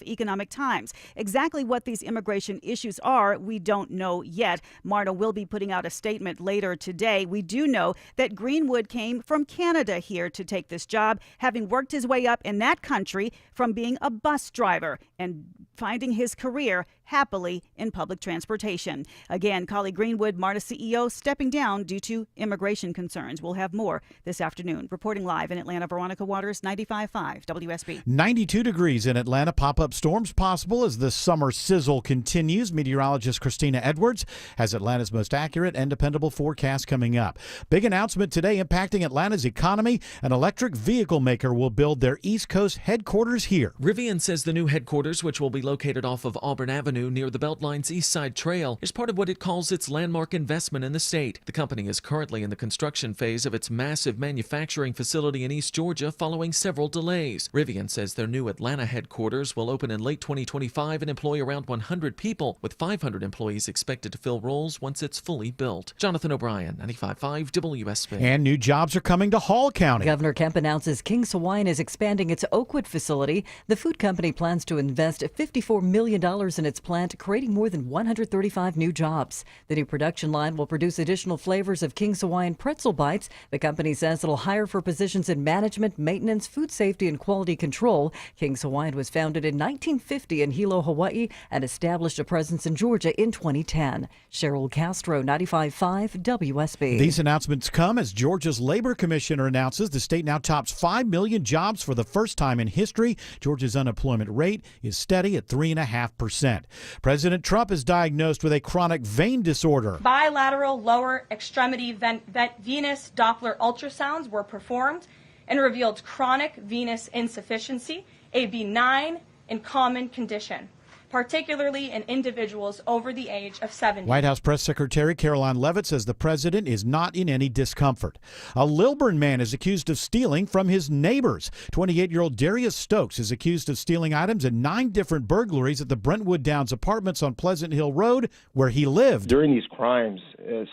economic times. Exactly what these immigration issues are, we don't know yet. Marna will be putting out a statement later today. We do know that Greenwood came from Canada here to take this job, having worked his way up in that country from being a bus driver and finding his career happily in public transportation. Again, Collie Greenwood, Marta CEO, stepping down due to immigration concerns. We'll have more this afternoon. Reporting live in Atlanta, Veronica Waters, 95.5 WSB. 92 degrees in Atlanta. Pop-up storms possible as the summer sizzle continues. Meteorologist Christina Edwards has Atlanta's most accurate and dependable forecast coming up. Big announcement today impacting Atlanta's economy. An electric vehicle maker will build their East Coast headquarters here. Rivian says the new headquarters, which will be located off of Auburn Avenue near the Beltline's East Side Trail, is part of what it calls its landmark investment in the state. The company is currently in the construction phase of its massive manufacturing facility in East Georgia following several delays. Rivian says their new Atlanta headquarters will open in late 2025 and employ around 100 people, with 500 employees expected to fill roles once it's fully built. Jonathan O'Brien, 95.5 WSB. And new jobs are coming to Hall County. Governor Kemp announces King's Hawaiian is expanding its Oakwood facility. The food company plans to invest $54 million in its plant, creating more than 135 new jobs. The new production line will produce additional flavors of King's Hawaiian pretzel bites. The company says it'll hire for positions in management, maintenance, food safety, and quality control. King's Hawaiian was founded in 1950 in Hilo, Hawaii, and established a presence in Georgia in 2010. Cheryl Castro, 95.5 WSB. These announcements come as Georgia's labor commissioner announces the state now tops 5 million jobs for the first time in history. Georgia's unemployment rate is steady at 3.5%. President Trump is diagnosed with a chronic vein disorder. Bilateral lower extremity venous Doppler ultrasounds were performed and revealed chronic venous insufficiency, a benign and common condition, particularly in individuals over the age of 70. White House Press Secretary Caroline Leavitt says the president is not in any discomfort. A Lilburn man is accused of stealing from his neighbors. 28-year-old Darius Stokes is accused of stealing items in 9 different burglaries at the Brentwood Downs Apartments on Pleasant Hill Road, where he lived. During these crimes,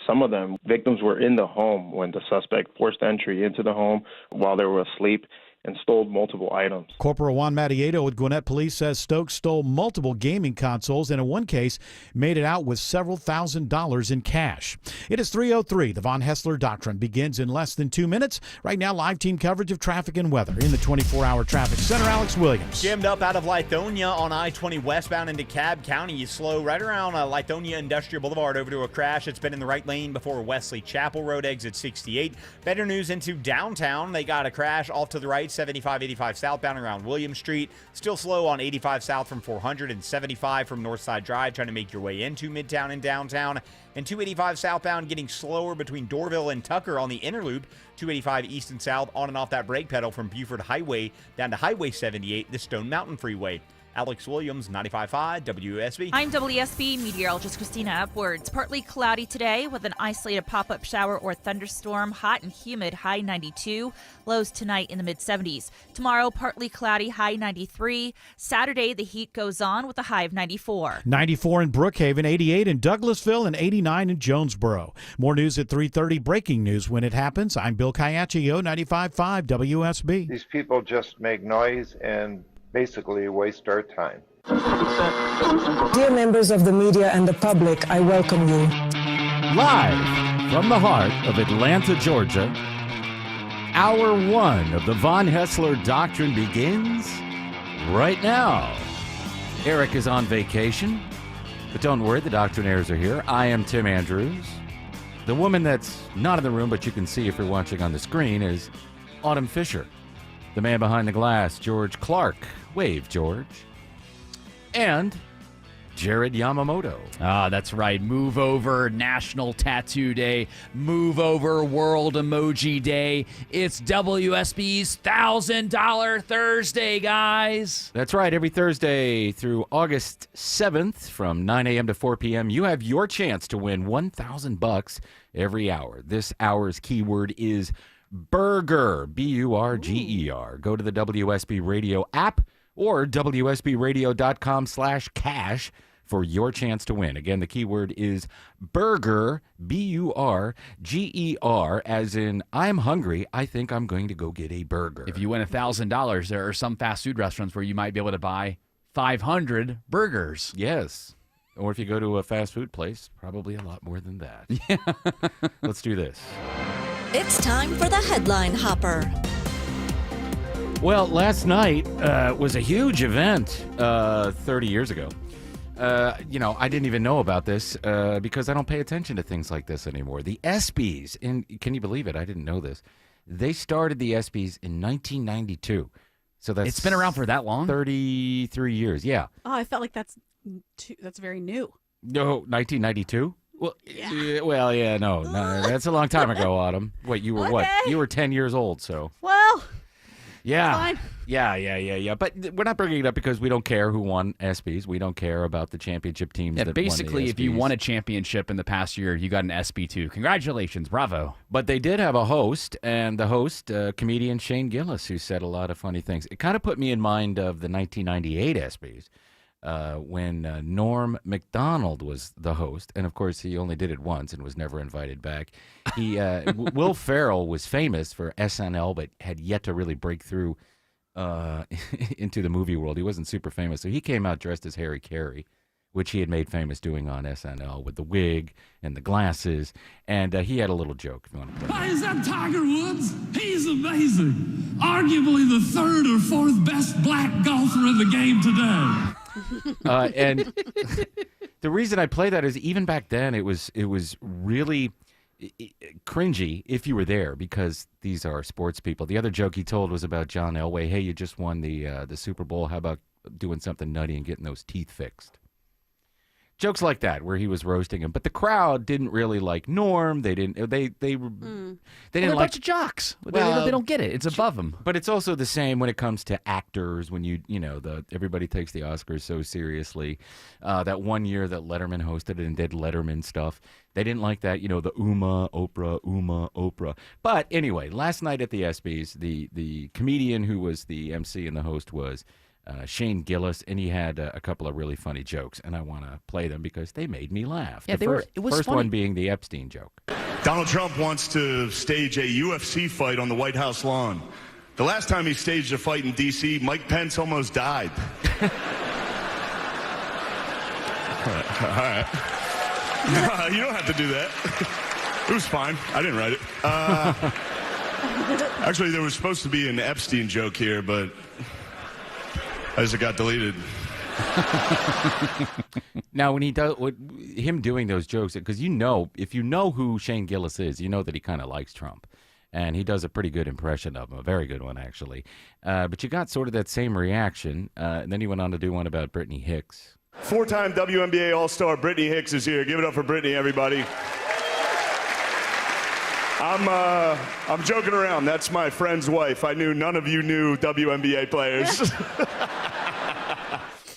some of them, victims were in the home when the suspect forced entry into the home while they were asleep and stole multiple items. Corporal Juan Matieto with Gwinnett Police says Stokes stole multiple gaming consoles and in one case made it out with several $1,000s in cash. It is 3:03. The Von Hessler Doctrine begins in less than 2 minutes. Right now, live team coverage of traffic and weather in the 24-hour traffic center. Alex Williams. Jammed up out of Lithonia on I-20 westbound into Cobb County. You slow right around Lithonia Industrial Boulevard over to a crash. It's been in the right lane before Wesley Chapel Road, exit 68. Better news into downtown. They got a crash off to the right. 75-85 southbound around William Street. Still slow on 85 south from 400 and 75 from Northside Drive, trying to make your way into Midtown and downtown. And 285 southbound getting slower between Dorville and Tucker on the inner loop. 285 east and south on and off that brake pedal from Buford Highway down to Highway 78, the Stone Mountain Freeway. Alex Williams, 95.5 WSB. I'm WSB meteorologist Christina Upwards. Partly cloudy today with an isolated pop-up shower or thunderstorm. Hot and humid, high 92. Lows tonight in the mid-70s. Tomorrow, partly cloudy, high 93. Saturday, the heat goes on with a high of 94. 94 in Brookhaven, 88 in Douglasville, and 89 in Jonesboro. More news at 3:30. Breaking news when it happens. I'm Bill Caiaccio, 95.5 WSB. These people just make noise and basically waste our time. Dear members of the media and the public, I welcome you. Live from the heart of Atlanta, Georgia, Hour 1 of the Von Hessler Doctrine begins right now. Eric is on vacation, but don't worry, the doctrinaires are here. I am Tim Andrews. The woman that's not in the room, but you can see if you're watching on the screen, is Autumn Fisher. The man behind the glass, George Clark. Wave, George. And Jared Yamamoto. That's right. Move Over National Tattoo Day. Move Over World Emoji Day. It's WSB's $1,000 Thursday, guys. That's right. Every Thursday through August 7th from 9 a.m. to 4 p.m., you have your chance to win $1,000 every hour. This hour's keyword is Burger, B-U-R-G-E-R. Go to the WSB Radio app or WSBradio.com/cash for your chance to win. Again, the keyword is Burger, B-U-R-G-E-R, as in I'm hungry, I think I'm going to go get a burger. If you win $1,000, there are some fast food restaurants where you might be able to buy 500 burgers. Yes. Or if you go to a fast food place, probably a lot more than that. Yeah. Let's do this. It's time for the Headline Hopper. Well, last night was a huge event 30 years ago. I didn't even know about this because I don't pay attention to things like this anymore. The ESPYs, and can you believe it? I didn't know this. They started the ESPYs in 1992. So It's been around for that long? 33 years, yeah. Oh, I felt like that's very new. No, 1992? Well, no, that's a long time ago, Autumn. Wait, you were what? You were 10 years old, so. Well, yeah. fine. Yeah. But we're not bringing it up because we don't care who won ESPYs. We don't care about the championship teams that basically, won the if you ESPYs. won a championship in the past year, you got an ESPY too. Congratulations. Bravo. But they did have a host, and the host, comedian Shane Gillis, who said a lot of funny things. It kind of put me in mind of the 1998 ESPYs. When Norm Macdonald was the host, and of course he only did it once and was never invited back. He Will Ferrell was famous for SNL, but had yet to really break through into the movie world. He wasn't super famous, so he came out dressed as Harry Carey, which he had made famous doing on SNL with the wig and the glasses, and he had a little joke. If you want to play. Why is that Tiger Woods? He's amazing. Arguably the third or fourth best black golfer in the game today. And the reason I play that is even back then it was really cringy if you were there because these are sports people. The other joke he told was about John Elway. Hey, you just won the Super Bowl. How about doing something nutty and getting those teeth fixed? Jokes like that where he was roasting him, but the crowd didn't really like Norm. They didn't. They didn't They're a like bunch of jocks. Well, They don't get it. It's above them. But it's also the same when it comes to actors. When everybody takes the Oscars so seriously. That one year that Letterman hosted it and did Letterman stuff, they didn't like that. The Uma Oprah. But anyway, last night at the ESPYs, the comedian who was the MC and the host was Shane Gillis, and he had a couple of really funny jokes, and I want to play them because they made me laugh. Yeah, It was first funny. one being the Epstein joke. Donald Trump wants to stage a UFC fight on the White House lawn. The last time he staged a fight in D.C., Mike Pence almost died. All right. You don't have to do that. It was fine. I didn't write it. Actually, there was supposed to be an Epstein joke here, but as it got deleted. Now, when he does him doing those jokes, because if you know who Shane Gillis is, you know that he kind of likes Trump, and he does a pretty good impression of him, a very good one actually. But you got sort of that same reaction, and then he went on to do one about Brittany Hicks. Four-time WNBA All-Star Brittany Hicks is here. Give it up for Brittany, everybody. I'm joking around. That's my friend's wife. I knew none of you knew WNBA players.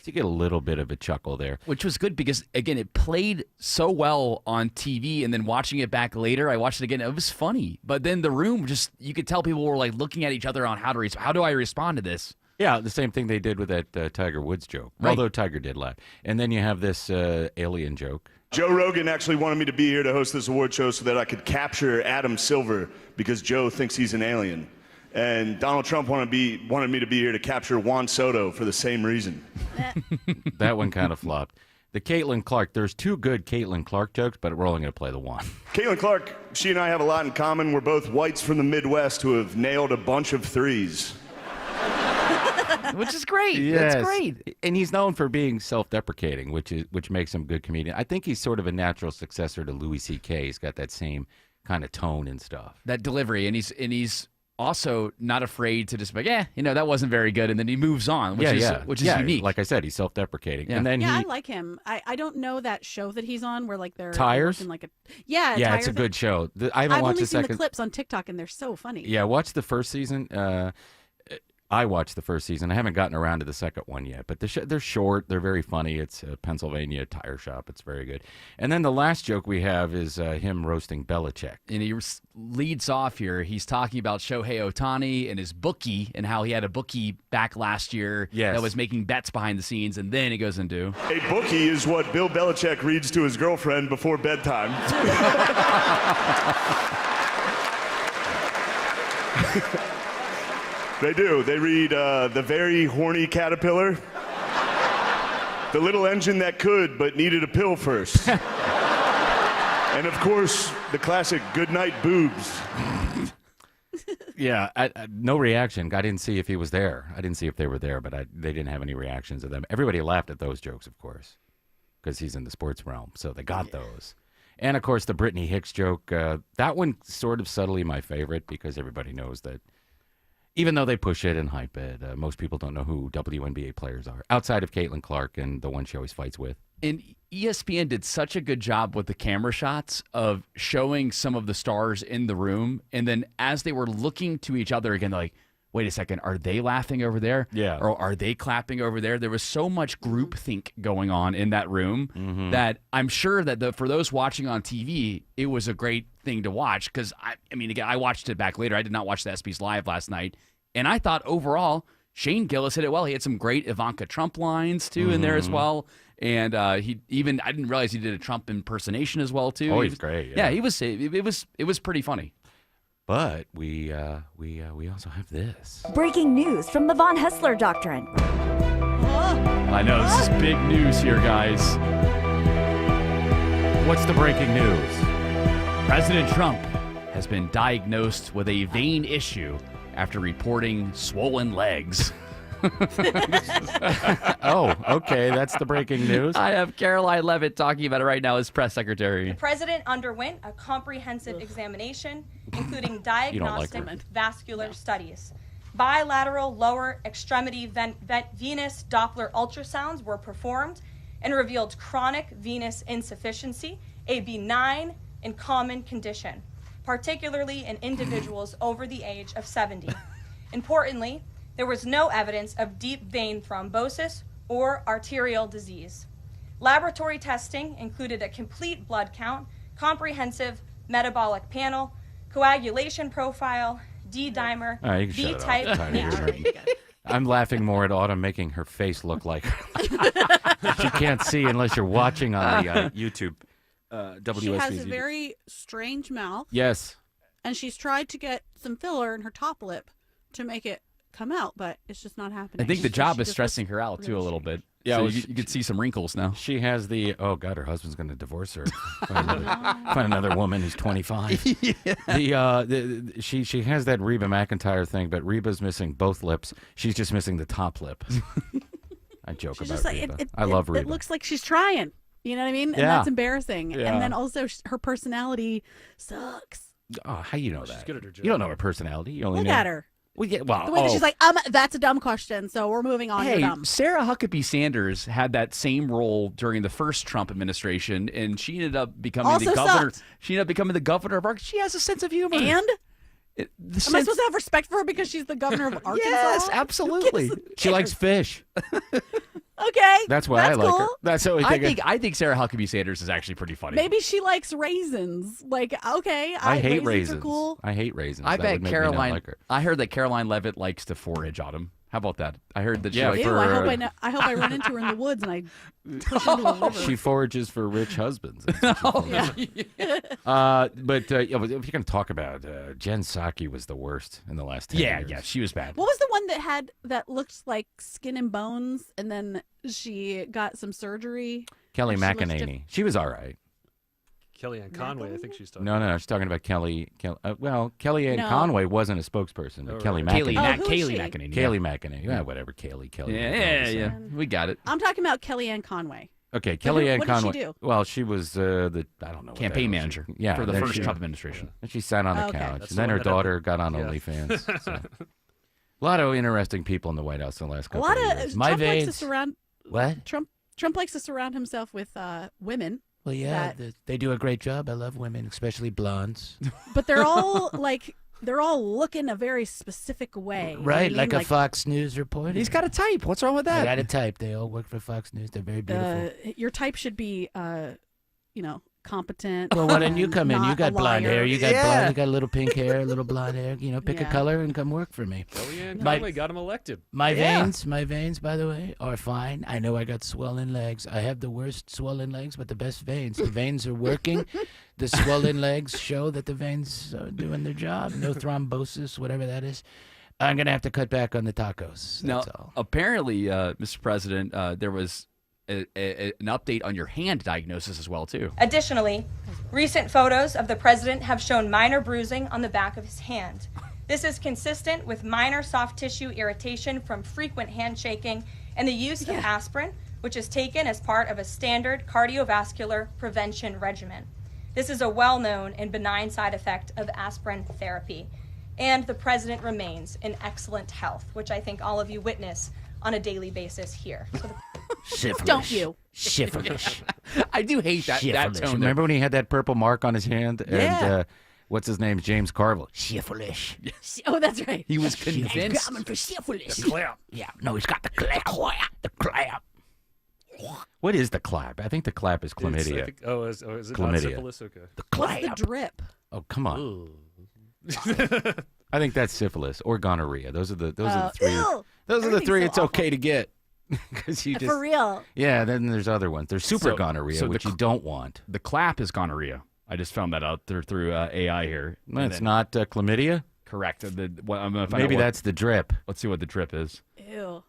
You get a little bit of a chuckle there. Which was good because, again, it played so well on TV, and then watching it back later, I watched it again. It was funny. But then the room, you could tell people were like looking at each other on how do I respond to this? Yeah, the same thing they did with that Tiger Woods joke, Right. although Tiger did laugh. And then you have this alien joke. Joe Rogan actually wanted me to be here to host this award show so that I could capture Adam Silver because Joe thinks he's an alien. And Donald Trump wanted me to be here to capture Juan Soto for the same reason. That one kind of flopped. The Caitlin Clark, there's two good Caitlin Clark jokes, but we're only going to play the one. Caitlin Clark, she and I have a lot in common. We're both whites from the Midwest who have nailed a bunch of threes. Which is great. Yes. That's great. And he's known for being self-deprecating, which makes him a good comedian. I think he's sort of a natural successor to Louis C.K. He's got that same kind of tone and stuff. That delivery, and he's also not afraid to just be like, that wasn't very good, and then he moves on, which is unique. Like I said, he's self-deprecating. Yeah. And then I like him. I don't know that show that he's on where like they're Tires? in like a yeah, Tires. it's a good show. I haven't I've watched only the seen second. the clips on TikTok and they're so funny. Yeah, watch the first season. I watched the first season. I haven't gotten around to the second one yet, but they're short. They're very funny. It's a Pennsylvania tire shop. It's very good. And then the last joke we have is him roasting Belichick. And he leads off here. He's talking about Shohei Ohtani and his bookie and how he had a bookie back last year that was making bets behind the scenes. And then he goes into A bookie is what Bill Belichick reads to his girlfriend before bedtime. They do. They read The Very Horny Caterpillar. The little engine that could, but needed a pill first. And of course, the classic goodnight boobs. Yeah, no reaction. I didn't see if he was there. I didn't see if they were there, but they didn't have any reactions to them. Everybody laughed at those jokes, of course, because he's in the sports realm, so they got those. And, of course, the Brittany Hicks joke, that one sort of subtly my favorite because everybody knows that even though they push it and hype it, most people don't know who WNBA players are, outside of Caitlin Clark and the one she always fights with. And ESPN did such a good job with the camera shots of showing some of the stars in the room. And then as they were looking to each other again, they're like, wait a second, are they laughing over there? Yeah. Or are they clapping over there? There was so much groupthink going on in that room that I'm sure that for those watching on TV, it was a great thing to watch. Because, I mean, again, I watched it back later. I did not watch the ESPYs live last night. And I thought overall, Shane Gillis hit it well. He had some great Ivanka Trump lines, too, in there as well. And I didn't realize he did a Trump impersonation as well, too. Oh, he's great. Yeah, he was. It was pretty funny. But we also have this. Breaking news from the Von Hessler Doctrine. I know, this is big news here, guys. What's the breaking news? President Trump has been diagnosed with a vein issue after reporting swollen legs. Oh, okay. That's the breaking news. I have Caroline Levitt talking about it right now as press secretary. The president underwent a comprehensive examination, including diagnostic vascular studies. Bilateral lower extremity venous Doppler ultrasounds were performed and revealed chronic venous insufficiency, a benign and common condition, particularly in individuals over the age of 70. Importantly, there was no evidence of deep vein thrombosis or arterial disease. Laboratory testing included a complete blood count, comprehensive metabolic panel, coagulation profile, D-dimer, All right, you can shut it off. B-type. I'm laughing more at Autumn making her face look like she can't see unless you're watching on the YouTube WSBZ. She has a very strange mouth. Yes. And she's tried to get some filler in her top lip to make it come out, but it's just not happening. I think the job is stressing her out, too, a little bit. Yeah, so you could see some wrinkles now. She has the, oh, God, her husband's going to divorce her. Find another woman who's 25. Yeah. She has that Reba McEntire thing, but Reba's missing both lips. She's just missing the top lip. I joke she's about just like, Reba. I love Reba. It looks like she's trying. You know what I mean? And that's embarrassing. Yeah. And then also her personality sucks. Oh, how you know that? She's good at her job. You don't know her personality. You only Look know. at her. Well, yeah, well, The way that she's like, that's a dumb question, so we're moving on. Hey, You're dumb. Sarah Huckabee Sanders had that same role during the first Trump administration, and she ended up becoming Also the governor. sucked. She ended up becoming the governor of Arkansas. She has a sense of humor. And? Am I supposed to have respect for her because she's the governor of Arkansas? Yes, absolutely. She likes fish. Okay. That's why I like cool. her. That's the only thing. I think Sarah Huckabee Sanders is actually pretty funny. Maybe she likes raisins. Like, okay, I hate raisins. Are cool. I hate raisins. I That bet would make me not Caroline. like her. I heard that Caroline Levitt likes to forage on him. How about that? I heard that she Yeah, likes Ew, I hope I run into her in the woods and I push her into the river. She forages for rich husbands. Yeah. But if you're going to talk about Jen Psaki was the worst in the last 10 years. Yeah, she was bad. What was the one that looked like skin and bones, and then she got some surgery? Kelly and she looks McEnany. She was all right. Kellyanne Conway, I think she's talking. No, she's talking about Kellyanne No. Conway wasn't a spokesperson, but Oh, Kelly right. McEnany. who is Kaylee she? McEnany. Kaylee McEnany. Yeah, whatever. Kelly. Yeah. We got it. I'm talking about Kellyanne Conway. Okay, But who- Kellyanne what did she Conway. do? Well, she was I don't know. what the Campaign hell manager. Yeah, for the then first she- Trump administration. And she sat on the Okay. couch. That's And then the her one that daughter had- got on yeah. OnlyFans. So. A lot of interesting people in the White House in the last A couple lot of of years. Trump likes to surround What? Trump likes to surround himself with women. Well, yeah, that- they do a great job. I love women, especially blondes. But they're all they're all looking a very specific way. You know what I Right, mean? like a Fox News reporter. He's got a type. What's wrong with I that? got a type. They all work for Fox News. They're very beautiful. Your type should be, competent. Well, why don't you and come in? You not got a blonde liar. hair. You got Yeah. blonde. You got a little pink hair, a little blonde hair. Pick a Yeah. color and come work for me. Kellyanne My- Conway got him elected. My Yeah. veins, by the way, are fine. I know I got swollen legs. I have the worst swollen legs, but the best veins. The veins are working. The swollen legs show that the veins are doing their job. No thrombosis, whatever that is. I'm gonna have to cut back on the tacos. Now, That's all. apparently, Mr. President, there was an update on your hand diagnosis as well, too. Additionally, recent photos of the president have shown minor bruising on the back of his hand. This is consistent with minor soft tissue irritation from frequent handshaking and the use of aspirin, which is taken as part of a standard cardiovascular prevention regimen. This is a well-known and benign side effect of aspirin therapy. And the president remains in excellent health, which I think all of you witness on a daily basis here. So Syphilis. Don't you? Syphilis. I do hate that Syphilis. tone. Remember when he had that purple mark on his hand? Yeah. And what's his name? James Carville. Syphilis. Yes. Oh, that's right. He was convinced. Coming for syphilis. The clap. Yeah, no, he's got the clap. The clap. What is the clap? I think the clap is chlamydia. Is it not Chlamydia. syphilis? Okay. The What's clap. the drip? Oh, come on. I think that's syphilis or gonorrhea. Those are the three. Ew. Those are the Everything's three so it's okay to get. Because you just For real. Yeah, then there's other ones. There's super So- gonorrhea, so the which you don't want. The clap is gonorrhea. I just found that out through AI here. Well, And it's then- not chlamydia. correct. I'm gonna find Maybe out what- that's the drip. Let's see what the drip is. Ew.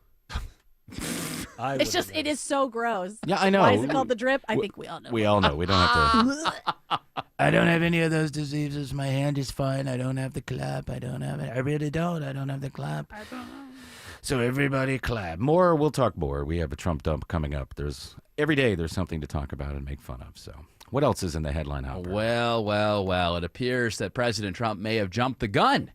I It's just, it is so gross. Yeah, I know. Why is it called the drip? I think we all know. We all know. We don't have to. I don't have any of those diseases. My hand is fine. I don't have the clap. I don't have it. I really don't. I don't have the clap. I don't know. So everybody clap. More. We'll talk more. We have a Trump dump coming up. Every day there's something to talk about and make fun of. So what else is in the headline hopper? Well. It appears that President Trump may have jumped the gun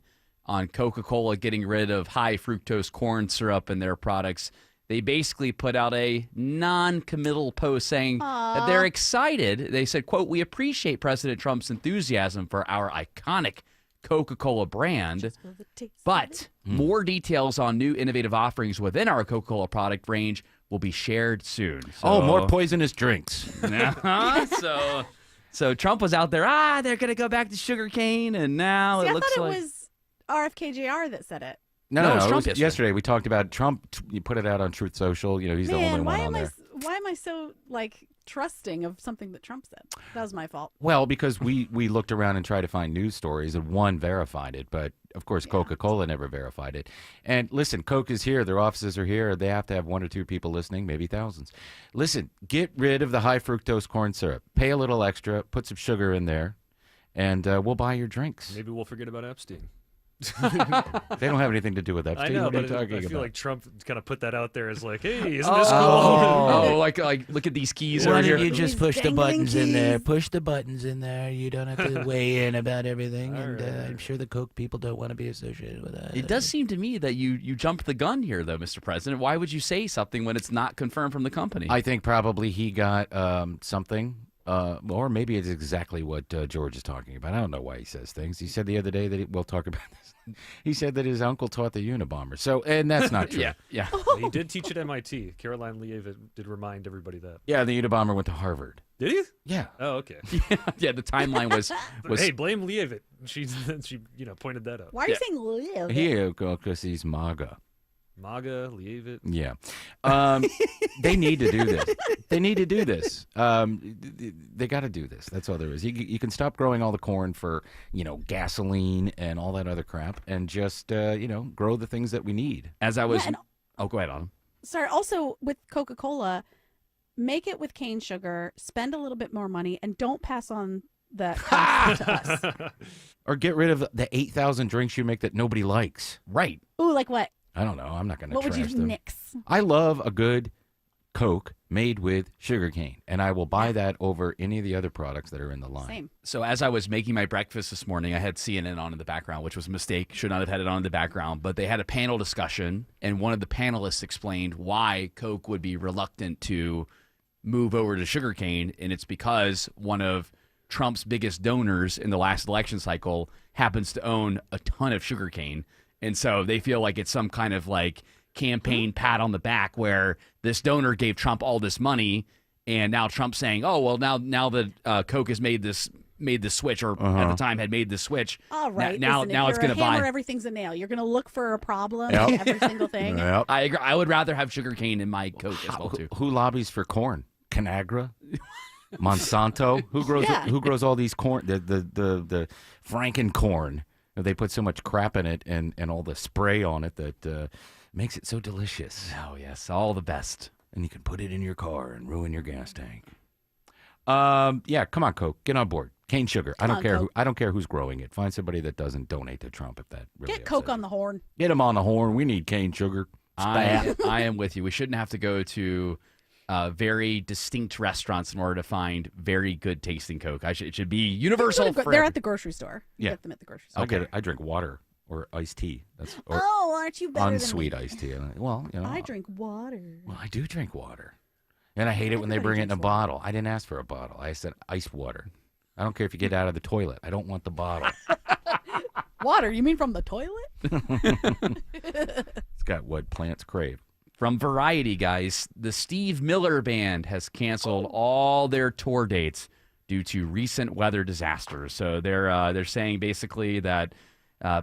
on Coca-Cola getting rid of high fructose corn syrup in their products. They basically put out a non-committal post saying that they're excited. They said, quote, "We appreciate President Trump's enthusiasm for our iconic Coca-Cola brand, but more details on new innovative offerings within our Coca-Cola product range will be shared soon." Oh, more poisonous drinks. So Trump was out there, they're going to go back to sugarcane, and now See, it I looks thought like... it was RFKJR that said it. No, it was it Trump was yesterday. We talked about Trump. You put it out on Truth Social. You know, he's the only Man, one on there. why am I so trusting of something that Trump said? That was my fault. Well, because we looked around and tried to find news stories, and one verified it, but of course Coca-Cola never verified it. And listen, Coke is here; their offices are here. They have to have one or two people listening, maybe thousands. Listen, get rid of the high fructose corn syrup. Pay a little extra, put some sugar in there, and we'll buy your drinks. Maybe we'll forget about Epstein. They don't have anything to do with I Epstein. know, What are but you talking I feel about? like Trump kind of put that out there as like, hey, isn't this cool? Oh, like look at these keys Why over don't here. you just push the buttons in there? Push the buttons in there. You don't have to weigh in about everything. And I'm sure the Coke people don't want to be associated with that. It does seem to me that you jumped the gun here, though, Mr. President. Why would you say something when it's not confirmed from the company? I think probably he got something, or maybe it's exactly what George is talking about. I don't know why he says things. He said the other day that we'll talk about this. He said that his uncle taught the Unabomber. So, and that's not true. yeah. He did teach at MIT. Caroline Leavitt did remind everybody that. Yeah, the Unabomber went to Harvard. Did he? Yeah. Oh, okay. Yeah, the timeline was Hey, blame Leavitt. She pointed that out. Why are you saying live? Because he's MAGA. MAGA, Leavitt. Yeah. They need to do this. They need to do this. They got to do this. That's all there is. You can stop growing all the corn for, gasoline and all that other crap and just, grow the things that we need. As I was... Yeah, oh, go ahead, Autumn. Sorry, also with Coca-Cola, make it with cane sugar, spend a little bit more money, and don't pass on that cost to us. Or get rid of the 8,000 drinks you make that nobody likes. Right. Ooh, like what? I don't know. I'm not going to What trash would you them. mix? I love a good Coke made with sugarcane, and I will buy that over any of the other products that are in the line. Same. So as I was making my breakfast this morning, I had CNN on in the background, which was a mistake. Should not have had it on in the background. But they had a panel discussion, and one of the panelists explained why Coke would be reluctant to move over to sugarcane, and it's because one of Trump's biggest donors in the last election cycle happens to own a ton of sugarcane. And so they feel like it's some kind of campaign pat on the back where this donor gave Trump all this money, and now Trump's saying, "Oh well, now that Coke has made this switch, or at the time had made this switch, All right. now listen, it's going to buy." Everything's a nail. You're going to look for a problem Yep. in every single thing. Yep. I agree. I would rather have sugarcane in my Coke as well too. Who lobbies for corn? Conagra? Monsanto? Who grows all these corn? The Frankencorn. They put so much crap in it and all the spray on it that makes it so delicious. Oh yes, all the best. and you can put it in your car and ruin your gas tank. Yeah, come on, Coke, get on board. Cane sugar. I don't care who. I don't care who's growing it. Find somebody that doesn't donate to Trump if that really. Get Coke on the horn. Get him on the horn. We need cane sugar. I am with you. We shouldn't have to go to very distinct restaurants in order to find very good tasting Coke. It should be universal. They're at the grocery store. You get them at the grocery store. Okay. I drink water or iced tea. Or aren't you better unsweet than me? iced tea? Well, I drink water. Well, I do drink water, and I hate it when they bring it in a bottle. I didn't ask for a bottle. I said ice water. I don't care if you get out of the toilet. I don't want the bottle. Water? You mean from the toilet? It's got what plants crave. From Variety, guys, the Steve Miller Band has canceled all their tour dates due to recent weather disasters. So they're saying basically that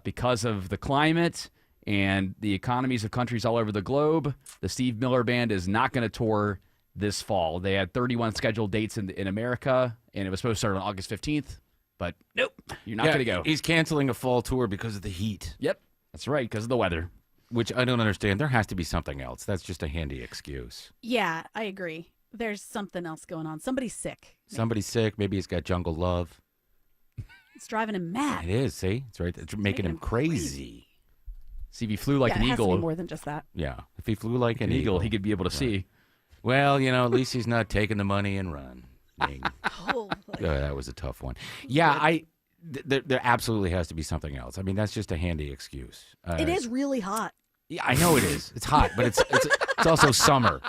because of the climate and the economies of countries all over the globe, the Steve Miller Band is not going to tour this fall. They had 31 scheduled dates in America, and it was supposed to start on August 15th. But nope, you're not going to go. He's canceling a fall tour because of the heat. Yep, that's right, because of the weather. Which I don't understand. There has to be something else. That's just a handy excuse. Yeah, I agree. There's something else going on. Somebody's sick. Somebody's sick. Maybe he's got jungle love. It's driving him mad. It is, see? It's right. It's making him crazy. See, if he flew like an it has eagle. to be more than just that. Yeah. If he flew like an eagle, he could be able to see. Well, at least he's not taking the money and run. That was a tough one. Yeah, there absolutely has to be something else. I mean, that's just a handy excuse. It is really hot. Yeah, I know it is. It's hot, but it's also summer,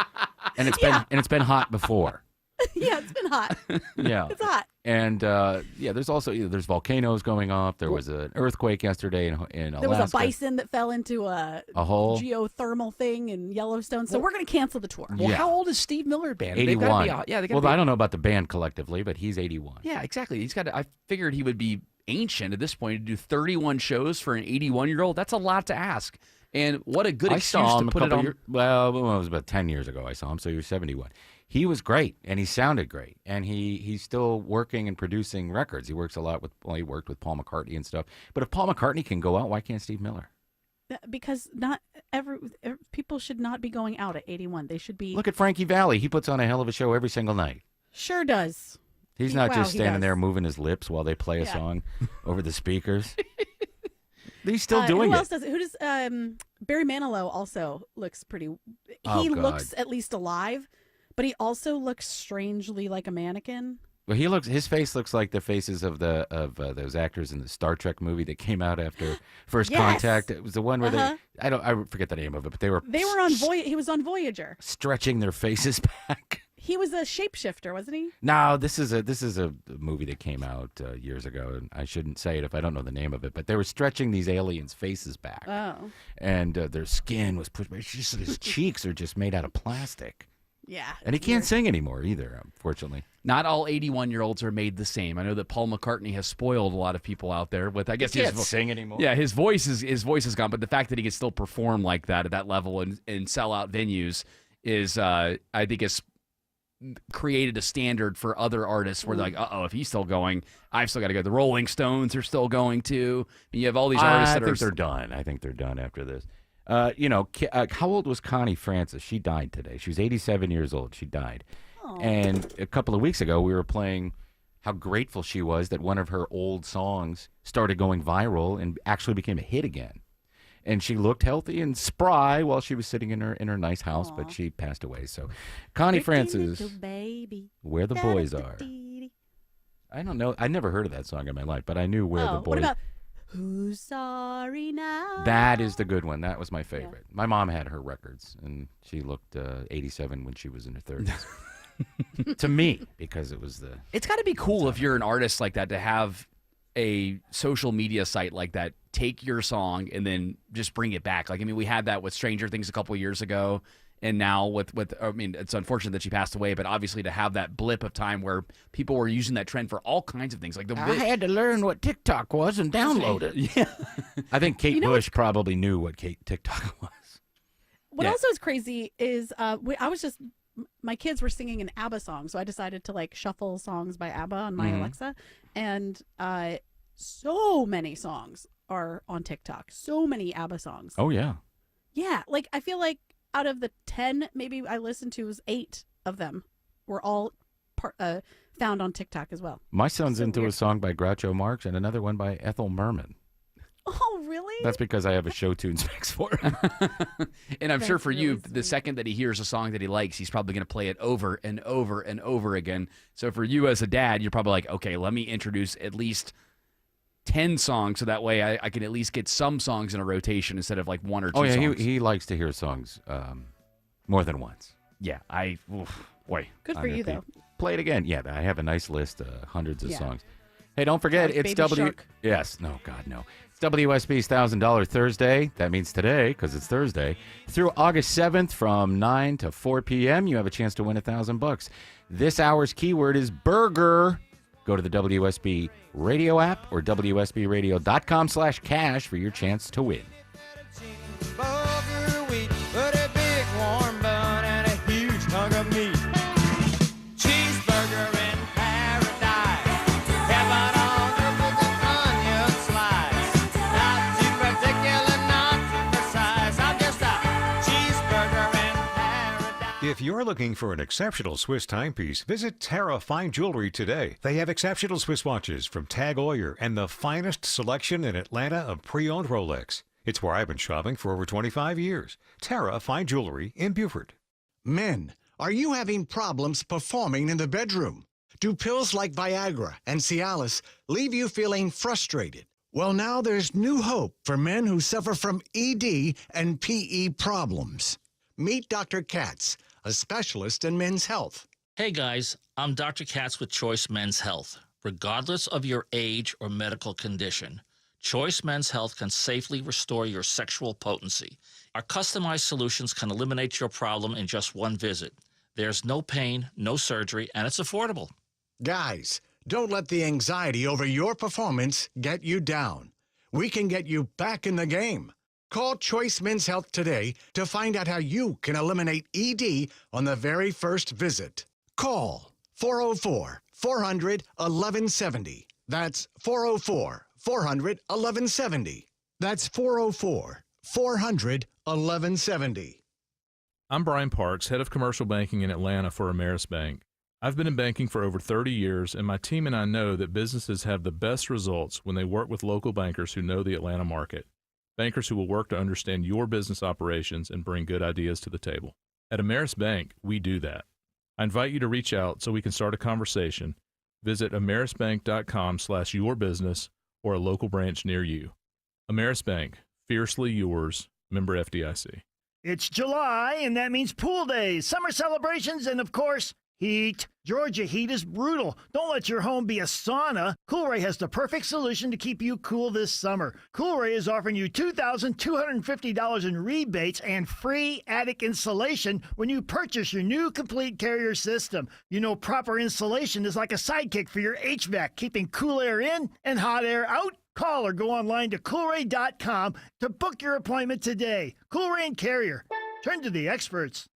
and it's been hot before. Yeah, it's been hot. Yeah, it's hot. And there's also there's volcanoes going off. There was an earthquake yesterday in Alaska. There was a bison that fell into a hole, geothermal thing in Yellowstone. So we're going to cancel the tour. Well, how old is Steve Miller Band? 81. Well, I don't know about the band collectively, but he's 81. Yeah, exactly. He's got. I figured he would be ancient at this point to do 31 shows for an 81-year-old. That's a lot to ask. And what a good excuse to put it on. Well, it was about 10 years ago I saw him, so he was 71. He was great, and he sounded great, and he's still working and producing records. He works a lot he worked with Paul McCartney and stuff. But if Paul McCartney can go out, why can't Steve Miller? Because not people should not be going out at 81. They should be. Look at Frankie Valli. He puts on a hell of a show every single night. Sure does. He's not just standing there moving his lips while they play a song over the speakers. He's still doing it. Who else does it? Who does? Barry Manilow also looks pretty. He looks at least alive, but he also looks strangely like a mannequin. Well, his face looks like the faces of those actors in the Star Trek movie that came out after First Contact. It was the one where I forget the name of it, but they were on he was on Voyager, stretching their faces back. He was a shapeshifter, wasn't he? No, this is a movie that came out years ago, and I shouldn't say it if I don't know the name of it. But they were stretching these aliens' faces back, and their skin was pushed back. His cheeks are just made out of plastic. Yeah, and he can't sing anymore either, unfortunately. Not all 81-year-olds are made the same. I know that Paul McCartney has spoiled a lot of people out there with. I guess he can't sing anymore. Yeah, his voice is gone, but the fact that he can still perform like that at that level and sell out venues is, I think, is created a standard for other artists where they're like, if he's still going, I've still got to go. The Rolling Stones are still going to. And you have all these artists that they're done. I think they're done after this. How old was Connie Francis? She died today. She was 87 years old. She died. Aww. And a couple of weeks ago, we were playing how grateful she was that one of her old songs started going viral and actually became a hit again. And she looked healthy and spry while she was sitting in her nice house, but she passed away. So, Connie Francis, baby, Where the Boys Are. I don't know. I never heard of that song in my life, but I knew Where the Boys. What about Who's Sorry Now? That is the good one. That was my favorite. My mom had her records, and she looked 87 when she was in her 30s. To me, because it was the. It's got to be cool if you're an artist like that to have a social media site like that take your song and then just bring it back. Like, I mean, we had that with Stranger Things a couple of years ago, and now with I mean, it's unfortunate that she passed away, but obviously to have that blip of time where people were using that trend for all kinds of things. Like I had to learn what TikTok was and download it. Yeah. I think Kate Bush probably knew what TikTok was. What also is crazy is my kids were singing an ABBA song, so I decided to shuffle songs by ABBA on my Alexa, and so many songs are on TikTok. So many ABBA songs. Oh yeah. Yeah, I feel like out of the 10 maybe I listened to, was 8 of them were all found on TikTok as well. My son's So into weird. a song by Groucho Marx and another one by Ethel Merman. Oh, really? That's because I have a show tunes mix for him. And I'm sure That's for you, really the second that he hears a song that he likes, he's probably going to play it over and over and over again. So for you as a dad, you're probably like, okay, let me introduce at least 10 songs so that way I can at least get some songs in a rotation instead of like one or two Oh, yeah, songs. he likes to hear songs more than once. Yeah, boy. Good for I'm you, gonna though. Play it again. Yeah, I have a nice list, hundreds of Yeah. songs. Hey, don't forget, Like it's Baby W. Shark. Yes, no, God, no. It's WSB's $1,000 Thursday. That means today, because it's Thursday. Through August 7th from 9 to 4 p.m., you have a chance to win $1,000. This hour's keyword is burger. Go to the WSB radio app or WSBradio.com/cash for your chance to win. Bulgur wheat, put a big warm bun and a huge hunk of meat. Cheeseburger in paradise. Heaven on earth with an onion slice. Not too particular, not too precise. I'm just a cheeseburger in paradise. If you're looking for an exceptional Swiss timepiece, visit Terra Fine Jewelry today. They have exceptional Swiss watches from Tag Heuer and the finest selection in Atlanta of pre-owned Rolex. It's where I've been shopping for over 25 years. Terra Fine Jewelry in Beaufort. Men, are you having problems performing in the bedroom? Do pills like Viagra and Cialis leave you feeling frustrated? Well, now there's new hope for men who suffer from ED and PE problems. Meet Dr. Katz, a specialist in men's health. Hey guys, I'm Dr. Katz with Choice Men's Health. Regardless of your age or medical condition, Choice Men's Health can safely restore your sexual potency. Our customized solutions can eliminate your problem in just one visit. There's no pain, no surgery, and it's affordable. Guys, don't let the anxiety over your performance get you down. We can get you back in the game. Call Choice Men's Health today to find out how you can eliminate ED on the very first visit. Call 404-400-1170. That's 404-400-1170. That's 404-400-1170. I'm Brian Parks, head of commercial banking in Atlanta for Ameris Bank. I've been in banking for over 30 years, and my team and I know that businesses have the best results when they work with local bankers who know the Atlanta market. Bankers who will work to understand your business operations and bring good ideas to the table. At Ameris Bank, we do that. I invite you to reach out so we can start a conversation. Visit amerisbank.com/yourbusiness or a local branch near you. Ameris Bank, fiercely yours, member FDIC. It's July, and that means pool days, summer celebrations, and of course, heat. Georgia heat is brutal. Don't let your home be a sauna. Coolray has the perfect solution to keep you cool this summer. Coolray is offering you $2,250 in rebates and free attic insulation when you purchase your new complete carrier system. You know, proper insulation is like a sidekick for your HVAC, keeping cool air in and hot air out. Call or go online to Coolray.com to book your appointment today. Coolray and Carrier. Turn to the experts.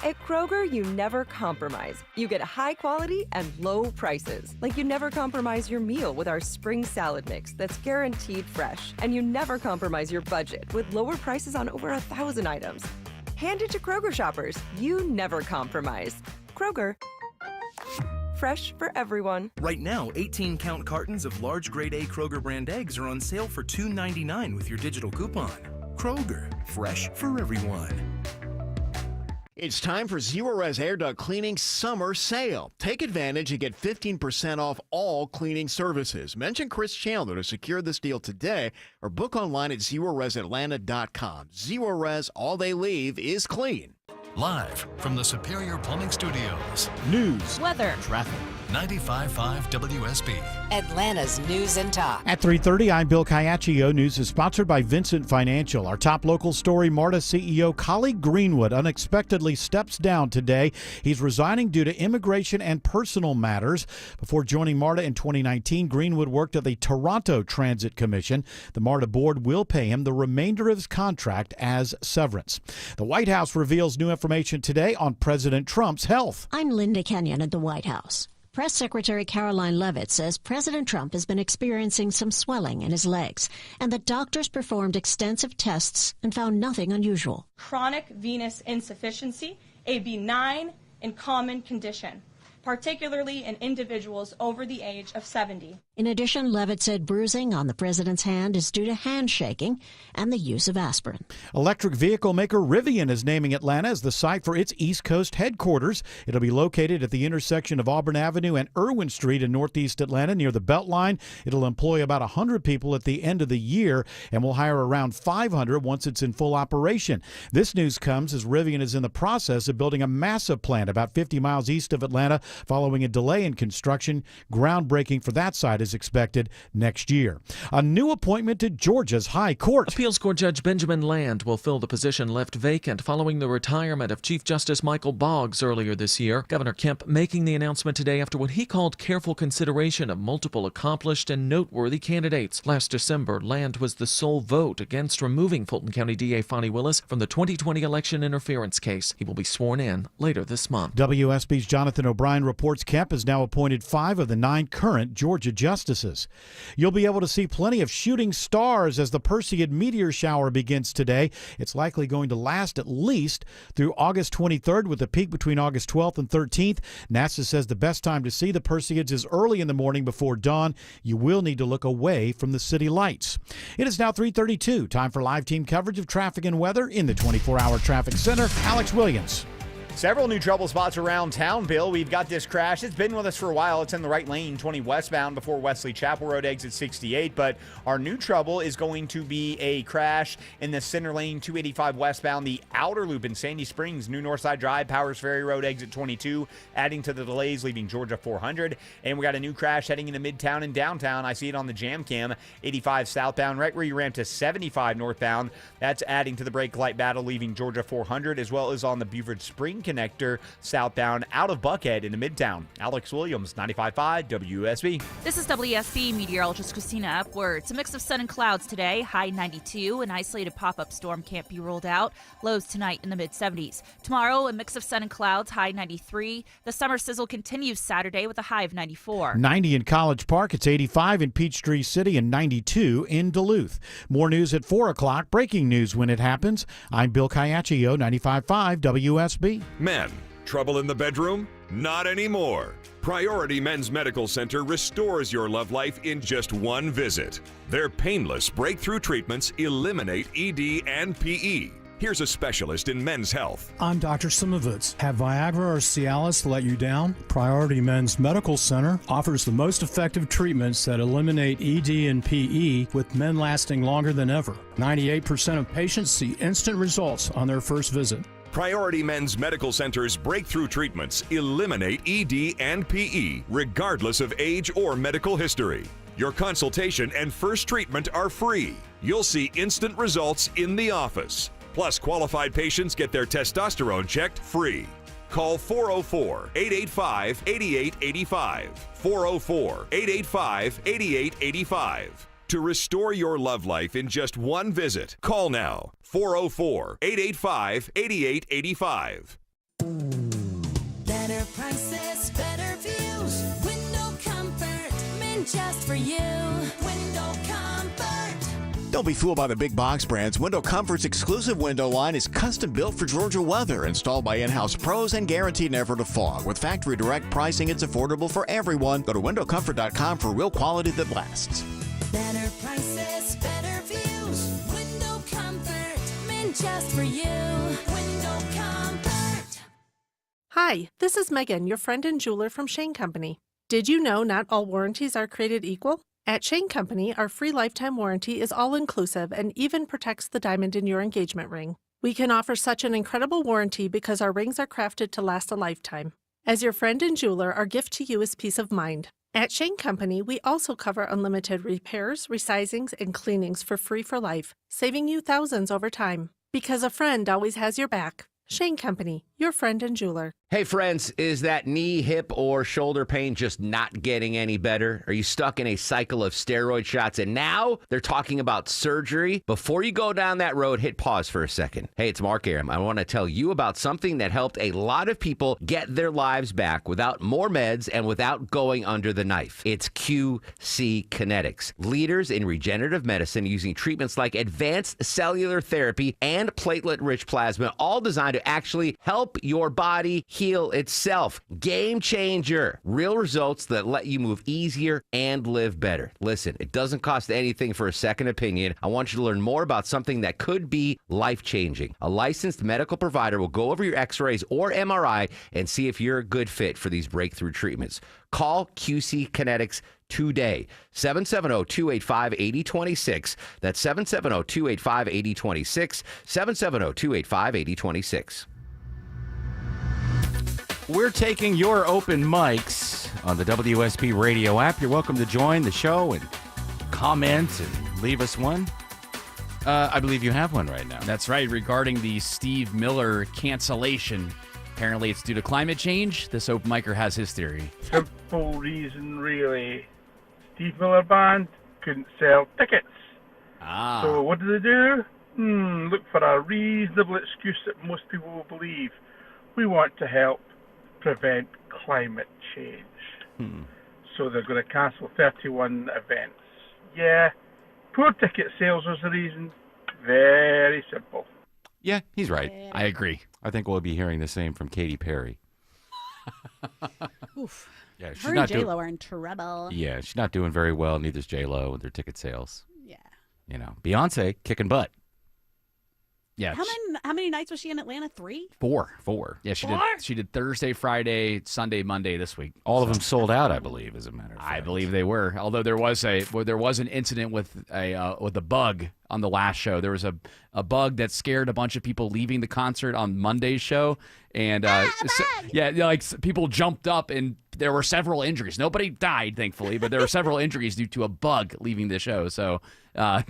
At Kroger, you never compromise. You get high quality and low prices. Like you never compromise your meal with our spring salad mix that's guaranteed fresh. And you never compromise your budget with lower prices on over 1,000 items. Hand it to Kroger shoppers. You never compromise. Kroger. Fresh for everyone. Right now, 18-count cartons of large grade A Kroger brand eggs are on sale for $2.99 with your digital coupon. Kroger, fresh for everyone. It's time for Zerorez Air Duct Cleaning Summer Sale. Take advantage and get 15% off all cleaning services. Mention Chris Chandler to secure this deal today or book online at ZerorezAtlanta.com. Zerorez, all they leave is clean. Live from the Superior Plumbing Studios. News, weather, traffic. 95.5 WSB. Atlanta's News and Talk. At 3:30, I'm Bill Caiaccio. News is sponsored by Vincent Financial. Our top local story, MARTA CEO Collie Greenwood unexpectedly steps down today. He's resigning due to immigration and personal matters. Before joining MARTA in 2019, Greenwood worked at the Toronto Transit Commission. The MARTA board will pay him the remainder of his contract as severance. The White House reveals new information today on President Trump's health. I'm Linda Kenyon at the White House. Press Secretary Caroline Leavitt says President Trump has been experiencing some swelling in his legs and that doctors performed extensive tests and found nothing unusual. Chronic venous insufficiency, a benign and common condition, particularly in individuals over the age of 70. In addition, Leavitt said bruising on the president's hand is due to handshaking and the use of aspirin. Electric vehicle maker Rivian is naming Atlanta as the site for its East Coast headquarters. It'll be located at the intersection of Auburn Avenue and Irwin Street in Northeast Atlanta near the Beltline. It'll employ about 100 people at the end of the year and will hire around 500 once it's in full operation. This news comes as Rivian is in the process of building a massive plant about 50 miles east of Atlanta following a delay in construction. Groundbreaking for that site is expected next year. A new appointment to Georgia's High Court. Appeals Court Judge Benjamin Land will fill the position left vacant following the retirement of Chief Justice Michael Boggs earlier this year. Governor Kemp making the announcement today after what he called careful consideration of multiple accomplished and noteworthy candidates. Last December, Land was the sole vote against removing Fulton County DA Fonnie Willis from the 2020 election interference case. He will be sworn in later this month. WSB's Jonathan O'Brien reports Kemp has now appointed 5 of the 9 current Georgia justices. You'll be able to see plenty of shooting stars as the Perseid meteor shower begins today. It's likely going to last at least through August 23rd with a peak between August 12th and 13th. NASA says the best time to see the Perseids is early in the morning before dawn. You will need to look away from the city lights. It is now 3:32. Time for live team coverage of traffic and weather in the 24-hour traffic center. Alex Williams. Several new trouble spots around town, Bill. We've got this crash. It's been with us for a while. It's in the right lane, 20 westbound before Wesley Chapel Road exit 68. But our new trouble is going to be a crash in the center lane, 285 westbound, the outer loop in Sandy Springs, New Northside Drive, Powers Ferry Road exit 22, adding to the delays, leaving Georgia 400. And we got a new crash heading into Midtown and downtown. I see it on the jam cam, 85 southbound, right where you ramp to 75 northbound. That's adding to the brake light battle, leaving Georgia 400, as well as on the Buford Spring connector southbound out of Buckhead into Midtown. Alex Williams, 95.5 WSB. This is WSB meteorologist Christina Upwards. A mix of sun and clouds today, high 92. An isolated pop-up storm can't be ruled out. Lows tonight in the mid-70s. Tomorrow, a mix of sun and clouds, high 93. The summer sizzle continues Saturday with a high of 94. 90 in College Park. It's 85 in Peachtree City and 92 in Duluth. More news at 4 o'clock. Breaking news when it happens. I'm Bill Caiaccio, 95.5 WSB. Men, trouble in the bedroom? Not anymore. Priority Men's Medical Center restores your love life in just one visit. Their painless breakthrough treatments eliminate ED and PE. Here's a specialist in men's health. I'm Dr. Simovitz. Have Viagra or Cialis let you down? Priority Men's Medical Center offers the most effective treatments that eliminate ED and PE, with men lasting longer than ever. 98% of patients see instant results on their first visit. Priority Men's Medical Center's breakthrough treatments eliminate ED and PE, regardless of age or medical history. Your consultation and first treatment are free. You'll see instant results in the office. Plus, qualified patients get their testosterone checked free. Call 404-885-8885. 404-885-8885. To restore your love life in just one visit, call now. 404-885-8885. Better prices, better views. Window comfort, meant just for you. Window comfort. Don't be fooled by the big box brands. Window Comfort's exclusive window line is custom built for Georgia weather, installed by in-house pros and guaranteed never to fog. With factory direct pricing, it's affordable for everyone. Go to windowcomfort.com for real quality that lasts. Better prices, better views. Window comfort, meant just for you. Window comfort. Hi, this is Megan, your friend and jeweler from Shane Company. Did you know not all warranties are created equal? At Shane Company, our free lifetime warranty is all-inclusive and even protects the diamond in your engagement ring. We can offer such an incredible warranty because our rings are crafted to last a lifetime. As your friend and jeweler, our gift to you is peace of mind. At Shane Company, we also cover unlimited repairs, resizings, and cleanings for free for life, saving you thousands over time. Because a friend always has your back. Shane Company, your friend and jeweler. Hey, friends, is that knee, hip, or shoulder pain just not getting any better? Are you stuck in a cycle of steroid shots and now they're talking about surgery? Before you go down that road, hit pause for a second. Hey, it's Mark Aram. I want to tell you about something that helped a lot of people get their lives back without more meds and without going under the knife. It's QC Kinetics, leaders in regenerative medicine using treatments like advanced cellular therapy and platelet-rich plasma, all designed to actually help your body heal itself. Game changer. Real results that let you move easier and live better. Listen, it doesn't cost anything for a second opinion. I want you to learn more about something that could be life-changing. A licensed medical provider will go over your x-rays or MRI and see if you're a good fit for these breakthrough treatments. Call QC Kinetics today. 770-285-8026. That's 770-285-8026. 770-285-8026. We're taking your open mics on the WSB radio app. You're welcome to join the show and comment and leave us one. I believe you have one right now. That's right. Regarding the Steve Miller cancellation, apparently it's due to climate change. This open micer has his theory. Simple reason, really. Steve Miller Band couldn't sell tickets. So what do they do? Look for a reasonable excuse that most people will believe. We want to help prevent climate change. So they're going to cancel 31 events. Yeah, poor ticket sales was the reason. Very simple. Yeah, he's right. I agree. I think we'll be hearing the same from Katy Perry. Oof. Yeah, she's Her and not J-Lo are in trouble. Yeah, she's not doing very well. Neither's J-Lo with their ticket sales. Yeah. You know, Beyonce kicking butt. Yeah. How many nights was she in Atlanta? 3? 4. Yeah, she did Thursday, Friday, Sunday, Monday this week. All of them sold out, I believe, as a matter of fact. I believe they were. Although there was an incident with a bug on the last show. There was a bug that scared a bunch of people leaving the concert on Monday's show, and people jumped up and there were several injuries. Nobody died, thankfully, but there were several injuries due to a bug leaving the show. So a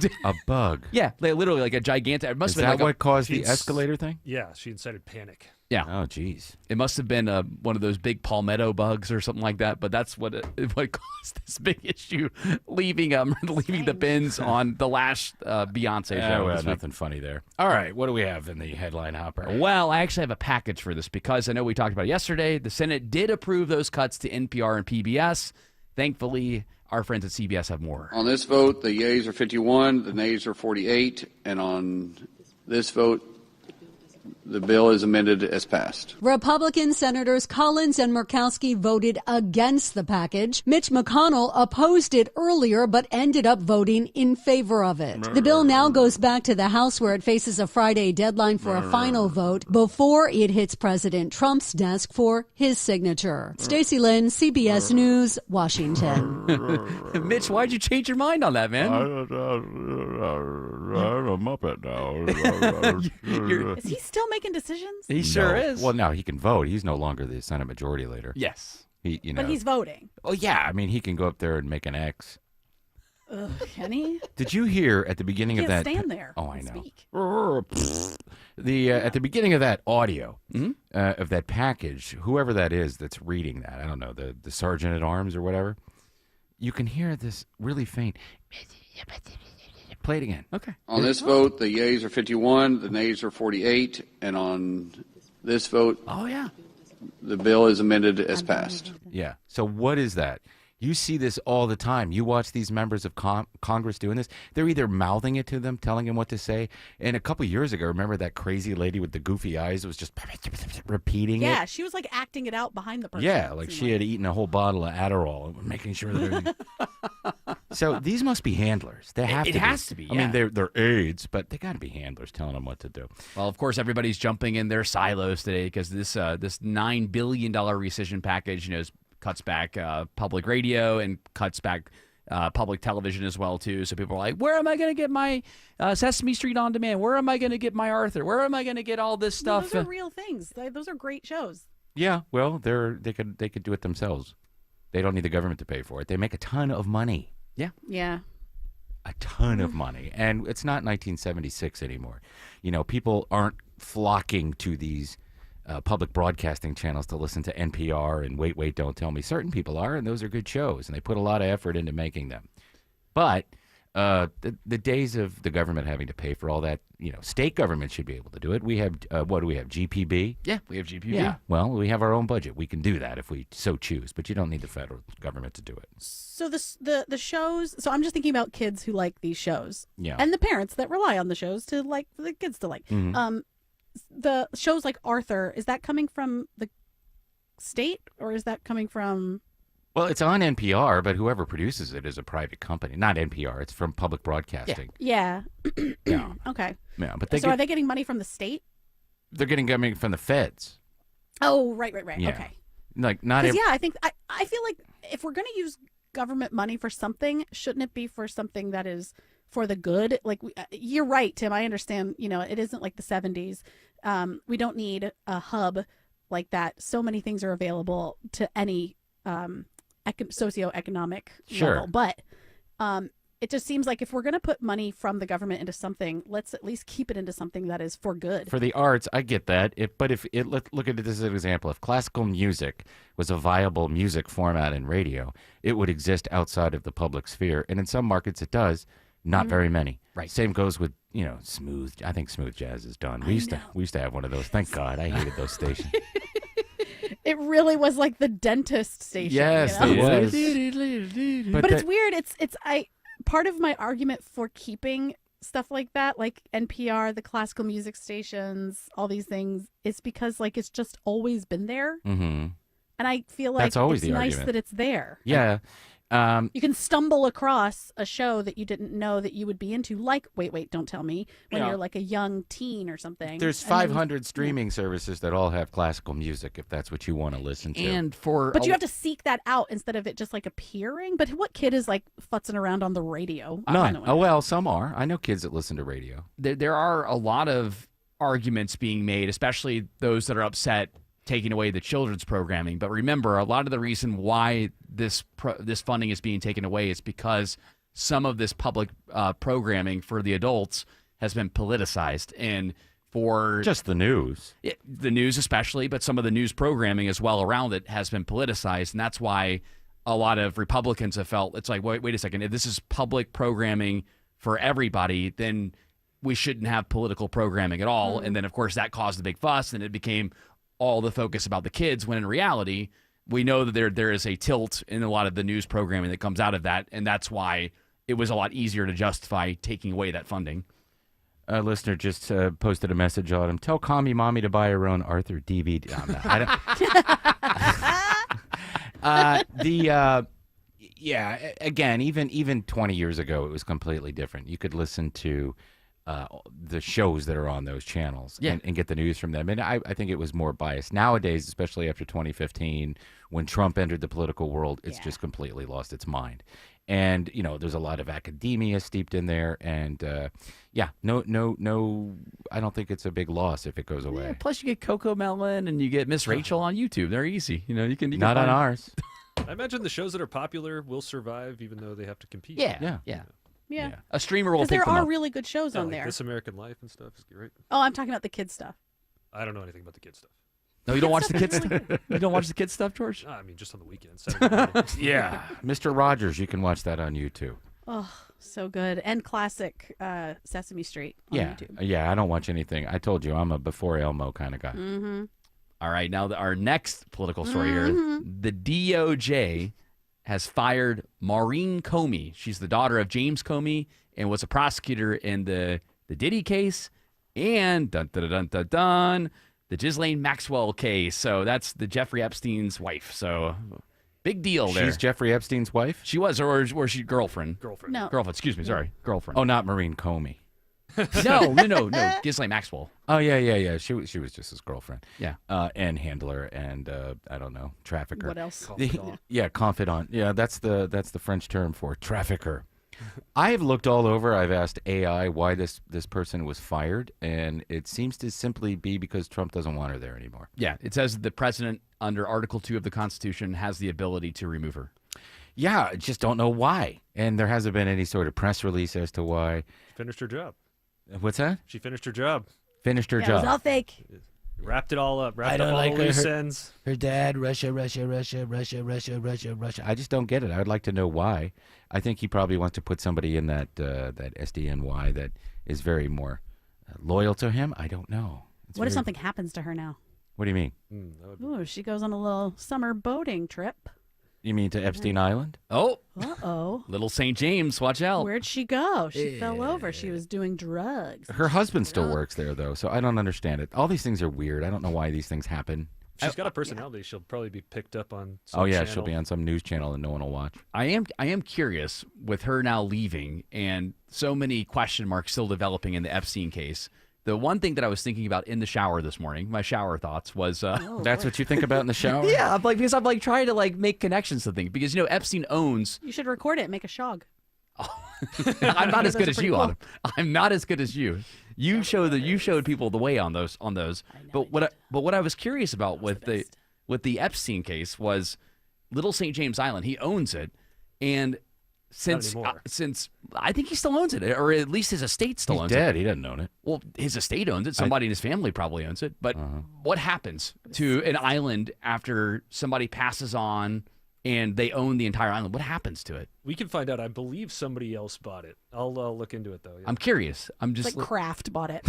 bug. Yeah, literally like a gigantic. It must Is have been that like what caused the escalator thing? Yeah, she incited panic. Yeah. Oh, geez. It must have been one of those big palmetto bugs or something like that. But that's what caused this big issue, leaving the bins on the last Beyonce show. Well, nothing funny there. All right, what do we have in the headline hopper? Well, I actually have a package for this because I know we talked about it yesterday. The Senate did approve those cuts to NPR and PBS. Thankfully, our friends at CBS have more. On this vote, the yeas are 51, the nays are 48, and on this vote, the bill is amended as passed. Republican Senators Collins and Murkowski voted against the package. Mitch McConnell opposed it earlier but ended up voting in favor of it. The bill now goes back to the House where it faces a Friday deadline for a final vote before it hits President Trump's desk for his signature. Stacey Lynn, CBS News, Washington. Mitch, why'd you change your mind on that, man? I'm a Muppet now. Is he still making decisions? He sure is. Well, now he can vote. He's no longer the Senate Majority Leader. Yes. But he's voting. Oh, yeah. I mean, he can go up there and make an X. Ugh, can he? Did you hear at the beginning of that? Stand there. Oh, I know. Speak. At the beginning of that audio of that package, whoever that is that's reading that, I don't know, the sergeant at arms or whatever, you can hear this really faint. Play it again. Okay. On this vote, the yeas are 51, the nays are 48, and on this vote, the bill is amended as passed. Yeah. So what is that? You see this all the time. You watch these members of Congress doing this. They're either mouthing it to them, telling them what to say. And a couple years ago, remember that crazy lady with the goofy eyes was just repeating it? Yeah, she was like acting it out behind the person. Yeah, like she had eaten a whole bottle of Adderall, making sure that everything... So these must be handlers. They have to be. It has to be, I mean, they're aides, but they got to be handlers telling them what to do. Well, of course, everybody's jumping in their silos today because this $9 billion rescission package, cuts back public radio and cuts back public television as well, too. So people are like, where am I going to get my Sesame Street On Demand? Where am I going to get my Arthur? Where am I going to get all this stuff? Those are real things. Those are great shows. Yeah, well, they could do it themselves. They don't need the government to pay for it. They make a ton of money. Yeah. Yeah. A ton of money. And it's not 1976 anymore. People aren't flocking to these public broadcasting channels to listen to NPR and Wait, Wait, Don't Tell Me. Certain people are, and those are good shows, and they put a lot of effort into making them. But the days of the government having to pay for all that, state government should be able to do it. We have, what do we have, GPB? Yeah, we have GPB. Yeah, well, we have our own budget. We can do that if we so choose, but you don't need the federal government to do it. So the shows. So I'm just thinking about kids who like these shows, Yeah. and the parents that rely on the shows to like the kids to like. Mhm. The shows like Arthur, is that coming from the state or is that coming from? Well, it's on NPR, but whoever produces it is a private company. Not NPR. It's from public broadcasting. Yeah. Yeah. Okay. Yeah, but So are they getting money from the state? they're getting money from the feds. Oh, right. Yeah. Okay. Like not 'Cause, every, yeah, I think I feel like if we're going to use government money for something, shouldn't it be for something that is for the good? Like you're right, Tim. I understand. It isn't like the 70s. We don't need a hub like that. So many things are available to any socioeconomic Sure. level, but it just seems like if we're going to put money from the government into something, let's at least keep it into something that is for good. for the arts, I get that. Look at it as an example. If classical music was a viable music format in radio, it would exist outside of the public sphere, and in some markets it does. Not very many. Right. Same goes with smooth. I think smooth jazz is done. We used to have one of those. Thank God, I hated those stations. It really was like the dentist station. Yes, you know? it was. But it's weird. Part of my argument for keeping stuff like that, like NPR, the classical music stations, all these things, is because like it's just always been there, Mm-hmm. and I feel like That's always it's the nice argument. that it's there. Yeah. You can stumble across a show that you didn't know that you would be into, like Wait, Wait, Don't Tell Me, when Yeah. you're like a young teen or something. There's And then- 500 streaming services that all have classical music, if that's what you want to listen to. But you have to seek that out instead of it just like appearing. But what kid is like futzing around on the radio? I None. don't know. Oh, well, some are. I know kids that listen to radio. There are a lot of arguments being made, especially those that are upset taking away the children's programming. But remember, a lot of the reason why this funding is being taken away is because some of this public programming for the adults has been politicized, and for just the news, the news especially, but some of the news programming as well around it has been politicized, and that's why a lot of Republicans have felt it's like, wait a second, if this is public programming for everybody, then we shouldn't have political programming at all. And then, of course, that caused a big fuss, and it became all the focus about the kids, when in reality, we know that there is a tilt in a lot of the news programming that comes out of that, and that's why it was a lot easier to justify taking away that funding. A listener just posted a message on him. Tell Commie Mommy to buy her own Arthur DVD. Again, even 20 years ago, it was completely different. You could listen to the shows that are on those channels and get the news from them. And I think it was more biased. Nowadays, especially after 2015, when Trump entered the political world, it's just completely lost its mind. And, there's a lot of academia steeped in there. And, no, I don't think it's a big loss if it goes away. Yeah, plus, you get Coco Melon and you get Miss Rachel on YouTube. They're easy. You can Not on find- ours. I imagine the shows that are popular will survive even though they have to compete. Yeah. Yeah. A streamer will Because pick there them are up. really good shows Yeah, on like there. This American Life and stuff is great. Oh, I'm talking about the kids stuff. I don't know anything about the kid stuff. No, you don't watch the kids. Really? You don't watch the kids stuff, George? I mean, just on the weekends. Saturday morning. Yeah. Mr. Rogers, you can watch that on YouTube. Oh, so good. And classic Sesame Street on YouTube. Yeah, I don't watch anything. I told you, I'm a before Elmo kind of guy. Mm-hmm. All right, now our next political story here. The DOJ has fired Maureen Comey. She's the daughter of James Comey and was a prosecutor in the Diddy case and the Ghislaine Maxwell case. So that's the Jeffrey Epstein's wife. So big deal there. She's Jeffrey Epstein's wife? She was, or she girlfriend? Girlfriend. No. Girlfriend, excuse me, sorry. Girlfriend. Oh, not Maureen Comey. No. Ghislaine Maxwell. Oh, yeah. She was just his girlfriend. Yeah. And handler and, I don't know, trafficker. What else? Yeah, confidant. Yeah, that's the French term for trafficker. I have looked all over. I've asked AI why this person was fired, and it seems to simply be because Trump doesn't want her there anymore. Yeah, it says the president, under Article 2 of the Constitution, has the ability to remove her. Yeah, I just don't know why. And there hasn't been any sort of press release as to why. She finished her job. What's that? She finished her job. Finished her Yeah, job. it was all fake. Wrapped it all up. I Wrapped don't up all like the loose her, ends. her dad, Russia. I just don't get it. I would like to know why. I think he probably wants to put somebody in that SDNY that is very more loyal to him. I don't know. What if something happens to her now? What do you mean? Ooh, she goes on a little summer boating trip. You mean to Epstein Island? Oh. Uh-oh. Little St. James, watch out. Where'd she go? She fell over. She was doing drugs. Her husband still works there, though, so I don't understand it. All these things are weird. I don't know why these things happen. If she's got a personality. She'll probably be picked up on some Oh, yeah, channel. she'll be on some news channel and no one will watch. I am curious with her now leaving and so many question marks still developing in the Epstein case. The one thing that I was thinking about in the shower this morning, my shower thoughts was That's what you think about in the shower? Yeah, I'm trying to make connections to things because Epstein owns. You should record it and make a shog. I'm not as good as you, cool. Autumn. I'm not as good as you. You showed people the way on those. But what I was curious about with the Epstein case was Little St. James Island. He owns it, and since I think he still owns it, or at least his estate still owns it. He's dead. He doesn't own it. Well, his estate owns it. Somebody in his family probably owns it. But what happens to an island after somebody passes on and they own the entire island? What happens to it? We can find out. I believe somebody else bought it. I'll look into it, though. Yeah. I'm curious. I'm just It's like Kraft bought it.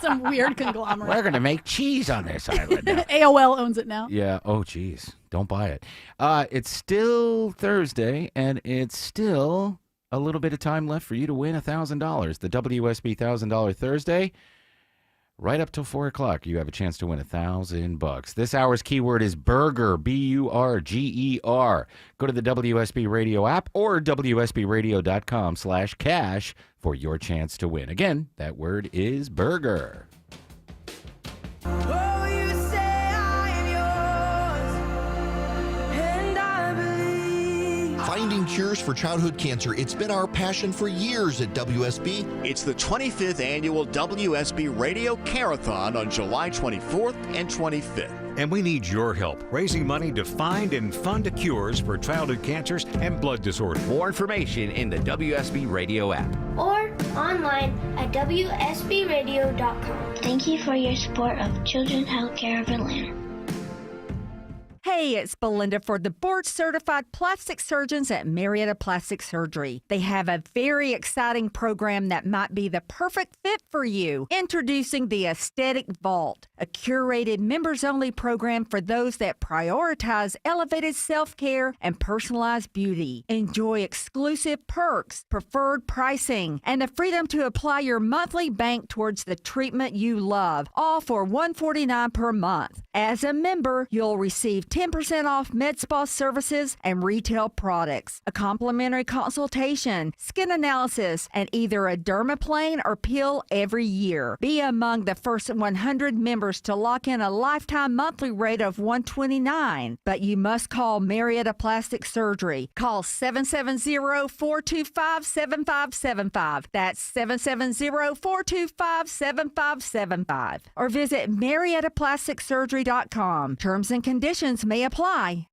Some weird conglomerate. We're going to make cheese on this island now. AOL owns it now. Yeah. Oh, geez. Don't buy it. It's still Thursday, and it's still a little bit of time left for you to win $1,000. The WSB $1,000 Thursday, right up till 4 o'clock, you have a chance to win $1,000. This hour's keyword is burger, BURGER. Go to the WSB Radio app or WSBRadio.com/cash for your chance to win. Again, that word is burger. Finding cures for childhood cancer. It's been our passion for years at WSB. It's the 25th annual WSB Radio Carathon on July 24th and 25th. And we need your help raising money to find and fund cures for childhood cancers and blood disorders. More information in the WSB Radio app. Or online at WSBRadio.com. Thank you for your support of Children's Healthcare of Atlanta. Hey, it's Belinda for the board-certified plastic surgeons at Marietta Plastic Surgery. They have a very exciting program that might be the perfect fit for you. Introducing the Aesthetic Vault, a curated members-only program for those that prioritize elevated self-care and personalized beauty. Enjoy exclusive perks, preferred pricing, and the freedom to apply your monthly bank towards the treatment you love, all for $149 per month. As a member, you'll receive 10% off med spa services and retail products, a complimentary consultation, skin analysis, and either a dermaplane or peel every year. Be among the first 100 members to lock in a lifetime monthly rate of $129. But you must call Marietta Plastic Surgery. Call 770-425-7575. That's 770-425-7575. Or visit MariettaPlasticSurgery.com. Terms and conditions may apply.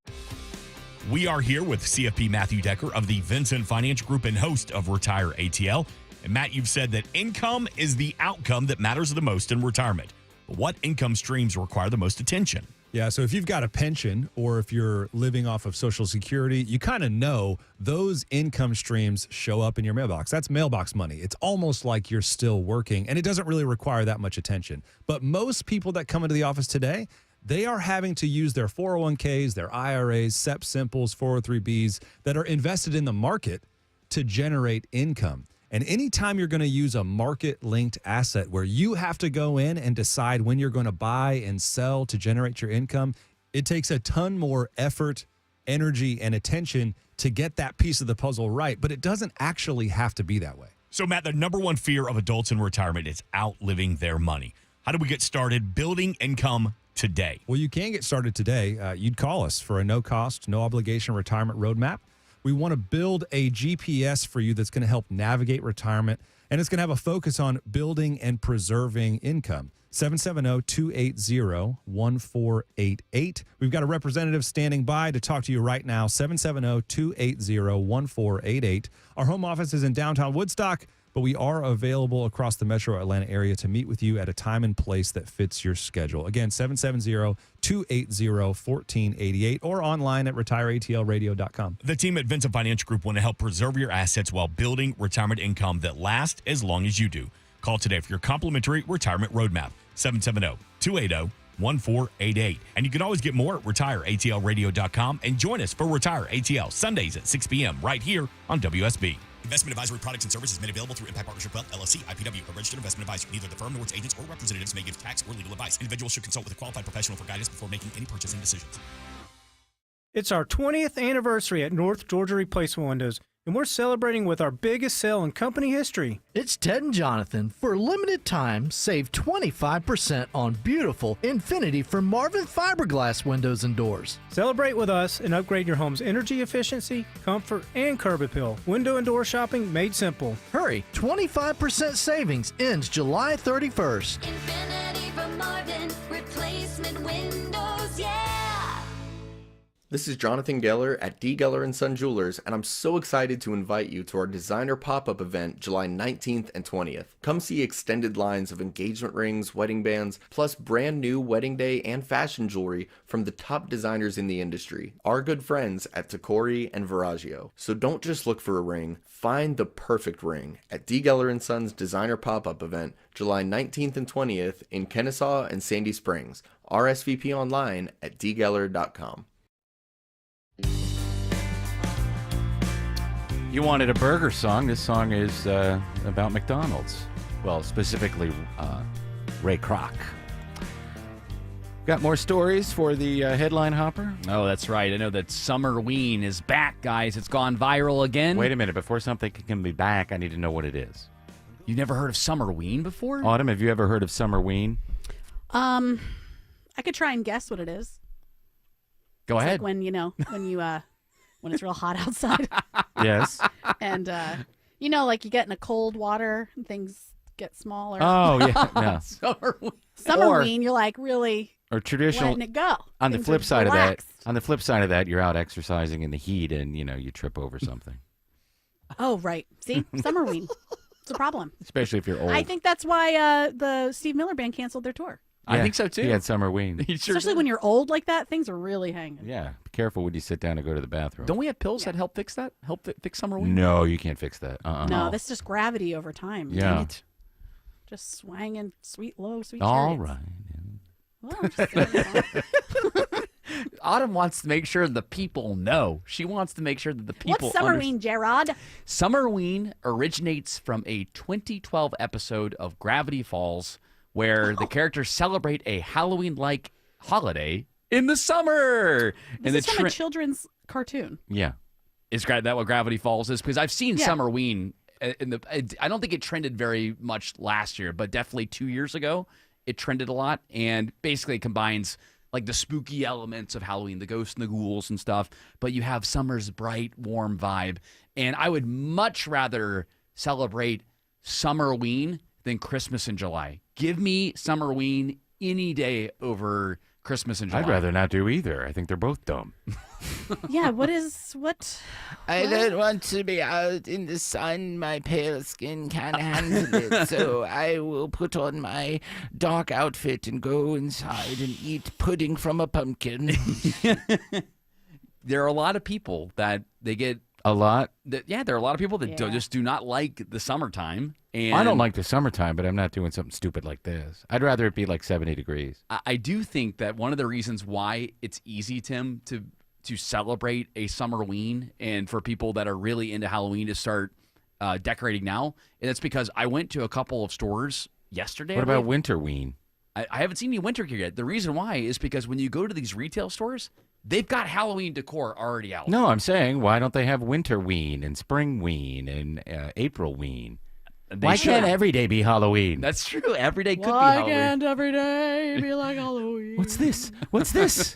We are here with CFP Matthew Decker of the Vincent Financial Group and host of Retire ATL. And Matt, you've said that income is the outcome that matters the most in retirement. But what income streams require the most attention? Yeah, so if you've got a pension or if you're living off of Social Security, you kind of know those income streams show up in your mailbox. That's mailbox money. It's almost like you're still working, and it doesn't really require that much attention. But most people that come into the office today, they are having to use their 401ks, their IRAs, SEP Simples, 403bs that are invested in the market to generate income. And anytime you're going to use a market-linked asset where you have to go in and decide when you're going to buy and sell to generate your income, it takes a ton more effort, energy, and attention to get that piece of the puzzle right. But it doesn't actually have to be that way. So, Matt, the number one fear of adults in retirement is outliving their money. How do we get started building income today? Well, you can get started today. You'd call us for a no-cost, no-obligation retirement roadmap. We want to build a GPS for you that's going to help navigate retirement, and it's going to have a focus on building and preserving income. 770-280-1488. We've got a representative standing by to talk to you right now, 770-280-1488. Our home office is in downtown Woodstock. but we are available across the metro Atlanta area to meet with you at a time and place that fits your schedule. Again, 770-280-1488 or online at retireatlradio.com. The team at Vincent Financial Group want to help preserve your assets while building retirement income that lasts as long as you do. Call today for your complimentary retirement roadmap, 770-280-1488. And you can always get more at retireatlradio.com and join us for Retire ATL Sundays at 6 p.m. right here on WSB. Investment advisory products and services made available through Impact Partnership Wealth, LLC, IPW, a registered investment advisor. Neither the firm nor its agents or representatives may give tax or legal advice. Individuals should consult with a qualified professional for guidance before making any purchasing decisions. It's our 20th anniversary at North Georgia Replacement Windows, and we're celebrating with our biggest sale in company history. It's Ted and Jonathan. For a limited time, save 25% on beautiful Infinity from Marvin fiberglass windows and doors. Celebrate with us and upgrade your home's energy efficiency, comfort, and curb appeal. Window and door shopping made simple. Hurry, 25% savings ends July 31st. Infinity from Marvin, replacement windows, yeah. This is Jonathan Geller at D. Geller & Son Jewelers, and I'm so excited to invite you to our designer pop-up event July 19th and 20th. Come see extended lines of engagement rings, wedding bands, plus brand new wedding day and fashion jewelry from the top designers in the industry, our good friends at Tacori and Veragio. So don't just look for a ring, find the perfect ring at D. Geller & Son's designer pop-up event July 19th and 20th in Kennesaw and Sandy Springs. RSVP online at dgeller.com. You wanted a burger song. This song is about McDonald's. Well, specifically Ray Kroc. Got more stories for the headline hopper? Oh, that's right. I know that Summerween is back, guys. It's gone viral again. Wait a minute. Before something can be back, I need to know what it is. You never heard of Summerween before? Autumn, have you ever heard of Summerween? I could try and guess what it is. Go It's ahead. like when it's real hot outside. Yes. And like you get in a cold water and things get smaller. Oh, yeah. Yeah. Summerween, you're like really Or traditional. letting it go. On the Things flip are side relaxed. of that, you're out exercising in the heat and you trip over something. Oh, right. See? Summerween. It's a problem. Especially if you're old. I think that's why the Steve Miller Band canceled their tour. I think so, too. He had Summerween. Especially when you're old like that, things are really hanging. Yeah. Be careful when you sit down to go to the bathroom. Don't we have pills that help fix that? Help fix Summerween? No, you can't fix that. No, that's just gravity over time. Yeah. Dang it. Just swanging sweet All chariots. right. Well, I'm just saying, Autumn wants to make sure the people know. She wants to make sure that the people What's Summerween, Gerard? Summerween originates from a 2012 episode of Gravity Falls where the characters celebrate a Halloween-like holiday in the summer. This is from a children's cartoon. Yeah. Is that what Gravity Falls is? Because I've seen Yeah. Summerween. I don't think it trended very much last year, but definitely 2 years ago, it trended a lot and basically combines like the spooky elements of Halloween, the ghosts and the ghouls and stuff, but you have summer's bright, warm vibe. And I would much rather celebrate Summerween than Christmas in July. Give me Summerween any day over Christmas in July. I'd rather not do either. I think they're both dumb. Yeah, what? I don't want to be out in the sun. My pale skin can't handle it. So I will put on my dark outfit and go inside and eat pudding from a pumpkin. There are a lot of people that they get a lot. There are a lot of people that just do not like the summertime. And I don't like the summertime, but I'm not doing something stupid like this. I'd rather it be like 70 degrees. I do think that one of the reasons why it's easy, Tim, to celebrate a Summerween and for people that are really into Halloween to start decorating now, and it's because I went to a couple of stores yesterday. What about Winterween? I haven't seen any winter gear yet. The reason why is because when you go to these retail stores, they've got Halloween decor already out. No, I'm saying, why don't they have Winterween and Springween and Aprilween? Why can't every day be Halloween? That's true. Every day could be Why Halloween. can't every day be like Halloween? What's this? What's this?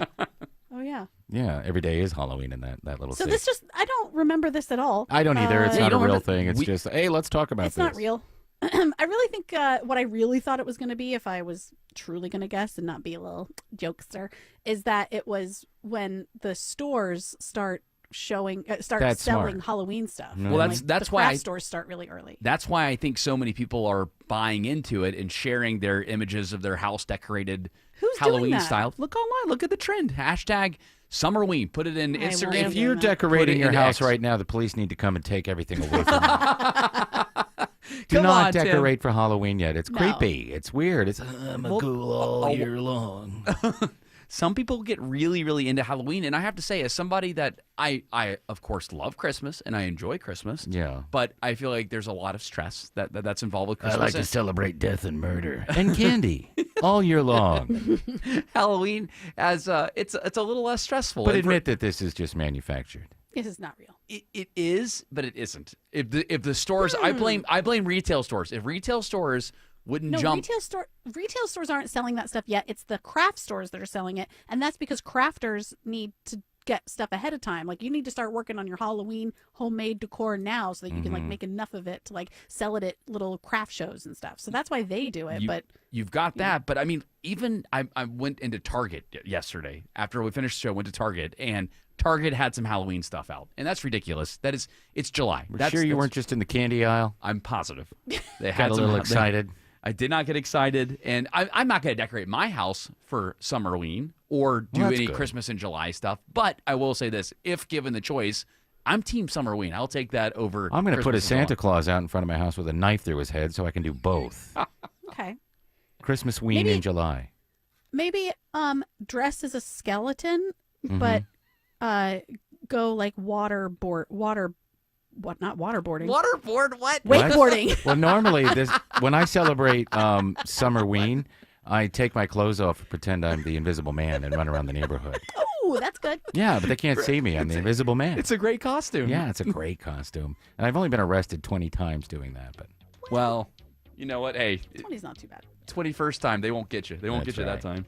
Oh, yeah. Yeah, every day is Halloween in that little So city. this just, I don't remember this at all. I don't either. It's not a real remember- thing. It's just, hey, let's talk about It's this. not real. I really think what I really thought it was going to be, if I was truly going to guess and not be a little jokester, is that it was when the stores start selling That's smart. Halloween stuff. Mhm. Well, And, that's the why craft stores start really early. That's why I think so many people are buying into it and sharing their images of their house decorated Who's Halloween doing that? style. Look online. Look at the trend. #Summerween. Put it in I won't Instagram. If you're Put decorating it your into house X. right now, the police need to come and take everything away from you. Do Come not on, Tim. decorate for Halloween yet. It's No. creepy. It's weird. It's I'm a ghoul all year long. Some people get really, really into Halloween, and I have to say, as somebody that I of course love Christmas and I enjoy Christmas. Yeah. But I feel like there's a lot of stress that's involved with Christmas. I like to celebrate death and murder and candy all year long. Halloween as it's a little less stressful. But And for- admit that this is just manufactured. This is not real. It is, but it isn't. If the stores, I blame retail stores. If retail stores wouldn't No, jump, retail stores aren't selling that stuff yet. It's the craft stores that are selling it, and that's because crafters need to get stuff ahead of time. Like you need to start working on your Halloween homemade decor now, so that you can like Mhm. make enough of it to like sell it at little craft shows and stuff. So that's why they do it. But you've got that. But I mean, even I went into Target yesterday after we finished the show. Went to Target and Target had some Halloween stuff out, and that's ridiculous. It's July. We're sure you weren't just in the candy aisle? I'm positive. They Got had a some- little excited. I did not get excited, and I'm not going to decorate my house for Summerween or do Well, that's any good. Christmas in July stuff. But I will say this: if given the choice, I'm Team Summerween. I'll take that over. I'm going to put a Christmas in Santa July. Claus out in front of my house with a knife through his head so I can do both. okay, Christmas ween Maybe- in July. maybe dress as a skeleton, Mhm. but go like not waterboarding. Waterboard what? Wakeboarding. Well, normally when I celebrate Summerween, I take my clothes off, pretend I'm the Invisible Man, and run around the neighborhood. Oh, that's good. Yeah, but they can't see me. I'm the Invisible Man. It's a great costume. Yeah, it's a great costume. And I've only been arrested 20 times doing that. But Well, you know what? Hey, 20's not too bad. 21st time they won't get you. They won't That's get you right. that time.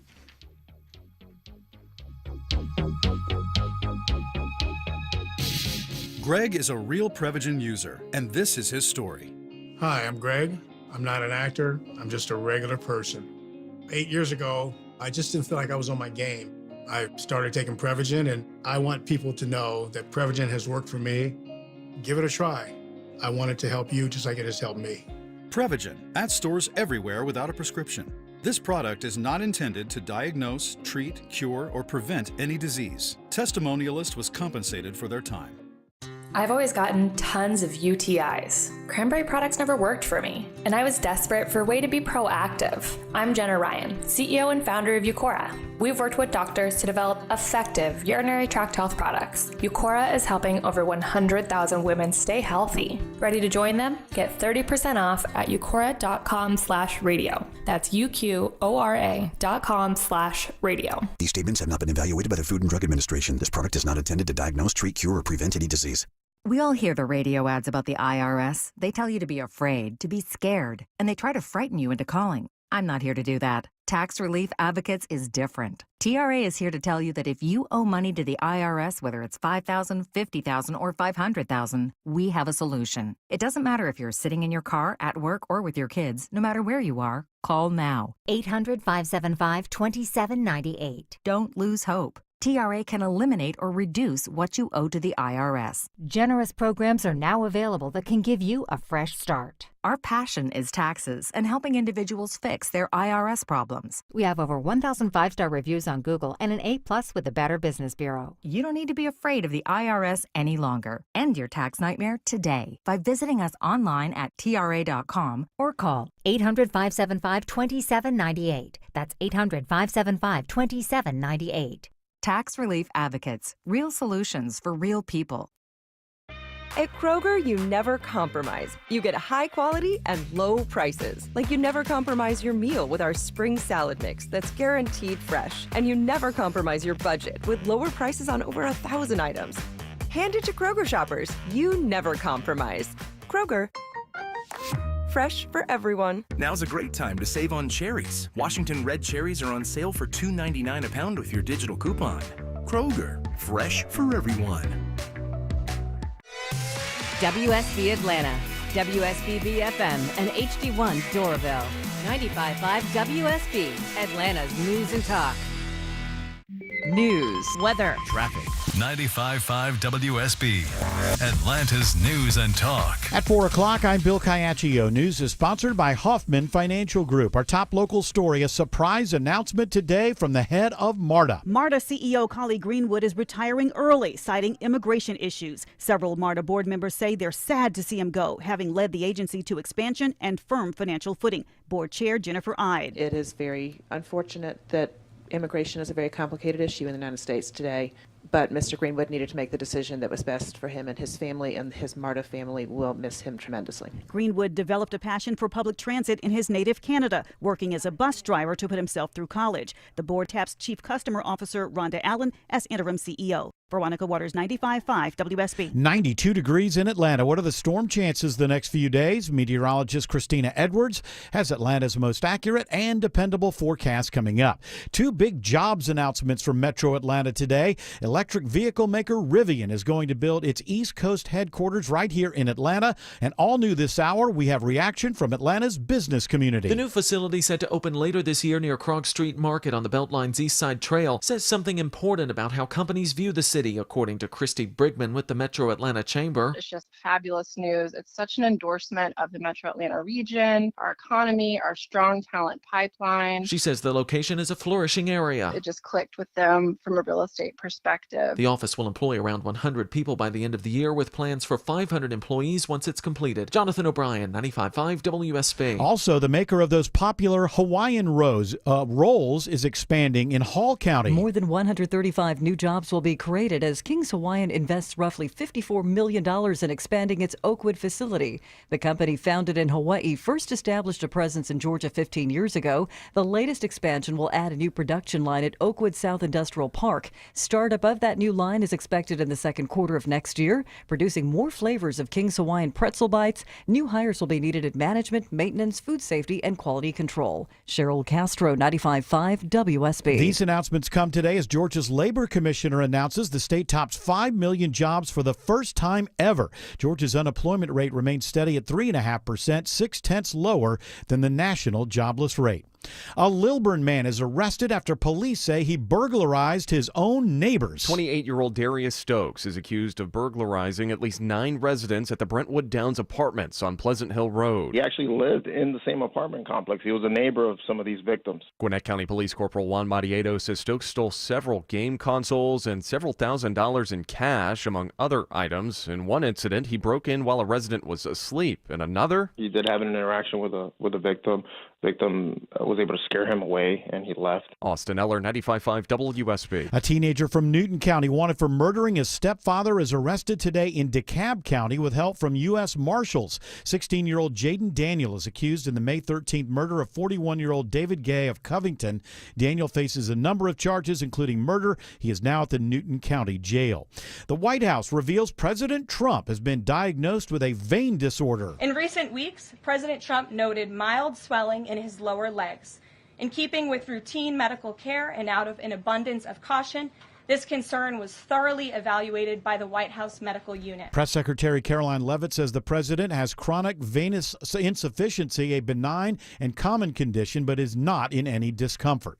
Greg is a real Prevagen user, and this is his story. Hi, I'm Greg. I'm not an actor. I'm just a regular person. 8 years ago, I just didn't feel like I was on my game. I started taking Prevagen, and I want people to know that Prevagen has worked for me. Give it a try. I want it to help you just like it has helped me. Prevagen, at stores everywhere without a prescription. This product is not intended to diagnose, treat, cure, or prevent any disease. Testimonialist was compensated for their time. I've always gotten tons of UTIs. Cranberry products never worked for me, and I was desperate for a way to be proactive. I'm Jenna Ryan, CEO and founder of Eucora. We've worked with doctors to develop effective urinary tract health products. Eucora is helping over 100,000 women stay healthy. Ready to join them? Get 30% off at eucora.com/radio. That's UQORA.com/radio. These statements have not been evaluated by the Food and Drug Administration. This product is not intended to diagnose, treat, cure, or prevent any disease. We all hear the radio ads about the IRS. They tell you to be afraid, to be scared, and they try to frighten you into calling. I'm not here to do that. Tax Relief Advocates is different. TRA is here to tell you that if you owe money to the IRS, whether it's $5,000, $50,000, or $500,000, we have a solution. It doesn't matter if you're sitting in your car, at work, or with your kids. No matter where you are, call now. 800-575-2798. Don't lose hope. TRA can eliminate or reduce what you owe to the IRS. Generous programs are now available that can give you a fresh start. Our passion is taxes and helping individuals fix their IRS problems. We have over 1,000 5-star reviews on Google and an A+ with the Better Business Bureau. You don't need to be afraid of the IRS any longer. End your tax nightmare today by visiting us online at TRA.com Or call 800-575-2798. That's 800-575-2798. Tax Relief Advocates. Real solutions for real people. At Kroger, you never compromise. You get high quality and low prices. Like you never compromise your meal with our spring salad mix that's guaranteed fresh. And you never compromise your budget with lower prices on over 1,000 items. Hand it to Kroger shoppers. You never compromise. Kroger. Fresh for everyone. Now's a great time to save on cherries. Washington red cherries are on sale for $2.99 a pound with your digital coupon. Kroger, fresh for everyone. WSB Atlanta, WSB BFM, and HD1 Doraville. 95.5 WSB, Atlanta's news and talk. news, weather, traffic. 95.5 WSB, Atlanta's News and Talk. At 4 o'clock, I'm Bill Caiaccio. News is sponsored by Hoffman Financial Group. Our top local story, a surprise announcement today from the head of MARTA. MARTA CEO Collie Greenwood is retiring early, citing immigration issues. Several MARTA board members say they're sad to see him go, having led the agency to expansion and firm financial footing. Board Chair Jennifer Ide. It is very unfortunate that immigration is a very complicated issue in the United States today. But Mr. Greenwood needed to make the decision that was best for him and his family, and his MARTA family will miss him tremendously. Greenwood developed a passion for public transit in his native Canada, working as a bus driver to put himself through college. The board taps Chief Customer Officer Rhonda Allen as interim CEO. Veronica Waters, 95.5 WSB. 92 degrees in Atlanta. What are the storm chances the next few days? Meteorologist Christina Edwards has Atlanta's most accurate and dependable forecast coming up. Two big jobs announcements from Metro Atlanta today. Electric vehicle maker Rivian is going to build its East Coast headquarters right here in Atlanta. And all new this hour, we have reaction from Atlanta's business community. The new facility set to open later this year near Krog Street Market on the Beltline's East Side Trail says something important about how companies view the city, according to Christy Brigman with the Metro Atlanta Chamber. It's just fabulous news. It's such an endorsement of the Metro Atlanta region, our economy, our strong talent pipeline. She says the location is a flourishing area. It just clicked with them from a real estate perspective. The office will employ around 100 people by the end of the year, with plans for 500 employees once it's completed. Jonathan O'Brien, 95.5 WSB. Also, the maker of those popular Hawaiian rolls is expanding in Hall County. More than 135 new jobs will be created as King's Hawaiian invests roughly $54 million in expanding its Oakwood facility. The company, founded in Hawaii, first established a presence in Georgia 15 years ago. The latest expansion will add a new production line at Oakwood South Industrial Park. Startup of that new line is expected in the second quarter of next year, producing more flavors of King's Hawaiian pretzel bites. New hires will be needed in management, maintenance, food safety, and quality control. Cheryl Castro, 95.5 WSB. These announcements come today as Georgia's labor commissioner announces the state tops 5 million jobs for the first time ever. Georgia's unemployment rate remains steady at 3.5%, 0.6 lower than the national jobless rate. A Lilburn man is arrested after police say he burglarized his own neighbors. 28-year-old Darius Stokes is accused of burglarizing at least 9 residents at the Brentwood Downs Apartments on Pleasant Hill Road. He actually lived in the same apartment complex. He was a neighbor of some of these victims. Gwinnett County Police Corporal Juan Marieto says Stokes stole several game consoles and several $1,000s in cash, among other items. In one incident, he broke in while a resident was asleep. In another, he did have an interaction with a victim. Victim was able to scare him away, and he left. Austin Eller, 95.5 WSB. A teenager from Newton County wanted for murdering his stepfather is arrested today in DeKalb County with help from U.S. Marshals. 16-year-old Jaden Daniel is accused in the May 13th murder of 41-year-old David Gay of Covington. Daniel faces a number of charges, including murder. He is now at the Newton County Jail. The White House reveals President Trump has been diagnosed with a vein disorder. In recent weeks, President Trump noted mild swelling in his lower legs. In keeping with routine medical care and out of an abundance of caution, this concern was thoroughly evaluated by the White House Medical Unit. Press Secretary Caroline Leavitt says the president has chronic venous insufficiency, a benign and common condition, but is not in any discomfort.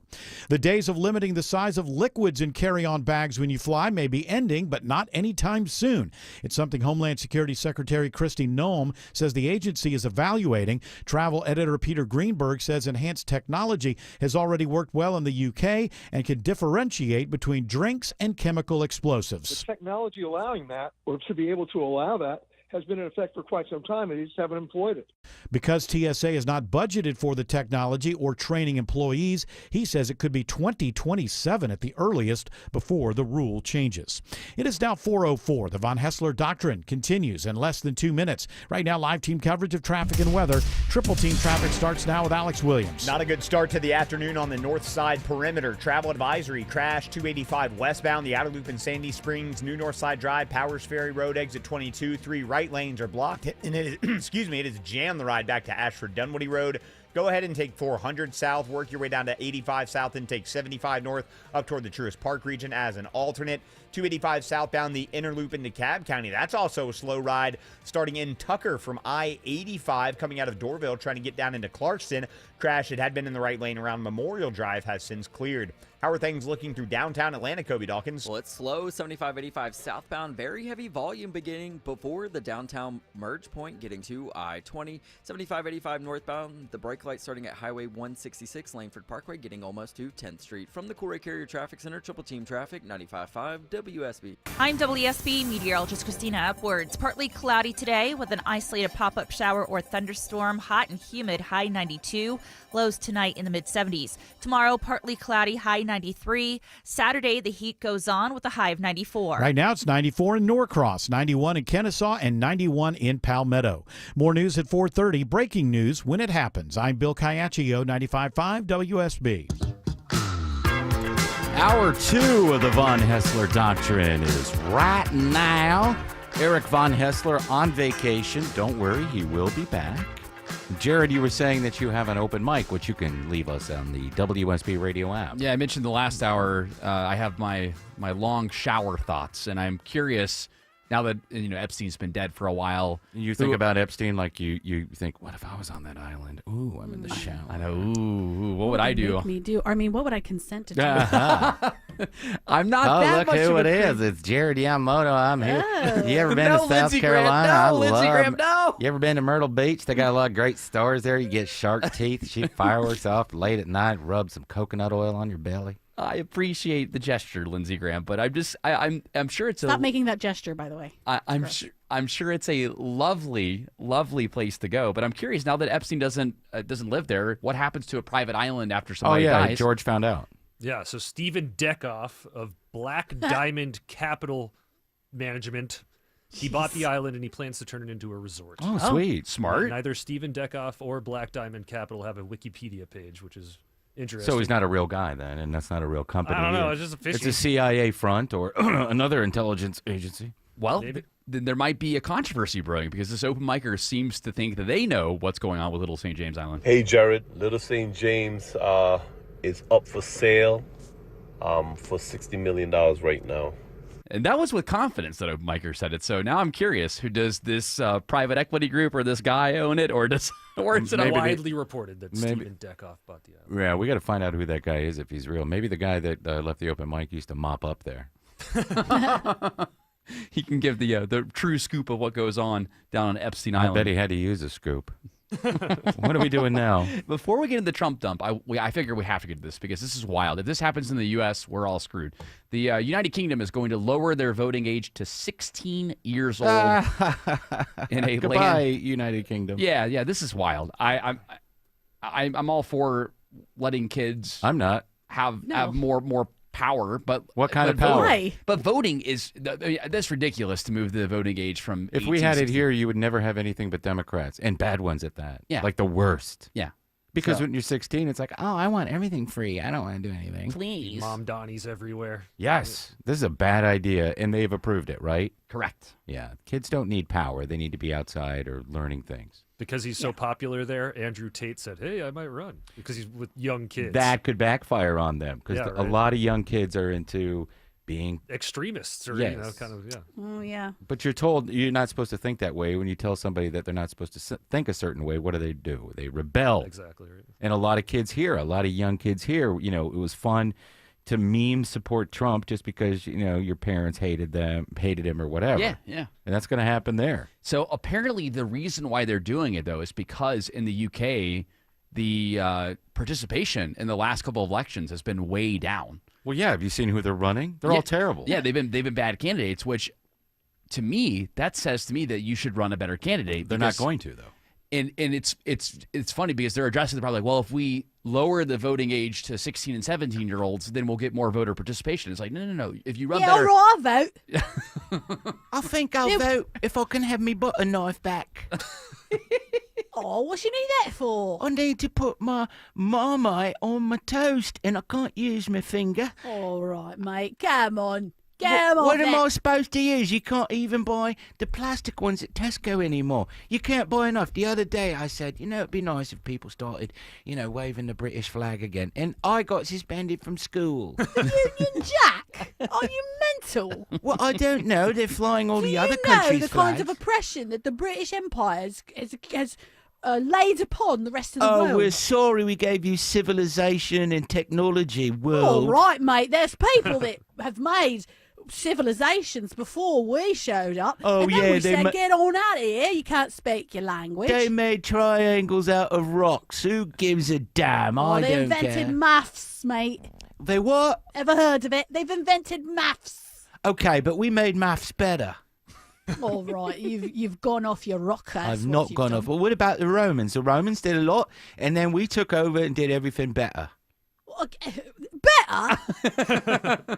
The days of limiting the size of liquids in carry-on bags when you fly may be ending, but not anytime soon. It's something Homeland Security Secretary Kristi Noem says the agency is evaluating. Travel editor Peter Greenberg says enhanced technology has already worked well in the UK and can differentiate between drinks and chemical explosives. The technology allowing that, or to be able to allow that, has been in effect for quite some time, and they just haven't employed it. Because TSA has not budgeted for the technology or training employees, he says it could be 2027 at the earliest before the rule changes. It is now 4:04. The Von Hessler Doctrine continues in less than 2 minutes. Right now, live team coverage of traffic and weather. Triple team traffic starts now with Alex Williams. Not a good start to the afternoon on the north side perimeter. Travel advisory, crash 285 westbound, the outer loop in Sandy Springs, New North Side Drive, Powers Ferry Road, exit 22, 3 right lanes are blocked, and it is, it is jammed the ride back to Ashford Dunwoody Road. Go ahead and take 400 south, work your way down to 85 south, and take 75 north up toward the Truist Park region as an alternate. 285 southbound, the inner loop into Cobb County. That's also a slow ride starting in Tucker from I-85 coming out of Dorville, trying to get down into Clarkston. Crash that had been in the right lane around Memorial Drive has since cleared. How are things looking through downtown Atlanta, Kobe Dawkins? Well, it's slow, 75-85 southbound. Very heavy volume beginning before the downtown merge point, getting to I-20. 75-85 northbound. The brake light starting at Highway 166, Langford Parkway, getting almost to 10th Street. From the Coolray Carrier Traffic Center, Triple Team Traffic, 95.5 WSB. I'm WSB meteorologist Christina Upwards. Partly cloudy today with an isolated pop-up shower or thunderstorm. Hot and humid, high 92. Lows tonight in the mid-70s. Tomorrow, partly cloudy, high 93. Saturday, the heat goes on with a high of 94. Right now, it's 94 in Norcross, 91 in Kennesaw, and 91 in Palmetto. More news at 4:30. Breaking news when it happens. I'm Bill Caiaccio, 95.5 WSB. Hour 2 of the Von Hessler Doctrine is right now. Eric Von Hessler on vacation. Don't worry, he will be back. Jared, you were saying that you have an open mic, which you can leave us on the WSB radio app. Yeah, I mentioned the last hour. I have my long shower thoughts, and I'm curious now that Epstein's been dead for a while. You think about Epstein like you think, what if I was on that island? Ooh, I'm in the shower. I know. Ooh, what would I do? Make me do? I mean, what would I consent to do? I'm not oh, that look much who of it a is. It's Jared Yamamoto. I'm here. Oh. You ever been No, to South Lindsey Graham, Carolina? no, Lindsey Graham, no. You ever been to Myrtle Beach? They got a lot of great stores there. You get shark teeth, shoot fireworks off late at night, rub some coconut oil on your belly. I appreciate the gesture, Lindsey Graham, but I'm sure it's Stop making that gesture, by the way. I'm sure it's a lovely place to go. But I'm curious now that Epstein doesn't live there. What happens to a private island after somebody dies? George found out. Yeah, so Stephen Deckoff of Black Diamond Capital Management, he bought the island and he plans to turn it into a resort. Oh, sweet. Smart. Neither Stephen Deckoff or Black Diamond Capital have a Wikipedia page, which is interesting. So he's not a real guy then, and that's not a real company. I don't know. It's just a fishing. It's a CIA front or another intelligence agency. Well, then there might be a controversy brewing because this open micer seems to think that they know what's going on with Little St. James Island. Hey, Jared. Little St. James is up for sale for $60 million right now. And that was with confidence that open micer said it. So now I'm curious, who does this private equity group or this guy own it, or is it widely reported that Stephen Deckoff bought the island? Yeah, we got to find out who that guy is if he's real. Maybe the guy that left the open mic used to mop up there. He can give the true scoop of what goes on down on Epstein Island. I bet he had to use a scoop. What are we doing now? Before we get into the Trump dump, I figure we have to get to this because this is wild. If this happens in the U.S., we're all screwed. The United Kingdom is going to lower their voting age to 16 years old. In a Goodbye, United Kingdom. Yeah, this is wild. I'm all for letting kids. I'm not. Have more power, but what kind of power? Why? But voting is that's ridiculous to move the voting age from. If we had it here, you would never have anything but Democrats and bad ones at that. Yeah, like the worst. Yeah, because when you're 16, it's like, oh, I want everything free. I don't want to do anything. Please, Mom Donnies everywhere. Yes, this is a bad idea, and they've approved it, right? Correct. Yeah, kids don't need power; they need to be outside or learning things. Because he's so popular there, Andrew Tate said, hey, I might run because he's with young kids. That could backfire on them because a lot of young kids are into being extremists or, kind of, yeah. Oh, yeah. But you're told you're not supposed to think that way. When you tell somebody that they're not supposed to think a certain way, what do? They rebel. Exactly right. And a lot of kids here, a lot of young kids here, it was fun to meme support Trump just because, your parents hated him or whatever. Yeah. And that's going to happen there. So apparently the reason why they're doing it, though, is because in the UK, the participation in the last couple of elections has been way down. Well, yeah. Have you seen who they're running? They're all terrible. Yeah, they've been bad candidates, which to me, that says to me that you should run a better candidate. They're not going to, though. And it's funny because they're addressing the problem like, well, if we lower the voting age to 16 and 17-year-olds, then we'll get more voter participation. It's like, no. If you run better... all right, I'll vote. I think I'll vote if I can have me butter knife back. Oh, what you need that for? I need to put my Marmite on my toast and I can't use my finger. All right, mate. Come on. Get 'em off What am it. I supposed to use? You can't even buy the plastic ones at Tesco anymore. You can't buy enough. The other day I said, it'd be nice if people started, waving the British flag again. And I got suspended from school. Union Jack? Are you mental? Well, I don't know. They're flying all the other You know countries' the kind flags. of oppression that the British Empire has laid upon the rest of the world. Oh, we're sorry we gave you civilization and technology, world. All right, mate. There's people that have made civilizations before we showed up. Oh, and then yeah, we they said, get on out of here. You can't speak your language. They made triangles out of rocks. Who gives a damn? I they don't invented care. maths, mate. They what? Ever heard of it? They've invented maths. Okay, but we made maths better. All right, you've gone off your rocker. I've not gone off. Well, what about the Romans? The Romans did a lot, and then we took over and did everything better. Better?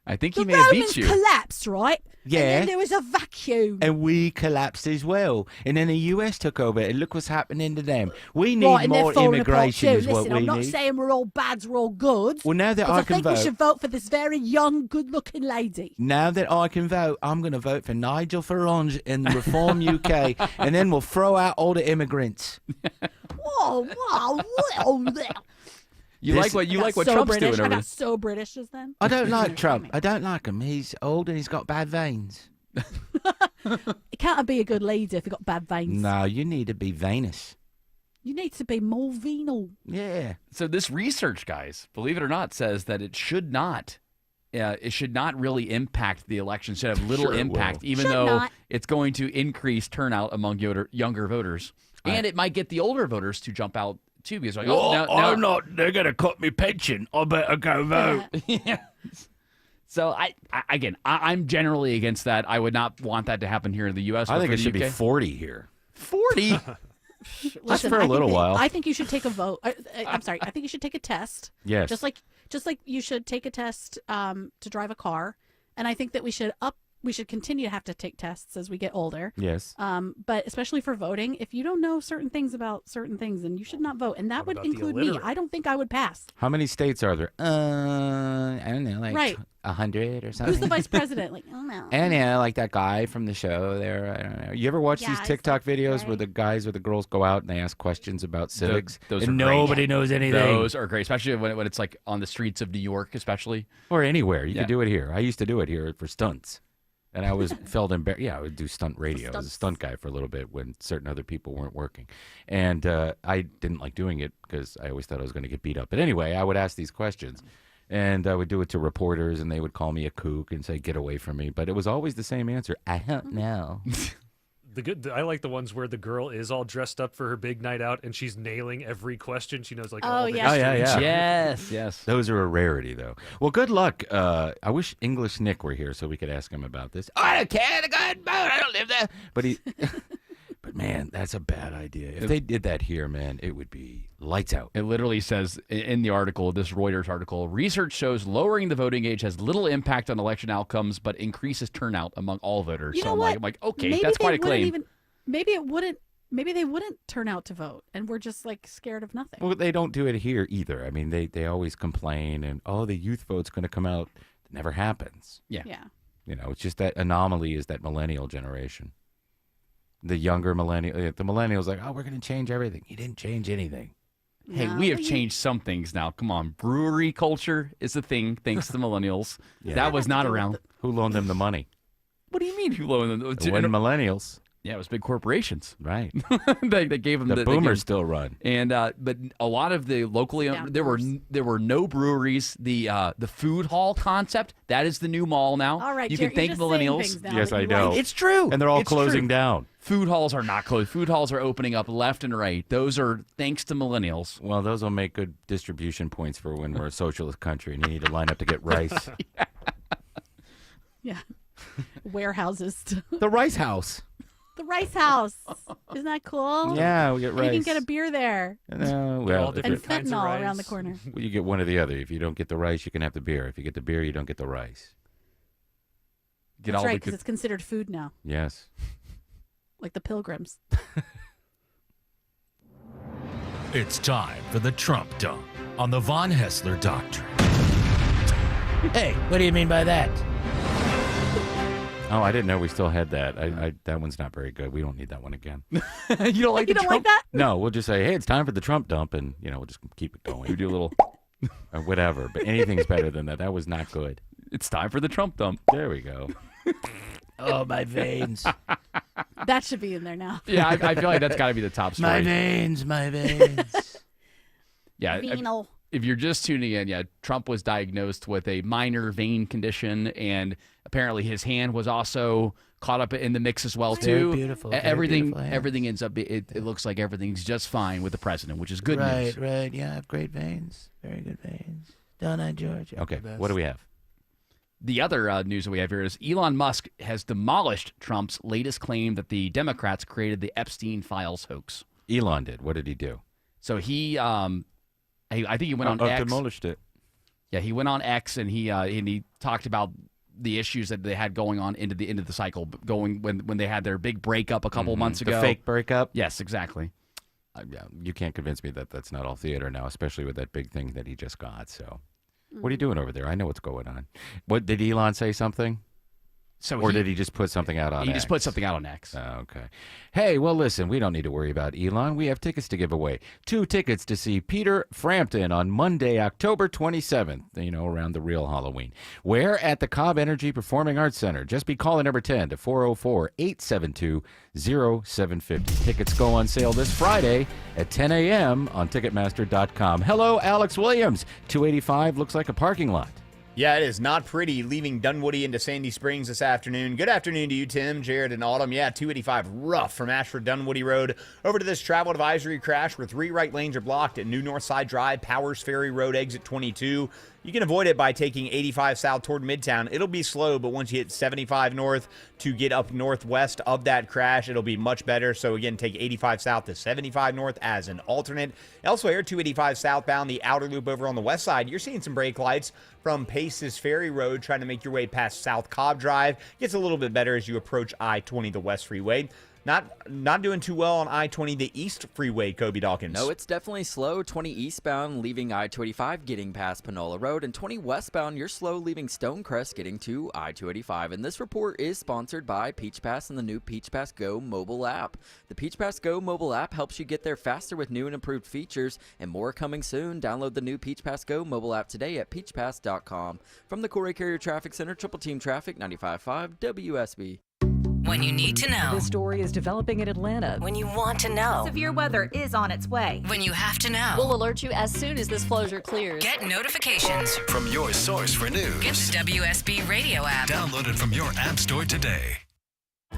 I think The he may have Romans beat you. collapsed, right? Yeah. And then there was a vacuum. And we collapsed as well. And then the US took over, and look what's happening to them. We need Right, and more they're falling apart immigration, too. is what Listen, we I'm not need. saying we're all bads, we're all goods. Well, now that but I I can think we vote- should vote for this very young, good-looking lady. Now that I can vote, I'm going to vote for Nigel Farage and Reform UK, and then we'll throw out all the immigrants. Whoa, whoa. You This- like what so Trump's British. doing I over got so British just then. I don't like Trump. I don't like him. He's old and he's got bad veins. It can't be a good leader if you've got bad veins. No, you need to be venous. You need to be more venal. Yeah. So this research, guys, believe it or not, says that it should not really impact the election. It should have little Sure it impact, will. even Should though not. it's going to increase turnout among younger voters, and it might get the older voters to jump out too, because I'm not. They're going to cut me pension. I better go vote. Yeah. So I'm generally against that. I would not want that to happen here in the U.S. I think for it the should be UK. 40 here. 40. Listen, for a I think little that- while. I think you should take a vote. I'm sorry. I think you should take a test. Yes. Just like you should take a test to drive a car, and I think that we should continue to have to take tests as we get older. Yes. But especially for voting, if you don't know certain things about certain things, then you should not vote, and that would about the include me. illiterate? I don't think I would pass. How many states are there? I don't know, like Right. 100 or something. Who's the vice president? Like, oh no. I don't know, like that guy from the show there. I don't know. You ever watch Yeah, these it's TikTok videos where the guys or the girls go out and they ask questions about civics? Those and are great. nobody knows anything. Those are great, especially when it's like on the streets of New York, especially. Or anywhere. You Yeah. could do it here. I used to do it here for stunts. And I was felt embarrassed. Yeah, I would do stunt radio. I was a stunt guy for a little bit when certain other people weren't working. And I didn't like doing it because I always thought I was going to get beat up. But anyway, I would ask these questions. And I would do it to reporters, and they would call me a kook and say, get away from me. But it was always the same answer. I don't know. I like the ones where the girl is all dressed up for her big night out and she's nailing every question. She knows like all the yeah. Oh, yeah, history. yeah. Yes. Those are a rarity, though. Well, good luck. I wish English Nick were here so we could ask him about this. I don't care. Go ahead and vote. I don't live there. But but man, that's a bad idea. If they did that here, man, it would be lights out. It literally says in the article, this Reuters article, research shows lowering the voting age has little impact on election outcomes, but increases turnout among all voters. You So know I'm what? like, okay, Maybe that's they quite a wouldn't claim. even- maybe it wouldn't. Maybe they wouldn't turn out to vote, and we're just like scared of nothing. Well, they don't do it here either. I mean, they always complain and, oh, the youth vote's going to come out. It never happens. Yeah. You know, it's just that anomaly is that millennial generation. The younger the millennials like, oh, we're going to change everything. You didn't change anything. Hey, we have changed some things now. Come on. Brewery culture is a thing, thanks to the millennials. Yeah. That was not around. Who loaned them the money? What do you mean who loaned them? It wasn't millennials. Yeah, it was big corporations. Right. they gave them The they boomers gave- still run. And but a lot of the locally there were no breweries. The food hall concept, that is the new mall now. All right, you Jared, can you're thank just saying millennials. things now Yes, that I you know. like. It's true. And they're all It's closing true. down. Food halls are not closed. Food halls are opening up left and right. Those are thanks to millennials. Well, those will make good distribution points for when we're a socialist country and you need to line up to get rice. Yeah. Warehouses. The Rice House. The Rice House. Isn't that cool? Yeah, we get And you can rice. get a beer there. No, All well, if different you're- kinds of Fentanyl around rice. the corner. well, you get one or the other. If you don't get the rice, you can have the beer. If you get the beer, you don't get the rice. Get That's all right, the because it's considered food now, Yes. like the Pilgrims. It's time for the Trump Dump on the Von Hessler Doctrine. Hey, what do you mean by that? Oh, I didn't know we still had that. That one's not very good. We don't need that one again. You don't like You the don't Trump? like that? No, we'll just say, hey, it's time for the Trump dump, and we'll just keep it going. We do a little. Or whatever, but anything's better than that. That was not good. It's time for the Trump dump. There we go. Oh, my veins. That should be in there now. Yeah, I feel like that's got to be the top story. My veins. Yeah. Venal. If you're just tuning in, Trump was diagnosed with a minor vein condition, and apparently his hand was also caught up in the mix as well too. Very beautiful. Everything ends up. It looks like everything's just fine with the president, which is good news. Right. Yeah, I have great veins. Very good veins. Don't I, George? You're Okay, the best. what do we have? The other news that we have here is Elon Musk has demolished Trump's latest claim that the Democrats created the Epstein Files hoax. Elon did. What did he do? So he, I think he went on X. Demolished it. Yeah, he went on X and he talked about the issues that they had going on into the cycle, going when they had their big breakup a couple months ago. The fake breakup? Yes, exactly. Yeah, you can't convince me that that's not all theater now, especially with that big thing that he just got. So, what are you doing over there? I know what's going on. What did Elon say something? Or did he just put something out on X? He just put something out on X. Oh, okay. Hey, well, listen, we don't need to worry about Elon. We have tickets to give away. 2 tickets to see Peter Frampton on Monday, October 27th, around the real Halloween. Where? At the Cobb Energy Performing Arts Center. Just be calling number 10 to 404-872-0750. Tickets go on sale this Friday at 10 a.m. on Ticketmaster.com. Hello, Alex Williams. 285 looks like a parking lot. Yeah, it is not pretty leaving Dunwoody into Sandy Springs this afternoon. Good afternoon to you, Tim, Jared, and Autumn. Yeah, 285 rough from Ashford Dunwoody Road over to this travel advisory crash where 3 right lanes are blocked at New Northside Drive, Powers Ferry Road, exit 22. You can avoid it by taking 85 south toward Midtown. It'll be slow, but once you hit 75 north to get up northwest of that crash, it'll be much better. So again, take 85 south to 75 north as an alternate. Elsewhere, 285 southbound, the outer loop over on the west side. You're seeing some brake lights from Paces Ferry Road, trying to make your way past South Cobb Drive. Gets a little bit better as you approach I-20, the West Freeway. Not doing too well on I-20, the East Freeway, Kobe Dawkins. No, it's definitely slow. 20 eastbound, leaving I-285, getting past Panola Road, and 20 westbound, you're slow leaving Stonecrest, getting to I-285. And this report is sponsored by Peach Pass and the new Peach Pass Go mobile app. The Peach Pass Go mobile app helps you get there faster with new and improved features, and more coming soon. Download the new Peach Pass Go mobile app today at peachpass.com. From the Corey Carrier Traffic Center, Triple Team Traffic, 95.5 WSB. When you need to know. The story is developing in Atlanta. When you want to know. Severe weather is on its way. When you have to know. We'll alert you as soon as this closure clears. Get notifications from your source for news. Get the WSB radio app. Download it from your app store today.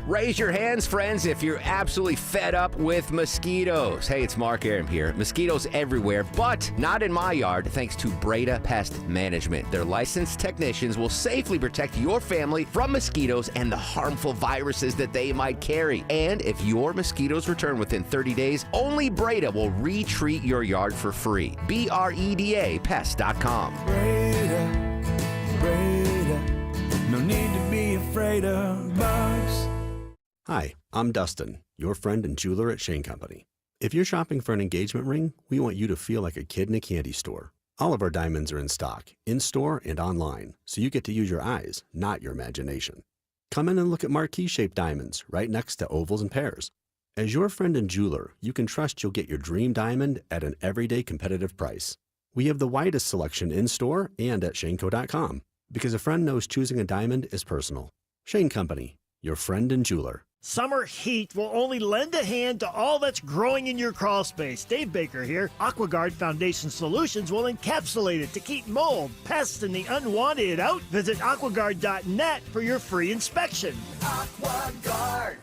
Raise your hands, friends, if you're absolutely fed up with mosquitoes. Hey, it's Mark Aram here. Mosquitoes everywhere, but not in my yard, thanks to Breda Pest Management. Their licensed technicians will safely protect your family from mosquitoes and the harmful viruses that they might carry. And if your mosquitoes return within 30 days, only Breda will retreat your yard for free. BREDA Pest.com. Breda, no need to be afraid of bugs. Hi, I'm Dustin, your friend and jeweler at Shane Company. If you're shopping for an engagement ring, we want you to feel like a kid in a candy store. All of our diamonds are in stock, in-store and online, so you get to use your eyes, not your imagination. Come in and look at marquee-shaped diamonds right next to ovals and pears. As your friend and jeweler, you can trust you'll get your dream diamond at an everyday competitive price. We have the widest selection in-store and at shaneco.com, because a friend knows choosing a diamond is personal. Shane Company, your friend and jeweler. Summer heat will only lend a hand to all that's growing in your crawl space. Dave Baker here. AquaGuard Foundation Solutions will encapsulate it to keep mold, pests, and the unwanted out. Visit aquaguard.net for your free inspection. AquaGuard.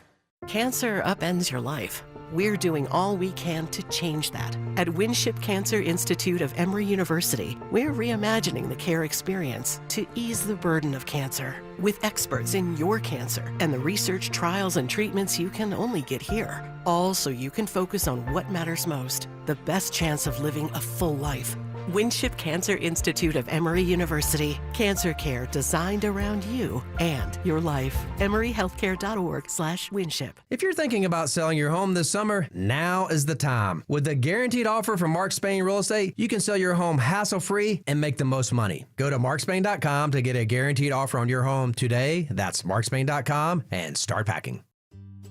Cancer upends your life. We're doing all we can to change that. At Winship Cancer Institute of Emory University, we're reimagining the care experience to ease the burden of cancer with experts in your cancer and the research, trials, and treatments you can only get here. All so you can focus on what matters most, the best chance of living a full life. Winship Cancer Institute of Emory University. Cancer care designed around you and your life. EmoryHealthcare.org/Winship. If you're thinking about selling your home this summer, now is the time. With a guaranteed offer from Mark Spain Real Estate, you can sell your home hassle-free and make the most money. Go to markspain.com to get a guaranteed offer on your home today. That's markspain.com and start packing.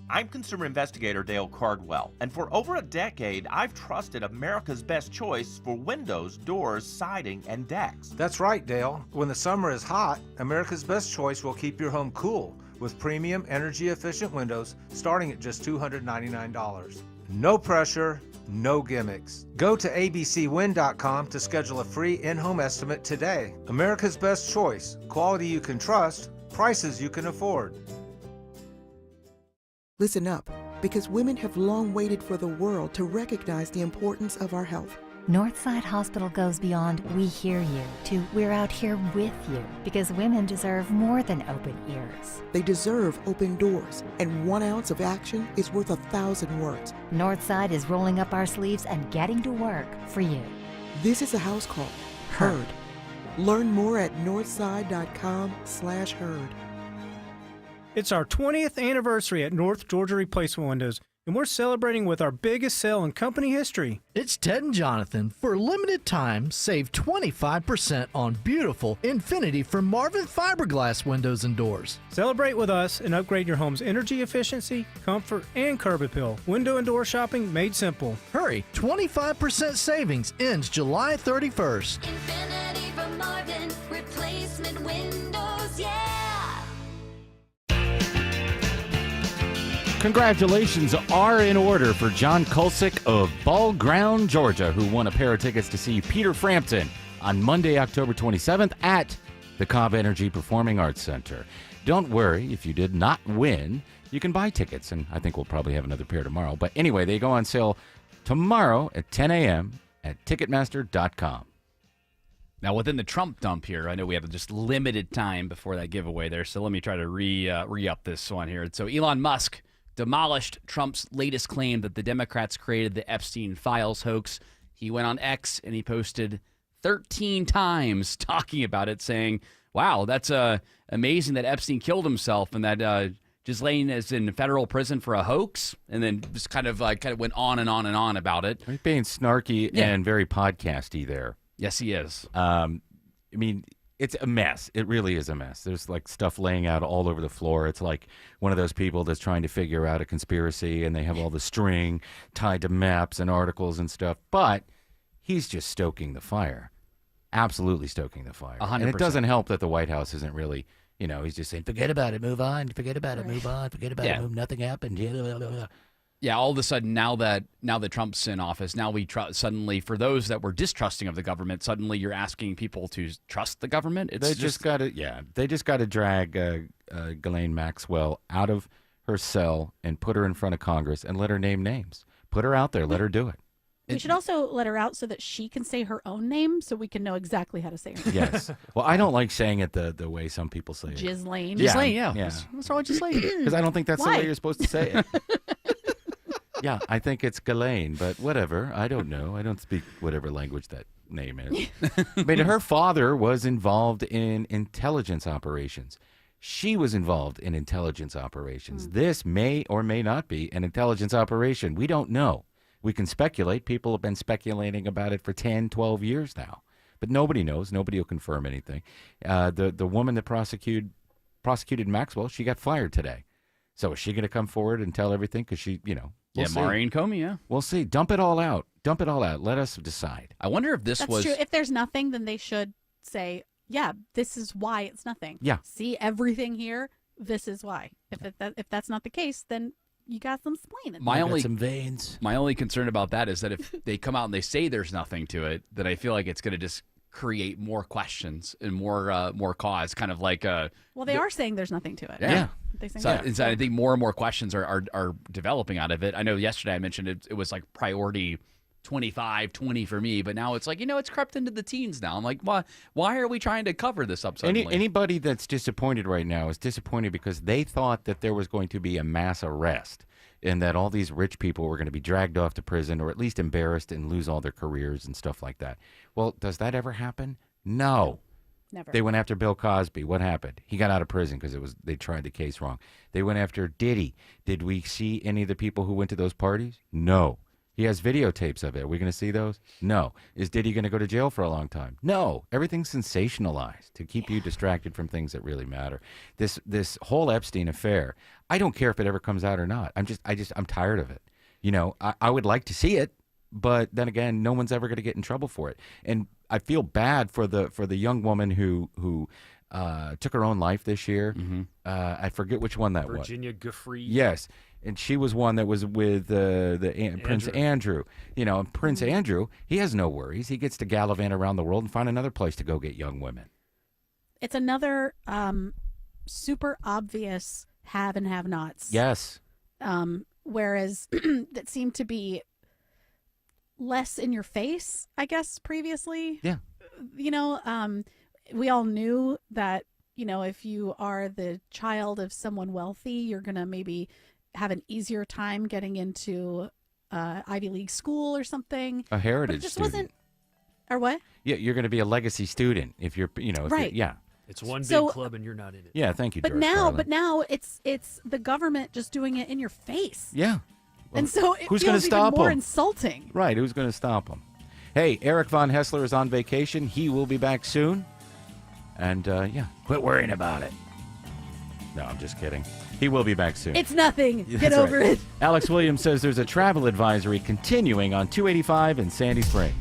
I'm consumer investigator Dale Cardwell, and for over a decade, I've trusted America's best choice for windows, doors, siding, and decks. That's right, Dale. When the summer is hot, America's best choice will keep your home cool with premium energy-efficient windows starting at just $299. No pressure, no gimmicks. Go to abcwind.com to schedule a free in-home estimate today. America's best choice, quality you can trust, prices you can afford. Listen up, because women have long waited for the world to recognize the importance of our health. Northside Hospital goes beyond "we hear you" to "we're out here with you," because women deserve more than open ears. They deserve open doors, and 1 ounce of action is worth 1,000 words. Northside is rolling up our sleeves and getting to work for you. This is a house call. Heard. Learn more at northside.com/heard. It's our 20th anniversary at North Georgia Replacement Windows, and we're celebrating with our biggest sale in company history. It's Ted and Jonathan. For a limited time, save 25% on beautiful Infinity from Marvin fiberglass windows and doors. Celebrate with us and upgrade your home's energy efficiency, comfort, and curb appeal. Window and door shopping made simple. Hurry, 25% savings ends July 31st. Infinity from Marvin, replacement windows, yeah! Congratulations are in order for John Kulsick of Ball Ground, Georgia, who won a pair of tickets to see Peter Frampton on Monday, October 27th at the Cobb Energy Performing Arts Center. Don't worry, if you did not win, you can buy tickets, and I think we'll probably have another pair tomorrow. But anyway, they go on sale tomorrow at 10 a.m. at Ticketmaster.com. Now, within the Trump dump here, I know we have just limited time before that giveaway there, so let me try to re-up this one here. So Elon Musk demolished Trump's latest claim that the Democrats created the Epstein Files hoax. He went on X and he posted 13 times talking about it, saying, wow, that's amazing that Epstein killed himself and that Ghislaine is in federal prison for a hoax, and then just kind of went on and on and on about it. He's being snarky and very podcasty there. Yes, he is. I mean, it's a mess. It really is a mess. There's like stuff laying out all over the floor. It's like one of those people that's trying to figure out a conspiracy, and they have all the string tied to maps and articles and stuff. But he's just stoking the fire. Absolutely stoking the fire. 100%. And it doesn't help that the White House isn't really, he's just saying, forget about it, move on, forget about it, move on, forget about it, nothing happened. Yeah, all of a sudden, now that Trump's in office, now we suddenly, for those that were distrusting of the government, suddenly you're asking people to trust the government. They just got to drag Ghislaine Maxwell out of her cell and put her in front of Congress and let her name names. Put her out there, let her do it. We should also let her out so that she can say her own name, so we can know exactly how to say her name. Yes. Well, I don't like saying it the way some people say it. Ghislaine. Ghislaine, yeah. What's wrong with Ghislaine? Because I don't think that's the way you're supposed to say it. Yeah, I think it's Ghislaine, but whatever. I don't know. I don't speak whatever language that name is. I mean, her father was involved in intelligence operations. She was involved in intelligence operations. This may or may not be an intelligence operation. We don't know. We can speculate. People have been speculating about it for 10, 12 years now. But nobody knows. Nobody will confirm anything. The woman that prosecuted Maxwell, she got fired today. So is she going to come forward and tell everything? Because she, we'll see. Maureen Comey, yeah. We'll see. Dump it all out. Dump it all out. Let us decide. I wonder if That's true. If there's nothing, then they should say, yeah, this is why it's nothing. Yeah. See everything here. This is why. If that's not the case, then you got some explaining. Some veins. My only concern about that is that if they come out and they say there's nothing to it, that I feel like it's going to just create more questions and more cause, kind of like well, they are saying there's nothing to it. Yeah. So I think more and more questions are developing out of it. I know yesterday I mentioned it was like priority 25, 20 for me, but now it's like, it's crept into the teens now. I'm like, why are we trying to cover this up suddenly? Anybody that's disappointed right now is disappointed because they thought that there was going to be a mass arrest and that all these rich people were going to be dragged off to prison or at least embarrassed and lose all their careers and stuff like that. Well, does that ever happen? No. Never. They went after Bill Cosby. What happened? He got out of prison because they tried the case wrong. They went after Diddy. Did we see any of the people who went to those parties? No. He has videotapes of it. Are we going to see those? No. Is Diddy going to go to jail for a long time? No. Everything's sensationalized to keep you distracted from things that really matter. This whole Epstein affair, I don't care if it ever comes out or not. I'm tired of it. I would like to see it, but then again, no one's ever going to get in trouble for it. And I feel bad for the young woman who took her own life this year. Mm-hmm. I forget which one that was. Virginia Giuffre. Yes. And she was one that was with Prince Andrew. Prince Andrew, he has no worries. He gets to gallivant around the world and find another place to go get young women. It's another super obvious have and have-nots. Yes. Whereas that seemed to be less in your face, I guess, previously. Yeah. We all knew that, if you are the child of someone wealthy, you're going to maybe have an easier time getting into Ivy League school or something. A heritage but it just student. wasn't. Or what? Yeah, you're going to be a legacy student if you're, right. Yeah. It's one big club and you're not in it. Yeah, thank you, But George Carlin. now it's the government just doing it in your face. Yeah. Well, And so it who's feels gonna stop even more him? insulting. Right, who's going to stop him? Hey, Eric Von Hessler is on vacation. He will be back soon. And, quit worrying about it. No, I'm just kidding. He will be back soon. It's nothing. Get That's over right. it. Alex Williams says there's a travel advisory continuing on 285 in Sandy Springs.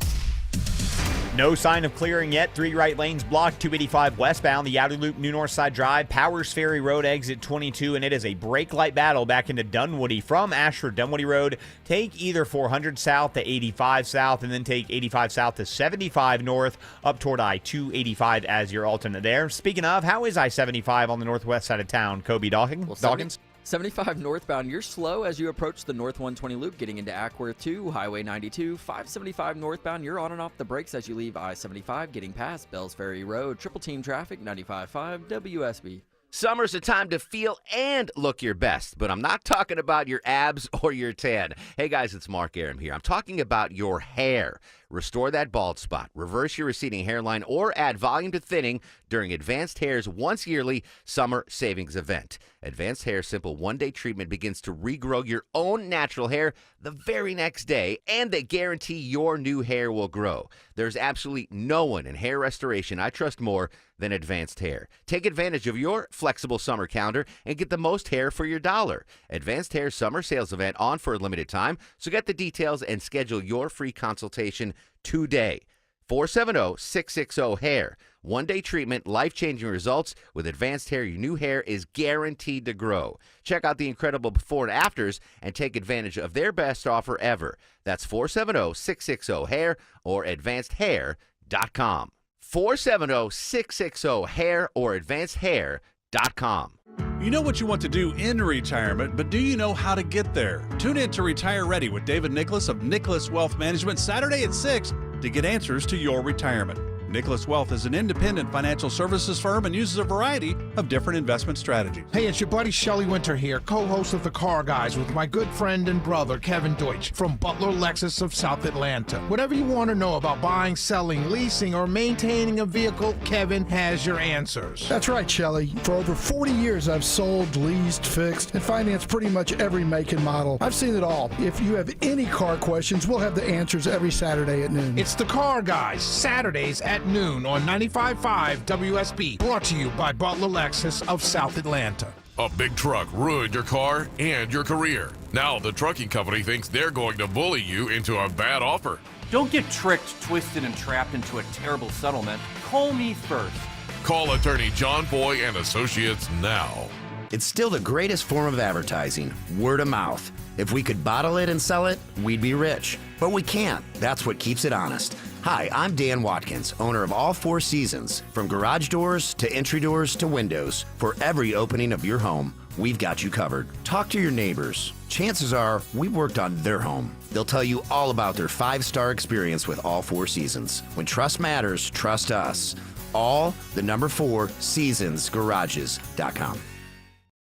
No sign of clearing yet. 3 right lanes blocked. 285 westbound. The Outer Loop New North Side Drive. Powers Ferry Road exit 22. And it is a brake light battle back into Dunwoody from Ashford Dunwoody Road. Take either 400 south to 85 south. And then take 85 south to 75 north up toward I-285 as your alternate there. Speaking of, how is I-75 on the northwest side of town? Kobe Dawkins? 75 northbound, you're slow as you approach the North 120 loop, getting into Ackworth 2, Highway 92. 575 northbound, you're on and off the brakes as you leave I-75, getting past Bells Ferry Road. Triple team traffic, 95.5 WSB. Summer's a time to feel and look your best, but I'm not talking about your abs or your tan. Hey guys, it's Mark Aram here. I'm talking about your hair. Restore that bald spot, reverse your receding hairline, or add volume to thinning during Advanced Hair's once-yearly summer savings event. Advanced Hair's simple one-day treatment begins to regrow your own natural hair the very next day, and they guarantee your new hair will grow. There's absolutely no one in hair restoration I trust more than Advanced Hair. Take advantage of your flexible summer calendar and get the most hair for your dollar. Advanced Hair's summer sales event on for a limited time, so get the details and schedule your free consultation today. 470-660-HAIR. One-day treatment, life-changing results. With Advanced Hair, your new hair is guaranteed to grow. Check out the incredible before and afters and take advantage of their best offer ever. That's 470-660-HAIR or advancedhair.com. 470-660-HAIR or advancedhair.com. You know what you want to do in retirement, but do you know how to get there? Tune in to Retire Ready with David Nicholas of Nicholas Wealth Management Saturday at 6 to get answers to your retirement. Nicholas Wealth is an independent financial services firm and uses a variety of different investment strategies. Hey, it's your buddy Shelly Winter here, co-host of The Car Guys with my good friend and brother Kevin Deutsch from Butler Lexus of South Atlanta. Whatever you want to know about buying, selling, leasing, or maintaining a vehicle, Kevin has your answers. That's right, Shelly. For over 40 years, I've sold, leased, fixed, and financed pretty much every make and model. I've seen it all. If you have any car questions, we'll have the answers every Saturday at noon. It's The Car Guys, Saturdays at noon on 95.5 WSB. Brought to you by Butler Lexus of South Atlanta. A big truck ruined your car and your career. Now the trucking company thinks they're going to bully you into a bad offer. Don't get tricked, twisted, and trapped into a terrible settlement. Call me first. Call attorney John Boy and Associates now. It's still the greatest form of advertising, word of mouth. If we could bottle it and sell it, we'd be rich. But we can't. That's what keeps it honest. Hi, I'm Dan Watkins, owner of All Four Seasons. From garage doors to entry doors to windows, for every opening of your home, we've got you covered. Talk to your neighbors. Chances are we worked on their home. They'll tell you all about their 5-star experience with all 4 seasons. When trust matters, trust us. All the number 4 seasonsgarages.com.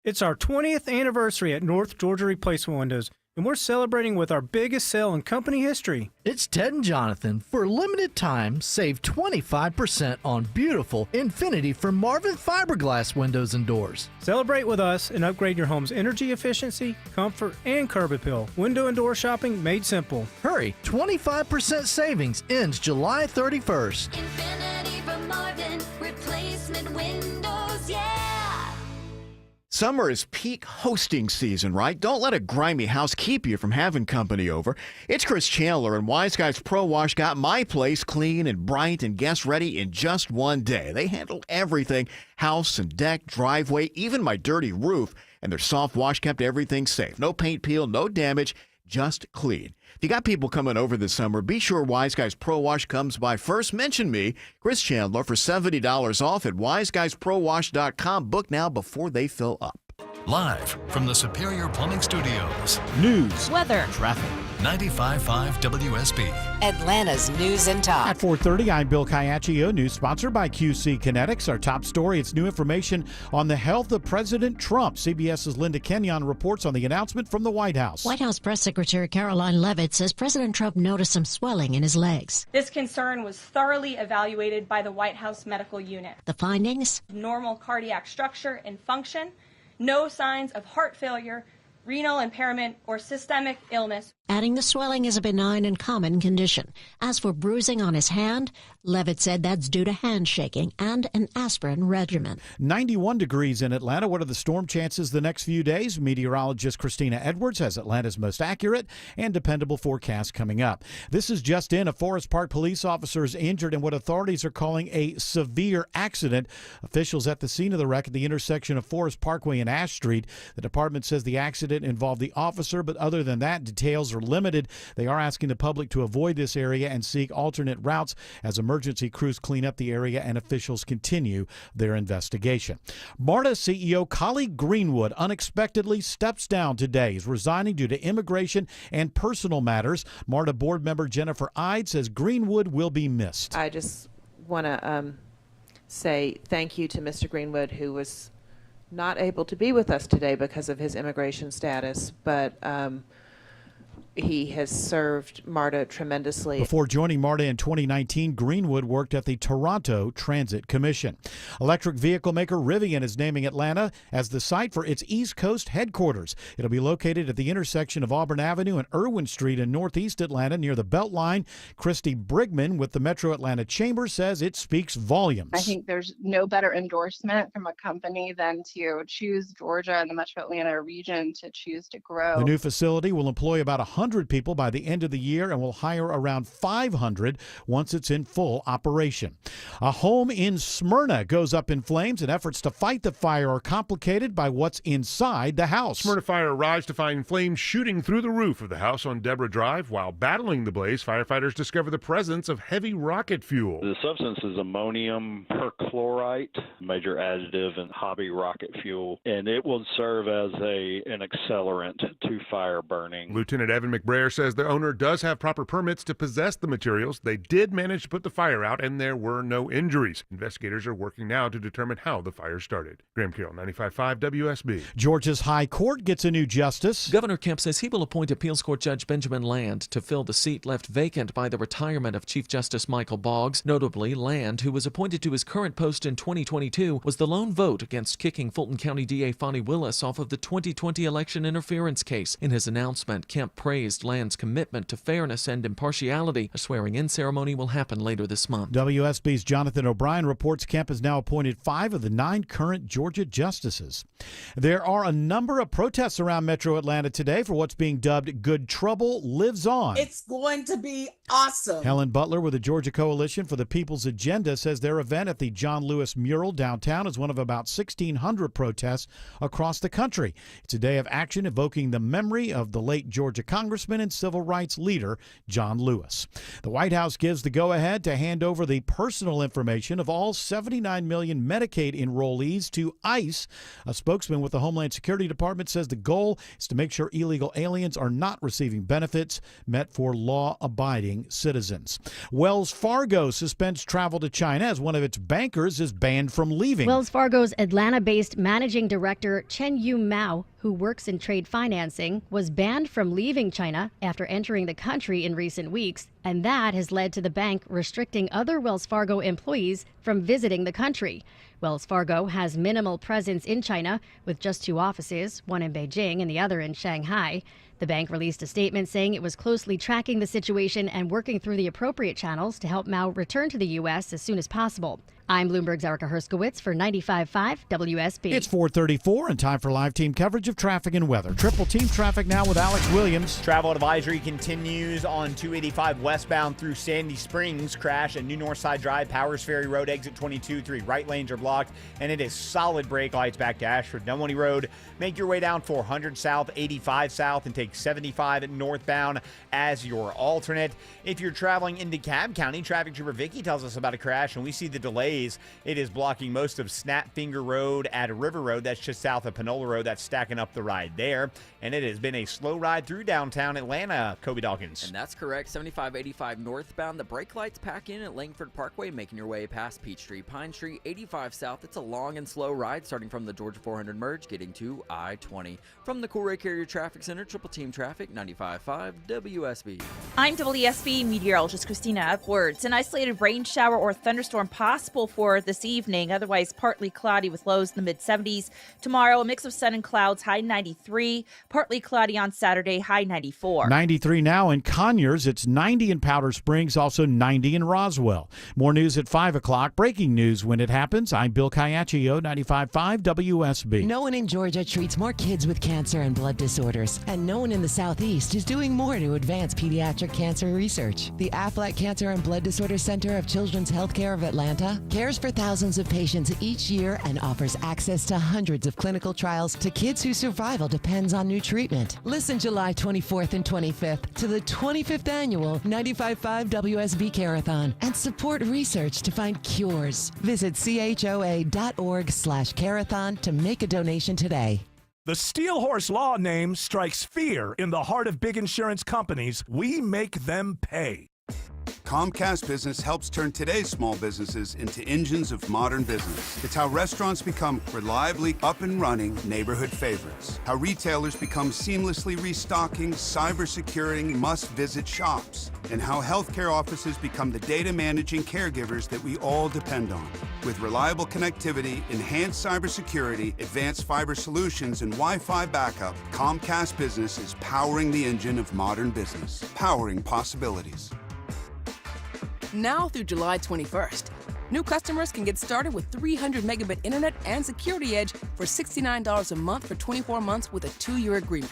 It's our 20th anniversary at North Georgia Replacement Windows, and we're celebrating with our biggest sale in company history. It's Ted and Jonathan. For a limited time, save 25% on beautiful Infinity from Marvin fiberglass windows and doors. Celebrate with us and upgrade your home's energy efficiency, comfort, and curb appeal. Window and door shopping made simple. Hurry, 25% savings ends July 31st. Infinity from Marvin, replacement windows, yeah. Summer is peak hosting season, right? Don't let a grimy house keep you from having company over. It's Chris Chandler, and Wise Guys Pro Wash got my place clean and bright and guest ready in just one day. They handled everything, house and deck, driveway, even my dirty roof, and their soft wash kept everything safe. No paint peel, no damage, just clean. If you got people coming over this summer, be sure Wise Guys Pro Wash comes by first. Mention me, Chris Chandler, for $70 off at wiseguysprowash.com. Book now before they fill up. Live from the Superior Plumbing Studios. News, weather, traffic. 95.5 WSB. Atlanta's News and Talk. At 4:30, I'm Bill Caiaccio. News sponsored by QC Kinetics. Our top story, it's new information on the health of President Trump. CBS's Linda Kenyon reports on the announcement from the White House. White House Press Secretary Caroline Leavitt says President Trump noticed some swelling in his legs. This concern was thoroughly evaluated by the White House Medical Unit. The findings? Normal cardiac structure and function, no signs of heart failure, renal impairment, or systemic illness. Adding the swelling is a benign and common condition. As for bruising on his hand, Leavitt said that's due to handshaking and an aspirin regimen. 91 degrees in Atlanta. What are the storm chances the next few days? Meteorologist Christina Edwards has Atlanta's most accurate and dependable forecast coming up. This is just in. A Forest Park police officer is injured in what authorities are calling a severe accident. Officials at the scene of the wreck at the intersection of Forest Parkway and Ash Street. The department says the accident involved the officer, but other than that, details are limited. They are asking the public to avoid this area and seek alternate routes as emergency crews clean up the area and officials continue their investigation. MARTA CEO Collie Greenwood unexpectedly steps down today. He's resigning due to immigration and personal matters. MARTA board member Jennifer Ide says Greenwood will be missed. I just want to say thank you to Mr. Greenwood, who was not able to be with us today because of his immigration status, but he has served MARTA tremendously. Before joining MARTA in 2019, Greenwood worked at the Toronto Transit Commission. Electric vehicle maker Rivian is naming Atlanta as the site for its East Coast headquarters. It'll be located at the intersection of Auburn Avenue and Irwin Street in Northeast Atlanta near the Beltline. Christy Brigman with the Metro Atlanta Chamber says it speaks volumes. I think there's no better endorsement from a company than to choose Georgia and the Metro Atlanta region to choose to grow. The new facility will employ about 100 people by the end of the year and will hire around 500 once it's in full operation. A home in Smyrna goes up in flames, and efforts to fight the fire are complicated by what's inside the house. Smyrna fire arrives to find flames shooting through the roof of the house on Deborah Drive. While battling the blaze, firefighters discover the presence of heavy rocket fuel. The substance is ammonium perchlorate, major additive in hobby rocket fuel, and it will serve as an accelerant to fire burning. Lieutenant Evan McBrayer says the owner does have proper permits to possess the materials. They did manage to put the fire out, and there were no injuries. Investigators are working now to determine how the fire started. Graham Carroll, 95.5 WSB. Georgia's High Court gets a new justice. Governor Kemp says he will appoint Appeals Court Judge Benjamin Land to fill the seat left vacant by the retirement of Chief Justice Michael Boggs. Notably, Land, who was appointed to his current post in 2022, was the lone vote against kicking Fulton County DA Fonnie Willis off of the 2020 election interference case. In his announcement, Kemp praised Land's commitment to fairness and impartiality. A swearing-in ceremony will happen later this month. WSB's Jonathan O'Brien reports Kemp has now appointed 5 of the 9 current Georgia justices. There are a number of protests around Metro Atlanta today for what's being dubbed Good Trouble Lives On. It's going to be awesome. Helen Butler with the Georgia Coalition for the People's Agenda says their event at the John Lewis Mural downtown is one of about 1,600 protests across the country. It's a day of action evoking the memory of the late Georgia Congressman Congressman and civil rights leader John Lewis. The White House gives the go-ahead to hand over the personal information of all 79 million Medicaid enrollees to ICE. A spokesman with the Homeland Security Department says the goal is to make sure illegal aliens are not receiving benefits meant for law-abiding citizens. Wells Fargo suspends travel to China as one of its bankers is banned from leaving. Wells Fargo's Atlanta-based managing director Chen Yu Mao, who works in trade financing, was banned from leaving China after entering the country in recent weeks, and that has led to the bank restricting other Wells Fargo employees from visiting the country. Wells Fargo has minimal presence in China, with just 2 offices, one in Beijing and the other in Shanghai. The bank released a statement saying it was closely tracking the situation and working through the appropriate channels to help Mao return to the U.S. as soon as possible. I'm Bloomberg's Erica Herskowitz for 95.5 WSB. It's 4:34 and time for live team coverage of traffic and weather. Triple team traffic now with Alex Williams. Travel advisory continues on 285 westbound through Sandy Springs. Crash at New Northside Drive, Powers Ferry Road, exit 22. 3 right lanes are blocked, and it is solid brake lights back to Ashford Dunwoody Road. Make your way down 400 south, 85 south, and take 75 northbound as your alternate. If you're traveling into Cobb County, traffic trooper Vicky tells us about a crash, and we see the delays. It is blocking most of Snapfinger Road at River Road. That's just south of Panola Road. That's stacking up the ride there. And it has been a slow ride through downtown Atlanta. Kobe Dawkins. And that's correct. 75-85 northbound. The brake lights pack in at Langford Parkway, making your way past Peachtree, Pine Street. 85 south. It's a long and slow ride starting from the Georgia 400 merge, getting to I-20. From the Coolray Carrier Traffic Center, Triple Team Traffic, 95.5 WSB. I'm WSB meteorologist Christina Edwards. An isolated rain shower or thunderstorm possible for this evening, otherwise partly cloudy with lows in the mid-70s. Tomorrow, a mix of sun and clouds, high 93. Partly cloudy on Saturday, high 94. 93 now in Conyers. It's 90 in Powder Springs, also 90 in Roswell. More news at 5 o'clock. Breaking news when it happens. I'm Bill Caiaccio, 95.5 WSB. No one in Georgia treats more kids with cancer and blood disorders, and no one in the Southeast is doing more to advance pediatric cancer research. The Aflac Cancer and Blood Disorder Center of Children's Healthcare of Atlanta cares for thousands of patients each year and offers access to hundreds of clinical trials to kids whose survival depends on new treatment. Listen July 24th and 25th to the 25th annual 95.5 WSB Carathon and support research to find cures. Visit choa.org/carathon to make a donation today. The Steel Horse Law name strikes fear in the heart of big insurance companies. We make them pay. Comcast Business helps turn today's small businesses into engines of modern business. It's how restaurants become reliably up and running neighborhood favorites. How retailers become seamlessly restocking, cyber-securing, must-visit shops. And how healthcare offices become the data managing caregivers that we all depend on. With reliable connectivity, enhanced cybersecurity, advanced fiber solutions, and Wi-Fi backup, Comcast Business is powering the engine of modern business, powering possibilities. Now through July 21st, new customers can get started with 300 megabit internet and Security Edge for $69 a month for 24 months with a 2-year agreement.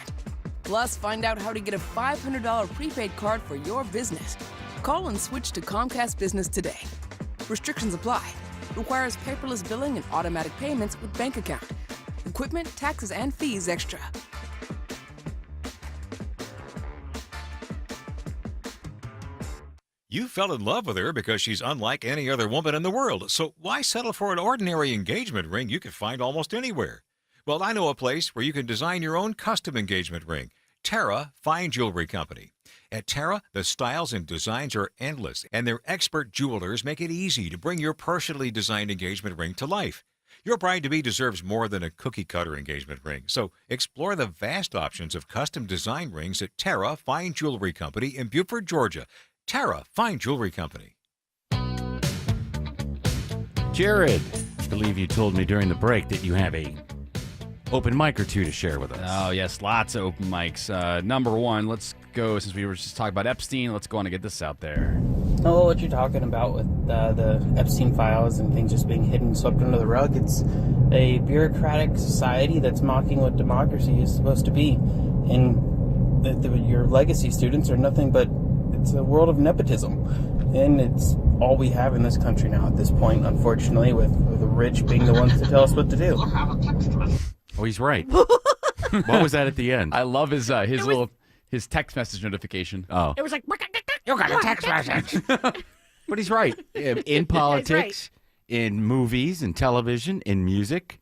Plus, find out how to get a $500 prepaid card for your business. Call and switch to Comcast Business today. Restrictions apply. Requires paperless billing and automatic payments with bank account. Equipment, taxes, and fees extra. You fell in love with her because she's unlike any other woman in the world, so why settle for an ordinary engagement ring you can find almost anywhere? Well, I know a place where you can design your own custom engagement ring. Terra Fine Jewelry Company. At Terra, the styles and designs are endless, and their expert jewelers make it easy to bring your personally designed engagement ring to life. Your bride-to-be deserves more than a cookie-cutter engagement ring, so explore the vast options of custom design rings at Terra Fine Jewelry Company in Beaufort, Georgia. Terra Fine Jewelry Company. Jared, I believe you told me during the break that you have a open mic or two to share with us. Oh, yes, lots of open mics. Number one, let's go, since we were just talking about Epstein, let's go on and get this out there. Oh, what you're talking about with the Epstein files and things just being hidden, swept under the rug, it's a bureaucratic society that's mocking what democracy is supposed to be. And your legacy students are nothing but, it's a world of nepotism. And it's all we have in this country now at this point, unfortunately, with the rich being the ones to tell us what to do. Oh, he's right. What was that at the end? I love his his text message notification. Oh. It was like, You got a text message. But he's right. In politics, in movies, in television, in music,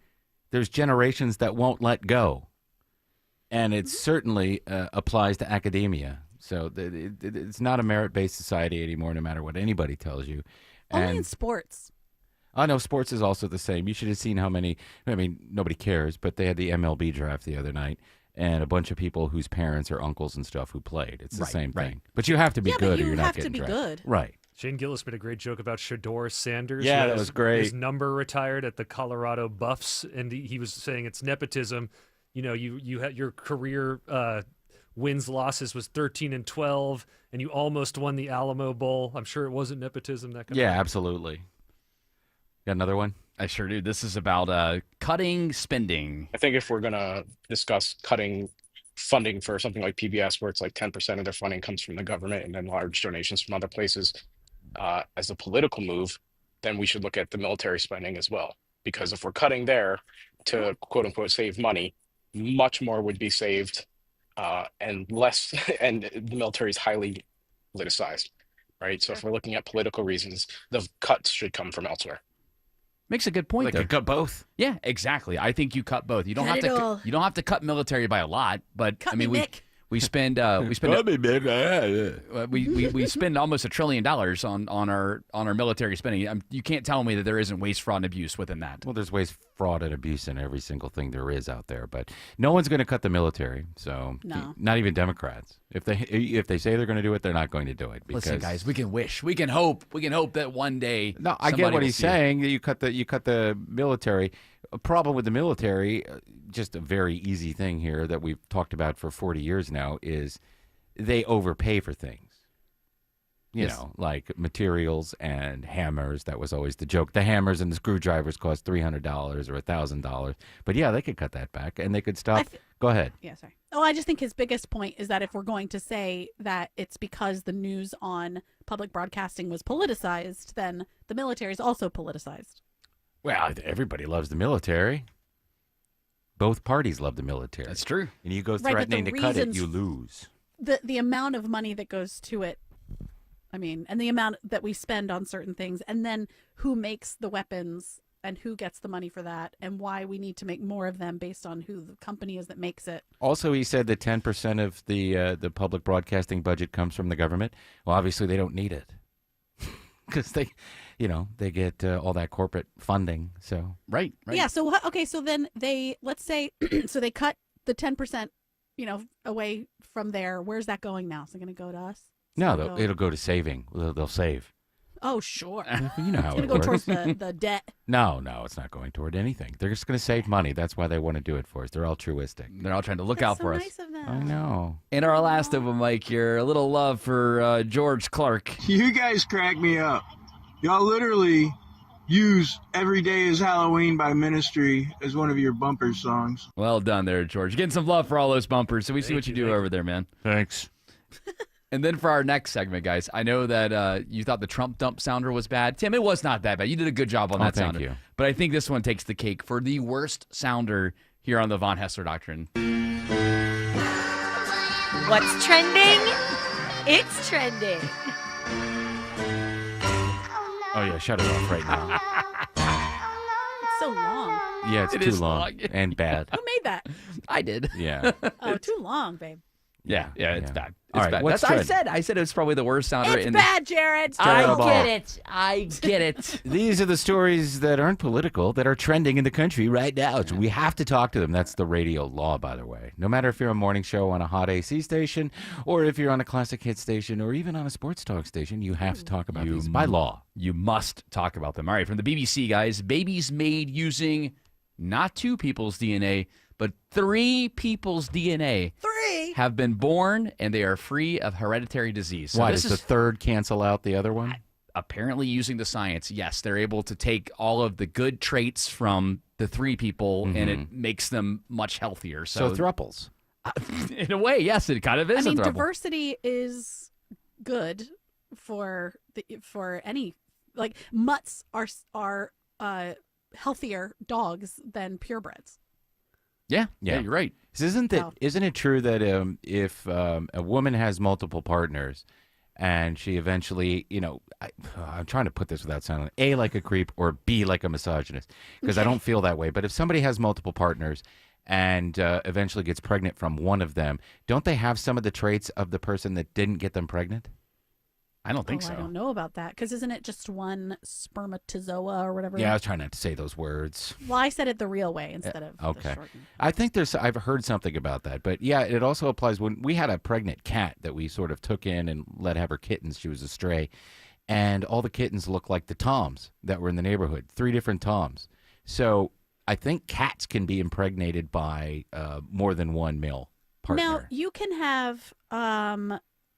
there's generations that won't let go. And it certainly applies to academia. So it's not a merit-based society anymore, no matter what anybody tells you. Only in sports. Oh, no, sports is also the same. You should have seen how many, I mean, nobody cares, but they had the MLB draft the other night, and a bunch of people whose parents or uncles and stuff who played. It's the same thing. But you have to be good or you're not getting drafted. Good. Right. Shane Gillis made a great joke about Shedeur Sanders. Yeah, who that has was great. His number retired at the Colorado Buffs, and he was saying it's nepotism. You know, you had your career wins losses was 13-12, and you almost won the Alamo Bowl. I'm sure it wasn't nepotism. That kind Yeah, of absolutely. Got another one? I sure do. This is about cutting spending. I think if we're going to discuss cutting funding for something like PBS, where it's like 10% of their funding comes from the government and then large donations from other places, as a political move, then we should look at the military spending as well. Because if we're cutting there to quote unquote save money, much more would be saved and less, and the military is highly politicized, right? So if we're looking at political reasons, the cuts should come from elsewhere. Makes a good point. Like there. you cut both? Yeah, exactly. I think you cut both. You don't Cut have it to. all. You don't have to cut military by a lot, but Cut I mean, me, we Mick. we spend we spend almost $1 trillion on our military spending. You can't tell me that there isn't waste, fraud, and abuse within that. Well, there's waste, fraud, and abuse in every single thing there is out there. But no one's going to cut the military. So No. not even Democrats. If they say they're going to do it, they're not going to do it. Because Listen, guys, we can wish, we can hope that one day. No, I get what he's saying. That you cut the military. A problem with the military, just a very easy thing here that we've talked about for 40 years now, is they overpay for things. You know, like materials and hammers. That was always the joke. The hammers and the screwdrivers cost $300 or $1,000. But yeah, they could cut that back and they could stop. Go ahead. Yeah, sorry. Oh, I just think his biggest point is that if we're going to say that it's because the news on public broadcasting was politicized, then the military is also politicized. Well, everybody loves the military. Both parties love the military. That's true. And you go Right, but threatening the to cut it, reasons- you lose. The amount of money that goes to it, I mean, and the amount that we spend on certain things, and then who makes the weapons and who gets the money for that, and why we need to make more of them based on who the company is that makes it. Also, he said that 10% of the public broadcasting budget comes from the government. Well, obviously, they don't need it because they get all that corporate funding. So right. Yeah. So okay. So then let's say, so they cut the 10%, away from there. Where's that going now? Is it going to go to us? no, it'll go to saving. They'll save. Oh, sure. You know how it's it going to go works. towards the debt. No, it's not going toward anything. They're just going to save money. That's why they want to do it for us. They're altruistic. They're all trying to look That's out so for nice us. of them. I know. In our last of them, Mike, here, a little love for George Clark. You guys crack me up. Y'all literally use Every Day is Halloween by Ministry as one of your bumper songs. Well done there, George. Getting some love for all those bumpers, so we see what you do over there, man. Thanks. And then for our next segment, guys, I know that you thought the Trump dump sounder was bad. Tim, it was not that bad. You did a good job on that thank sounder. you. But I think this one takes the cake for the worst sounder here on the Von Hessler Doctrine. What's trending? It's trending. Oh, yeah, shut it off right now. It's so long. Yeah, it's It too is long long. and bad. Who made that? I did. Yeah. Oh, too long, babe. Yeah, it's bad. It's All right, bad. what's That's, trend? I said it was probably the worst sounder. It's in bad, Jared. terrible. I get it. These are the stories that aren't political, that are trending in the country right now. So we have to talk to them. That's the radio law, by the way. No matter if you're a morning show on a hot AC station, or if you're on a classic hit station, or even on a sports talk station, you have to talk about these by law. You must talk about them. All right, from the BBC, guys, babies made using not 2 people's DNA, but 3 people's DNA. 3 have been born, and they are free of hereditary disease. So Why, this does the third cancel out the other one? Apparently, using the science, yes, they're able to take all of the good traits from the 3 people, and it makes them much healthier. So thruples. In a way, yes, it kind of is. I mean, a throuple. diversity is good for any, like, mutts are healthier dogs than purebreds. Yeah, you're right. Isn't it true that if a woman has multiple partners and she eventually, I'm trying to put this without sounding A, like a creep, or B, like a misogynist, because I don't feel that way. But if somebody has multiple partners and eventually gets pregnant from one of them, don't they have some of the traits of the person that didn't get them pregnant? I don't think so. I don't know about that, because isn't it just one spermatozoa or whatever? Yeah, I was trying not to say those words. Well, I said it the real way instead of Okay. the shortened. I think I've heard something about that. But yeah, it also applies when we had a pregnant cat that we sort of took in and let have her kittens. She was a stray. And all the kittens looked like the Toms that were in the neighborhood, 3 different Toms. So I think cats can be impregnated by more than one male partner. Now, you can have,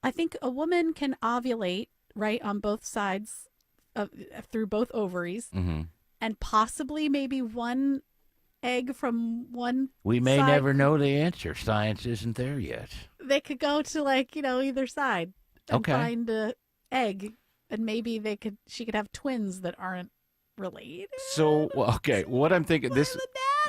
I think a woman can ovulate, right, on both sides, through both ovaries, and possibly maybe one egg from one We may side. never know the answer. Science isn't there yet. They could go to, like, either side and Okay. find a egg, and maybe she could have twins that aren't related. So, what I'm thinking,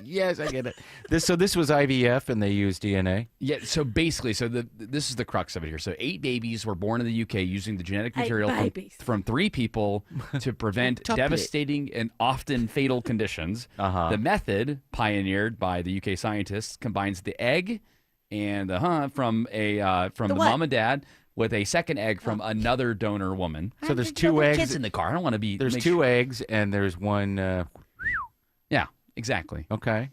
yes, I get it. This was IVF and they used DNA? Yeah, so basically, this is the crux of it here. So 8 babies were born in the UK using the genetic material from 3 people to prevent Tuple. devastating and often fatal conditions. The method, pioneered by the UK scientists, combines the egg and from the what? mom and dad with a second egg from another donor woman. So there's 2 eggs. Kids in the car. I don't want to be. There's 2 eggs and there's one. Yeah, exactly. Okay.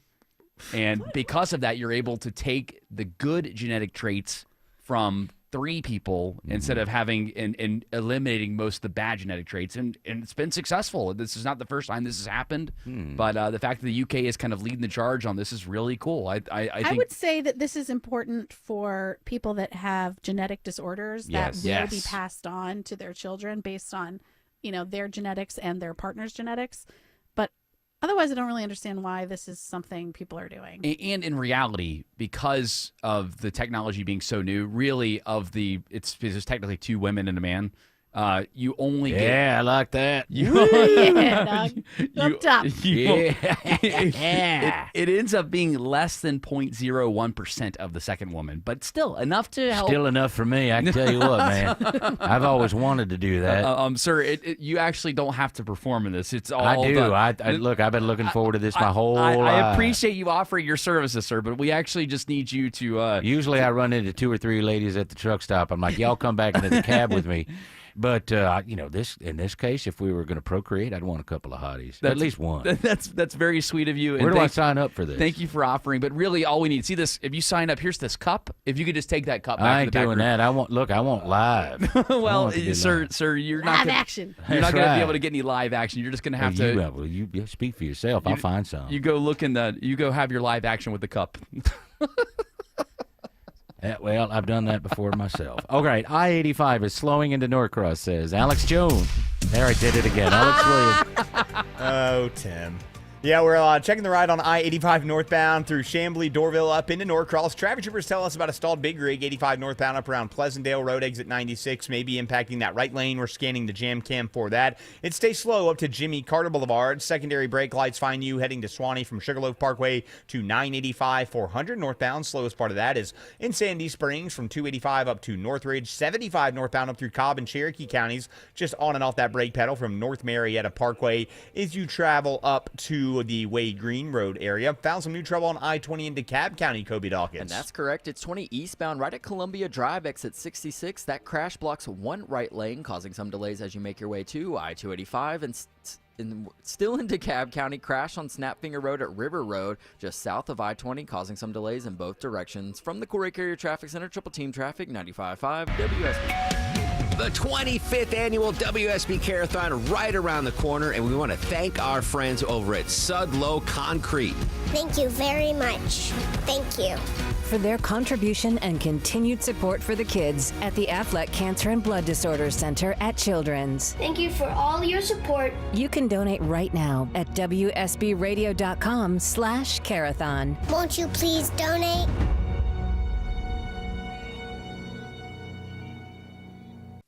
And because of that, you're able to take the good genetic traits from 3 people instead of having and eliminating most of the bad genetic traits. And it's been successful. This is not the first time this has happened, but the fact that the UK is kind of leading the charge on this is really cool. I think would say that this is important for people that have genetic disorders that will be passed on to their children based on, their genetics and their partner's genetics. But otherwise, I don't really understand why this is something people are doing. And in reality, because of the technology being so new, really there's technically 2 women and a man. You only get. Yeah, I like that. Yeah, dog. Up top. It ends up being less than 0.01% of the second woman, but still enough to help. Still enough for me. I can tell you what, man. I've always wanted to do that. Sir, you actually don't have to perform in this. It's all. I do. done. Look, I've been looking forward to this my whole life. I appreciate you offering your services, sir, but we actually just need you to. Usually, I run into 2 or 3 ladies at the truck stop. I'm like, y'all come back into the cab with me. But in this case, if we were going to procreate, I'd want a couple of hotties, at least one. That's very sweet of you. And Where do I sign up for this? Thank you for offering. But really, all we need, see this. If you sign up, here's this cup. If you could just take that cup back I to ain't the back doing room. that. I want live. Well, live. sir, you're not Live gonna, action. You're not That's going to right. be able to get any live action. You're just going to have to. You speak for yourself. I'll find some. You go look in the. You go have your live action with the cup. Well, I've done that before myself. All right, I-85 is slowing into Norcross, says Alex Jones. There, I did it again. Alex Williams. Oh, Tim. Yeah, we're checking the ride on I-85 northbound through Chamblee, Dorville, up into Norcross. Traffic troopers tell us about a stalled big rig, 85 northbound up around Pleasantdale Road, exit 96, maybe impacting that right lane. We're scanning the jam cam for that. It stays slow up to Jimmy Carter Boulevard. Secondary brake lights find you heading to Swanee from Sugarloaf Parkway to 985 400 northbound. Slowest part of that is in Sandy Springs from 285 up to Northridge. 75 northbound up through Cobb and Cherokee counties, just on and off that brake pedal from North Marietta Parkway as you travel up to the Wade Green Road area. Found some new trouble on I-20 in DeKalb County, Kobe Dawkins. And that's correct. It's 20 eastbound right at Columbia Drive, exit 66. That crash blocks one right lane, causing some delays as you make your way to I-285. And still in DeKalb County, crash on Snapfinger Road at River Road, just south of I-20, causing some delays in both directions. From the Corey Carrier Traffic Center, Triple Team Traffic, 95.5 WSB. The 25th annual WSB Carathon right around the corner, and we want to thank our friends over at Sudlow Concrete. Thank you very much. Thank you. For their contribution and continued support for the kids at the Aflac Cancer and Blood Disorders Center at Children's. Thank you for all your support. You can donate right now at WSBradio.com/Carathon. Won't you please donate?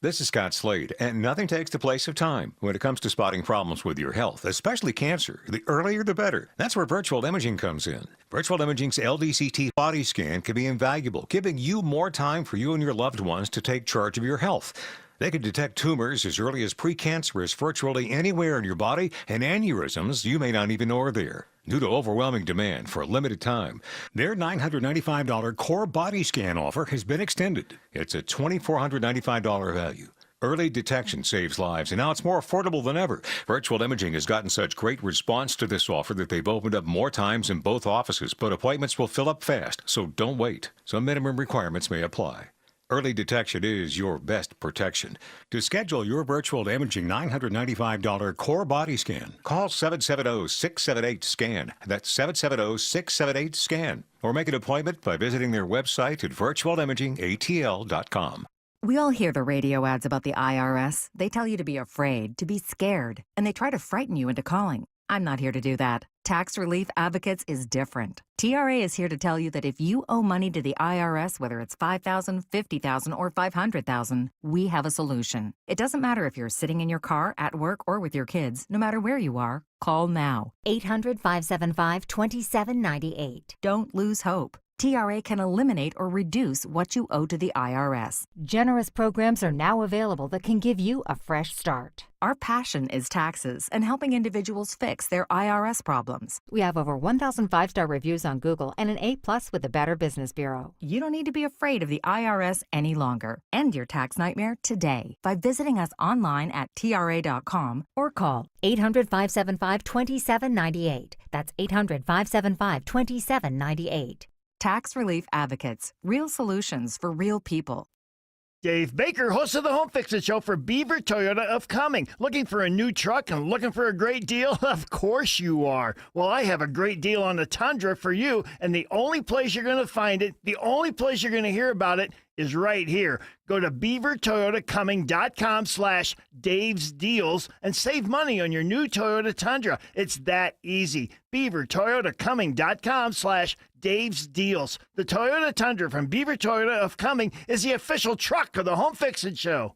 This is Scott Slade, and nothing takes the place of time when it comes to spotting problems with your health, especially cancer. The earlier, the better. That's where virtual imaging comes in. Virtual Imaging's LDCT body scan can be invaluable, giving you more time for you and your loved ones to take charge of your health. They can detect tumors as early as precancerous virtually anywhere in your body and aneurysms you may not even know are there. Due to overwhelming demand for a limited time, their $995 core body scan offer has been extended. It's a $2,495 value. Early detection saves lives, and now it's more affordable than ever. Virtual Imaging has gotten such great response to this offer that they've opened up more times in both offices, but appointments will fill up fast, so don't wait. Some minimum requirements may apply. Early detection is your best protection. To schedule your Virtual Imaging $995 core body scan, call 770-678-SCAN. That's 770-678-SCAN. Or make an appointment by visiting their website at virtualimagingatl.com. We all hear the radio ads about the IRS. They tell you to be afraid, to be scared, and they try to frighten you into calling. I'm not here to do that. Tax Relief Advocates is different. TRA is here to tell you that if you owe money to the IRS, whether it's $5,000, $50,000, or $500,000, we have a solution. It doesn't matter if you're sitting in your car, at work, or with your kids. No matter where you are, call now. 800-575-2798. Don't lose hope. TRA can eliminate or reduce what you owe to the IRS. Generous programs are now available that can give you a fresh start. Our passion is taxes and helping individuals fix their IRS problems. We have over 1,000 5-star reviews on Google and an A+ with the Better Business Bureau. You don't need to be afraid of the IRS any longer. End your tax nightmare today by visiting us online at TRA.com or call 800-575-2798. That's 800-575-2798. Tax Relief Advocates. Real solutions for real people. Dave Baker, host of the Home Fixin' Show for Beaver Toyota of Cumming. Looking for a new truck and looking for a great deal? Of course you are. Well, I have a great deal on the Tundra for you, and the only place you're going to find it, the only place you're going to hear about it is right here. Go to beavertoyotacumming.com/Dave's Deals and save money on your new Toyota Tundra. It's that easy. beavertoyotacumming.com/Dave's Deals. The Toyota Tundra from Beaver Toyota of Cumming is the official truck of the Home Fixin' Show.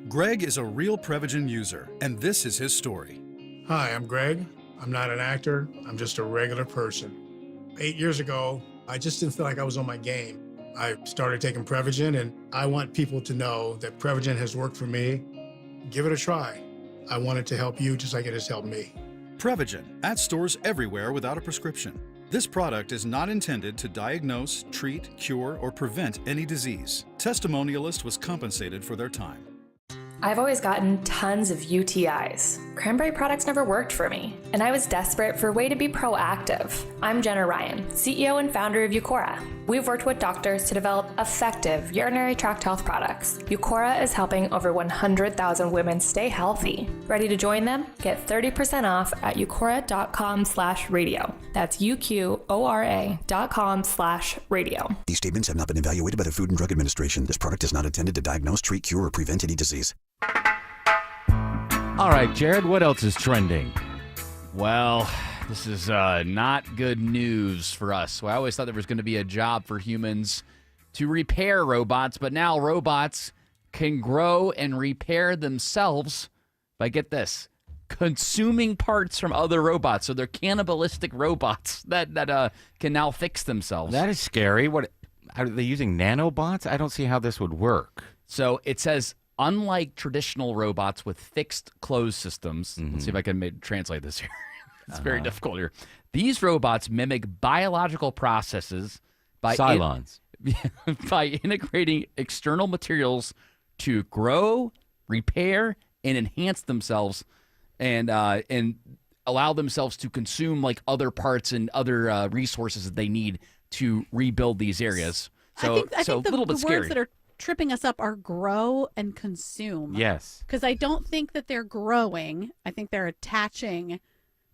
Greg is a real Prevagen user, and this is his story. Hi, I'm Greg. I'm not an actor. I'm just a regular person. 8 years ago, I just didn't feel like I was on my game. I started taking Prevagen, and I want people to know that Prevagen has worked for me. Give it a try. I want it to help you just like it has helped me. Prevagen, at stores everywhere without a prescription. This product is not intended to diagnose, treat, cure, or prevent any disease. Testimonialist was compensated for their time. I've always gotten tons of UTIs. Cranberry products never worked for me, and I was desperate for a way to be proactive. I'm Jenna Ryan, CEO and founder of Eucora. We've worked with doctors to develop effective urinary tract health products. Eucora is helping over 100,000 women stay healthy. Ready to join them? Get 30% off at eucora.com/radio. That's UQORA.com/radio. These statements have not been evaluated by the Food and Drug Administration. This product is not intended to diagnose, treat, cure, or prevent any disease. All right, Jared, what else is trending? Well, this is not good news for us. So I always thought there was going to be a job for humans to repair robots, but now robots can grow and repair themselves by, get this, consuming parts from other robots. So they're cannibalistic robots that can now fix themselves. That is scary. What are they using, nanobots? I don't see how this would work. So it says, unlike traditional robots with fixed closed systems, let's see if I can translate this here. It's very difficult here. These robots mimic biological processes by Cylons. by integrating external materials to grow, repair, and enhance themselves, and allow themselves to consume like other parts and other resources that they need to rebuild these areas. So, I think a little bit the scary. words that are tripping us up are grow and consume. Yes. Because I don't think that they're growing. I think they're attaching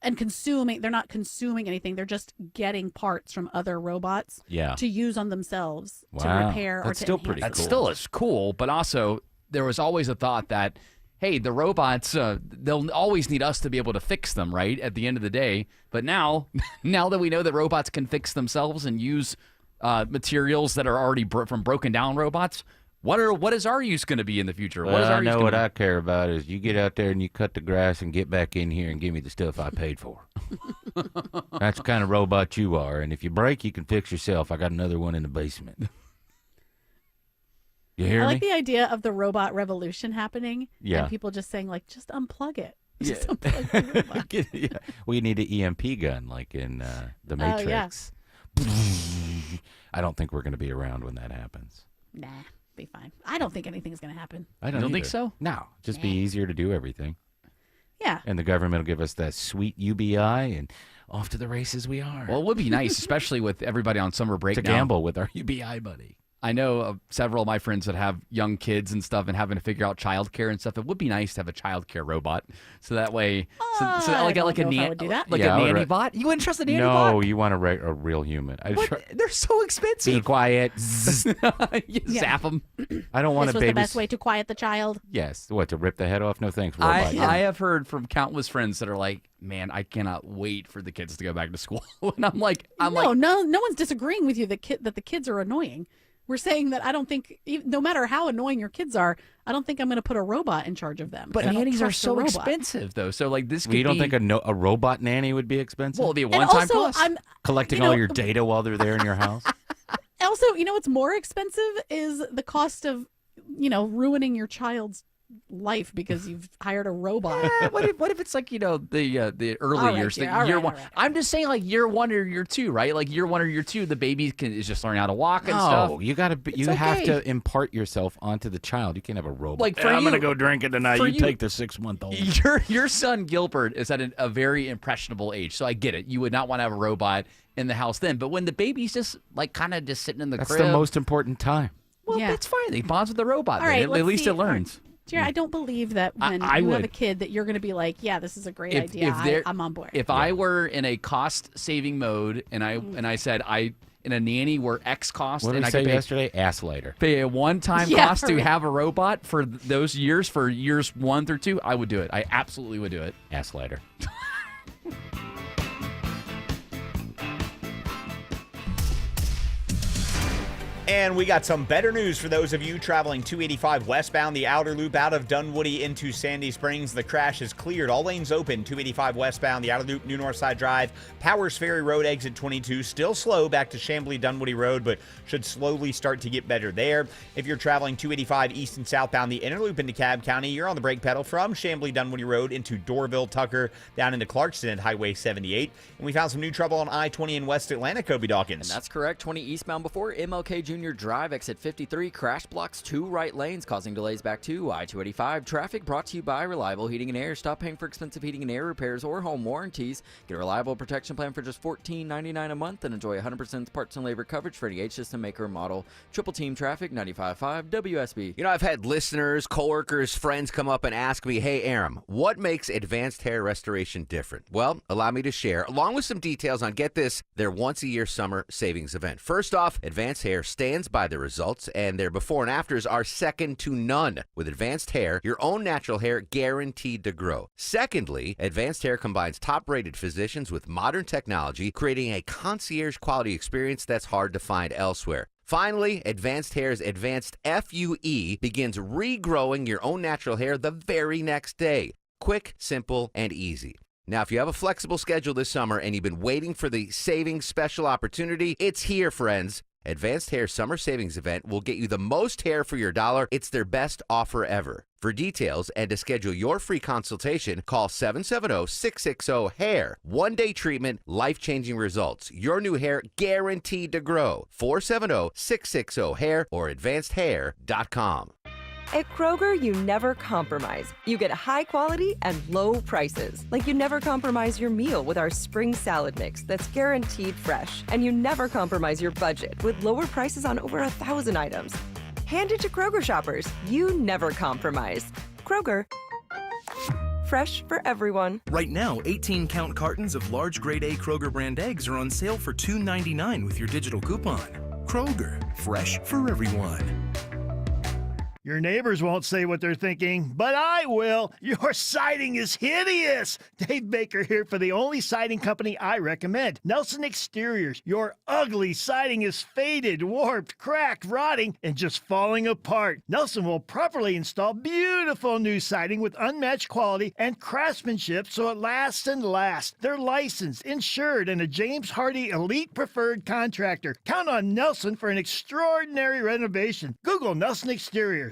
and consuming. They're not consuming anything. They're just getting parts from other robots to use on themselves to repair or to enhance. That still is cool, but also there was always a thought that, hey, the robots, they'll always need us to be able to fix them, right, at the end of the day. But now that we know that robots can fix themselves and use materials that are already from broken down robots, What is our use going to be in the future? Well, What is our I use know gonna what be? I care about is you get out there and you cut the grass and get back in here and give me the stuff I paid for. That's the kind of robot you are. And if you break, you can fix yourself. I got another one in the basement. You hear I me? like the idea of the robot revolution happening. Yeah. And people just saying, like, just unplug it. Yeah. Just unplug the robot. Yeah. We need an EMP gun like in The Matrix. Oh, yeah. I don't think we're going to be around when that happens. Nah, be fine. I don't think anything's going to happen. I don't think either. so? No, just be easier to do everything. Yeah. And the government will give us that sweet UBI and off to the races we are. Well, it would be nice, especially with everybody on summer break to now. gamble with our UBI money. I know of several of my friends that have young kids and stuff and having to figure out childcare and stuff. It would be nice to have a childcare robot, so that way, I don't know if I would do that. like Yeah, a I would nanny bot. You wouldn't trust a nanny No, bot? you want a real human. They're so expensive. Be quiet. You zap them. I don't want This to was the baby. best way to quiet the child. Yes. What, to rip the head off? No thanks, robot. I have heard from countless friends that are like, man, I cannot wait for the kids to go back to school. And I'm like, No one's disagreeing with you that the kids are annoying. We're saying that I don't think, no matter how annoying your kids are, I don't think I'm going to put a robot in charge of them. but I don't nannies are trust a so robot. expensive, though. So, like, this could You don't be... think a robot nanny would be expensive? Well, it'd be a And one-time also, cost. Collecting you know- all your data while they're there in your house? Also, you know what's more expensive is the cost of, ruining your child's life because you've hired a robot. What if it's like, the early All right, years, dear. the All year right, one? all right. I'm just saying, like, year 1 or year 2, right? Like, year 1 or year 2, the baby is just learning how to walk and stuff. No, you got to. You It's have okay. to impart yourself onto the child. You can't have a robot. Like, for I'm gonna you- go drinking tonight. for You you- take the 6-month-old. Your son Gilbert is at a very impressionable age, so I get it. You would not want to have a robot in the house then, but when the baby's just like kind of just sitting in the That's crib, the most important time. well, Yeah. it's fine. He bonds with the robot. All then. right, At let's least see. it learns. Jared, I don't believe that when I you have would. a kid that you're going to be like, yeah, this is a great idea. I'm on board. If I were in a cost-saving mode and I said in a nanny were X cost, What did and we I say could pay, yesterday? Ass later. pay a one-time Yeah, cost to right. have a robot for those years, for years 1 through 2, I would do it. I absolutely would do it. Ass later. And we got some better news for those of you traveling 285 westbound, the outer loop out of Dunwoody into Sandy Springs. The crash is cleared. All lanes open. 285 westbound, the outer loop, New Northside Drive, Powers Ferry Road, exit 22. Still slow back to Chamblee Dunwoody Road, but should slowly start to get better there. If you're traveling 285 east and southbound, the inner loop into Cobb County, you're on the brake pedal from Chamblee Dunwoody Road into Dorville, Tucker, down into Clarkston at Highway 78. And we found some new trouble on I-20 in West Atlanta, Kobe Dawkins. And that's correct. 20 eastbound before MLK Jr. Drive, exit 53. Crash blocks 2 right lanes, causing delays back to I-285. Traffic brought to you by Reliable Heating and Air. Stop paying for expensive heating and air repairs or home warranties. Get a reliable protection plan for just $14.99 a month and enjoy 100% parts and labor coverage for any H system maker or model. Triple Team Traffic, 95.5 WSB. You know, I've had listeners, coworkers, friends come up and ask me, hey, Aram, what makes Advanced Hair Restoration different? Well, allow me to share, along with some details on, get this, their once-a-year summer savings event. First off, Advanced Hair stands by the results, and their before and afters are second to none. With Advanced Hair, your own natural hair guaranteed to grow. Secondly, Advanced Hair combines top-rated physicians with modern technology, creating a concierge-quality experience that's hard to find elsewhere. Finally, Advanced Hair's Advanced FUE begins regrowing your own natural hair the very next day. Quick, simple, and easy. Now, if you have a flexible schedule this summer and you've been waiting for the savings special opportunity, it's here, friends. Advanced Hair Summer Savings Event will get you the most hair for your dollar. It's their best offer ever. For details and to schedule your free consultation, call 770-660-HAIR. One-day treatment, life-changing results. Your new hair guaranteed to grow. 470-660-HAIR or advancedhair.com. At Kroger, you never compromise. You get high quality and low prices. Like you never compromise your meal with our spring salad mix that's guaranteed fresh. And you never compromise your budget with lower prices on over 1,000 items. Hand it to Kroger shoppers. You never compromise. Kroger. Fresh for everyone. Right now, 18-count cartons of large grade A Kroger brand eggs are on sale for $2.99 with your digital coupon. Kroger, fresh for everyone. Your neighbors won't say what they're thinking, but I will. Your siding is hideous. Dave Baker here for the only siding company I recommend, Nelson Exteriors. Your ugly siding is faded, warped, cracked, rotting, and just falling apart. Nelson will properly install beautiful new siding with unmatched quality and craftsmanship so it lasts and lasts. They're licensed, insured, and a James Hardy Elite Preferred Contractor. Count on Nelson for an extraordinary renovation. Google Nelson Exteriors.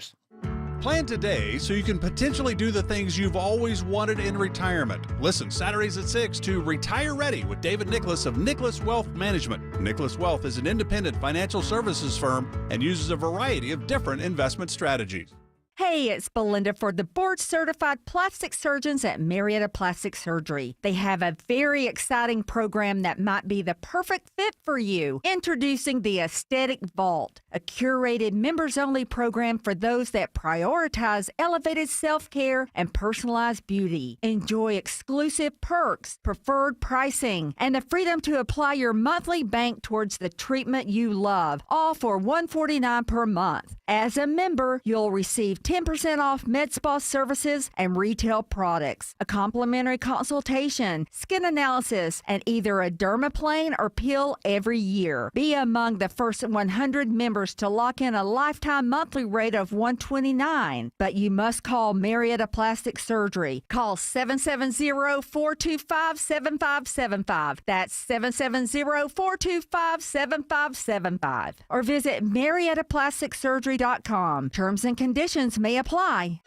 Plan today so you can potentially do the things you've always wanted in retirement. Listen Saturdays at 6 to Retire Ready with David Nicholas of Nicholas Wealth Management. Nicholas Wealth is an independent financial services firm and uses a variety of different investment strategies. Hey, it's Belinda for the board-certified plastic surgeons at Marietta Plastic Surgery. They have a very exciting program that might be the perfect fit for you. Introducing the Aesthetic Vault, a curated members-only program for those that prioritize elevated self-care and personalized beauty. Enjoy exclusive perks, preferred pricing, and the freedom to apply your monthly bank towards the treatment you love, all for $149 per month. As a member, you'll receive 10% off med spa services and retail products, a complimentary consultation, skin analysis, and either a dermaplane or peel every year. Be among the first 100 members to lock in a lifetime monthly rate of $129. But you must call Marietta Plastic Surgery. Call 770-425-7575. That's 770-425-7575. Or visit MariettaPlasticSurgery.com. Terms and conditions may apply.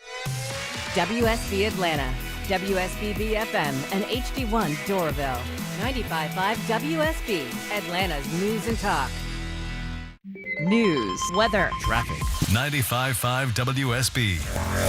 WSB Atlanta, WSB BFM, and HD1 Doraville. 95.5 WSB, Atlanta's News and Talk. News, weather, traffic. 95.5 WSB,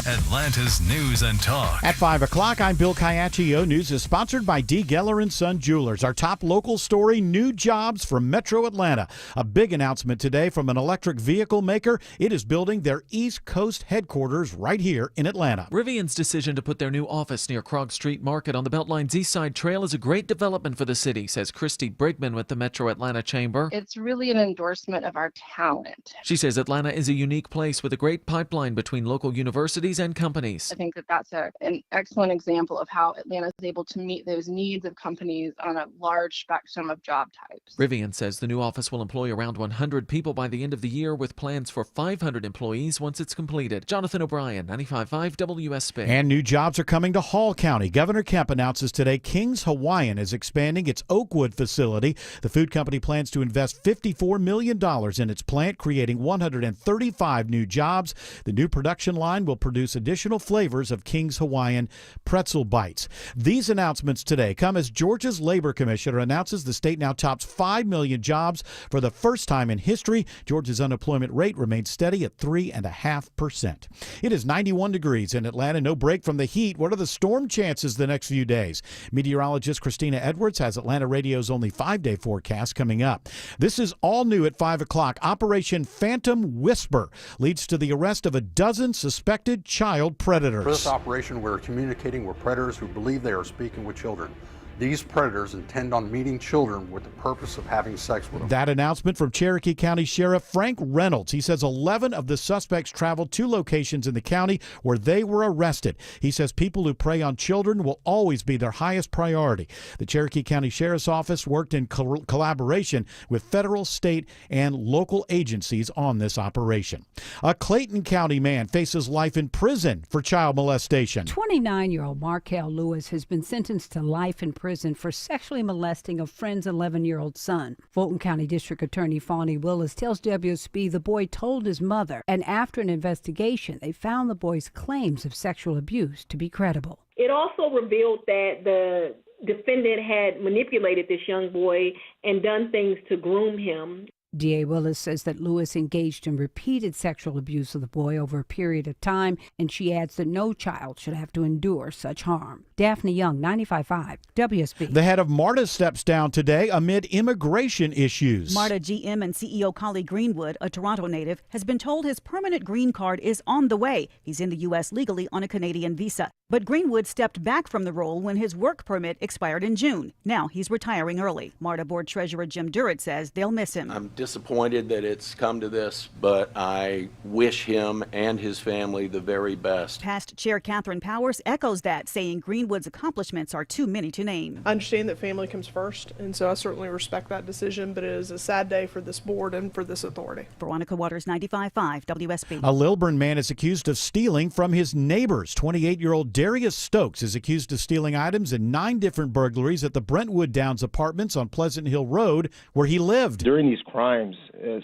Atlanta's News and Talk. At 5 o'clock, I'm Bill Caiaccio. News is sponsored by D. Geller & Son Jewelers. Our top local story, new jobs from Metro Atlanta. A big announcement today from an electric vehicle maker. It is building their East Coast headquarters right here in Atlanta. Rivian's decision to put their new office near Krog Street Market on the Beltline's East Side Trail is a great development for the city, says Christy Brigman with the Metro Atlanta Chamber. It's really an endorsement of our talent. She says Atlanta is a unique place with a great pipeline between local universities and companies. I think that that's an excellent example of how Atlanta is able to meet those needs of companies on a large spectrum of job types. Rivian says the new office will employ around 100 people by the end of the year, with plans for 500 employees once it's completed. Jonathan O'Brien, 95.5 WSB. And new jobs are coming to Hall County. Governor Kemp announces today King's Hawaiian is expanding its Oakwood facility. The food company plans to invest $54 million in its plant, creating 135 new jobs. The new production line will produce additional flavors of King's Hawaiian pretzel bites. These announcements today come as Georgia's labor commissioner announces the state now tops 5 million jobs for the first time in history. Georgia's unemployment rate remains steady at 3.5%. It is 91 degrees in Atlanta. No break from the heat. What are the storm chances the next few days? Meteorologist Christina Edwards has Atlanta Radio's only 5-day forecast coming up. This is all new at 5 o'clock. Operation Phantom Whisper leads to the arrest of a dozen suspected child predators. For this operation, we're communicating with predators who believe they are speaking with children. These predators intend on meeting children with the purpose of having sex with them. That announcement from Cherokee County Sheriff Frank Reynolds. He says 11 of the suspects traveled to locations in the county where they were arrested. He says people who prey on children will always be their highest priority. The Cherokee County Sheriff's Office worked in collaboration with federal, state, and local agencies on this operation. A Clayton County man faces life in prison for child molestation. 29-year-old Markel Lewis has been sentenced to life in prison for sexually molesting a friend's 11-year-old son. Fulton County District Attorney Fawny Willis tells WSB the boy told his mother, and after an investigation, they found the boy's claims of sexual abuse to be credible. It also revealed that the defendant had manipulated this young boy and done things to groom him. D.A. Willis says that Lewis engaged in repeated sexual abuse of the boy over a period of time, and she adds that no child should have to endure such harm. Daphne Young, 95.5 WSB. The head of MARTA steps down today amid immigration issues. MARTA GM and CEO Collie Greenwood, a Toronto native, has been told his permanent green card is on the way. He's in the U.S. legally on a Canadian visa. But Greenwood stepped back from the role when his work permit expired in June. Now he's retiring early. MARTA board treasurer Jim Durrett says they'll miss him. I'm disappointed that it's come to this, but I wish him and his family the very best. Past Chair Catherine Powers echoes that, saying Greenwood's accomplishments are too many to name. I understand that family comes first, and so I certainly respect that decision, but it is a sad day for this board and for this authority. Veronica Waters, 95.5 WSB. A Lilburn man is accused of stealing from his neighbors. 28-year-old Darius Stokes is accused of stealing items in 9 different burglaries at the Brentwood Downs Apartments on Pleasant Hill Road, where he lived. During these crimes,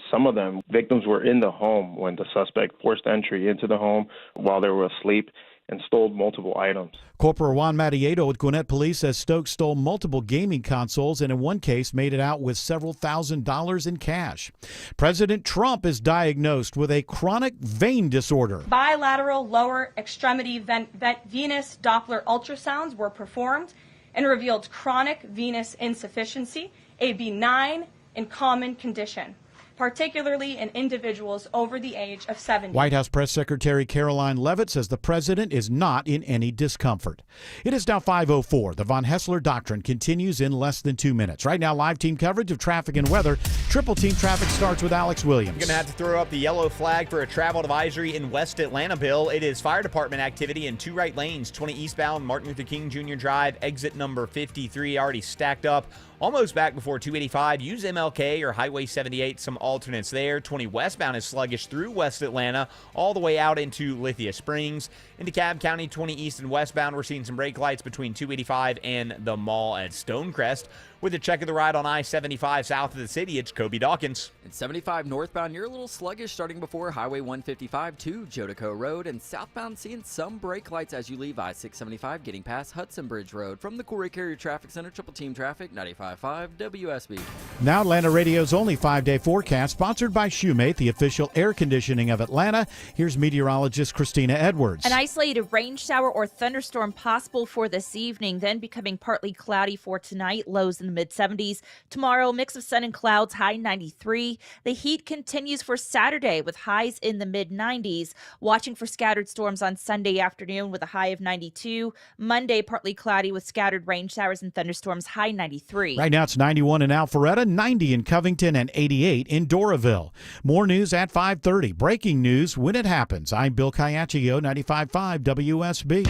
some of them, victims were in the home when the suspect forced entry into the home while they were asleep and stole multiple items. Corporal Juan Matieto with Gwinnett Police says Stokes stole multiple gaming consoles and in one case made it out with several $1,000s in cash. President Trump is diagnosed with a chronic vein disorder. Bilateral lower extremity venous Doppler ultrasounds were performed and revealed chronic venous insufficiency, a benign and common condition, particularly in individuals over the age of 70. White House Press Secretary Caroline Leavitt says the president is not in any discomfort. It is now 5:04. The Von Hessler Doctrine continues in less than 2 minutes. Right now, live team coverage of traffic and weather. Triple Team Traffic starts with Alex Williams. You're going to have to throw up the yellow flag for a travel advisory in West Atlanta, Bill. It is fire department activity in 2 right lanes, 20 eastbound Martin Luther King Jr. Drive, exit number 53, already stacked up. Almost back before 285. Use MLK or Highway 78. Some alternates there. 20 westbound is sluggish through West Atlanta, all the way out into Lithia Springs. In DeKalb County, 20 east and westbound, we're seeing some brake lights between 285 and the mall at Stonecrest. With a check of the ride on I-75 south of the city, it's Kobe Dawkins. In 75 northbound, you're a little sluggish starting before Highway 155 to Jodico Road, and southbound seeing some brake lights as you leave I-675 getting past Hudson Bridge Road. From the Corey Carrier Traffic Center, Triple Team Traffic, 95.5 WSB. Now Atlanta Radio's only 5-day forecast, sponsored by Shoemate, the official air conditioning of Atlanta. Here's meteorologist Christina Edwards. An isolated rain shower or thunderstorm possible for this evening, then becoming partly cloudy for tonight, lows in the mid-70s. Tomorrow, mix of sun and clouds, high 93. The heat continues for Saturday with highs in the mid-90s. Watching for scattered storms on Sunday afternoon with a high of 92. Monday, partly cloudy with scattered rain showers and thunderstorms, high 93. Right now it's 91 in Alpharetta, 90 in Covington, and 88 in Doraville. More news at 5:30. Breaking news when it happens. I'm Bill Caiaccio, 95.5 WSB.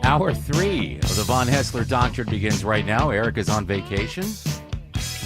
Hour 3 of the Von Hessler Doctrine begins right now. Eric is on vacation.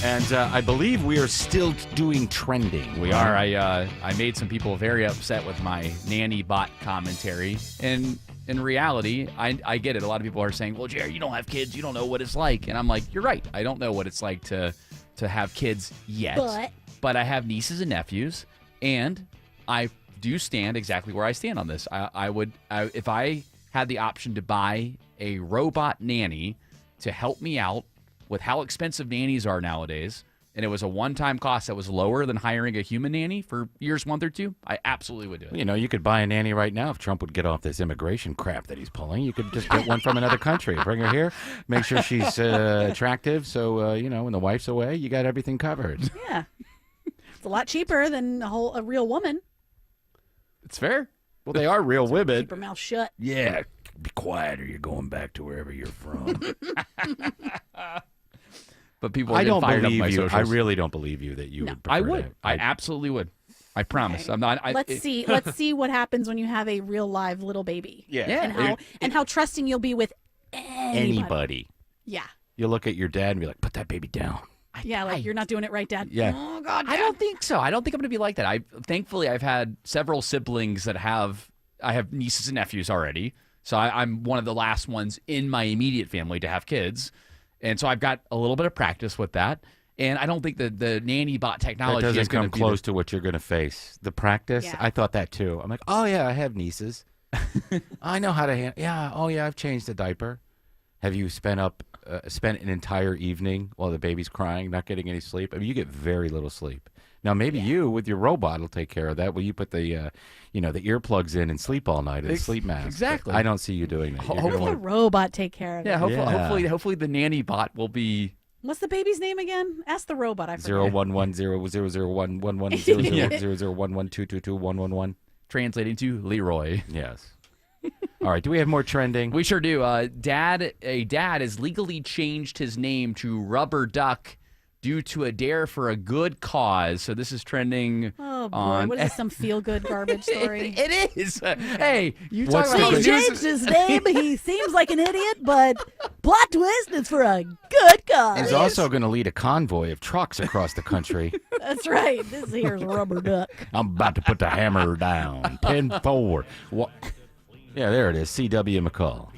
And I believe we are still doing trending. We are. I made some people very upset with my nanny bot commentary. And in reality, I get it. A lot of people are saying, well, Jerry, you don't have kids. You don't know what it's like. And I'm like, you're right. I don't know what it's like to have kids yet. But I have nieces and nephews. And I do stand exactly where I stand on this. If I had the option to buy a robot nanny to help me out with how expensive nannies are nowadays, and it was a one-time cost that was lower than hiring a human nanny for years 1 through 2, I absolutely would do it. You know, you could buy a nanny right now if Trump would get off this immigration crap that he's pulling. You could just get one from another country, bring her here, make sure she's attractive, so, when the wife's away, you got everything covered. Yeah. It's a lot cheaper than a real woman. It's fair. Well, they are real women. Keep her mouth shut. Yeah, be quiet or you're going back to wherever you're from. But people I are don't fired up believe my you. socials. I really don't believe you that you would prefer I would. to- I absolutely would. I promise. Okay. I'm not. Let's see what happens when you have a real live little baby. Yeah. And how trusting you'll be with anybody. Yeah. You look at your dad and be like, put that baby down. Yeah, like you're not doing it right, Dad. Yeah. Oh God, I don't think so. I don't think I'm going to be like that. Thankfully I've had several siblings that I have nieces and nephews already. So I'm one of the last ones in my immediate family to have kids. And so I've got a little bit of practice with that. And I don't think that the nanny bot technology That is doesn't going come close to what you're going to face. The practice, Yeah. I thought that too. I'm like, oh yeah, I have nieces. I know how to handle. Yeah, oh yeah, I've changed a diaper. Have you spent an entire evening while the baby's crying, not getting any sleep? I mean, you get very little sleep. Now, maybe you with your robot will take care of that. Will you put the, the earplugs in and sleep all night in a sleep mask? Exactly. But I don't see you doing that. You're gonna Let the wanna- robot take care of it. Yeah, hopefully the nanny bot will be What's the baby's name again? Ask the robot. I forget. 011000011001122222111. translating to Leroy. Yes. All right. Do we have more trending? We sure do. A dad has legally changed his name to Rubber Duck due to a dare for a good cause. So this is trending Oh boy, on. what is this? Some feel-good garbage story? It is. Hey, you talk What's about the- good He news. changed his name. He seems like an idiot, but plot twist, it's for a good cause. He's also going to lead a convoy of trucks across the country. That's right. This here's Rubber Duck. I'm about to put the hammer down. 10-4. What? Yeah, there it is. C.W. McCall.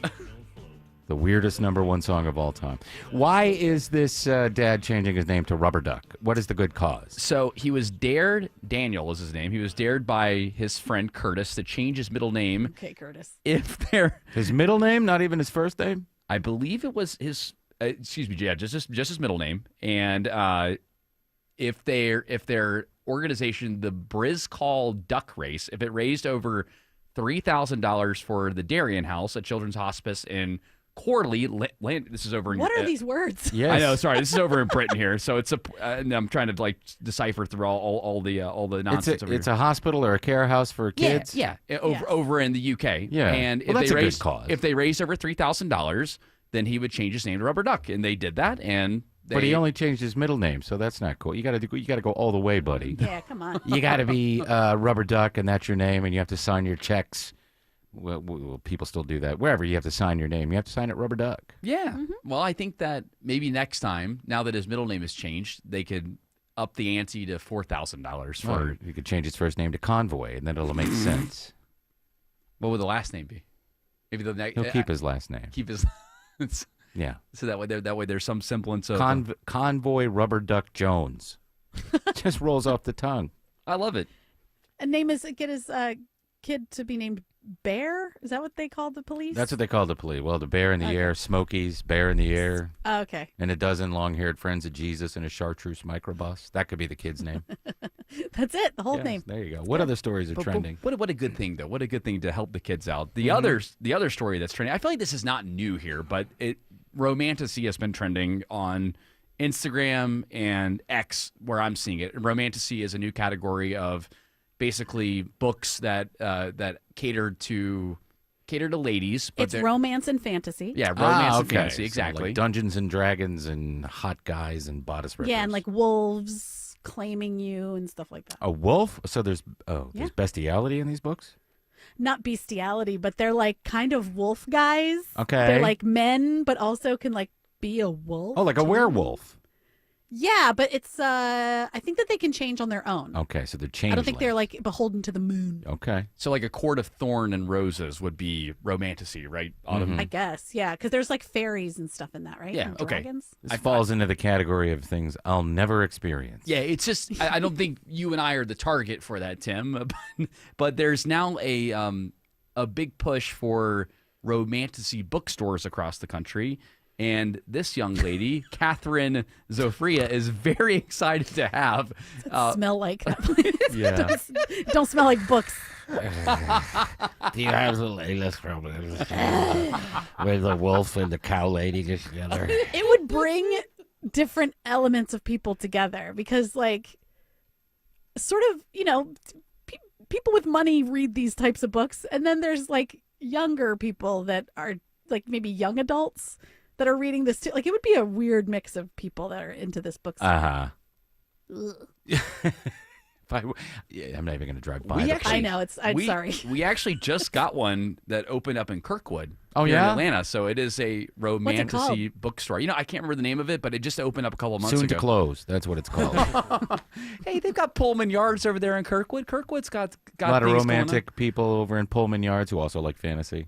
The weirdest #1 song of all time. Why is this dad changing his name to Rubber Duck? What is the good cause? So he was dared, Daniel is his name. He was dared by his friend Curtis to change his middle name. Okay, Curtis. If they're His middle name, not even his first name? I believe it was his. Excuse me, yeah, just his middle name. And if their organization, the Brizcall Duck Race, if it raised over $3,000 for the Darien House, a children's hospice in Corley, this is over in. What are these words? Yes. I know. Sorry, this is over in Britain here. So it's and I'm trying to like decipher through all the nonsense. It's a hospital or a care house for kids? Yeah, over in the UK. Yeah. And Well, if that's they a good raised cause. if they raised over $3,000, then he would change his name to Rubber Duck, and they did that. And But he only changed his middle name, so that's not cool. You got to go all the way, buddy. Yeah, come on. You got to be Rubber Duck, and that's your name, and you have to sign your checks. Well, people still do that. Wherever you have to sign your name, you have to sign it Rubber Duck. Yeah. Well, I think that maybe next time, now that his middle name has changed, they could up the ante to $4,000 for. Or you could change his first name to Convoy, and then it'll make sense. What would the last name be? Maybe the next. He'll keep his last name. Keep his. Yeah. So that way there's some semblance of Convoy Rubber Duck Jones. Just rolls off the tongue. I love it. And get his kid to be named Bear? Is that what they call the police? That's what they call the police. Well, the bear in the air, Smokies, bear in the air. Oh, okay. And a dozen long-haired friends of Jesus in a chartreuse microbus. That could be the kid's name. That's it. The whole Yes, name. There you go. What other stories are But trending? what a good thing, though. What a good thing to help the kids out. The Mm-hmm. other story that's trending, I feel like this is not new here, but Romantasy has been trending on Instagram and X, where I'm seeing it. Romantasy is a new category of basically books that cater to ladies. But It's romance and fantasy. Yeah, romance and okay. fantasy, So, exactly. like Dungeons and Dragons and hot guys and bodice rippers. Yeah, and like wolves claiming you and stuff like that. A wolf? So there's Yeah. bestiality in these books? Not bestiality, but they're like kind of wolf guys. Okay. They're like men, but also can like be a wolf. Oh, like a too. werewolf. Yeah, but it's I think that they can change on their own. Okay, so they're I changed. don't think they're like beholden to the moon. Okay. So like a Court of Thorn and Roses would be Romantasy, right? Autumn? I guess, yeah, because there's like fairies and stuff in that, right? Yeah, And okay. dragons. This falls into the category of things I'll never experience. Yeah, it's just I don't think you and I are the target for that, Tim. But there's now a big push for romantasy bookstores across the country. And this young lady, Catherine Zofria, is very excited to have. Smell like that place. Yeah. Don't smell like books. Do you have the latest problems with the wolf and the cow lady get together? It would bring different elements of people together because, like, sort of, people with money read these types of books, and then there's like younger people that are like maybe young adults that are reading this too. Like, it would be a weird mix of people that are into this book. I'm not even going to drive by. I know I'm sorry. We actually just got one that opened up in Kirkwood. Oh, here yeah? in Atlanta. So it is a it romantasy bookstore. I can't remember the name of it, but it just opened up a couple of months Soon ago. to close. That's what it's called. Hey, they've got Pullman Yards over there in Kirkwood. Kirkwood's got A lot of things going on. romantic people over in Pullman Yards who also like fantasy.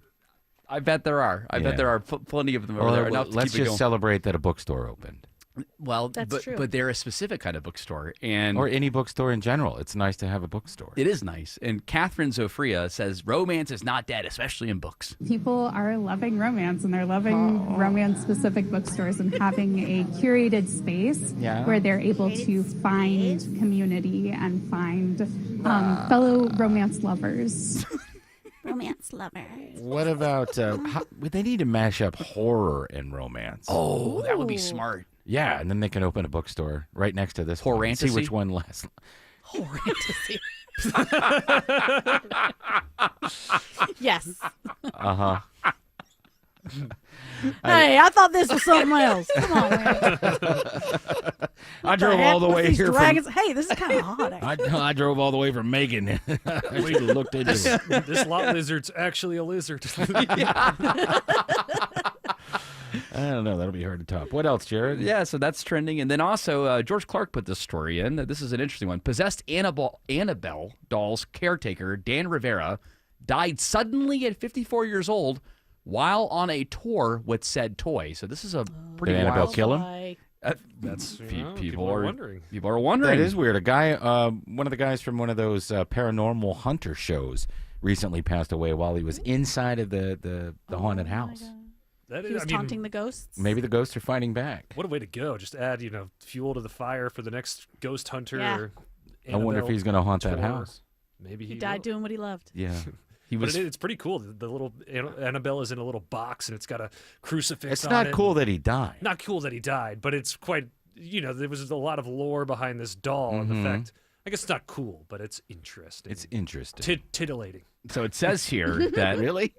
I bet there are. I bet there are plenty of them over there. Enough to Let's keep it just going. celebrate that a bookstore opened. Well, That's true. but they're a specific kind of bookstore, and Or any bookstore in general. It's nice to have a bookstore. it is nice. And Catherine Zofria says romance is not dead, especially in books. People are loving romance, and they're loving romance-specific bookstores and having a curated space where they're able to find community and find fellow romance lovers. Romance lovers. What about they need to mash up horror and romance? Oh, that would be smart. Yeah, and then they can open a bookstore right next to this one and see Horantasy? which one lasts. Horantasy. Yes. Uh-huh. Hey, I thought this was something else. Come on, man. I drove all the way here dragons? Hey, this is kind of hot. I drove all the way from Macon. We looked into it. This lot lizard's actually a lizard. I don't know. That'll be hard to top. What else, Jared? Yeah, so that's trending. And then also, George Clark put this story in. This is an interesting one. Possessed Annabelle doll's caretaker, Dan Rivera, died suddenly at 54 years old while on a tour with said toy. So this is a pretty Did Annabelle wild... kill him? That's people are wondering. People are wondering. That is weird. A guy, one of the guys from one of those paranormal hunter shows recently passed away while he was inside of the haunted house. He was taunting the ghosts. Maybe the ghosts are fighting back. What a way to go. Just add, fuel to the fire for the next ghost hunter. Yeah. Or I wonder if he's going to haunt that tour. house. Maybe He died doing what he loved. Yeah. It's pretty cool. The little Annabelle is in a little box, and it's got a crucifix It's on not it. cool that he died. Not cool that he died, but it's quite, there was a lot of lore behind this doll and the fact, I guess it's not cool, but it's interesting. It's interesting. Titillating. So it says here that... Really?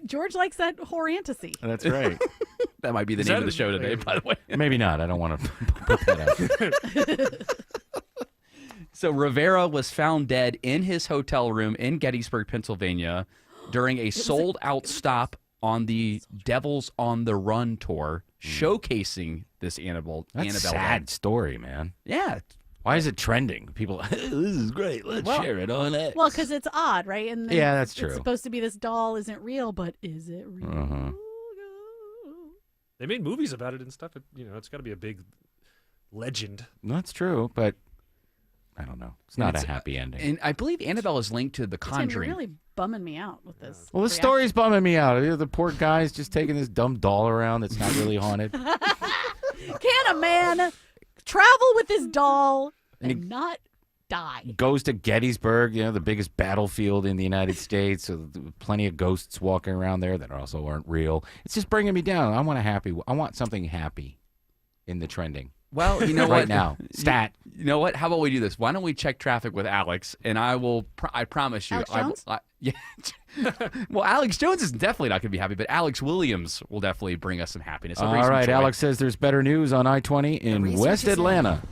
George likes that horantasy. That's right. That might be the name of the show today, by the way. Maybe not. I don't want to put that out. So Rivera was found dead in his hotel room in Gettysburg, Pennsylvania, during a sold-out stop on the Devils on the Run tour, showcasing this Annabelle. That's a sad story, man. Yeah. Why is it trending? People, this is great. Let's share it on X. Well, because it's odd, right? And then Yeah, that's true. It's supposed to be this doll isn't real, but is it real? They made movies about it and stuff. It's got to be a big legend. That's true, but I don't know. It's not a happy ending. And I believe Annabelle is linked to The Tim, Conjuring. you're really bumming me out with this. Well, the story's bumming me out. The poor guy's just taking this dumb doll around that's not really haunted. Can a man travel with his doll and not die? Goes to Gettysburg, the biggest battlefield in the United States. So plenty of ghosts walking around there that also aren't real. It's just bringing me down. I want something happy in the trending. Well, you know right what? now, stat. You know what? How about we do this? Why don't we check traffic with Alex, and I will. I promise you. Alex Jones? Yeah. Well, Alex Jones is definitely not going to be happy, but Alex Williams will definitely bring us some happiness. All right, Alex says there's better news on I-20 in West Atlanta.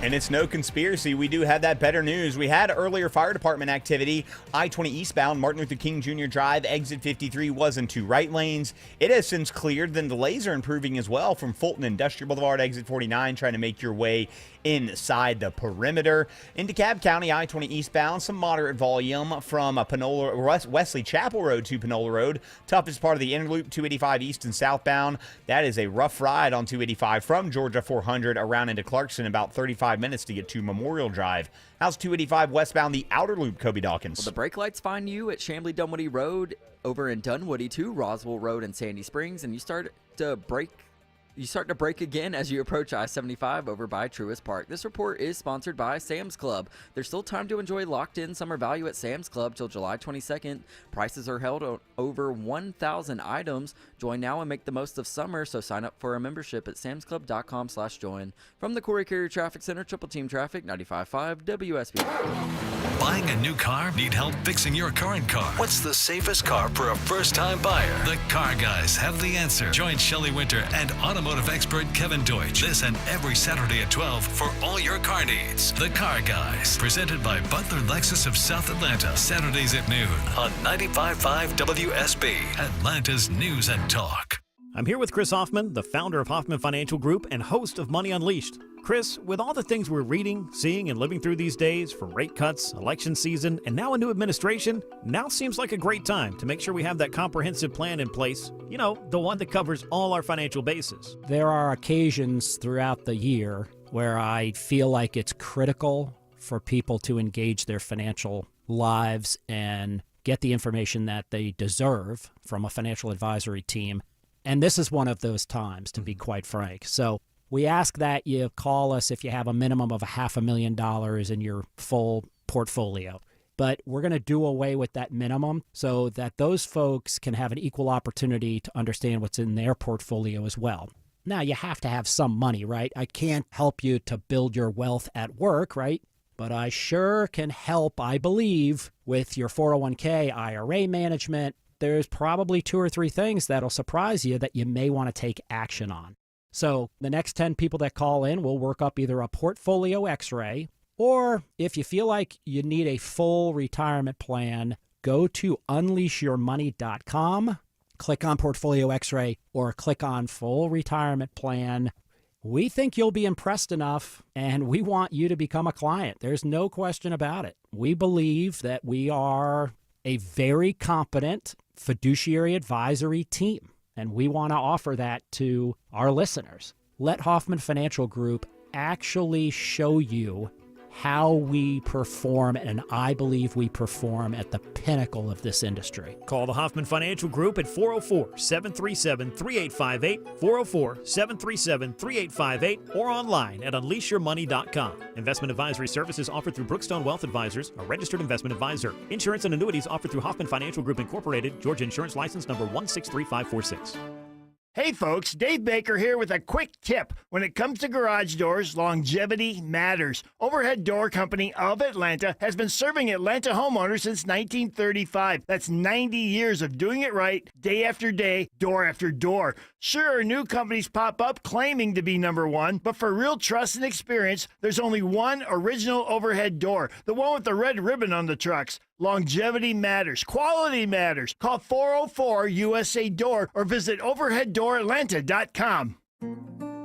And it's no conspiracy. We do have that better news. We had earlier fire department activity. I-20 eastbound, Martin Luther King Jr. Drive, exit 53 was in 2 right lanes. It has since cleared. Then delays are improving as well from Fulton Industrial Boulevard, exit 49, trying to make your way inside the perimeter. In DeKalb County, I-20 eastbound, some moderate volume from Wesley Chapel Road to Panola Road. Toughest part of the inner loop, 285 east and southbound. That is a rough ride on 285 from Georgia 400 around into Clarkson, about 35 minutes to get to Memorial Drive. How's 285 westbound, the outer loop, Kobe Dawkins? Well, the brake lights find you at Chamblee-Dunwoody Road, over in Dunwoody to Roswell Road and Sandy Springs, and you start to brake again as you approach I-75 over by Truist Park. This report is sponsored by Sam's Club. There's still time to enjoy locked-in summer value at Sam's Club till July 22nd. Prices are held on over 1,000 items. Join now and make the most of summer, so sign up for a membership at samsclub.com/join. From the Corey Carrier Traffic Center, Triple Team Traffic, 95.5 WSB. Buying a new car? Need help fixing your current car? What's the safest car for a first-time buyer? The Car Guys have the answer. Join Shelley Winter and automotive expert Kevin Deutsch this and every Saturday at 12 for all your car needs. The Car Guys, presented by Butler Lexus of South Atlanta, Saturdays at noon on 95.5 WSB, Atlanta's News and Talk. I'm here with Chris Hoffman, the founder of Hoffman Financial Group and host of Money Unleashed. Chris, with all the things we're reading, seeing, and living through these days, from rate cuts, election season, and now a new administration, now seems like a great time to make sure we have that comprehensive plan in place. You know, the one that covers all our financial bases. There are occasions throughout the year where I feel like it's critical for people to engage their financial lives and get the information that they deserve from a financial advisory team. And this is one of those times, to be quite frank. So we ask that you call us if you have a minimum of $500,000 in your full portfolio. But we're going to do away with that minimum so that those folks can have an equal opportunity to understand what's in their portfolio as well. Now, you have to have some money, right? I can't help you to build your wealth at work, right? But I sure can help, I believe, with your 401k, IRA management, there's probably 2 or 3 things that'll surprise you that you may want to take action on. So the next 10 people that call in, we'll work up either a portfolio x-ray, or if you feel like you need a full retirement plan, go to unleashyourmoney.com, click on portfolio x-ray, or click on full retirement plan. We think you'll be impressed enough, and we want you to become a client. There's no question about it. We believe that we are a very competent fiduciary advisory team, and we want to offer that to our listeners. Let Hoffman Financial Group actually show you how we perform, and I believe we perform at the pinnacle of this industry. Call the Hoffman Financial Group at 404-737-3858, 404-737-3858, or online at unleashyourmoney.com. Investment advisory services offered through Brookstone Wealth Advisors, a registered investment advisor. Insurance and annuities offered through Hoffman Financial Group Incorporated, Georgia Insurance License number 163546. Hey folks, Dave Baker here with a quick tip. When it comes to garage doors, longevity matters. Overhead Door Company of Atlanta has been serving Atlanta homeowners since 1935. That's 90 years of doing it right, day after day, door after door. Sure, new companies pop up claiming to be number one, but for real trust and experience, there's only one original overhead door, the one with the red ribbon on the trucks. Longevity matters. Quality matters. Call 404-USA-DOOR or visit overheaddooratlanta.com.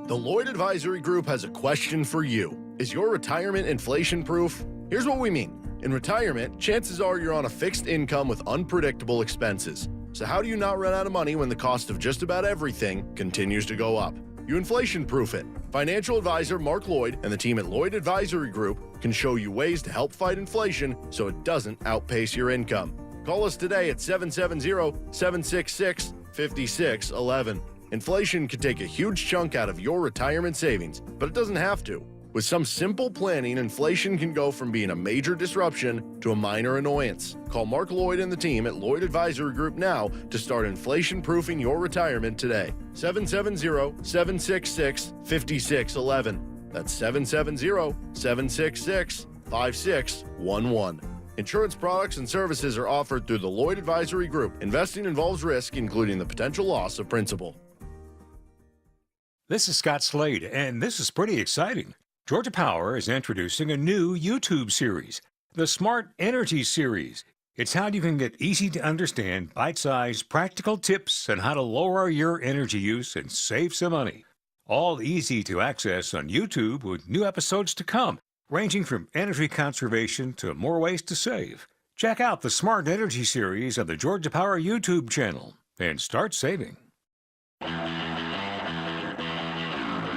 The Lloyd Advisory Group has a question for you. Is your retirement inflation-proof? Here's what we mean. In retirement, chances are you're on a fixed income with unpredictable expenses. So how do you not run out of money when the cost of just about everything continues to go up? You inflation-proof it. Financial advisor Mark Lloyd and the team at Lloyd Advisory Group can show you ways to help fight inflation so it doesn't outpace your income. Call us today at 770-766-5611. Inflation can take a huge chunk out of your retirement savings, but it doesn't have to. With some simple planning, inflation can go from being a major disruption to a minor annoyance. Call Mark Lloyd and the team at Lloyd Advisory Group now to start inflation-proofing your retirement today. 770-766-5611. That's 770-766-5611. Insurance products and services are offered through the Lloyd Advisory Group. Investing involves risk, including the potential loss of principal. This is Scott Slade, and this is pretty exciting. Georgia Power is introducing a new YouTube series, the Smart Energy Series. It's how you can get easy-to-understand, bite-sized, practical tips on how to lower your energy use and save some money. All easy to access on YouTube with new episodes to come, ranging from energy conservation to more ways to save. Check out the Smart Energy Series on the Georgia Power YouTube channel and start saving.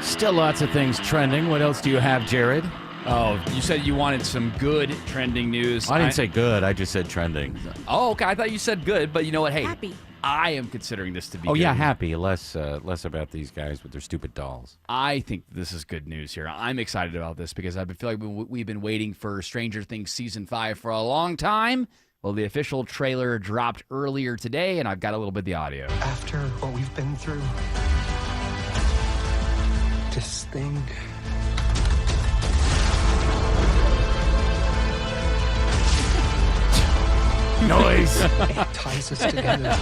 Still lots of things trending. What else do you have, Jared? Oh, you said you wanted some good trending news. I didn't say good. I just said trending. Oh, okay. I thought you said good, but you know what? Hey, Happy. I am considering this to be Oh, good. yeah, happy. Less about these guys with their stupid dolls. I think this is good news here. I'm excited about this because I feel like we've been waiting for Stranger Things Season 5 for a long time. Well, the official trailer dropped earlier today, and I've got a little bit of the audio. After what we've been through, this thing Noise. It ties us together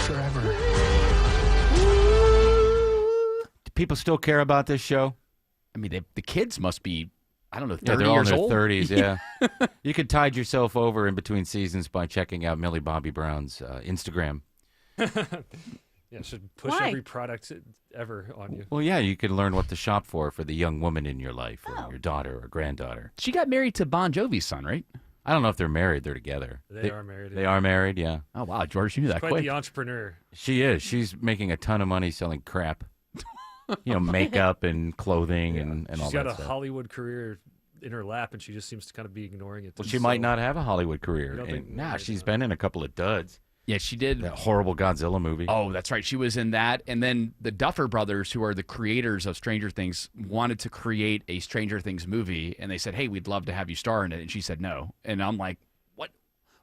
forever. Do people still care about this show? I mean, the kids must be, I don't know, 30 Yeah, they're all in years their old. 30s, yeah. You could tide yourself over in between seasons by checking out Millie Bobby Brown's Instagram. Yeah, should push Why? every product ever on you. Well, yeah, you can learn what to shop for the young woman in your life, or your daughter or granddaughter. She got married to Bon Jovi's son, right? I don't know if they're married. They're together. They are married. They are married, yeah. Oh, wow, George, you knew that Quite quick. the entrepreneur. She is. She's making a ton of money selling crap. Makeup and clothing and all She's that got a stuff. Hollywood career in her lap, and she just seems to kind of be ignoring it. Well, she might not have a Hollywood career. You don't think- Nah, she's been in a couple of duds. Yeah, she did. That horrible Godzilla movie. Oh, that's right. She was in that. And then the Duffer Brothers, who are the creators of Stranger Things, wanted to create a Stranger Things movie. And they said, hey, we'd love to have you star in it. And she said no. And I'm like, what?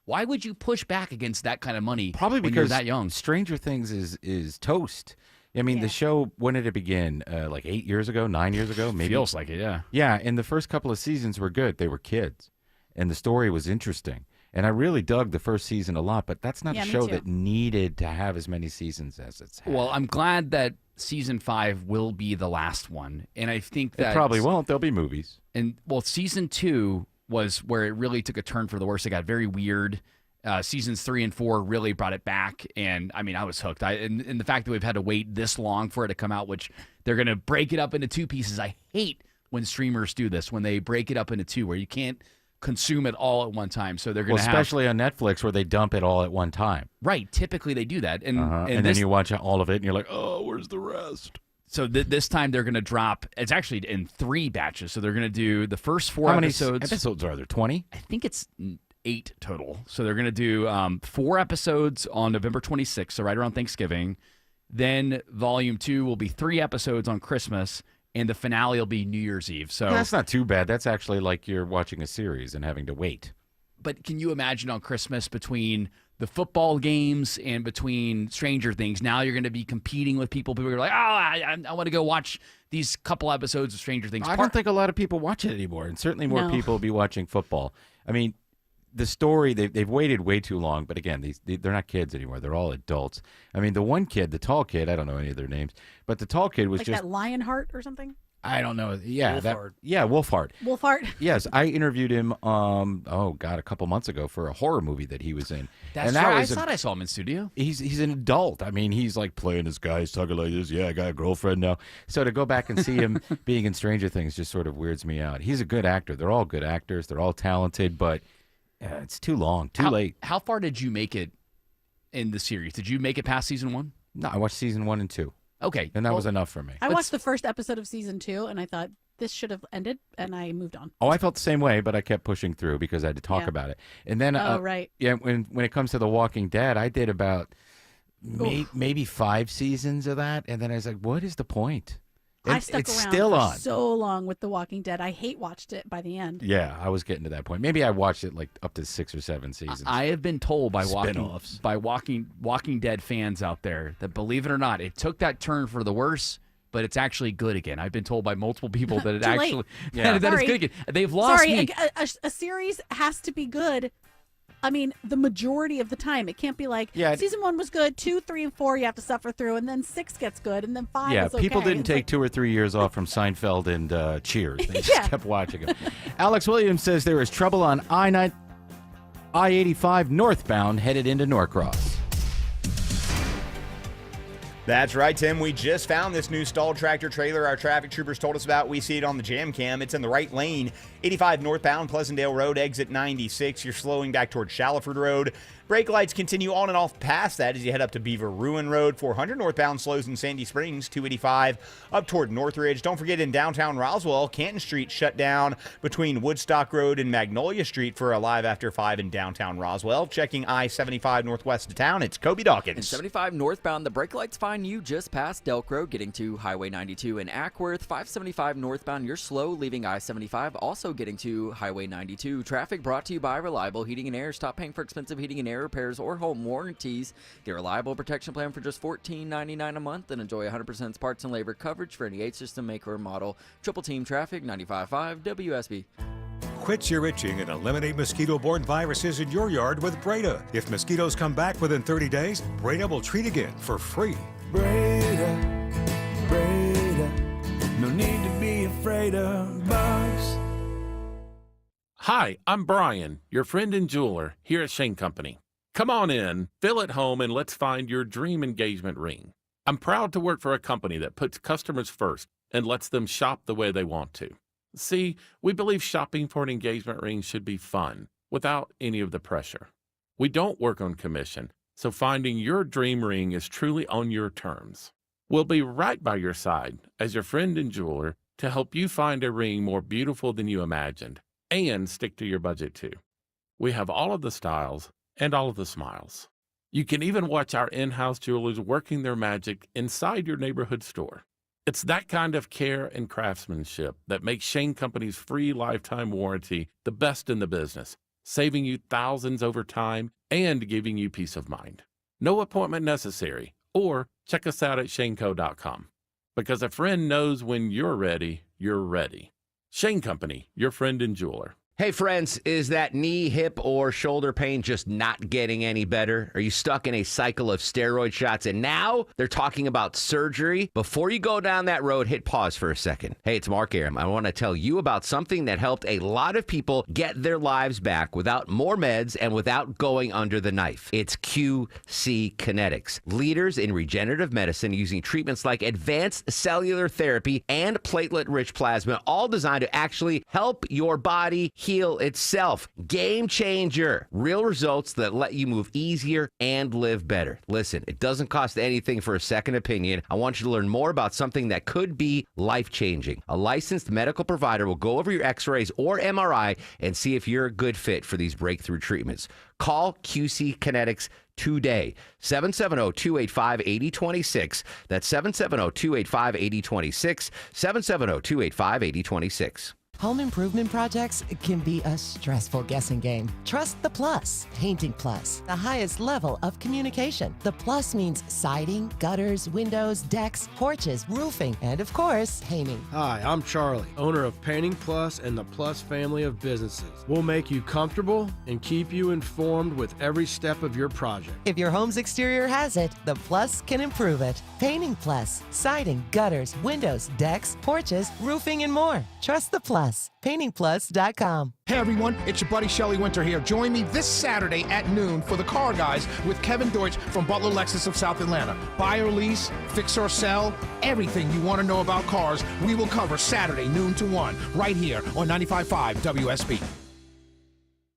Why would you push back against that kind of money Probably when because you're that young? Stranger Things is toast. I mean, the show, when did it begin? Like 8 years ago, 9 years ago, maybe? Feels like it, yeah. Yeah, and the first couple of seasons were good. They were kids, and the story was interesting. And I really dug the first season a lot, but that's not Yeah, a me show too. that needed to have as many seasons as it's had. Well, I'm glad that season 5 will be the last one, and I think that It probably won't. There'll be movies. And well, season 2 was where it really took a turn for the worse. It got very weird. Seasons 3 and 4 really brought it back, and I mean, I was hooked. And the fact that we've had to wait this long for it to come out, which they're going to break it up into 2 pieces. I hate when streamers do this, when they break it up into 2, where you can't consume it all at one time. So they're going to especially on Netflix where they dump it all at one time. Right. Typically they do that. And And then you watch all of it and you're like, oh, where's the rest? So this time they're going to drop, it's actually in 3 batches. So they're going to do the first 4 How many episodes. episodes are there? 20? I think it's 8 total. So they're going to do 4 episodes on November 26th, so right around Thanksgiving. Then volume 2 will be 3 episodes on Christmas, and the finale will be New Year's Eve. So That's not too bad. That's actually like you're watching a series and having to wait. But can you imagine on Christmas between the football games and between Stranger Things, now you're going to be competing with people. People are like, oh, I want to go watch these couple episodes of Stranger Things. I don't think a lot of people watch it anymore, and certainly more No. people will be watching football. I mean, the story, they've waited way too long, but again, they're not kids anymore. They're all adults. I mean, the one kid, the tall kid, I don't know any of their names, but the tall kid was Like just, that Lionheart or something? I don't know. Yeah, Wolfhard. Wolfhard. Wolfhard? Yes, I interviewed him, a couple months ago for a horror movie that he was in. That's and that right. I was thought I saw him in studio. He's an adult. I mean, he's like playing this guy. He's talking like this. Yeah, I got a girlfriend now. So to go back and see him being in Stranger Things just sort of weirds me out. He's a good actor. They're all good actors. They're all talented, but it's too long, too late. How far did you make it in the series? Did you make it past season 1? No, I watched season 1 and 2. Okay. And that was enough for me. I watched the first episode of season 2, and I thought this should have ended, and I moved on. Oh, I felt the same way, but I kept pushing through because I had to talk Yeah. about it. And then, right. Yeah, when it comes to The Walking Dead, I did about maybe 5 seasons of that, and then I was like, what is the point? I And stuck it's around still for on. so long with The Walking Dead. I hate watched it by the end. Yeah, I was getting to that point. Maybe I watched it like up to 6 or 7 seasons. I have been told by Spin-offs. Walking Dead fans out there that, believe it or not, it took that turn for the worse, but it's actually good again. I've been told by multiple people that it Too late. actually Yeah. that it's Sorry. good again. They've lost Sorry, me. a series has to be good. I mean, the majority of the time. It can't be like, season 1 was good, 2, 3, and 4 you have to suffer through, and then 6 gets good, and then 5 Yeah, is okay. people didn't It's take like, 2 or 3 years off from Seinfeld and Cheers. They just Yeah. kept watching them. Alex Williams says there is trouble on I-85 northbound headed into Norcross. That's right, Tim. We just found this new stalled tractor trailer our traffic troopers told us about. We see it on the jam cam. It's in the right lane. 85 northbound, Pleasantdale Road, exit 96. You're slowing back toward Shallowford Road. Brake lights continue on and off past that as you head up to Beaver Ruin Road. 400 northbound slows in Sandy Springs. 285 up toward Northridge. Don't forget in downtown Roswell, Canton Street shut down between Woodstock Road and Magnolia Street for a live after 5 in downtown Roswell. Checking I-75 northwest of town, it's Kobe Dawkins. And 75 northbound, the brake lights find you just past Delk Road, getting to Highway 92 in Ackworth. 575 northbound, you're slow leaving I-75, also getting to Highway 92. Traffic brought to you by Reliable Heating and Air. Stop paying for expensive heating and air repairs or home warranties. Get a reliable protection plan for just $14.99 a month and enjoy 100% parts and labor coverage for any H system, make or model. Triple Team Traffic, 95.5 WSB. Quit your itching and eliminate mosquito-borne viruses in your yard with Breda. If mosquitoes come back within 30 days, Breda will treat again for free. Breda, no need to be afraid of bugs. Hi, I'm Brian, your friend and jeweler here at Shane Company. Come on in, feel at home, and let's find your dream engagement ring. I'm proud to work for a company that puts customers first and lets them shop the way they want to. See, we believe shopping for an engagement ring should be fun, without any of the pressure. We don't work on commission, so finding your dream ring is truly on your terms. We'll be right by your side as your friend and jeweler to help you find a ring more beautiful than you imagined and stick to your budget too. We have all of the styles and all of the smiles. You can even watch our in-house jewelers working their magic inside your neighborhood store. It's that kind of care and craftsmanship that makes Shane Company's free lifetime warranty the best in the business, saving you thousands over time and giving you peace of mind. No appointment necessary, or check us out at shaneco.com. Because a friend knows when you're ready, you're ready. Shane Company, your friend and jeweler. Hey friends, is that knee, hip, or shoulder pain just not getting any better? Are you stuck in a cycle of steroid shots and now they're talking about surgery? Before you go down that road, hit pause for a second. Hey, it's Mark Aram. I want to tell you about something that helped a lot of people get their lives back without more meds and without going under the knife. It's QC Kinetics, leaders in regenerative medicine using treatments like advanced cellular therapy and platelet-rich plasma, all designed to actually help your body heal itself. Game changer. Real results that let you move easier and live better. Listen, it doesn't cost anything for a second opinion. I want you to learn more about something that could be life-changing. A licensed medical provider will go over your x-rays or MRI and see if you're a good fit for these breakthrough treatments. Call QC Kinetics today. 770-285-8026. That's 770-285-8026. 770-285-8026. Home improvement projects can be a stressful guessing game. Trust the Plus. Painting Plus, the highest level of communication. The Plus means siding, gutters, windows, decks, porches, roofing, and of course, painting. Hi, I'm Charlie, owner of Painting Plus and the Plus family of businesses. We'll make you comfortable and keep you informed with every step of your project. If your home's exterior has it, the Plus can improve it. Painting Plus, siding, gutters, windows, decks, porches, roofing, and more. Trust the Plus. PaintingPlus.com. Hey everyone, it's your buddy Shelly Winter here. Join me this Saturday at noon for the Car Guys with Kevin Deutsch from Butler Lexus of South Atlanta. Buy or lease, fix or sell, everything you want to know about cars, we will cover Saturday noon to 1 right here on 95.5 WSB.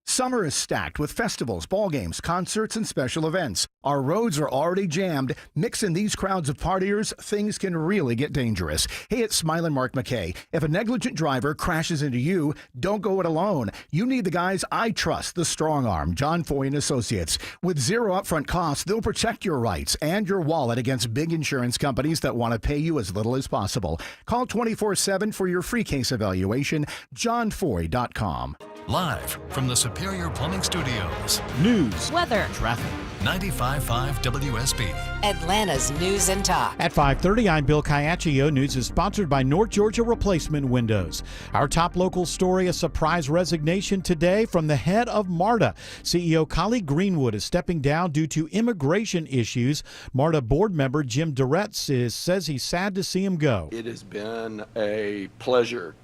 Summer is stacked with festivals, ball games, concerts, and special events. Our roads are already jammed. Mix in these crowds of partiers, things can really get dangerous. Hey, it's Smilin' Mark McKay. If a negligent driver crashes into you, don't go it alone. You need the guys I trust, the Strong Arm, John Foy & Associates. With zero upfront costs, they'll protect your rights and your wallet against big insurance companies that want to pay you as little as possible. Call 24/7 for your free case evaluation, johnfoy.com. Live from the Superior Plumbing Studios. News, weather, traffic. 95.5 WSB. Atlanta's News and Talk. At 5:30, I'm Bill Caiaccio. News is sponsored by North Georgia Replacement Windows. Our top local story, a surprise resignation today from the head of MARTA. CEO Collie Greenwood is stepping down due to immigration issues. MARTA board member Jim Durrett says he's sad to see him go. It has been a pleasure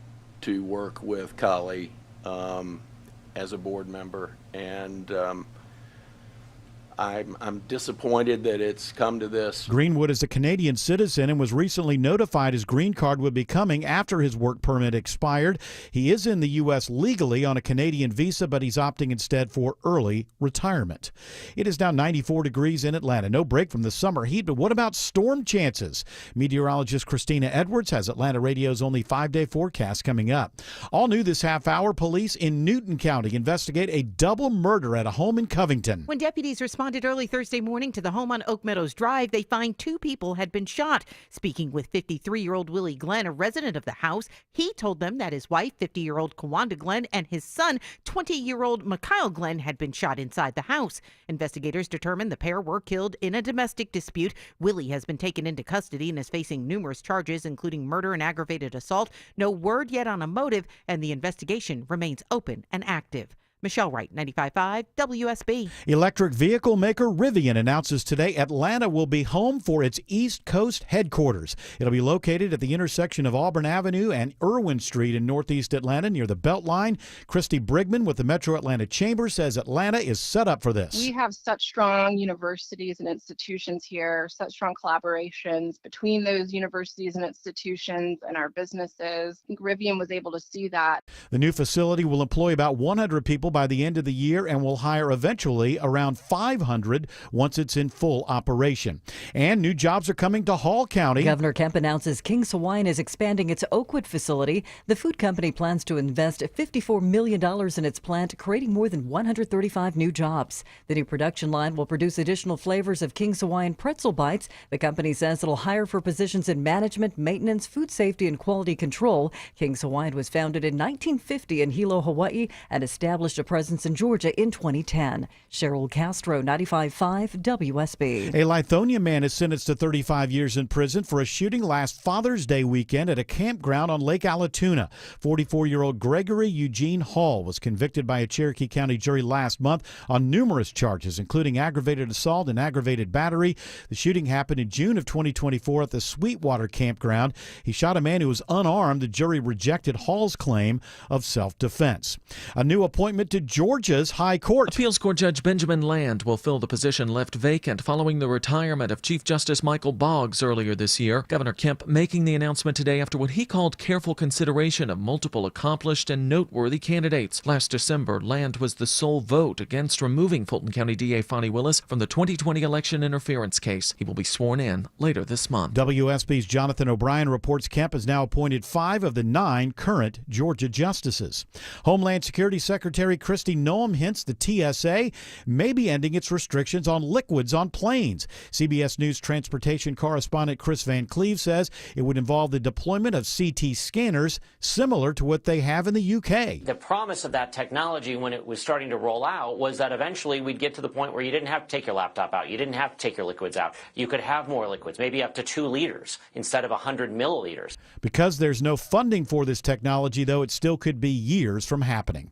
to work with Collie as a board member, and I'm disappointed that it's come to this. Greenwood is a Canadian citizen and was recently notified his green card would be coming after his work permit expired. He is in the U.S. legally on a Canadian visa, but he's opting instead for early retirement. It is now 94 degrees in Atlanta. No break from the summer heat, but what about storm chances? Meteorologist Christina Edwards has Atlanta Radio's only 5-day forecast coming up. All new this half hour, police in Newton County investigate a double murder at a home in Covington. When deputies responded early Thursday morning to the home on Oak Meadows Drive, they find 2 people had been shot. Speaking with 53-year-old Willie Glenn, a resident of the house, he told them that his wife, 50-year-old Kawanda Glenn, and his son, 20-year-old Mikhail Glenn, had been shot inside the house. Investigators determined the pair were killed in a domestic dispute. Willie has been taken into custody and is facing numerous charges, including murder and aggravated assault. No word yet on a motive, and the investigation remains open and active. Michelle Wright, 95.5 WSB. Electric vehicle maker Rivian announces today Atlanta will be home for its East Coast headquarters. It'll be located at the intersection of Auburn Avenue and Irwin Street in Northeast Atlanta near the Beltline. Christy Brigman with the Metro Atlanta Chamber says Atlanta is set up for this. We have such strong universities and institutions here, such strong collaborations between those universities and institutions and our businesses. I think Rivian was able to see that. The new facility will employ about 100 people by the end of the year and will hire eventually around 500 once it's in full operation. And new jobs are coming to Hall County. Governor Kemp announces King's Hawaiian is expanding its Oakwood facility. The food company plans to invest $54 million in its plant, creating more than 135 new jobs. The new production line will produce additional flavors of King's Hawaiian pretzel bites. The company says it'll hire for positions in management, maintenance, food safety, and quality control. King's Hawaiian was founded in 1950 in Hilo, Hawaii, and established a a presence in Georgia in 2010. Cheryl Castro, 95.5 WSB. A Lithonia man is sentenced to 35 years in prison for a shooting last Father's Day weekend at a campground on Lake Allatoona. 44-year-old Gregory Eugene Hall was convicted by a Cherokee County jury last month on numerous charges, including aggravated assault and aggravated battery. The shooting happened in June of 2024 at the Sweetwater campground. He shot a man who was unarmed. The jury rejected Hall's claim of self-defense. A new appointment to Georgia's High Court. Appeals Court Judge Benjamin Land will fill the position left vacant following the retirement of Chief Justice Michael Boggs earlier this year. Governor Kemp making the announcement today after what he called careful consideration of multiple accomplished and noteworthy candidates. Last December, Land was the sole vote against removing Fulton County DA Fonnie Willis from the 2020 election interference case. He will be sworn in later this month. WSB's Jonathan O'Brien reports Kemp has now appointed 5 of the 9 current Georgia justices. Homeland Security Secretary Kristi Noem hints the TSA may be ending its restrictions on liquids on planes. CBS News transportation correspondent Chris Van Cleve says it would involve the deployment of CT scanners similar to what they have in the UK. The promise of that technology when it was starting to roll out was that eventually we'd get to the point where you didn't have to take your laptop out. You didn't have to take your liquids out. You could have more liquids, maybe up to 2 liters instead of 100 milliliters. Because there's no funding for this technology, though, it still could be years from happening.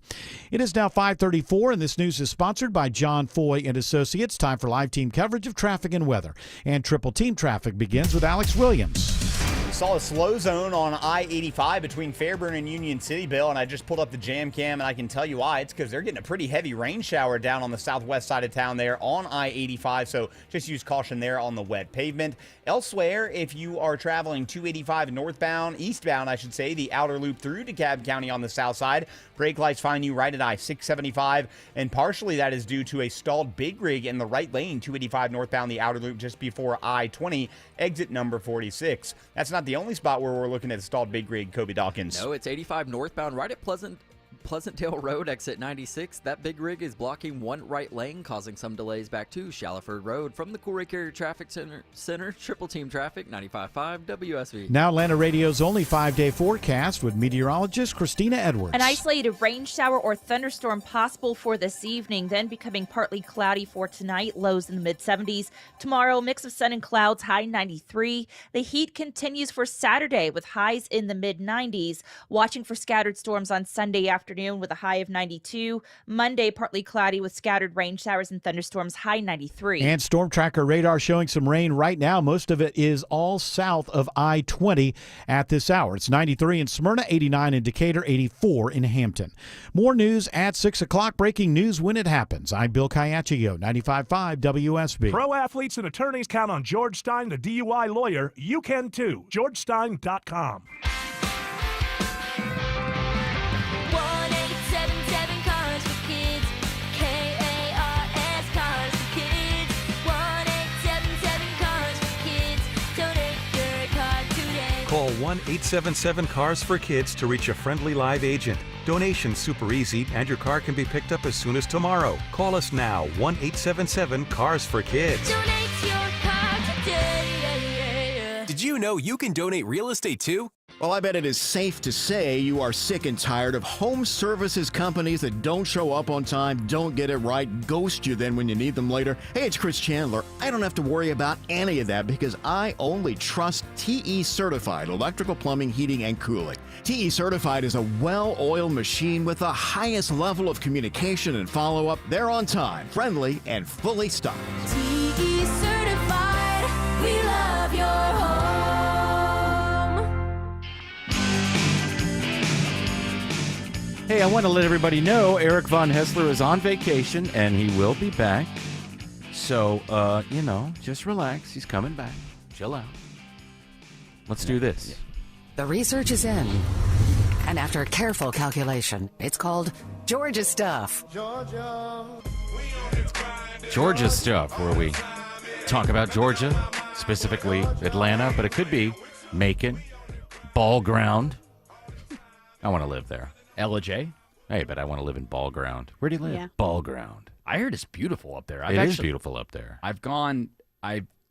It is now 5:34, and this news is sponsored by John Foy and Associates. Time for live team coverage of traffic and weather. And Triple Team traffic begins with Alex Williams. Saw a slow zone on I-85 between Fairburn and Union City, Bill, and I just pulled up the jam cam, and I can tell you why. It's because they're getting a pretty heavy rain shower down on the southwest side of town there on I-85, so just use caution there on the wet pavement. Elsewhere, if you are traveling 285 eastbound, I should say, the outer loop through DeKalb County on the south side, brake lights find you right at I-675, and partially that is due to a stalled big rig in the right lane, 285 northbound, the outer loop just before I-20, exit number 46. That's not the only spot where we're looking at a stalled big rig, Kobe Dawkins. No, it's 85 northbound right at Pleasantdale Road, exit 96. That big rig is blocking one right lane, causing some delays back to Shallowford Road. From the Coolray Carrier Traffic Center, Triple Team Traffic, 95.5 WSV. Now Atlanta Radio's only 5-day forecast with meteorologist Christina Edwards. An isolated rain shower or thunderstorm possible for this evening, then becoming partly cloudy for tonight, lows in the mid-70s. Tomorrow, mix of sun and clouds, high 93. The heat continues for Saturday with highs in the mid-90s. Watching for scattered storms on Sunday afternoon with a high of 92. Monday, partly cloudy with scattered rain showers and thunderstorms, high 93. And Storm Tracker radar showing some rain right now. Most of it is all south of I-20 at this hour. It's 93 in Smyrna, 89 in Decatur, 84 in Hampton. More news at 6 o'clock. Breaking news when it happens. I'm Bill Caiaccio, 95.5 WSB. Pro athletes and attorneys count on George Stein, the DUI lawyer. You can too. GeorgeStein.com. 1-877 Cars for Kids. K-A-R-S Cars for Kids. 1-877 Cars for Kids. Donate your car today. Call 1-877-CARS for Kids to reach a friendly live agent. Donation's super easy, and your car can be picked up as soon as tomorrow. Call us now, 1-877-CARS for Kids. Donate your car today. Did you know you can donate real estate too? Well, I bet it is safe to say you are sick and tired of home services companies that don't show up on time, don't get it right, ghost you then when you need them later. Hey, it's Chris Chandler. I don't have to worry about any of that because I only trust TE Certified Electrical Plumbing, Heating, and Cooling. TE Certified is a well-oiled machine with the highest level of communication and follow-up. They're on time, friendly, and fully stocked. TE Certified. We love your home. Hey, I want to let everybody know Eric Von Hessler is on vacation, and he will be back. So, just relax. He's coming back. Chill out. Let's do this. The research is in. And after careful calculation, it's called Georgia Stuff. Georgia stuff, where we talk about Georgia, specifically Atlanta, but it could be Macon, Ball Ground. I want to live there. LJ? Hey, but I want to live in Ball Ground. Where do you live? Yeah. Ball Ground. I heard it's beautiful up there. It is beautiful up there. I've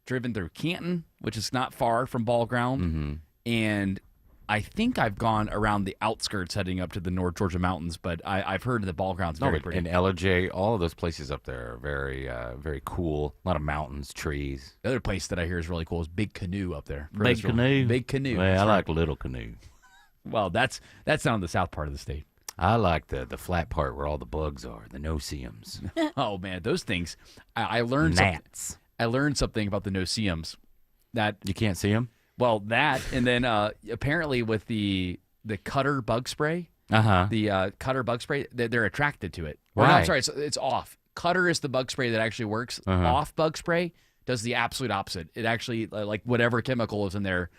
driven through Canton, which is not far from Ball Ground, and I think I've gone around the outskirts heading up to the North Georgia mountains, but I've heard the ball ground's very pretty. And Ellijay, all of those places up there are very, very cool. A lot of mountains, trees. The other place that I hear is really cool is Big Canoe up there. Big Canoe? Big Canoe. Well, I That's like right. Little Canoe. Well, that's down in the south part of the state. I like the flat part where all the bugs are, the no-see-ums. Oh, man, those things. I learned Gnats. I learned something about the no-see-ums. That you can't see them? Well, that, and then apparently with the Cutter bug spray, the Cutter bug spray, they're attracted to it. Or, no, I'm Right. sorry, it's off. Cutter is the bug spray that actually works. Off bug spray does the absolute opposite. It actually, like whatever chemical is in there,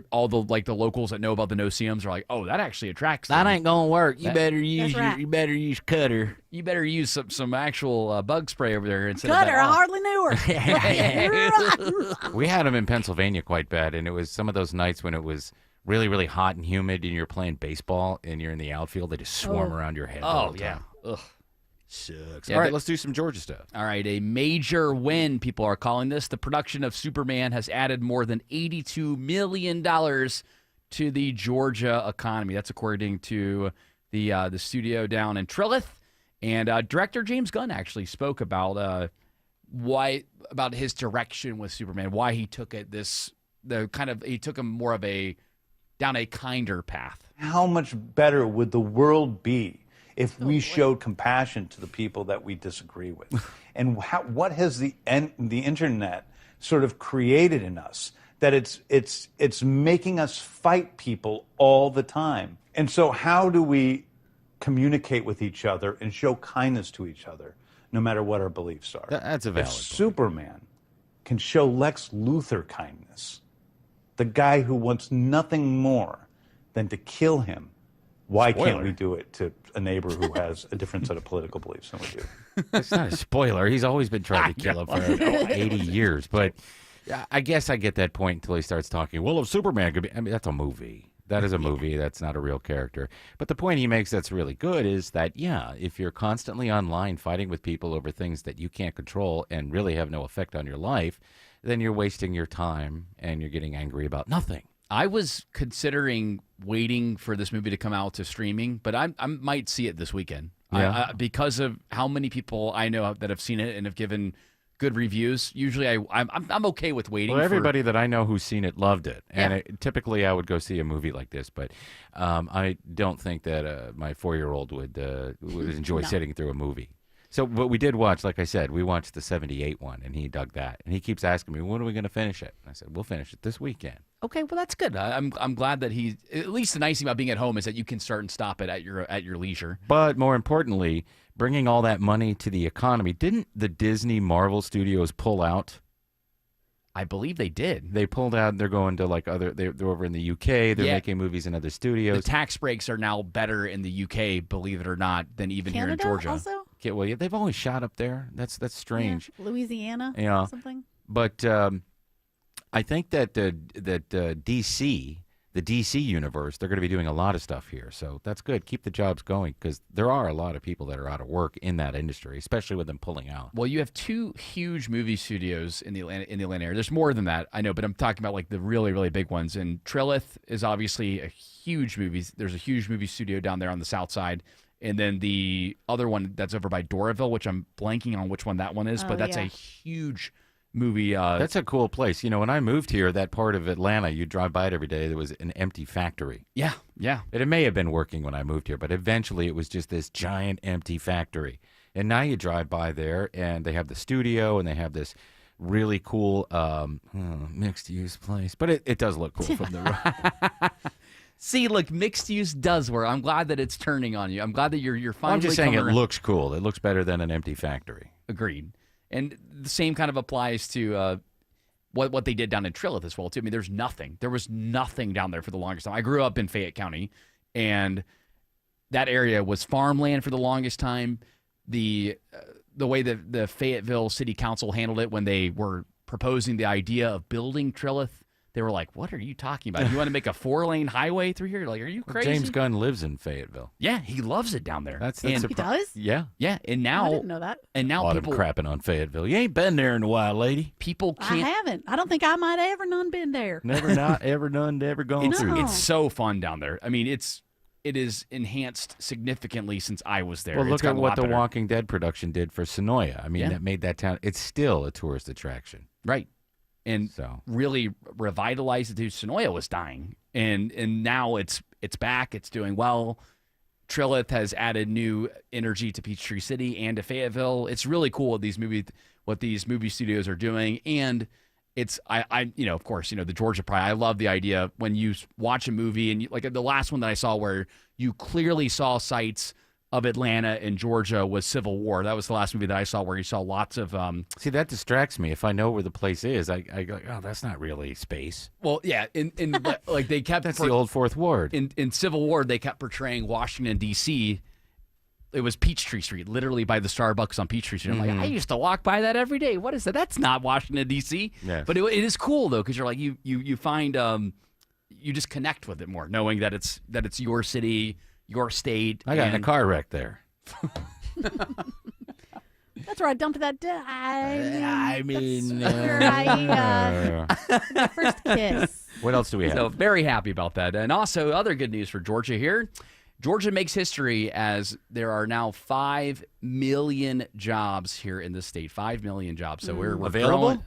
all the locals that know about the no-see-ums are like, oh, that actually attracts them. That ain't gonna work. You That- better use That's right. you better use Cutter. You better use some actual bug spray over there instead Cutter, of I that off. hardly knew her. We had them in Pennsylvania quite bad, and it was some of those nights when it was really, really hot and humid, and you're playing baseball, and you're in the outfield. They just swarm around your head. all Oh, the yeah. time. Ugh. Sucks. Yeah, All right, but- let's do some Georgia stuff. All right, a major win, people are calling this. The production of Superman has added more than $82 million to the Georgia economy. That's according to the studio down in Trilith. And director James Gunn actually spoke about about his direction with Superman, why he took it he took him more of down a kinder path. How much better would the world be if we showed compassion to the people that we disagree with? And what has the internet sort of created in us that it's making us fight people all the time? And so how do we communicate with each other and show kindness to each other, no matter what our beliefs are? That's a valid If point. Superman can show Lex Luthor kindness, the guy who wants nothing more than to kill him, why can't Spoiler. we do it to a neighbor who has a different set of political beliefs than we do? It's not a spoiler. He's always been trying to kill him for 80 years. But I guess I get that point until he starts talking, well, if Superman could be... I mean, that's a movie. That is a movie. That's not a real character. But the point he makes that's really good is that, yeah, if you're constantly online fighting with people over things that you can't control and really have no effect on your life, then you're wasting your time and you're getting angry about nothing. I was considering waiting for this movie to come out to streaming, but I might see it this weekend. Yeah. Because of how many people I know that have seen it and have given good reviews. Usually I'm okay with waiting. Well, everybody that I know who's seen it loved it. And Yeah. typically I would go see a movie like this, but I don't think that my 4-year-old would enjoy No. sitting through a movie. So what we did watch, like I said, we watched the 78 one, and he dug that. And he keeps asking me, when are we going to finish it? And I said, we'll finish it this weekend. Okay, well that's good. I'm glad that he. At least the nice thing about being at home is that you can start and stop it at your leisure. But more importantly, bringing all that money to the economy, didn't the Disney Marvel Studios pull out? I believe they did. They pulled out. They're going to they're over in the UK. They're Yeah. making movies in other studios. The tax breaks are now better in the UK, believe it or not, than even here in Canada Georgia. also? Yeah, well, yeah, they've always shot up there. That's strange. Yeah, Louisiana. Yeah. Something. But I think that DC, the DC universe, they're going to be doing a lot of stuff here. So that's good. Keep the jobs going because there are a lot of people that are out of work in that industry, especially with them pulling out. Well, you have two huge movie studios in the Atlanta area. There's more than that, I know, but I'm talking about like the really, really big ones. And Trilith is obviously a huge movie. There's a huge movie studio down there on the south side. And then the other one that's over by Doraville, which I'm blanking on which one that one is, Oh, but that's yeah. a huge movie. That's a cool place. You know, when I moved here, that part of Atlanta, you drive by it every day, there was an empty factory. Yeah, yeah. It may have been working when I moved here, but eventually it was just this giant empty factory. And now you drive by there, and they have the studio, and they have this really cool mixed-use place. But it does look cool from the road. See, look, mixed use does work. I'm glad that it's turning on you. I'm glad that you're finally. I'm just saying it coming around. looks cool. It looks better than an empty factory. Agreed. And the same kind of applies to what they did down in Trilith as well, too. I mean, there's nothing. There was nothing down there for the longest time. I grew up in Fayette County, and that area was farmland for the longest time. The way that the Fayetteville City Council handled it when they were proposing the idea of building Trilith, they were like, "What are you talking about? You want to make a 4-lane highway through here? Like, are you crazy?" James Gunn lives in Fayetteville. Yeah, he loves it down there. That's He does? Yeah. Yeah, and now I didn't know that. And now A lot people of crapping on Fayetteville. You ain't been there in a while, lady. People I can't. haven't. I don't think I might have ever none been there. Never not ever none ever gone It's, through. it's so fun down there. I mean, it is enhanced significantly since I was there. Well, It's look at gotten a what lot the better. Walking Dead production did for Sonoya. I mean, Yeah. that made that town. It's still a tourist attraction. Right. And So really revitalized it. Dude, Sonoya was dying, and now it's back. It's doing well. Trilith has added new energy to Peachtree City and to Fayetteville. It's really cool what these movie studios are doing, and it's I of course the Georgia Pride. I love the idea when you watch a movie and like the last one that I saw where you clearly saw sites of Atlanta and Georgia was Civil War. That was the last movie that I saw where you saw lots of. see, that distracts me. If I know where the place is, I go, oh, that's not really space. Well, yeah, like they kept That's the old Fourth Ward. In Civil War, they kept portraying Washington D.C. It was Peachtree Street, literally by the Starbucks on Peachtree Street. I'm like, I used to walk by that every day. What is that? That's not Washington D.C. Yes. But it is cool though, because you're like you find you just connect with it more, knowing that it's your city, your state. I got in a car wreck there. That's where I dumped that. I mean, that's where I my first kiss. What else do we have? So very happy about that. And also other good news for Georgia here. Georgia makes history as there are now 5 million jobs here in the state. 5 million jobs. So we're available? growing.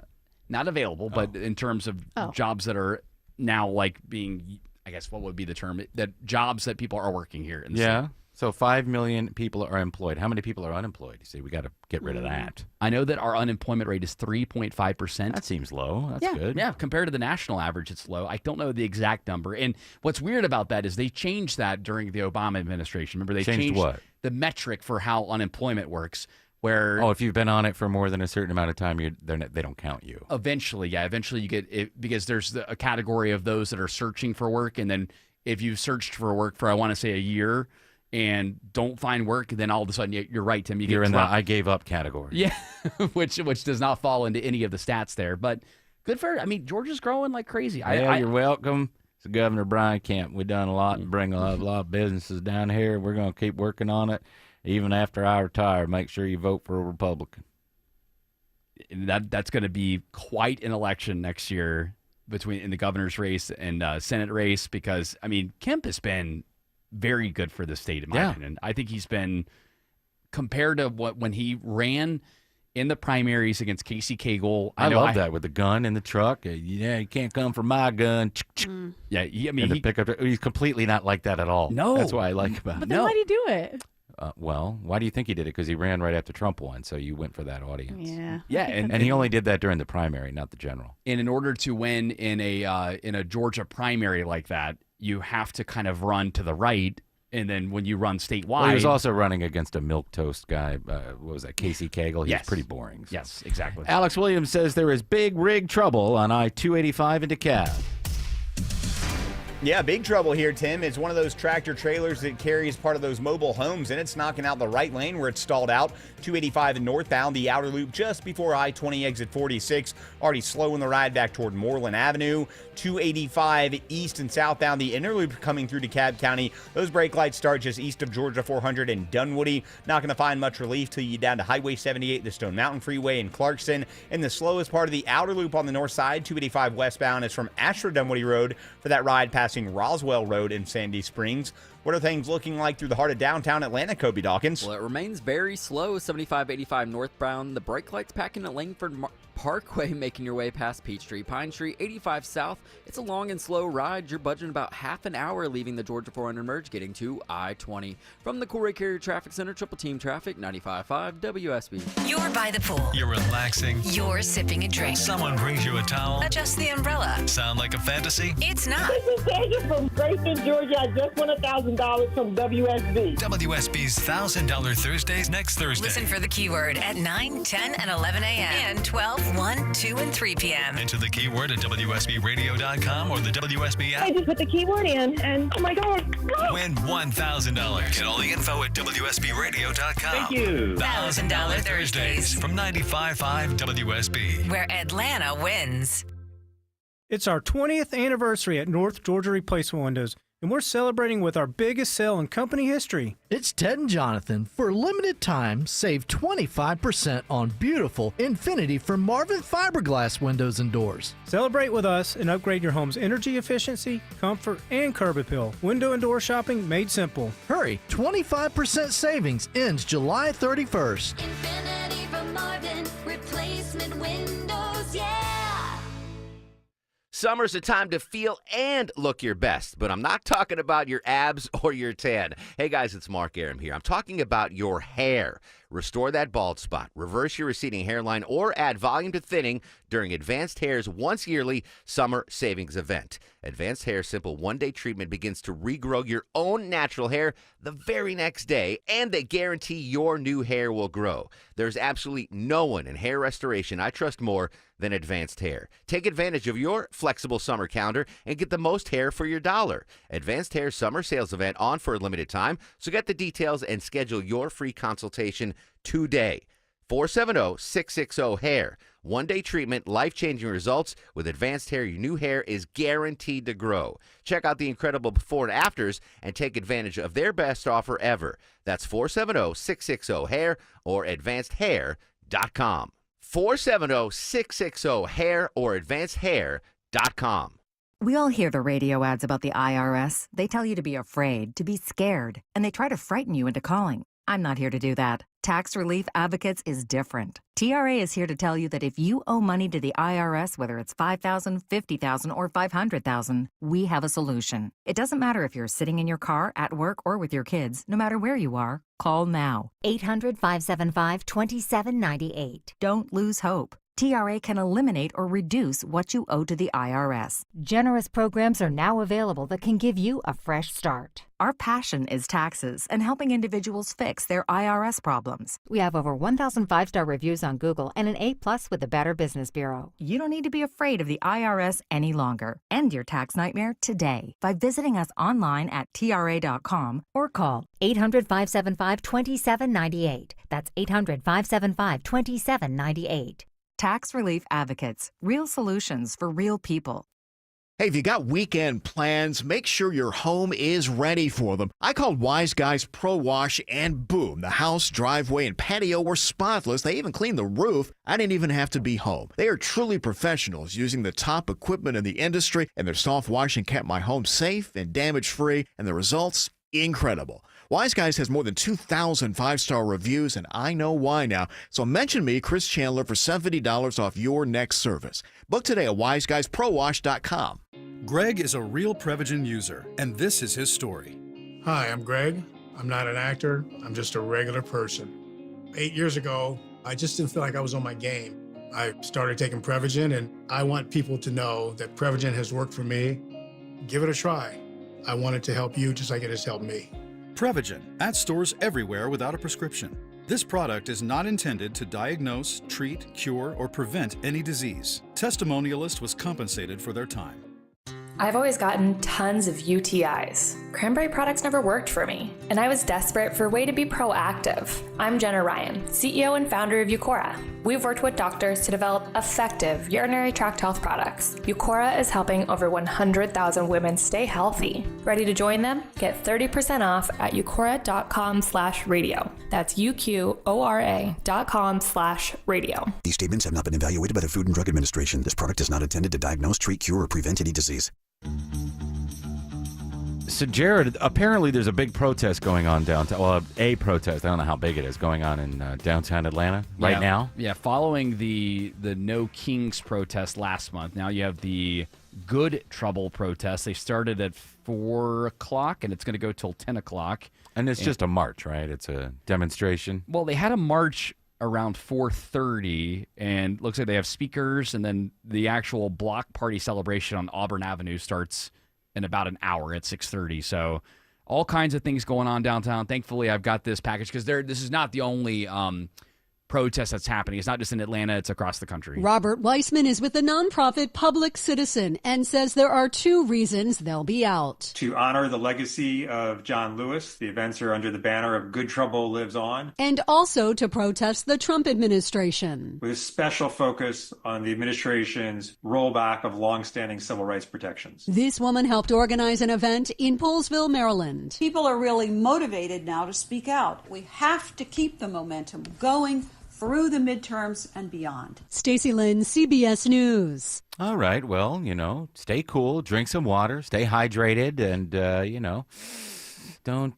Not available, but in terms of jobs that are now like being, I guess what would be the term, that jobs that people are working here in the state. So 5 million people are employed. How many people are unemployed? You see, we got to get rid of that. I know that our unemployment rate is 3.5%. That seems low. That's good. Yeah, compared to the national average, it's low. I don't know the exact number. And what's weird about that is they changed that during the Obama administration. Remember, they Changed what? the metric for how unemployment works, where if you've been on it for more than a certain amount of time, they don't count you. Eventually you get it, because there's a category of those that are searching for work, and then if you've searched for work for, I want to say, a year and don't find work, then all of a sudden you're right, Tim. You're in the I gave up category. Yeah, which does not fall into any of the stats there. But good for, I mean, Georgia's growing like crazy. You're welcome. It's Governor Brian Kemp. We've done a lot and bring a lot of businesses down here. We're going to keep working on it. Even after I retire, make sure you vote for a Republican. That's going to be quite an election next year in the governor's race and Senate race, because, I mean, Kemp has been very good for the state, in my opinion. I think he's been, compared to when he ran in the primaries against Casey Cagle. I love that with the gun in the truck. You can't come for my gun. Yeah, he's completely not like that at all. No. That's what I like about But him. then why do you do it? Well, why do you think he did it? Because he ran right after Trump won, so you went for that audience. Yeah. And he only did that during the primary, not the general. And in order to win in a Georgia primary like that, you have to kind of run to the right, and then when you run statewide, Well, he was also running against a milquetoast guy. What was that? Casey Cagle. He's pretty boring. So. Yes, exactly. Alex Williams says there is big rig trouble on I-285 in DeKalb. Yeah, big trouble here, Tim. It's one of those tractor trailers that carries part of those mobile homes, and it's knocking out the right lane where it's stalled out. 285 and northbound, the outer loop just before I-20 exit 46. Already slowing the ride back toward Moreland Avenue. 285 east and southbound, the inner loop coming through DeKalb County. Those brake lights start just east of Georgia 400 and Dunwoody. Not going to find much relief till you down to Highway 78, the Stone Mountain Freeway in Clarkston. And the slowest part of the outer loop on the north side, 285 westbound, is from Ashford Dunwoody Road for that ride passing Roswell Road in Sandy Springs. What are things looking like through the heart of downtown Atlanta, Kobe Dawkins? Well, it remains very slow. 75-85 northbound. The brake lights packing at Langford Parkway, making your way past Peachtree, Pine Tree. 85 south. It's a long and slow ride. You're budgeting about half an hour leaving the Georgia 400 merge, getting to I-20. From the Coolray Carrier Traffic Center, Triple Team Traffic, 95.5 WSB. You're by the pool. You're relaxing. You're sipping a drink. Someone brings you a towel. Adjust the umbrella. Sound like a fantasy? It's not. This is Taylor from Grayson, Georgia. I just won $1,000 from WSB. WSB's $1,000 Thursdays next Thursday. Listen for the keyword at 9, 10, and 11 a.m. and 12, 1, 2, and 3 p.m. Enter the keyword at WSBRadio.com or the WSB app. I just put the keyword in, and oh my God. Win $1,000. Get all the info at WSBRadio.com. Thank you. $1,000 Thursdays from 95.5 WSB. where Atlanta wins. It's our 20th anniversary at North Georgia Replacement Windows, and we're celebrating with our biggest sale in company history. It's Ted and Jonathan. For a limited time, save 25% on beautiful Infinity from Marvin fiberglass windows and doors. Celebrate with us and upgrade your home's energy efficiency, comfort, and curb appeal. Window and door shopping made simple. Hurry, 25% savings ends July 31st. Infinity from Marvin, replacement windows, yeah. Summer's a time to feel and look your best, but I'm not talking about your abs or your tan. Hey guys, it's Mark Aram here. I'm talking about your hair. Restore that bald spot, reverse your receding hairline, or add volume to thinning during Advanced Hair's once yearly summer savings event. Advanced Hair's simple one-day treatment begins to regrow your own natural hair the very next day, and they guarantee your new hair will grow. There's absolutely no one in hair restoration I trust more than Advanced Hair. Take advantage of your flexible summer calendar and get the most hair for your dollar. Advanced Hair's summer sales event on for a limited time, so get the details and schedule your free consultation today. 470-660-HAIR. One-day treatment, life-changing results. With Advanced Hair, your new hair is guaranteed to grow. Check out the incredible before and afters and take advantage of their best offer ever. That's 470-660-HAIR or advancedhair.com. 470-660-HAIR or advancedhair.com. We all hear the radio ads about the IRS. They tell you to be afraid, to be scared, and they try to frighten you into calling. I'm not here to do that. Tax Relief Advocates is different. TRA is here to tell you that if you owe money to the IRS, whether it's $5,000, $50,000, or $500,000, we have a solution. It doesn't matter if you're sitting in your car, at work, or with your kids. No matter where you are, call now. 800-575-2798. Don't lose hope. TRA can eliminate or reduce what you owe to the IRS. Generous programs are now available that can give you a fresh start. Our passion is taxes and helping individuals fix their IRS problems. We have over 1,000 5-star reviews on Google and an A+ with the Better Business Bureau. You don't need to be afraid of the IRS any longer. End your tax nightmare today by visiting us online at TRA.com or call 800-575-2798. That's 800-575-2798. Tax Relief Advocates. Real solutions for real people. Hey, if you got weekend plans, make sure your home is ready for them. I called Wise Guys Pro Wash and boom, the house, driveway, and patio were spotless. They even cleaned the roof. I didn't even have to be home. They are truly professionals using the top equipment in the industry, and their soft washing kept my home safe and damage-free, and the results, incredible. Wise Guys has more than 2,000 5-star reviews, and I know why now. So mention me, Chris Chandler, for $70 off your next service. Book today at wiseguysprowash.com. Greg is a real Prevagen user, and this is his story. Hi, I'm Greg. I'm not an actor. I'm just a regular person. 8 years ago, I just didn't feel like I was on my game. I started taking Prevagen, and I want people to know that Prevagen has worked for me. Give it a try. I want it to help you just like it has helped me. Prevagen, at stores everywhere without a prescription. This product is not intended to diagnose, treat, cure, or prevent any disease. Testimonialist was compensated for their time. I've always gotten tons of UTIs. Cranberry products never worked for me, and I was desperate for a way to be proactive. I'm Jenna Ryan, CEO and founder of Eucora. We've worked with doctors to develop effective urinary tract health products. Eucora is helping over 100,000 women stay healthy. Ready to join them? Get 30% off at eucora.com/radio. That's UQORA.com/radio. These statements have not been evaluated by the Food and Drug Administration. This product is not intended to diagnose, treat, cure, or prevent any disease. So, Jared, apparently there's a big protest going on downtown. Well, a protest. I don't know how big it is going on in downtown Atlanta right now. Yeah, following the No Kings protest last month. Now you have the Good Trouble protest. They started at 4 o'clock, and it's going to go till 10 o'clock. And it's just a march, right? It's a demonstration. Well, they had a march around 4:30, and looks like they have speakers, and then the actual block party celebration on Auburn Avenue starts in about an hour at 6:30. So all kinds of things going on downtown. Thankfully, I've got this package because this is not the only protest that's happening. It's not just in Atlanta, it's across the country. Robert Weissman is with the nonprofit Public Citizen and says there are 2 reasons they'll be out. To honor the legacy of John Lewis, the events are under the banner of Good Trouble Lives On. And also to protest the Trump administration. With a special focus on the administration's rollback of longstanding civil rights protections. This woman helped organize an event in Poolesville, Maryland. People are really motivated now to speak out. We have to keep the momentum going through the midterms and beyond. Stacey Lynn, CBS News. All right. Well, stay cool, drink some water, stay hydrated, and don't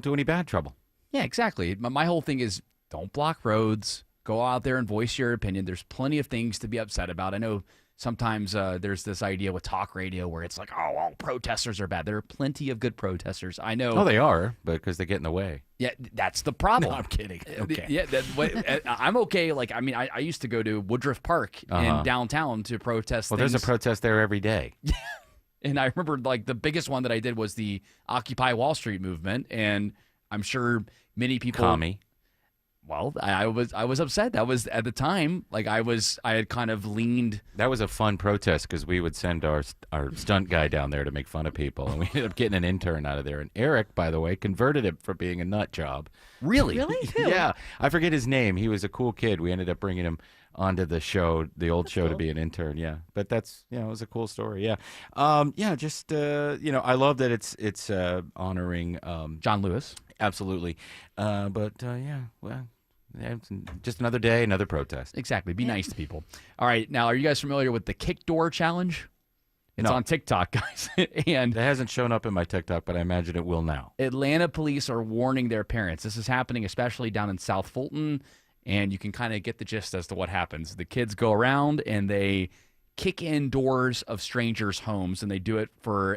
do any bad trouble. Yeah, exactly. My whole thing is don't block roads. Go out there and voice your opinion. There's plenty of things to be upset about. I know sometimes there's this idea with talk radio where it's like, oh, all protesters are bad. There are plenty of good protesters. I know. Oh, they are, because they get in the way. Yeah, that's the problem. No, I'm kidding. Okay. Yeah, I'm okay. I used to go to Woodruff Park in downtown to protest. Well, there's a protest there every day. And I remember the biggest one that I did was the Occupy Wall Street movement, and I'm sure many people. Commie. Well, I was upset. That was at the time. I had kind of leaned. That was a fun protest because we would send our stunt guy down there to make fun of people, and we ended up getting an intern out of there. And Eric, by the way, converted it from being a nut job. Really? Really? Who? Yeah, I forget his name. He was a cool kid. We ended up bringing him onto the show, the old show, to be an intern. Yeah, but that's it was a cool story. Yeah, just I love that it's honoring John Lewis. Absolutely, just another day, another protest. Exactly. Be nice to people. All right. Now, are you guys familiar with the kick door challenge? It's No. on TikTok, guys. And it hasn't shown up in my TikTok, but I imagine it will now. Atlanta police are warning their parents. This is happening especially down in South Fulton, and you can kind of get the gist as to what happens. The kids go around and they kick in doors of strangers' homes, and they do it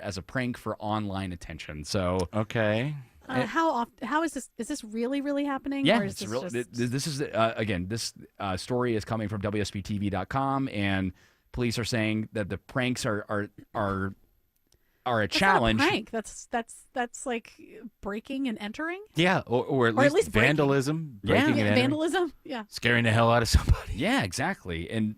as a prank for online attention. So okay. How often? How is this? Is this really happening? Yeah, or is it's this real. just... This is again. This story is coming from WSBTV.com, and police are saying that the pranks are a That's challenge. Not a prank. That's like breaking and entering. Yeah, or at least vandalism. Breaking and entering. Vandalism. Yeah. Scaring the hell out of somebody. Yeah, exactly. And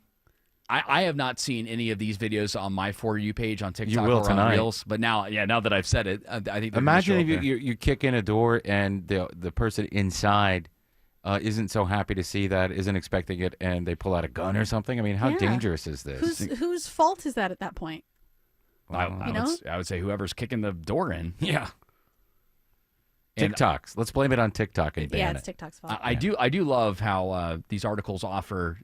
I have not seen any of these videos on my For You page on TikTok will or tonight. on Reels. But now that I've said it, I think they're Imagine gonna if show up there. you kick in a door and the person inside isn't so happy to see that, isn't expecting it, and they pull out a gun or something. I mean, how Yeah. dangerous is this? Whose fault is that at that point? I would say whoever's kicking the door in. Yeah. And- TikToks. Let's blame it on TikTok and ban Yeah, it. it's TikTok's fault. I do love how these articles offer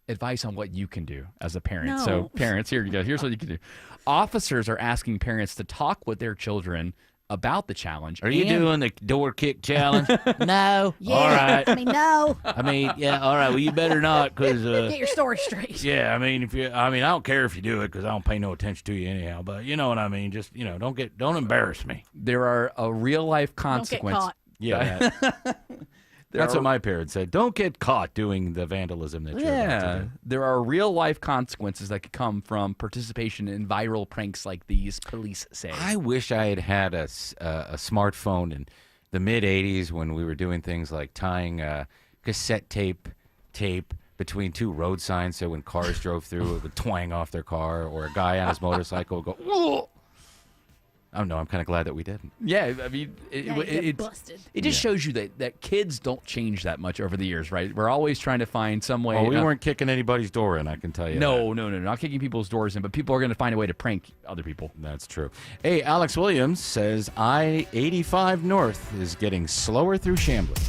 advice on what you can do as a parent. No. So parents, here you go. Here's what you can do. Officers are asking parents to talk with their children about the challenge. Are you doing the door kick challenge? No. Yeah. All right. I mean, no. I mean, yeah. All right. Well, you better not, because Get your story straight. yeah. I mean, I don't care if you do it, because I don't pay no attention to you anyhow. But you know what I mean. Just don't embarrass me. There are a real life Don't get consequence. caught. Yeah. That's are- what my parents said. Don't get caught doing the vandalism that you're about to do. There are real life consequences that could come from participation in viral pranks like these, police say. I wish I had had a smartphone in the mid '80s when we were doing things like tying cassette tape between two road signs, so when cars drove through, it would twang off their car, or a guy on his motorcycle would go. Whoa! Oh no, I'm kind of glad that we didn't. Yeah, I mean, Yeah, you get busted. it just shows you that kids don't change that much over the years, right? We're always trying to find some way. Well, we weren't kicking anybody's door in, I can tell you. No, not kicking people's doors in, but people are going to find a way to prank other people. That's true. Hey, Alex Williams says I-85 North is getting slower through Chamblee.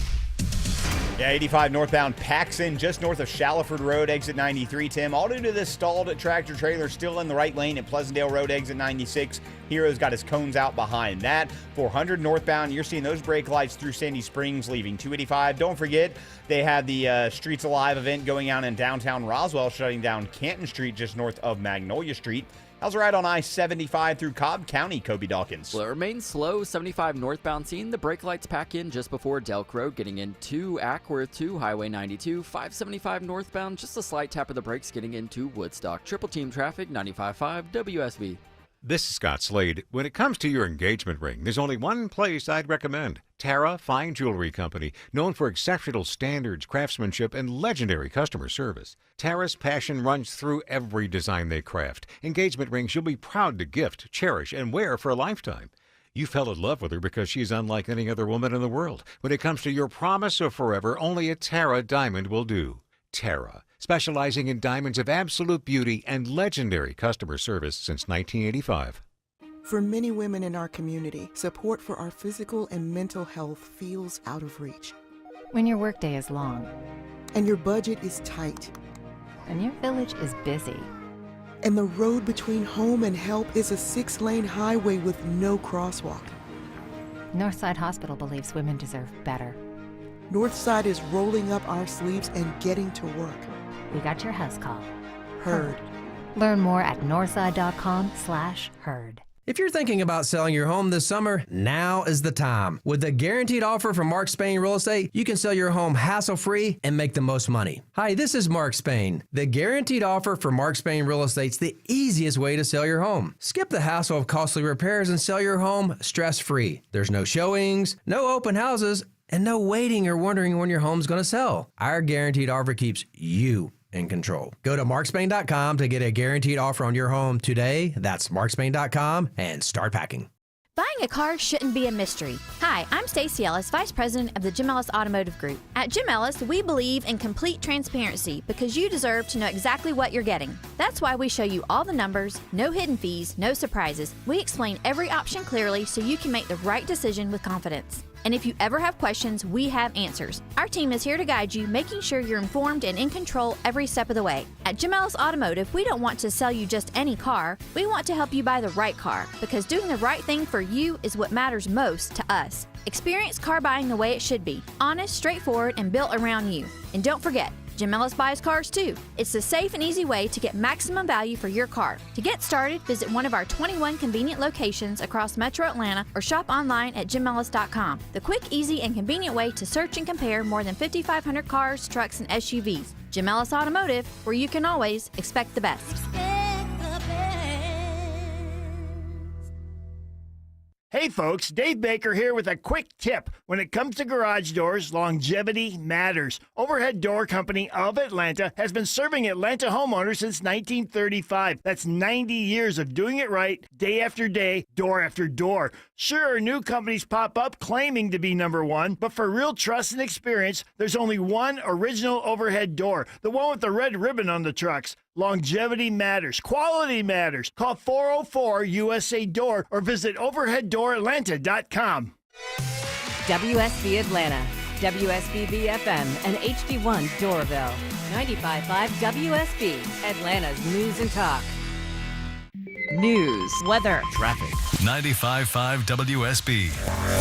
Yeah, 85 northbound packs in just north of Shallowford Road, exit 93, Tim. All due to this stalled tractor trailer still in the right lane at Pleasantdale Road, exit 96. Hero's got his cones out behind that. 400 northbound, you're seeing those brake lights through Sandy Springs leaving 285. Don't forget, they had the Streets Alive event going on in downtown Roswell, shutting down Canton Street just north of Magnolia Street. How's the ride on I-75 through Cobb County, Kobe Dawkins? Well, it remains slow. 75 northbound scene. The brake lights pack in just before Delk Road, getting into Ackworth to Highway 92. 575 northbound, just a slight tap of the brakes getting into Woodstock. Triple team traffic, 95.5 WSB. This is Scott Slade. When it comes to your engagement ring, there's only one place I'd recommend. Tara Fine Jewelry Company, known for exceptional standards, craftsmanship, and legendary customer service. Tara's passion runs through every design they craft. Engagement rings you'll be proud to gift, cherish, and wear for a lifetime. You fell in love with her because she's unlike any other woman in the world. When it comes to your promise of forever, only a Tara diamond will do. Tara, specializing in diamonds of absolute beauty and legendary customer service since 1985. For many women in our community, support for our physical and mental health feels out of reach. When your workday is long, And your budget is tight. and your village is busy, And the road between home and help is a 6-lane highway with no crosswalk. Northside Hospital believes women deserve better. Northside is rolling up our sleeves and getting to work. We got your house call. Heard. Learn more at northside.com/heard. If you're thinking about selling your home this summer, now is the time. With a guaranteed offer from Mark Spain Real Estate, you can sell your home hassle-free and make the most money. Hi, this is Mark Spain. The guaranteed offer from Mark Spain Real Estate's the easiest way to sell your home. Skip the hassle of costly repairs and sell your home stress-free. There's no showings, no open houses, and no waiting or wondering when your home's going to sell. Our guaranteed offer keeps you in control. Go to markspain.com to get a guaranteed offer on your home today. That's markspain.com and start packing. Buying a car shouldn't be a mystery. Hi, I'm Stacey Ellis, Vice President of the Jim Ellis Automotive Group. At Jim Ellis, we believe in complete transparency because you deserve to know exactly what you're getting. That's why we show you all the numbers, no hidden fees, no surprises. We explain every option clearly so you can make the right decision with confidence. And if you ever have questions, we have answers. Our team is here to guide you, making sure you're informed and in control every step of the way. At Jim Ellis Automotive, we don't want to sell you just any car. We want to help you buy the right car because doing the right thing for you is what matters most to us. Experience car buying the way it should be, honest, straightforward, and built around you. And don't forget, Jim Ellis buys cars too. It's the safe and easy way to get maximum value for your car. To get started, visit one of our 21 convenient locations across Metro Atlanta or shop online at jimellis.com. The quick, easy, and convenient way to search and compare more than 5,500 cars, trucks, and SUVs. Jim Ellis Automotive, where you can always expect the best. Hey folks, Dave Baker here with a quick tip. When it comes to garage doors, longevity matters. Overhead Door Company of Atlanta has been serving Atlanta homeowners since 1935. That's 90 years of doing it right, day after day, door after door. Sure, new companies pop up claiming to be number one, but for real trust and experience, there's only one original overhead door, the one with the red ribbon on the trucks. Longevity matters. Quality matters. Call 404-USA-DOOR or visit overheaddooratlanta.com. WSB Atlanta, WSB FM, and HD1 Doraville. 95.5 WSB, Atlanta's news and talk. News, weather, traffic. 95.5 WSB,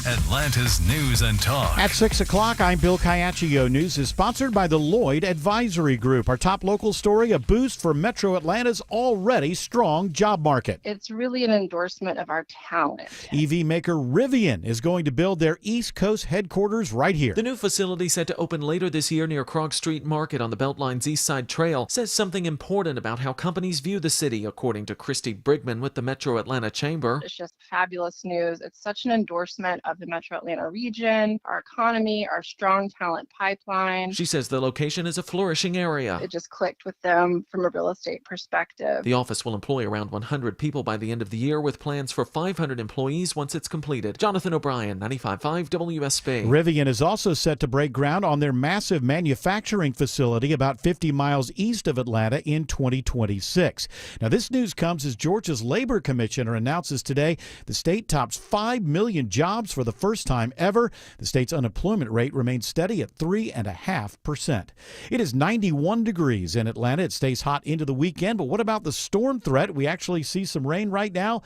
Atlanta's news and talk. At 6 o'clock, I'm Bill Caiaccio. News is sponsored by the Lloyd Advisory Group. Our top local story, a boost for Metro Atlanta's already strong job market. It's really an endorsement of our talent. EV maker Rivian is going to build their East Coast headquarters right here. The new facility set to open later this year near Krog Street Market on the Beltline's East Side Trail says something important about how companies view the city, according to Christy Brigman with the Metro Atlanta Chamber. It's just fabulous news. It's such an endorsement of the Metro Atlanta region, our economy, our strong talent pipeline. She says the location is a flourishing area. It just clicked with them from a real estate perspective. The office will employ around 100 people by the end of the year with plans for 500 employees once it's completed. Jonathan O'Brien, 95.5 WSB. Rivian is also set to break ground on their massive manufacturing facility about 50 miles east of Atlanta in 2026. Now, this news comes as Georgia's Labor Commissioner announces today the state tops 5 million jobs for the first time ever. The state's unemployment rate remains steady at 3.5%. It is 91 degrees in Atlanta. It stays hot into the weekend, but what about the storm threat? We actually see some rain right now,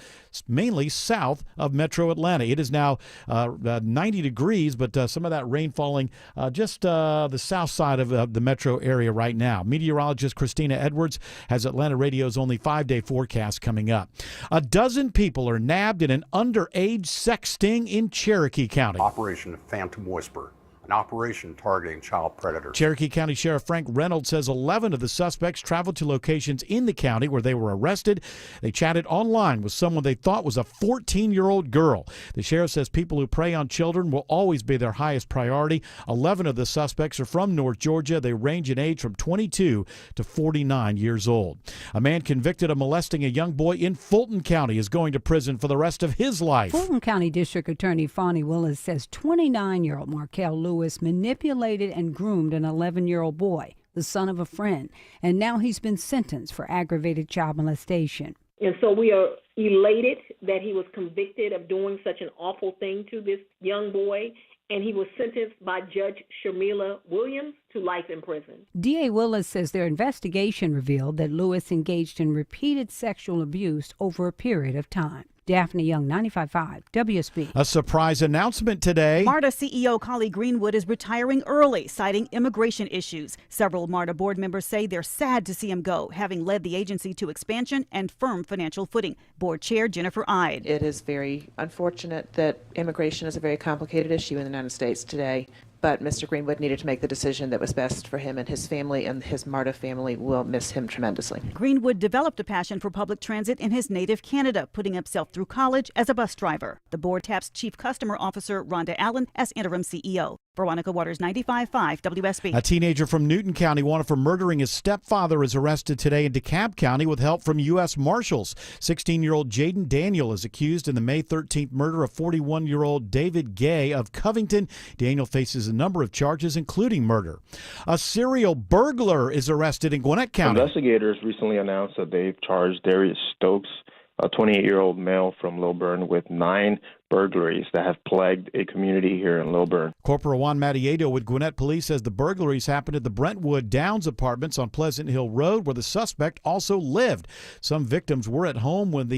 mainly south of Metro Atlanta. It is now 90 degrees, but some of that rain falling just the south side of the metro area right now. Meteorologist Christina Edwards has Atlanta Radio's only 5-day forecast coming up. A dozen people are nabbed in an underage sex sting in Cherokee County. Operation Phantom Whisper. an operation targeting child predators. Cherokee County Sheriff Frank Reynolds says 11 of the suspects traveled to locations in the county where they were arrested. They chatted online with someone they thought was a 14-year-old girl. The sheriff says people who prey on children will always be their highest priority. 11 of the suspects are from North Georgia. They range in age from 22 to 49 years old. A man convicted of molesting a young boy in Fulton County is going to prison for the rest of his life. Fulton County District Attorney Fonnie Willis says 29-year-old Markel Lewis manipulated and groomed an 11-year-old boy, the son of a friend, and now he's been sentenced for aggravated child molestation. And so we are elated that he was convicted of doing such an awful thing to this young boy, and he was sentenced by Judge Sharmila Williams to life in prison. D.A. Willis says their investigation revealed that Lewis engaged in repeated sexual abuse over a period of time. Daphne Young, 95.5 WSB. A surprise announcement today. MARTA CEO Collie Greenwood is retiring early, citing immigration issues. Several MARTA board members say they're sad to see him go, having led the agency to expansion and firm financial footing. Board Chair Jennifer Ide. It is very unfortunate that immigration is a very complicated issue in the United States today. But Mr. Greenwood needed to make the decision that was best for him and his family, and his MARTA family will miss him tremendously. Greenwood developed a passion for public transit in his native Canada, putting himself through college as a bus driver. The board taps Chief Customer Officer Rhonda Allen as interim CEO. Veronica Waters, 95.5 WSB. A teenager from Newton County wanted for murdering his stepfather is arrested today in DeKalb County with help from U.S. Marshals. 16-year-old Jaden Daniel is accused in the May 13th murder of 41-year-old David Gay of Covington. Daniel faces a number of charges, including murder. A serial burglar is arrested in Gwinnett County. Investigators recently announced that they've charged Darius Stokes, a 28-year-old male from Lilburn, with 9 burglaries that have plagued a community here in Lilburn. Corporal Juan Matiedo with Gwinnett Police says the burglaries happened at the Brentwood Downs Apartments on Pleasant Hill Road, where the suspect also lived. Some victims were at home when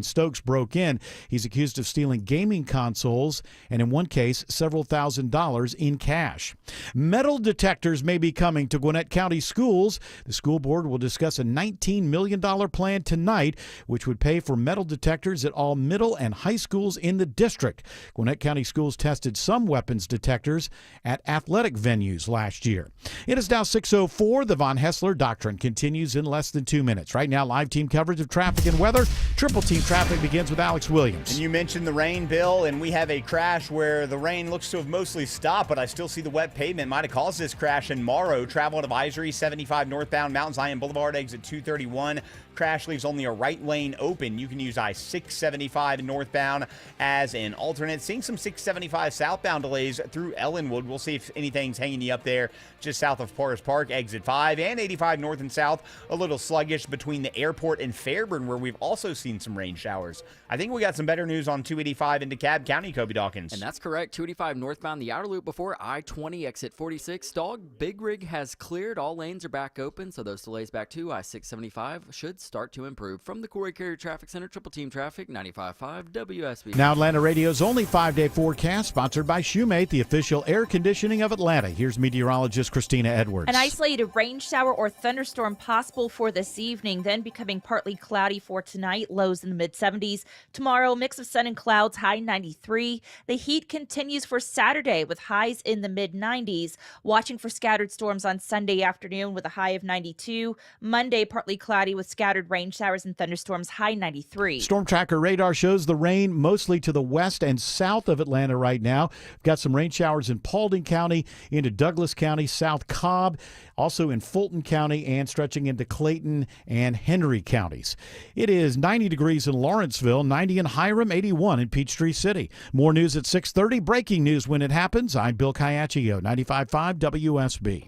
Stokes broke in. He's accused of stealing gaming consoles and, in one case, several $1,000s in cash. Metal detectors may be coming to Gwinnett County schools. The school board will discuss a $19 million plan tonight, which would pay for metal detectors at all middle and high schools in the district. Gwinnett County Schools tested some weapons detectors at athletic venues last year. It is now 6:04. The Von Hessler Doctrine continues in less than 2 minutes. Right now, live team coverage of traffic and weather. Triple team traffic begins with Alex Williams. And you mentioned the rain, Bill, and we have a crash where the rain looks to have mostly stopped, but I still see the wet pavement. Might have caused this crash in Morrow. Travel advisory, 75 northbound, Mount Zion Boulevard, exit 231. Crash leaves only a right lane open. You can use I-675 northbound as an alternate. Seeing some 675 southbound delays through Ellenwood. We'll see if anything's hanging you up there just south of Forest Park, exit 5, and 85 north and south. A little sluggish between the airport and Fairburn, where we've also seen some rain showers. I think we got some better news on 285 in DeKalb County, Kobe Dawkins. And that's correct. 285 northbound, the outer loop before I-20, exit 46. Dog Big Rig has cleared. All lanes are back open, so those delays back to I-675 should start to improve. From the Corey Carrier Traffic Center, Triple Team Traffic, 95.5 WSB. Now Atlanta Radio's only 5-day forecast, sponsored by Shoemate, the official air conditioning of Atlanta. Here's meteorologist Christina Edwards. An isolated rain shower or thunderstorm possible for this evening, then becoming partly cloudy for tonight, lows in the mid-70s. Tomorrow, mix of sun and clouds, high 93. The heat continues for Saturday with highs in the mid-90s. Watching for scattered storms on Sunday afternoon with a high of 92. Monday, partly cloudy with scattered rain showers and thunderstorms, high 93. Storm Tracker radar shows the rain mostly to the west and south of Atlanta right now. We've got some rain showers in Paulding County, into Douglas County, South Cobb, also in Fulton County, and stretching into Clayton and Henry counties. It is 90 degrees in Lawrenceville, 90 in Hiram, 81 in Peachtree City. More news at 6:30. Breaking news when it happens. I'm Bill Caiaccio, 95.5 WSB.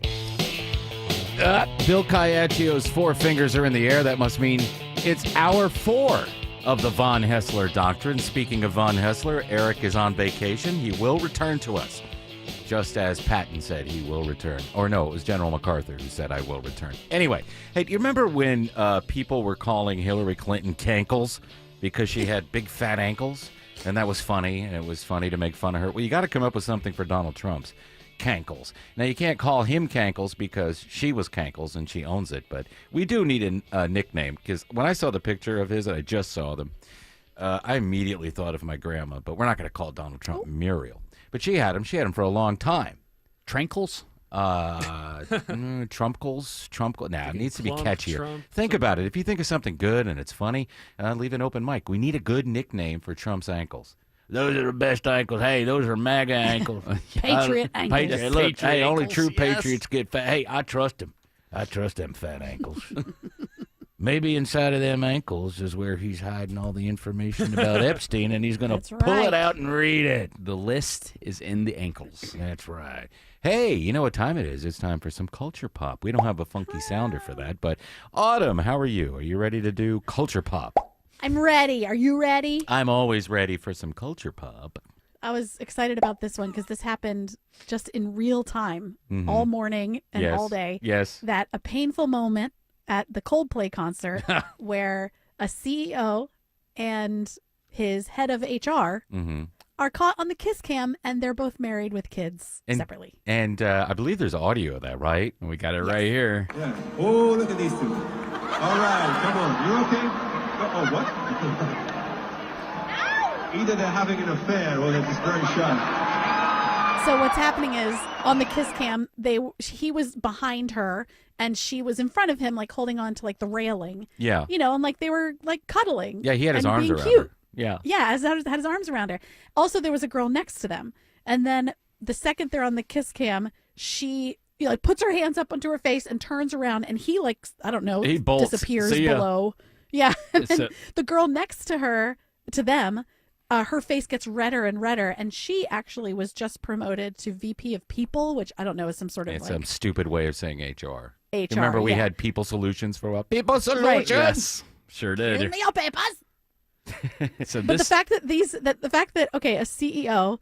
Bill Caiaccio's 4 fingers are in the air. That must mean it's hour 4 of the Von Hessler Doctrine. Speaking of Von Hessler, Eric is on vacation. He will return to us, just as Patton said he will return. Or no, it was General MacArthur who said I will return. Anyway, hey, do you remember when people were calling Hillary Clinton cankles because she had big fat ankles? And that was funny, and it was funny to make fun of her. Well, you got to come up with something for Donald Trump's cankles. Now, you can't call him cankles because she was cankles and she owns it, but we do need a nickname, because when I saw the picture of his, and I just saw them, I immediately thought of my grandma, but we're not going to call Donald Trump Muriel. But she had him for a long time. Trankles? Trumpkle. Nah, it needs to be Clump, catchier. Trump, Think about it. If you think of something good and it's funny, leave an open mic. We need a good nickname for Trump's ankles. Those are the best ankles. Hey, those are MAGA ankles. Patriot ankles. Patriot. Look, Patriot hey, only ankles, true yes. patriots get fat. Hey, I trust him. I trust them fat ankles. Maybe inside of them ankles is where he's hiding all the information about Epstein, and he's going to pull it out and read it. The list is in the ankles. That's right. Hey, you know what time it is? It's time for some Culture Pop. We don't have a funky sounder for that, but Autumn, how are you? Are you ready to do Culture Pop? I'm ready. Are you ready? I'm always ready for some Culture Pop. I was excited about this one because this happened just in real time all morning and all day. Yes. That a painful moment at the Coldplay concert where a CEO and his head of HR are caught on the kiss cam, and they're both married with kids separately. And I believe there's audio of that, right? We got it right here. Yeah. Oh, look at these two. All right, come on. You okay? Oh, what? Either they're having an affair or they're just very shy. So what's happening is on the kiss cam, he was behind her and she was in front of him, like holding on to like the railing. Yeah. You know, and like they were like cuddling. Yeah, he had his and arms being around cute. her. Yeah. Yeah, had his arms around her. Also, there was a girl next to them. And then the second they're on the kiss cam, she like puts her hands up onto her face and turns around, and he like, I don't know, He bolts. disappears See ya. below. Yeah. And It's then the girl next to them, her face gets redder and redder, and she actually was just promoted to VP of People, which I don't know is some sort of It's like some stupid way of saying HR. HR. Remember we yeah. had People Solutions for a while? People Solutions! Right. Yes, sure did. In your papers. So But the fact that a CEO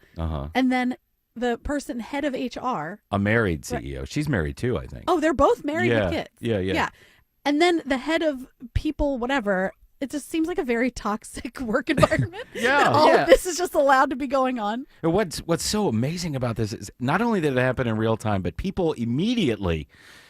and then the person head of HR, A married CEO. She's married too, I think. oh, they're both married Yeah. with kids. Yeah. And then the head of People, whatever. It just seems like a very toxic work environment. Yeah. that all Yeah. of this is just allowed to be going on. And what's so amazing about this is not only did it happen in real time, but people immediately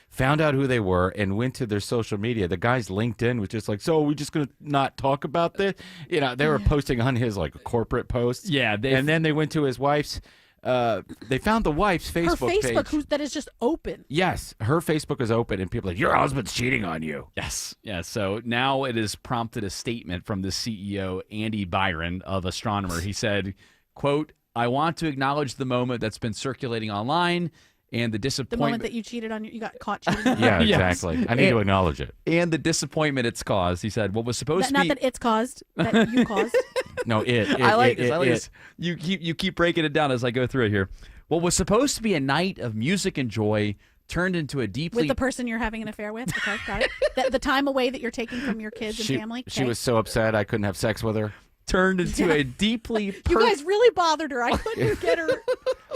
found out who they were and went to their social media. The guy's LinkedIn was just like, so are we just going to not talk about this? You know, they were posting on his like corporate posts. Yeah. And then they went to his wife's, they found the wife's Facebook Her Facebook, page. that is just open. Yes, her Facebook is open, and people are like, your husband's cheating on you. Yes. So now it has prompted a statement from the CEO, Andy Byron of Astronomer. He said, quote, I want to acknowledge the moment that's been circulating online and the The disappointment. moment that you cheated on, you got caught cheating. Yeah, Yes. exactly. I need to acknowledge it. And the disappointment it's caused. He said, what was supposed to Not be. that it's caused, that you caused. No, I like this. You keep breaking it down as I go through it here. What was supposed to be a night of music and joy turned into a deeply With the person you're having an affair with. Okay, got it. The time away that you're taking from your kids and family. She Okay. was so upset I couldn't have sex with her. turned into Yeah. a deeply You guys really bothered her. I couldn't get her.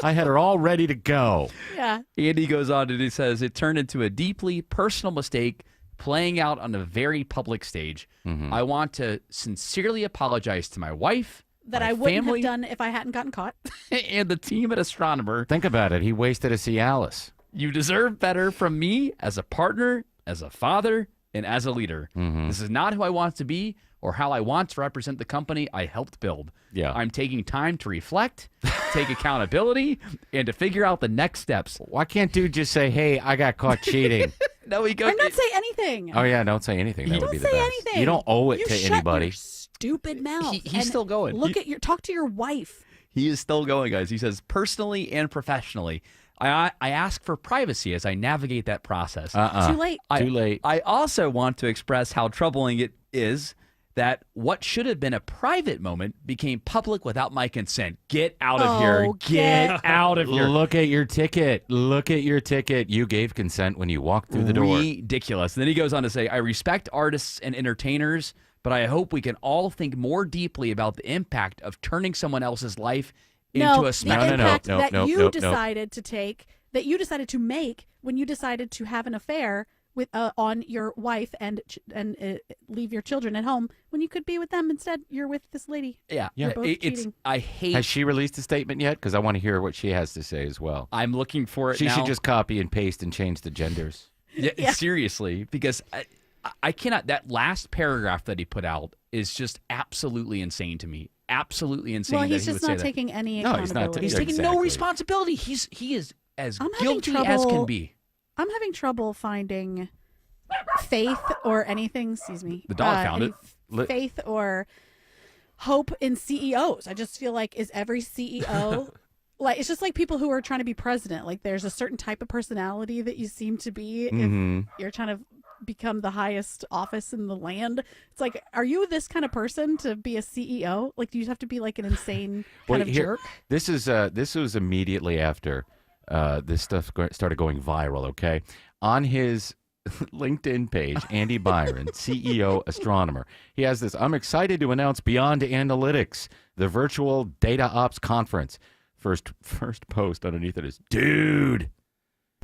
I had her all ready to go. Yeah. Andy goes on and he says it turned into a deeply personal mistake playing out on a very public stage. Mm-hmm. I want to sincerely apologize to my wife, That my I wouldn't family, have done if I hadn't gotten caught. and the team at Astronomer. Think about it. He wasted a Cialis. You deserve better from me as a partner, as a father, and as a leader. Mm-hmm. This is not who I want to be or how I want to represent the company I helped build. Yeah. I'm taking time to reflect, take accountability, and to figure out the next steps. Why can't dude just say, hey, I got caught cheating? No, he goes. Or not say anything. Oh, yeah, don't say anything. That would be the Don't say best. anything. You don't owe it You to shut anybody. Your stupid mouth. He's and still going. Look at talk to your wife. He is still going, guys. He says, personally and professionally, I ask for privacy as I navigate that process. Too late. Too late. I also want to express how troubling it is that what should have been a private moment became public without my consent. Get out of here. Get out of here. Look at your ticket. Look at your ticket. You gave consent when you walked through the door. Ridiculous. And then he goes on to say, I respect artists and entertainers, but I hope we can all think more deeply about the impact of turning someone else's life into a smash. The impact that you decided to take, that you decided to make when you decided to have an affair with on your wife and leave your children at home when you could be with them. Instead, you're with this lady. Yeah. You're both It's cheating. I hate. Has she released a statement yet? Because I want to hear what she has to say as well. I'm looking for it She now. should just copy and paste and change the genders. Yeah, seriously, because I cannot. That last paragraph that he put out is just absolutely insane to me. Absolutely insane. Well, that he's he just would say not that. taking any No, he's not accountability. He's taking no responsibility. He is as I'm having guilty as trouble- can be. I'm having trouble finding faith or anything. Excuse me. The dog found any it. Faith or hope in CEOs. I just feel like is every CEO like it's just like people who are trying to be president. Like there's a certain type of personality that you seem to be if you're trying to become the highest office in the land. It's like, are you this kind of person to be a CEO? Like, do you have to be like an insane kind of jerk? This was immediately after this stuff started going viral. Okay, on his LinkedIn page, Andy Byron, CEO astronomer, he has this. I'm excited to announce Beyond Analytics, the virtual data ops conference. First post underneath it is, dude.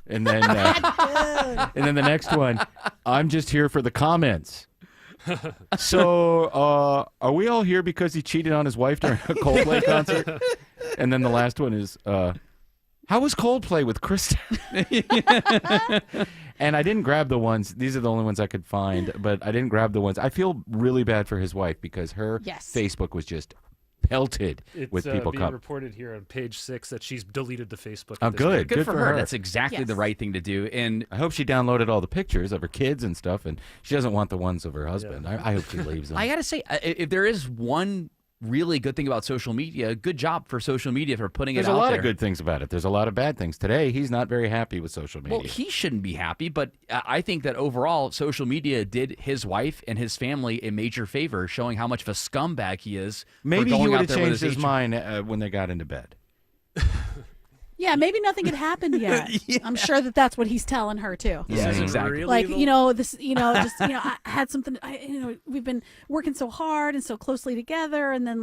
And then, and then the next one, I'm just here for the comments. So, are we all here because he cheated on his wife during a Coldplay concert? And then the last one is, how was Coldplay with Krista? And I didn't grab the ones. These are the only ones I could find, but I didn't grab the ones. I feel really bad for his wife because her Facebook was just pelted with people being reported here on page 6 that she's deleted the Facebook. Oh, good. Good for her. That's exactly the right thing to do. And I hope she downloaded all the pictures of her kids and stuff, and she doesn't want the ones of her husband. I hope she leaves them. I got to say, if there is one really good thing about social media, good job for social media for putting There's it out there. a lot of good things about it. There's a lot of bad things. Today, he's not very happy with social media. Well, he shouldn't be happy, but I think that overall, social media did his wife and his family a major favor, showing how much of a scumbag he is. Maybe for he going would out have there with changed his agent. mind when they got into bed. Yeah, maybe nothing had happened yet. I'm sure that's what he's telling her too. Yeah, exactly. Like, just I had something. We've been working so hard and so closely together, and then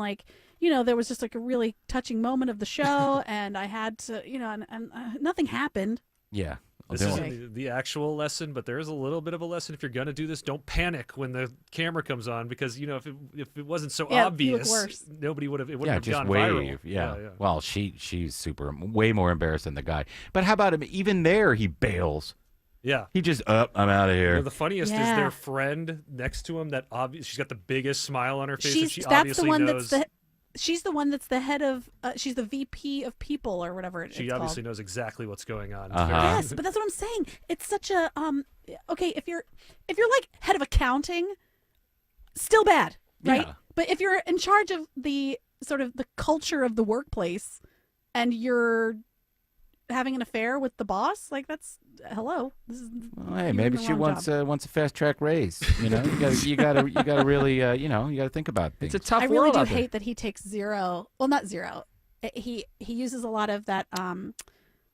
there was just like a really touching moment of the show, and I had to, and nothing happened. Yeah. This isn't the actual lesson, but there is a little bit of a lesson. If you're going to do this, don't panic when the camera comes on, because if it wasn't so obvious, nobody would have. It wouldn't have just gone wave. viral. Yeah. Well, she's way more embarrassed than the guy. But how about him? Even there, he bails. Yeah. He just I'm out of here. The funniest is their friend next to him. That she's got the biggest smile on her face. And she That's obviously the one knows. She's the one that's the head of. She's the VP of people or whatever. She obviously knows exactly what's going on. Yes, but that's what I'm saying. It's such a okay, if you're like head of accounting, still bad, right? Yeah. But if you're in charge of the sort of the culture of the workplace and you're having an affair with the boss, like that's hello. This is Well, hey, maybe she wants a fast track race. You gotta really you gotta think about things. It's a tough I really world do out there. hate that he takes zero. Well, not zero. He uses a lot of that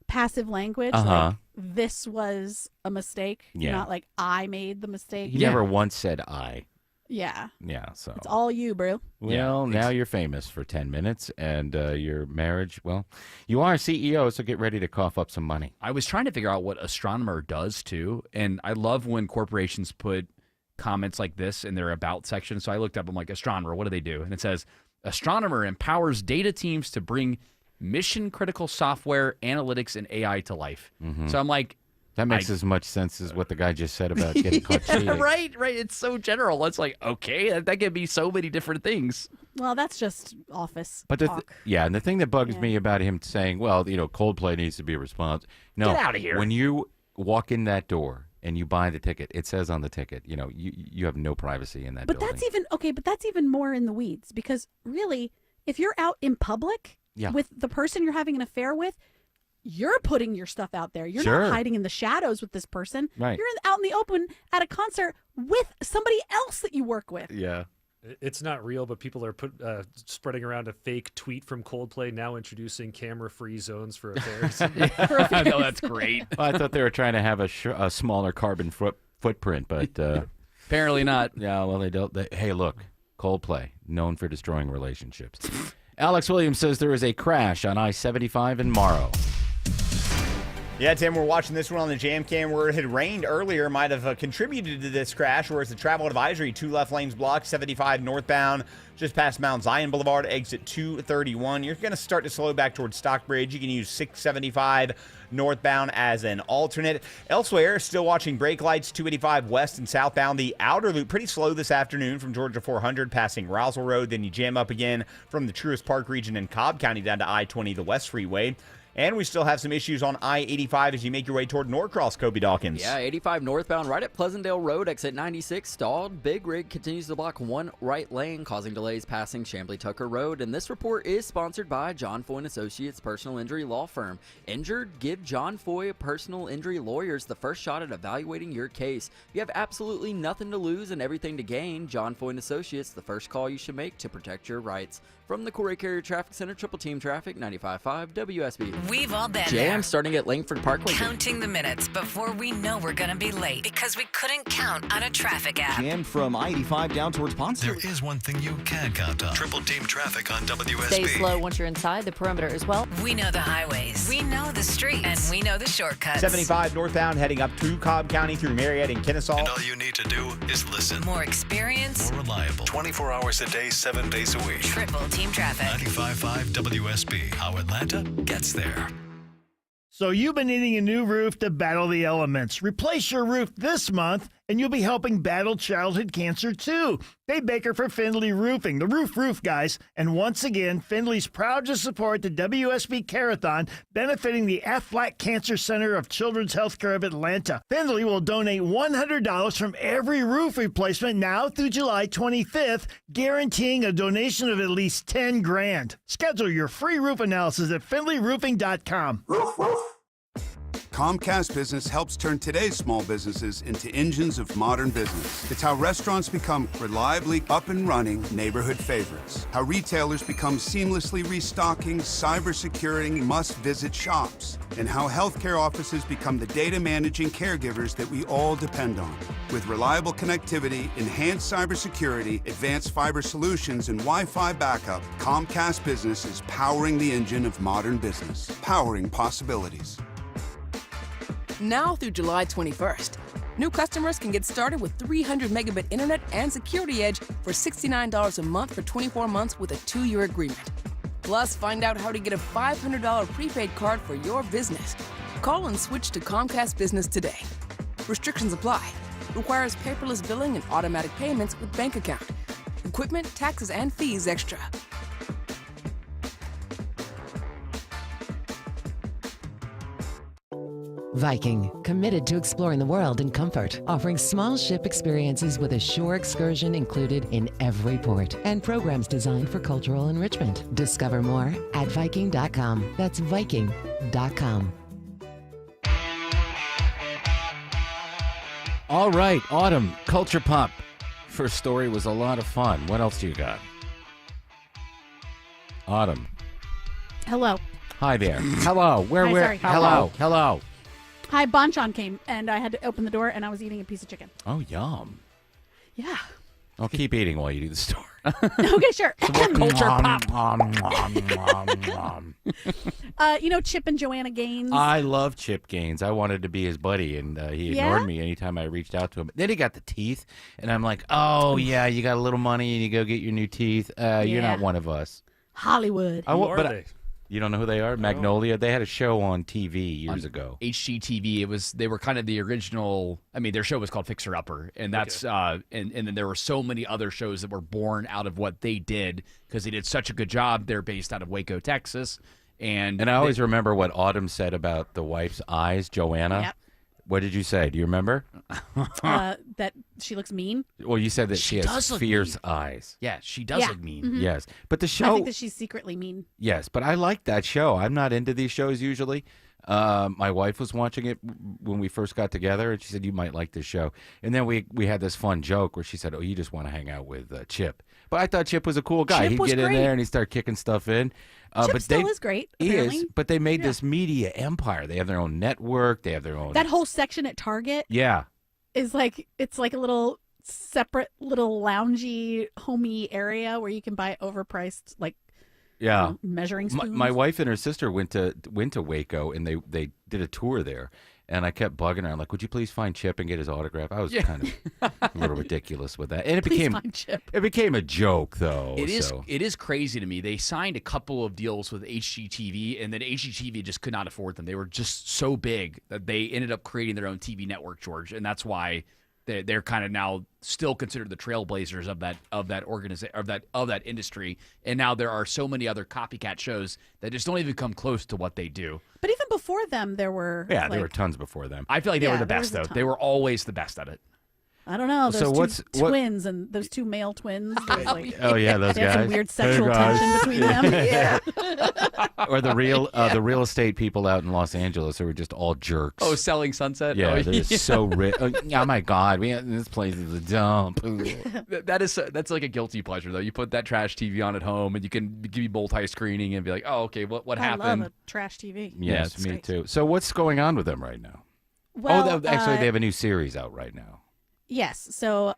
passive language. Like, this was a mistake. Yeah. Not like I made the mistake. He never once said I. Yeah. Yeah, so It's all you, bro. well, now you're famous for 10 minutes, and your marriage. Well, you are CEO, so get ready to cough up some money. I was trying to figure out what astronomer does too, and I love when corporations put comments like this in their about section. So I looked up, I'm like, astronomer, what do they do? And it says, astronomer empowers data teams to bring mission critical software, analytics, and AI to life. So I'm like, That makes as much sense as what the guy just said about getting caught cheating. right. It's so general. It's like, okay, that could be so many different things. Well, that's just office But talk. and the thing that bugs me about him saying, well, Coldplay needs to be responsible. No, Get outta here. When you walk in that door and you buy the ticket, it says on the ticket, you have no privacy in that But building. that's even more in the weeds, because really, if you're out in public with the person you're having an affair with, you're putting your stuff out there. You're not hiding in the shadows with this person. Right. You're out in the open at a concert with somebody else that you work with. Yeah. It's not real, but people are spreading around a fake tweet from Coldplay now introducing camera-free zones for affairs. I know, that's great. Well, I thought they were trying to have a smaller carbon footprint, but apparently not. Yeah, well, they don't. Hey, look, Coldplay, known for destroying relationships. Alex Williams says there is a crash on I-75 in Morrow. Yeah, Tim, we're watching this one on the Jam Cam where it had rained earlier. Might have contributed to this crash, whereas the travel advisory, 2 left lanes blocked, 75 northbound just past Mount Zion Boulevard, exit 231. You're going to start to slow back towards Stockbridge. You can use 675 northbound as an alternate. Elsewhere, still watching brake lights, 285 west and southbound. The outer loop pretty slow this afternoon from Georgia 400 passing Roswell Road. Then you jam up again from the Truist Park region in Cobb County down to I-20, the West Freeway. And we still have some issues on I-85 as you make your way toward Norcross, Kobe Dawkins. Yeah, 85 northbound right at Pleasantdale Road, exit 96, stalled. Big Rig continues to block one right lane, causing delays passing Chamblee Tucker Road. And this report is sponsored by John Foy & Associates Personal Injury Law Firm. Injured? Give John Foy Personal Injury Lawyers the first shot at evaluating your case. You have absolutely nothing to lose and everything to gain. John Foy & Associates, the first call you should make to protect your rights. From the Corey Carrier Traffic Center, Triple Team Traffic, 95.5 WSB. We've all been Jam there. starting at Langford Parkway. Counting the minutes before we know we're going to be late because we couldn't count on a traffic app. Jam from I-85 down towards Ponce. There is one thing you can count on. Triple Team Traffic on WSB. Stay slow once you're inside the perimeter as well. We know the highways. We know the streets. And we know the shortcuts. 75 northbound heading up to Cobb County through Marietta and Kennesaw. And all you need to do is listen. More experience. More reliable. 24 hours a day, 7 days a week. Triple Team Traffic. 95.5 WSB. How Atlanta gets there. So you've been needing a new roof to battle the elements. Replace your roof this month, and you'll be helping battle childhood cancer, too. Dave Baker for Findlay Roofing, the roof guys. And once again, Findlay's proud to support the WSB Carathon, benefiting the Aflac Cancer Center of Children's Healthcare of Atlanta. Findlay will donate $100 from every roof replacement now through July 25th, guaranteeing a donation of at least $10,000. Schedule your free roof analysis at findlayroofing.com. Comcast Business helps turn today's small businesses into engines of modern business. It's how restaurants become reliably up and running neighborhood favorites. How retailers become seamlessly restocking, cyber-securing, must-visit shops. And how healthcare offices become the data managing caregivers that we all depend on. With reliable connectivity, enhanced cybersecurity, advanced fiber solutions, and Wi-Fi backup, Comcast Business is powering the engine of modern business. Powering possibilities. Now through July 21st. New customers can get started with 300 megabit internet and Security Edge for $69 a month for 24 months with a 2-year agreement. Plus, find out how to get a $500 prepaid card for your business. Call and switch to Comcast Business today. Restrictions apply. Requires paperless billing and automatic payments with bank account. Equipment, taxes, and fees extra. Viking, committed to exploring the world in comfort, offering small ship experiences with a shore excursion included in every port, and programs designed for cultural enrichment. Discover more at Viking.com. That's Viking.com. All right, Autumn, Culture Pop. First story was a lot of fun. What else do you got? Autumn. Hello. Hi there. Hello. Where? Sorry. Hello. Hi, Bonchon came, and I had to open the door, and I was eating a piece of chicken. Oh, yum. Yeah. I'll keep eating while you do the story. Okay, sure. Some more culture pop. Chip and Joanna Gaines. I love Chip Gaines. I wanted to be his buddy, and he ignored me anytime I reached out to him. Then he got the teeth, and I'm like, oh, yeah, you got a little money, and you go get your new teeth. You're not one of us. Hollywood. Who are they? You don't know who they are? Magnolia. They had a show on TV years ago. HGTV. They were kind of the original. I mean, their show was called Fixer Upper, and that's and then there were so many other shows that were born out of what they did because they did such a good job. They're based out of Waco, Texas, and I always remember what Autumn said about the wife's eyes, Joanna. Yep. What did you say? Do you remember? That she looks mean. Well, you said that she has fierce eyes. Yeah, she does look mean. Mm-hmm. Yes, but the show. I think that she's secretly mean. Yes, but I like that show. I'm not into these shows usually. My wife was watching it when we first got together, and she said, you might like this show. And then we had this fun joke where she said, oh, you just want to hang out with Chip. But I thought Chip was a cool guy. Chip He'd was get in great. there and he'd start kicking stuff in. Chip but still is great, He apparently. is, but they made this media empire. They have their own network. They have their own. That whole section at Target Yeah. is it's like a little separate little loungy, homey area where you can buy overpriced Yeah. measuring spoons. My wife and her sister went to Waco, and they did a tour there. And I kept bugging her. I'm like, would you please find Chip and get his autograph? I was kind of a little ridiculous with that. And it became a joke, though. It is crazy to me. They signed a couple of deals with HGTV, and then HGTV just could not afford them. They were just so big that they ended up creating their own TV network, George, and that's why they're kind of now still considered the trailblazers of that industry. And now there are so many other copycat shows that just don't even come close to what they do. But even before them, there were there were tons before them. I feel like they were the best though. They were always the best at it. I don't know. Those twins and those two male twins. Like, oh yeah, those they guys. have some weird sexual tension between them. Yeah. Or the real estate people out in Los Angeles who were just all jerks. Oh, Selling Sunset. Yeah, oh, they're so rich. Oh my God, this place is a dump. That's like a guilty pleasure though. You put that trash TV on at home, and you can be multi-screening and be like, oh, okay, what happened? I love a trash TV. Yes, me too. So what's going on with them right now? Well, actually, they have a new series out right now. Yes. So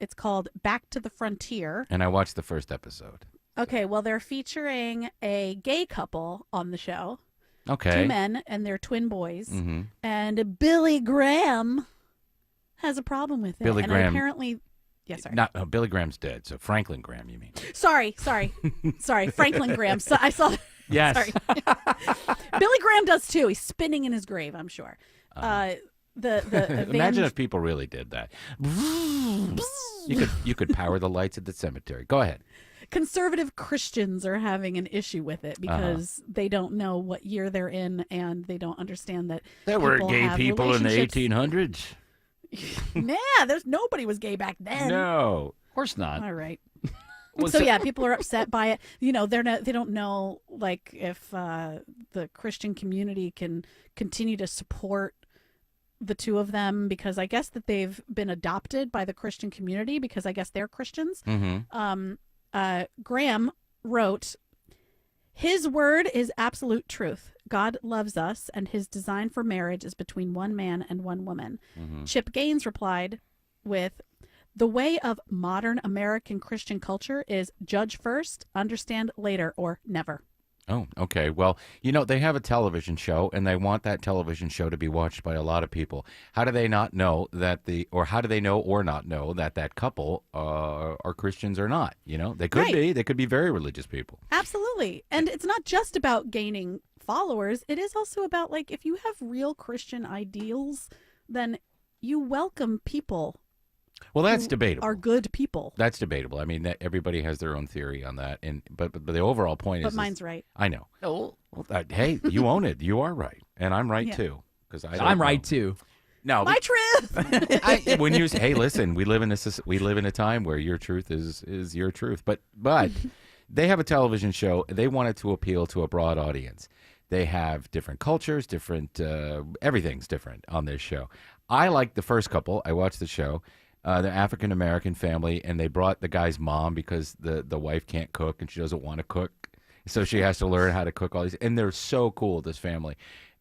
it's called Back to the Frontier. And I watched the first episode. Okay. Well, they're featuring a gay couple on the show. Okay. 2 men and their twin boys. Mm-hmm. And Billy Graham has a problem with it. Billy and Graham. Apparently. Yeah, sorry. No, Billy Graham's dead. So Franklin Graham, you mean? Sorry. Franklin Graham. So I saw. Yes. Sorry. Billy Graham does too. He's spinning in his grave, I'm sure. Imagine if people really did that. You could power the lights at the cemetery. Go ahead. Conservative Christians are having an issue with it because they don't know what year they're in, and they don't understand that there were gay people in the relationships- 1800s. Nah, nobody was gay back then. No, of course not. All right. So yeah, people are upset by it. You know, they don't know like if the Christian community can continue to support the two of them, because I guess that they've been adopted by the Christian community because I guess they're Christians. Mm-hmm. Graham wrote, "His word is absolute truth. God loves us, and his design for marriage is between one man and one woman." Mm-hmm. Chip Gaines replied with, "The way of modern American Christian culture is judge first, understand later, or never." Oh, okay. Well, they have a television show, and they want that television show to be watched by a lot of people. How do they not know how do they know or not know that couple are Christians or not? They could be. They could be very religious people. Absolutely. And it's not just about gaining followers. It is also about, like, if you have real Christian ideals, then you welcome people. Well, that's debatable. Are good people. That's debatable. I mean, everybody has their own theory on that, but the overall point is. But mine's right. I know. No. Well, hey, you own it. You are right, and I'm right too. Because I'm right too. No, my truth. When you say, hey, listen, we live in a time where your truth is your truth, but they have a television show. They want it to appeal to a broad audience. They have different cultures, different everything's different on this show. I like the first couple. I watched the show. They're African-American family, and they brought the guy's mom because the wife can't cook and she doesn't want to cook. So she has to learn how to cook all these. And they're so cool, this family.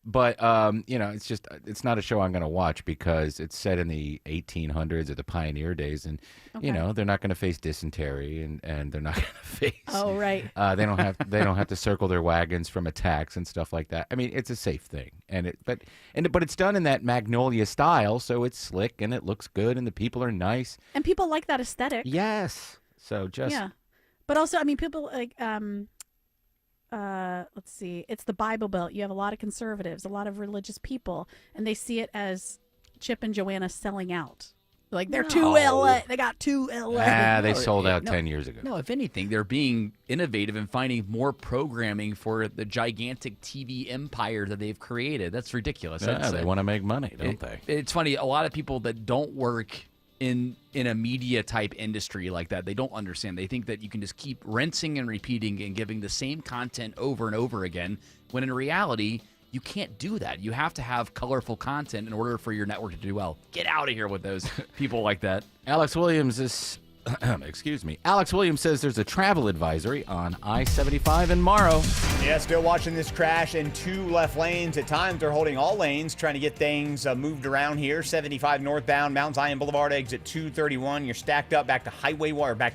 But, it's not a show I'm going to watch because it's set in the 1800s or the pioneer days. And, they're not going to face dysentery and they're not going to face. Oh, right. They don't have to circle their wagons from attacks and stuff like that. I mean, it's a safe thing. But it's done in that Magnolia style. So it's slick and it looks good and the people are nice. And people like that aesthetic. Yes. So Yeah. But also, I mean, people like, let's see, it's the Bible Belt. You have a lot of conservatives, a lot of religious people, and they see it as Chip and Joanna selling out. Like they're too LA. They got too LA. They sold out 10 years ago. No, if anything, they're being innovative and finding more programming for the gigantic TV empire that they've created. That's ridiculous. Yeah, they want to make money, don't they? It's funny. A lot of people that don't work in a media type industry like that, they don't understand. They think that you can just keep rinsing and repeating and giving the same content over and over again, when in reality, you can't do that. You have to have colorful content in order for your network to do well. Get out of here with those people like that. Alex Williams, this excuse me. Alex Williams says there's a travel advisory on I-75 in Morrow. Yeah, still watching this crash in 2 left lanes. At times, they're holding all lanes, trying to get things moved around here. 75 northbound, Mount Zion Boulevard, exit 231. You're stacked up back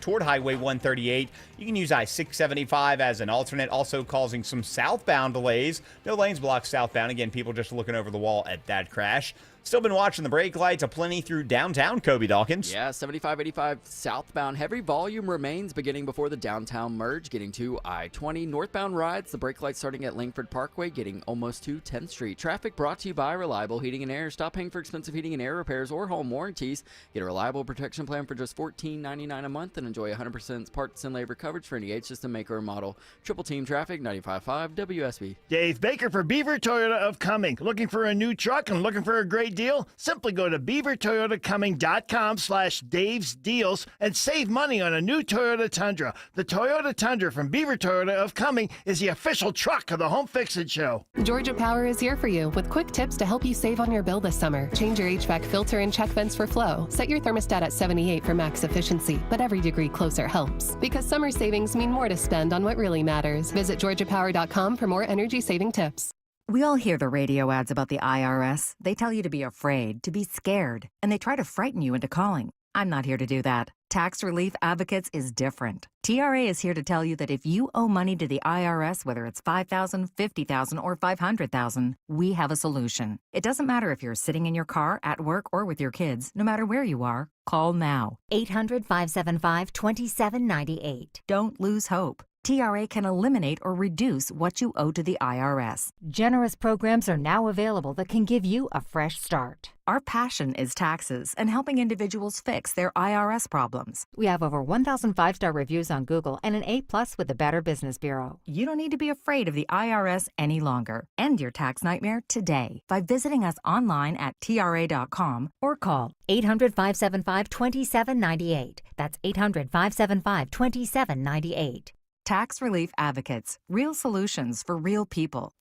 toward Highway 138. You can use I-675 as an alternate, also causing some southbound delays. No lanes blocked southbound. Again, people just looking over the wall at that crash. Still been watching the brake lights aplenty through downtown, Kobe Dawkins. Yeah, 75-85 southbound. Heavy volume remains beginning before the downtown merge, getting to I-20. Northbound rides, the brake lights starting at Langford Parkway, getting almost to 10th Street. Traffic brought to you by Reliable Heating and Air. Stop paying for expensive heating and air repairs or home warranties. Get a reliable protection plan for just $14.99 a month and enjoy 100% parts and labor coverage for any system, maker, or model. Triple Team Traffic, 95.5 WSB. Dave Baker for Beaver Toyota of Cumming. Looking for a new truck and looking for a great deal? Simply go to beavertoyotacumming.com/Dave's Deals and save money on a new Toyota Tundra. The Toyota Tundra from Beaver Toyota of Cumming is the official truck of the Home Fix-It Show. Georgia Power is here for you with quick tips to help you save on your bill this summer. Change your HVAC filter and check vents for flow. Set your thermostat at 78 for max efficiency, but every degree closer helps. Because summer savings mean more to spend on what really matters. Visit georgiapower.com for more energy-saving tips. We all hear the radio ads about the IRS. They tell you to be afraid, to be scared, and they try to frighten you into calling. I'm not here to do that. Tax Relief Advocates is different. TRA is here to tell you that if you owe money to the IRS, whether it's $5,000, $50,000, or $500,000, we have a solution. It doesn't matter if you're sitting in your car, at work, or with your kids. No matter where you are, call now. 800-575-2798. Don't lose hope. TRA can eliminate or reduce what you owe to the IRS. Generous programs are now available that can give you a fresh start. Our passion is taxes and helping individuals fix their IRS problems. We have over 1,000 5-star reviews on Google and an A+ with the Better Business Bureau. You don't need to be afraid of the IRS any longer. End your tax nightmare today by visiting us online at TRA.com or call 800-575-2798. That's 800-575-2798. Tax Relief Advocates. Real solutions for real people.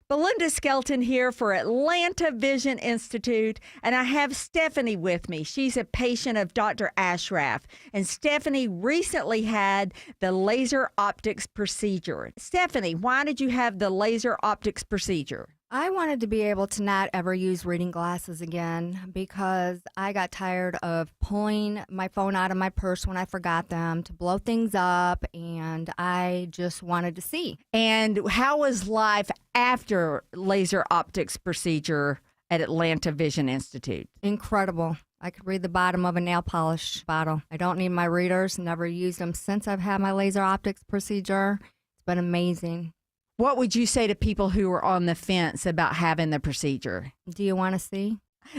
Belinda Skelton here for Atlanta Vision Institute, and I have Stephanie with me. She's a patient of Dr. Ashraf, and Stephanie recently had the laser optics procedure. Stephanie, why did you have the laser optics procedure? I wanted to be able to not ever use reading glasses again because I got tired of pulling my phone out of my purse when I forgot them to blow things up, and I just wanted to see. And how was life after laser optics procedure at Atlanta Vision Institute? Incredible. I could read the bottom of a nail polish bottle. I don't need my readers, never used them since I've had my laser optics procedure. It's been amazing. What would you say to people who are on the fence about having the procedure? Do you want to see?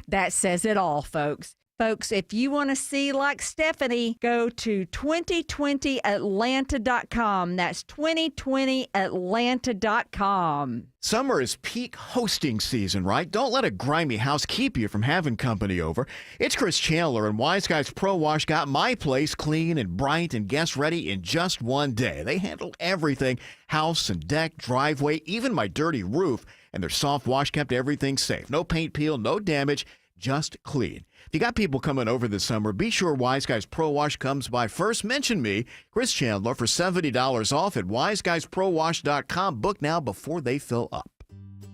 That says it all, folks. Folks, if you want to see like Stephanie, go to 2020atlanta.com. That's 2020atlanta.com. Summer is peak hosting season, right? Don't let a grimy house keep you from having company over. It's Chris Chandler, and Wise Guys Pro Wash got my place clean and bright and guest ready in just one day. They handle everything, house and deck, driveway, even my dirty roof, and their soft wash kept everything safe. No paint peel, no damage, just clean. If you got people coming over this summer, be sure Wise Guys Pro Wash comes by first. Mention me, Chris Chandler, for $70 off at wiseguysprowash.com. Book now before they fill up.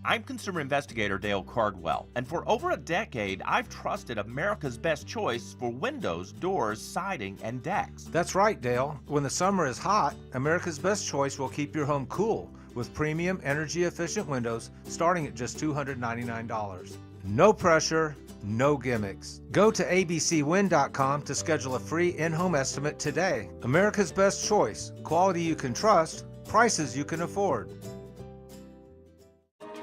I'm consumer investigator Dale Cardwell, and for over a decade, I've trusted America's best choice for windows, doors, siding, and decks. That's right, Dale. When the summer is hot, America's best choice will keep your home cool with premium energy-efficient windows starting at just $299. No pressure, no gimmicks. Go to abcwind.com to schedule a free in-home estimate today. America's best choice. Quality you can trust, prices you can afford.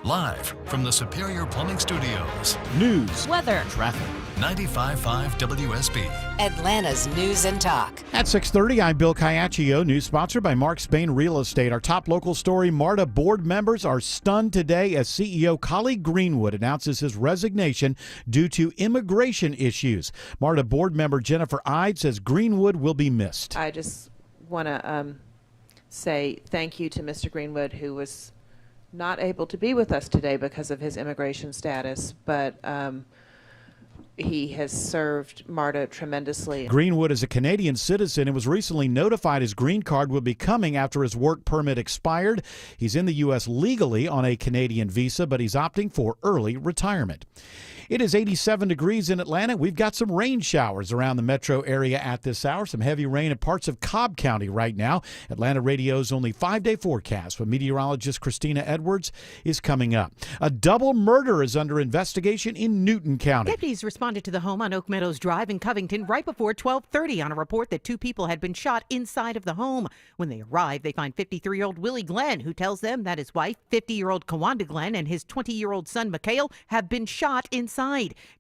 Live from the Superior Plumbing Studios. News, weather, traffic. 95.5 WSB. Atlanta's News and Talk. At 6:30, I'm Bill Caiaccio. News sponsored by Mark Spain Real Estate. Our top local story, MARTA board members are stunned today as CEO Collie Greenwood announces his resignation due to immigration issues. MARTA board member Jennifer Ide says Greenwood will be missed. I just want to say thank you to Mr. Greenwood, who was not able to be with us today because of his immigration status, but He has served MARTA tremendously. Greenwood is a Canadian citizen and was recently notified his green card would be coming after his work permit expired. He's in the U.S. legally on a Canadian visa, but he's opting for early retirement. It is 87 degrees in Atlanta. We've got some rain showers around the metro area at this hour. Some heavy rain in parts of Cobb County right now. Atlanta Radio's only 5-day forecast with meteorologist Christina Edwards is coming up. A double murder is under investigation in Newton County. Deputies responded to the home on Oak Meadows Drive in Covington right before 12:30 on a report that 2 people had been shot inside of the home. When they arrived, they find 53-year-old Willie Glenn, who tells them that his wife, 50-year-old Kawanda Glenn, and his 20-year-old son, Mikhail, have been shot inside.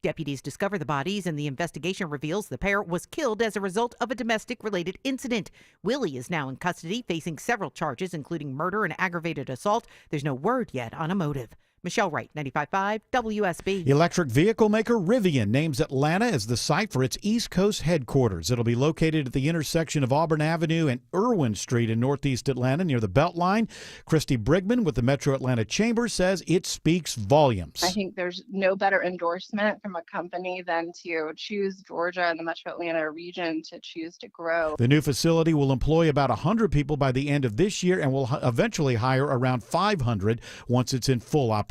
Deputies discover the bodies, and the investigation reveals the pair was killed as a result of a domestic-related incident. Willie is now in custody, facing several charges, including murder and aggravated assault. There's no word yet on a motive. Michelle Wright, 95.5 WSB. Electric vehicle maker Rivian names Atlanta as the site for its East Coast headquarters. It'll be located at the intersection of Auburn Avenue and Irwin Street in Northeast Atlanta near the Beltline. Christy Brigman with the Metro Atlanta Chamber says it speaks volumes. I think there's no better endorsement from a company than to choose Georgia and the Metro Atlanta region to choose to grow. The new facility will employ about 100 people by the end of this year and will eventually hire around 500 once it's in full operation.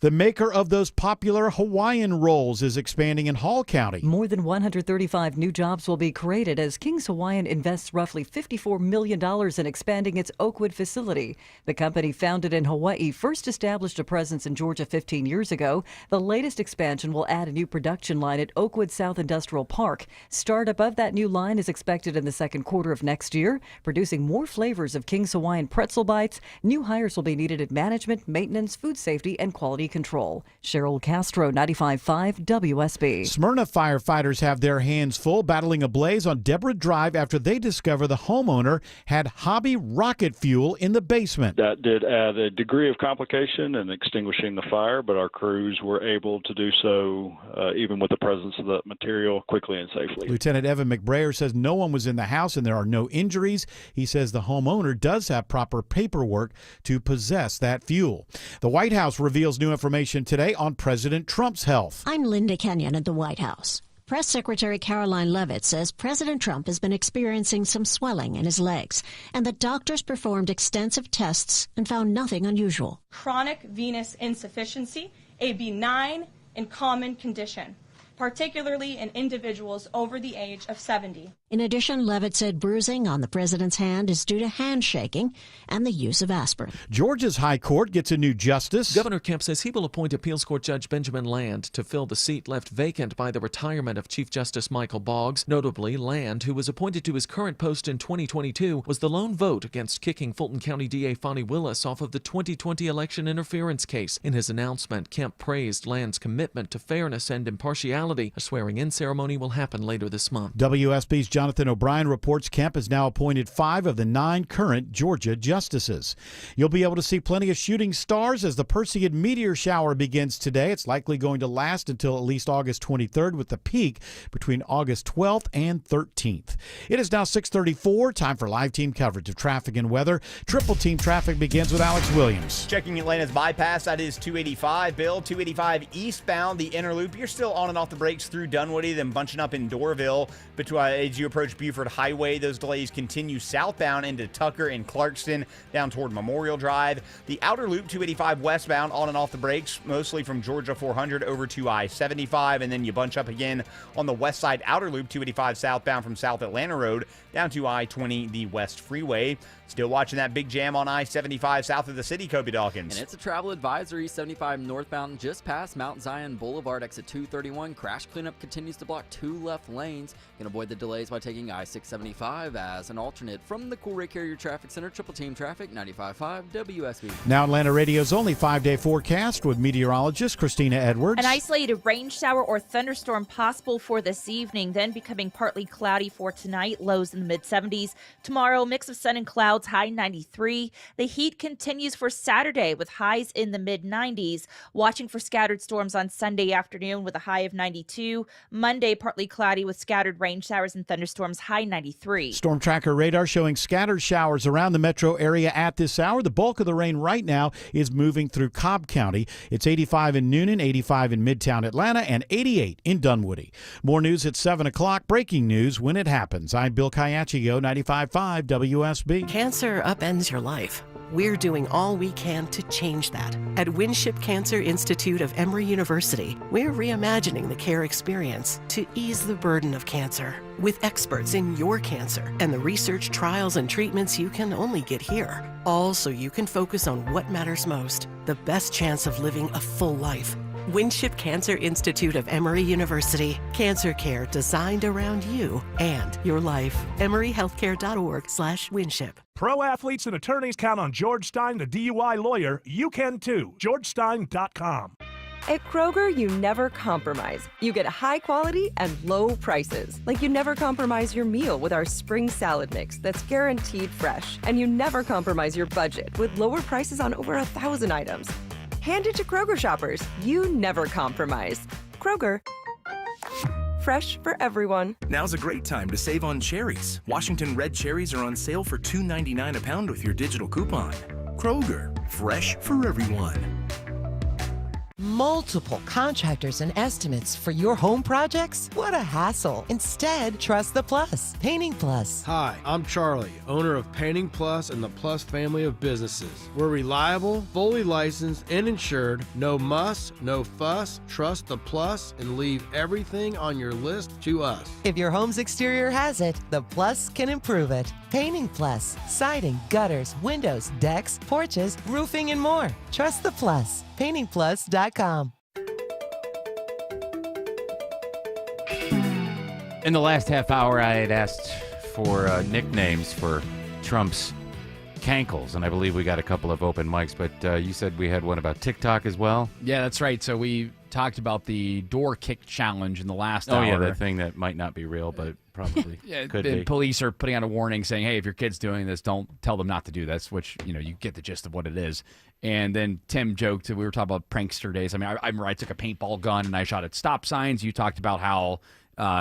The maker of those popular Hawaiian rolls is expanding in Hall County. More than 135 new jobs will be created as King's Hawaiian invests roughly $54 million in expanding its Oakwood facility. The company, founded in Hawaii, first established a presence in Georgia 15 years ago. The latest expansion will add a new production line at Oakwood South Industrial Park. Startup of that new line is expected in the second quarter of next year, producing more flavors of King's Hawaiian pretzel bites. New hires will be needed in management, maintenance, food safety, and quality control. Cheryl Castro, 95.5 WSB. Smyrna firefighters have their hands full battling a blaze on Deborah Drive after they discover the homeowner had hobby rocket fuel in the basement. That did add a degree of complication in extinguishing the fire, but our crews were able to do so even with the presence of that material quickly and safely. Lieutenant Evan McBrayer says no one was in the house and there are no injuries. He says the homeowner does have proper paperwork to possess that fuel. The White House reveals new information today on President Trump's health. I'm Linda Kenyon at the White House. Press Secretary Caroline Leavitt says President Trump has been experiencing some swelling in his legs and that doctors performed extensive tests and found nothing unusual. Chronic venous insufficiency, a benign and common condition, particularly in individuals over the age of 70. In addition, Leavitt said bruising on the president's hand is due to handshaking and the use of aspirin. Georgia's High Court gets a new justice. Governor Kemp says he will appoint appeals court Judge Benjamin Land to fill the seat left vacant by the retirement of Chief Justice Michael Boggs. Notably, Land, who was appointed to his current post in 2022, was the lone vote against kicking Fulton County DA Fonnie Willis off of the 2020 election interference case. In his announcement, Kemp praised Land's commitment to fairness and impartiality. A swearing-in ceremony will happen later this month. WSB's Jonathan O'Brien reports Kemp has now appointed 5 of the 9 current Georgia justices. You'll be able to see plenty of shooting stars as the Perseid meteor shower begins today. It's likely going to last until at least August 23rd, with the peak between August 12th and 13th. It is now 6:34. Time for live team coverage of traffic and weather. Triple team traffic begins with Alex Williams. Checking Atlanta's bypass, that is 285. Bill, 285 eastbound, the inner loop. You're still on and off the brakes through Dunwoody, then bunching up in Doraville. As you approach Buford Highway, those delays continue southbound into Tucker and Clarkston, down toward Memorial Drive. The outer loop, 285 westbound, on and off the brakes, mostly from Georgia 400 over to I-75, and then you bunch up again on the west side outer loop, 285 southbound from South Atlanta Road down to I-20, the West Freeway. Still watching that big jam on I-75 south of the city, Kobe Dawkins. And it's a travel advisory, 75 northbound just past Mount Zion Boulevard, exit 231. Crash cleanup continues to block 2 left lanes. You can avoid the delays by taking I-675 as an alternate. From the Cool Ray Carrier Traffic Center, Triple Team Traffic, 95.5 WSB. Now Atlanta Radio's only 5-day forecast with meteorologist Christina Edwards. An isolated rain shower or thunderstorm possible for this evening, then becoming partly cloudy for tonight, lows in the mid-70s. Tomorrow, mix of sun and clouds, high 93. The heat continues for Saturday with highs in the mid-90s. Watching for scattered storms on Sunday afternoon with a high of 92. Monday, partly cloudy with scattered rain showers and thunderstorms. thunderstorms, high 93. Storm tracker radar showing scattered showers around the metro area at this hour. The bulk of the rain right now is moving through Cobb County. It's 85 in Noonan, 85 in Midtown Atlanta, and 88 in Dunwoody. More news at 7 o'clock. Breaking news when it happens. I'm Bill Caiaccio, 95.5 WSB. Cancer upends your life. We're doing all we can to change that. At Winship Cancer Institute of Emory University, we're reimagining the care experience to ease the burden of cancer with experts in your cancer and the research, trials, and treatments you can only get here. All so you can focus on what matters most, the best chance of living a full life. Winship Cancer Institute of Emory University. Cancer care designed around you and your life. EmoryHealthcare.org/Winship. Pro athletes and attorneys count on George Stein, the DUI lawyer. You can too. GeorgeStein.com. At Kroger, you never compromise. You get high quality and low prices. Like you never compromise your meal with our spring salad mix that's guaranteed fresh. And you never compromise your budget with lower prices on over 1,000 items. Hand it to Kroger shoppers. You never compromise. Kroger. Fresh for everyone. Now's a great time to save on cherries. Washington red cherries are on sale for $2.99 a pound with your digital coupon. Kroger, fresh for everyone. Multiple contractors and estimates for your home projects? What a hassle. Instead, trust the Plus. Painting Plus. Hi, I'm Charlie, owner of Painting Plus and the Plus family of businesses. We're reliable, fully licensed and insured. No muss, no fuss. Trust the Plus and leave everything on your list to us. If your home's exterior has it, the Plus can improve it. Painting Plus. Siding, gutters, windows, decks, porches, roofing, and more. Trust the Plus. PaintingPlus.com. In the last half hour, I had asked for nicknames for Trump's cankles, and I believe we got a couple of open mics, but you said we had one about TikTok as well? Yeah, that's right. So we talked about the door kick challenge in the last hour. Oh, yeah, that thing that might not be real, but probably could be. Police are putting out a warning saying, hey, if your kid's doing this, don't tell them not to do this, which, you get the gist of what it is. And then Tim joked, we were talking about prankster days. I mean, I remember I took a paintball gun and I shot at stop signs. You talked about how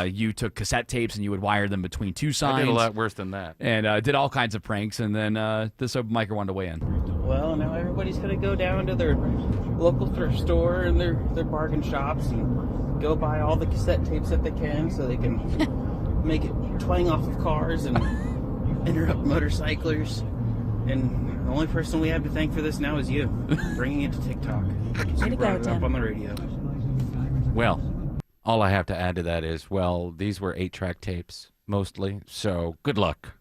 you took cassette tapes and you would wire them between two signs. I did a lot worse than that. And did all kinds of pranks. And then this open micer wanted to weigh in. Well, now everybody's going to go down to their local thrift store and their bargain shops and go buy all the cassette tapes that they can so they can make it twang off of cars and interrupt motorcyclers. And the only person we have to thank for this now is you, bringing it to TikTok. So you brought it up on the radio. Well, all I have to add to that is, these were 8-track tapes, mostly, so good luck.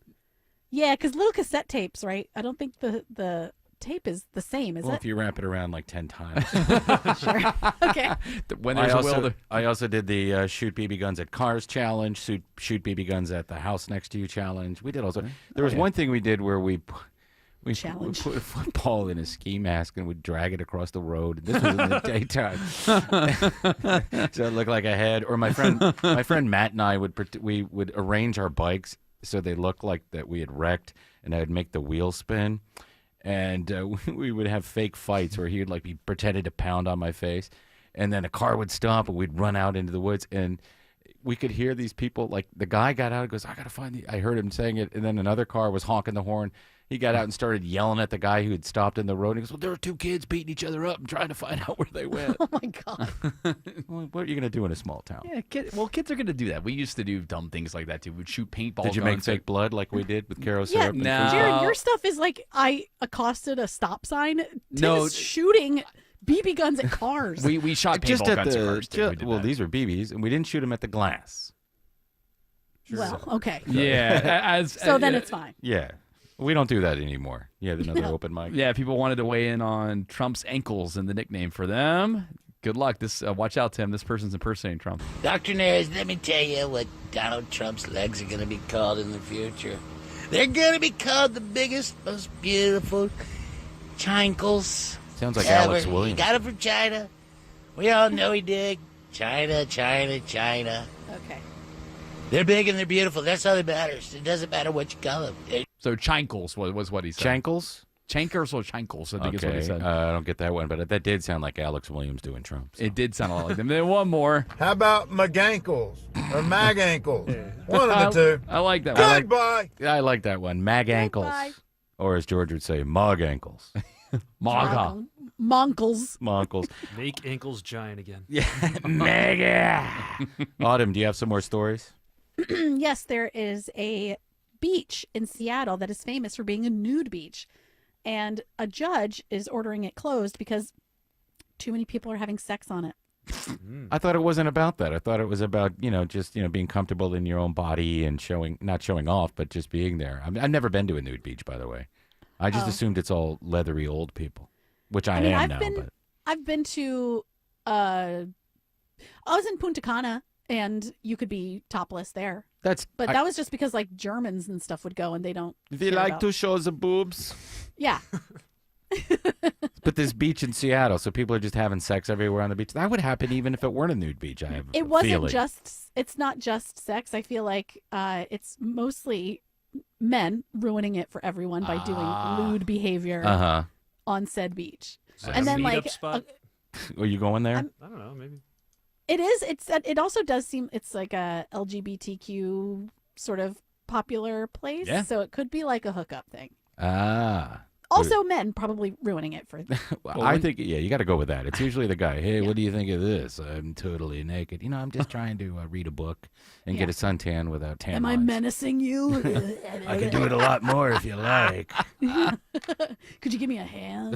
Yeah, because little cassette tapes, right? I don't think the tape is the same, is it? Well, if you wrap it around like 10 times. Sure. Okay. When there's I also did the shoot BB guns at cars challenge, shoot BB guns at the house next to you challenge. We did also. There was one thing we did where we put a football in a ski mask and we'd drag it across the road. This was in the daytime, so it looked like a head. Or my friend Matt and I would arrange our bikes so they looked like that we had wrecked, and I would make the wheel spin, and we would have fake fights where he would be pretending to pound on my face, and then a car would stop and we'd run out into the woods, and we could hear these people. The guy got out and goes, "I gotta find I heard him saying it, and then another car was honking the horn. He got out and started yelling at the guy who had stopped in the road. He goes, well, there were two kids beating each other up and trying to find out where they went. Oh, my God. Well, what are you going to do in a small town? Yeah, kids are going to do that. We used to do dumb things like that, too. We'd shoot paintball Did you make fake blood like we did with Caro syrup? No. Jared, your stuff is like I accosted a stop sign. Tim is shooting BB guns at cars. we shot paintball guns at cars, too. These were BBs, and we didn't shoot them at the glass. Well, okay. Yeah. Then it's fine. Yeah. We don't do that anymore. Yeah, another open mic. Yeah, people wanted to weigh in on Trump's ankles and the nickname for them. Good luck. Watch out, Tim. This person's impersonating Trump. Dr. Nares, let me tell you what Donald Trump's legs are going to be called in the future. They're going to be called the biggest, most beautiful chinkles. Sounds like ever. Alex Williams. He got it from China. We all know he did. China, China, China. Okay. They're big and they're beautiful. That's all that matters. It doesn't matter what you call them. So chinkles was what he said. Chankles? Chankers or Chankles, I think is what he said. I don't get that one, but that did sound like Alex Williams doing Trump. So. It did sound a lot like them. Then one more. How about McGankles or Mag Ankles? One of the two. I like that one. Goodbye. I like that one. Mag ankles. Or as George would say, Mog ankles. Maga. Monkles. Monkles. Make ankles giant again. Yeah. Mega. Autumn, do you have some more stories? Yes, there is a beach in Seattle that is famous for being a nude beach. And a judge is ordering it closed because too many people are having sex on it. I thought it wasn't about that. I thought it was about, just, being comfortable in your own body and not showing off, but just being there. I mean, I've never been to a nude beach, by the way. I just assumed it's all leathery old people, which I am now. But I've been to, I was in Punta Cana, and you could be topless there. But that was just because like Germans and stuff would go, and they don't. They like to show the boobs. Yeah. But this beach in Seattle, so people are just having sex everywhere on the beach. That would happen even if it weren't a nude beach. I have. It wasn't just. It's not just sex. I feel like it's mostly men ruining it for everyone by doing lewd behavior on said beach. So and then like, are you going there? I don't know. Maybe. It is. It also does seem it's like a LGBTQ sort of popular place. Yeah. So it could be like a hookup thing. Ah. Also, men probably ruining it for. Well, I think you got to go with that. It's usually the guy. Hey, what do you think of this? I'm totally naked. I'm just trying to read a book and get a suntan without tan. Am I menacing you? I can do it a lot more if you like. Could you give me a hand?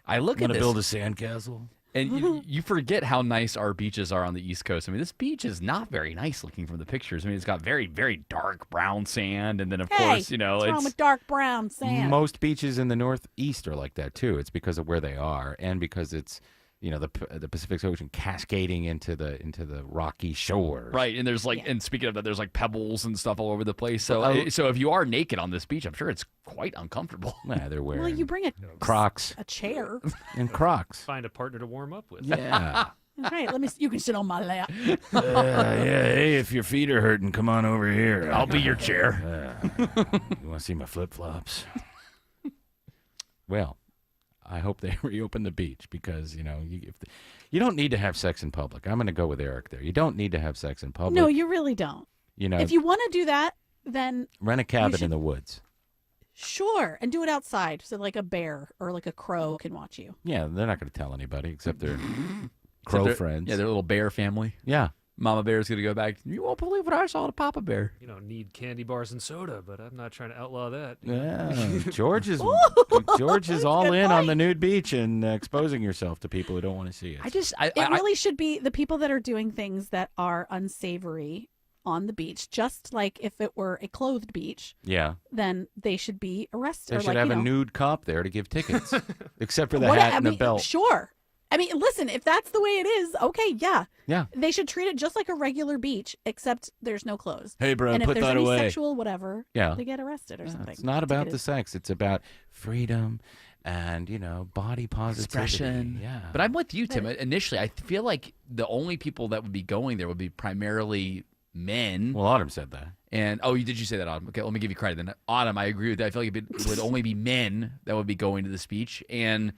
I look at Want to this. build a sandcastle? And you forget how nice our beaches are on the East Coast. I mean, this beach is not very nice looking from the pictures. I mean, it's got very, very dark brown sand. And then, of course, what's wrong it's with dark brown sand? Most beaches in the Northeast are like that, too. It's because of where they are and because it's, the Pacific Ocean cascading into the rocky shores. right. And there's and speaking of that, there's like pebbles and stuff all over the place. So, so if you are naked on this beach, I'm sure it's quite uncomfortable. Yeah, they're wearing Well, you bring a Crocs a chair. and Crocs. Find a partner to warm up with. Yeah. All right, you can sit on my lap. Hey, if your feet are hurting, come on over here. I'll be your chair. You want to see my flip-flops? Well, I hope they reopen the beach because, you don't need to have sex in public. I'm going to go with Eric there. You don't need to have sex in public. No, you really don't. If you want to do that, then rent a cabin in the woods. Sure, and do it outside so like a bear or like a crow can watch you. Yeah, they're not going to tell anybody except their crow friends. Yeah, their little bear family. Yeah. Mama Bear's going to go back. You won't believe what I saw to Papa Bear. You don't need candy bars and soda, but I'm not trying to outlaw that. Yeah, George is all in on the nude beach and exposing yourself to people who don't want to see it. It really should be the people that are doing things that are unsavory on the beach, just like if it were a clothed beach. Yeah. Then they should be arrested. They should have a nude cop there to give tickets, except for the What- hat I and the mean, belt. Sure. I mean, listen, if that's the way it is, okay, yeah. Yeah. They should treat it just like a regular beach, except there's no clothes. Hey, bro, and put if there's that any away. sexual whatever, Yeah. they get arrested or something. It's not about the Ticketed. sex. It's about freedom and, body positivity. Expression. Yeah. But I'm with you, Tim. Initially, I feel like the only people that would be going there would be primarily men. Well, Autumn said that. And did you say that, Autumn? Okay, let me give you credit. Then Autumn, I agree with that. I feel like it would only be men that would be going to the beach. And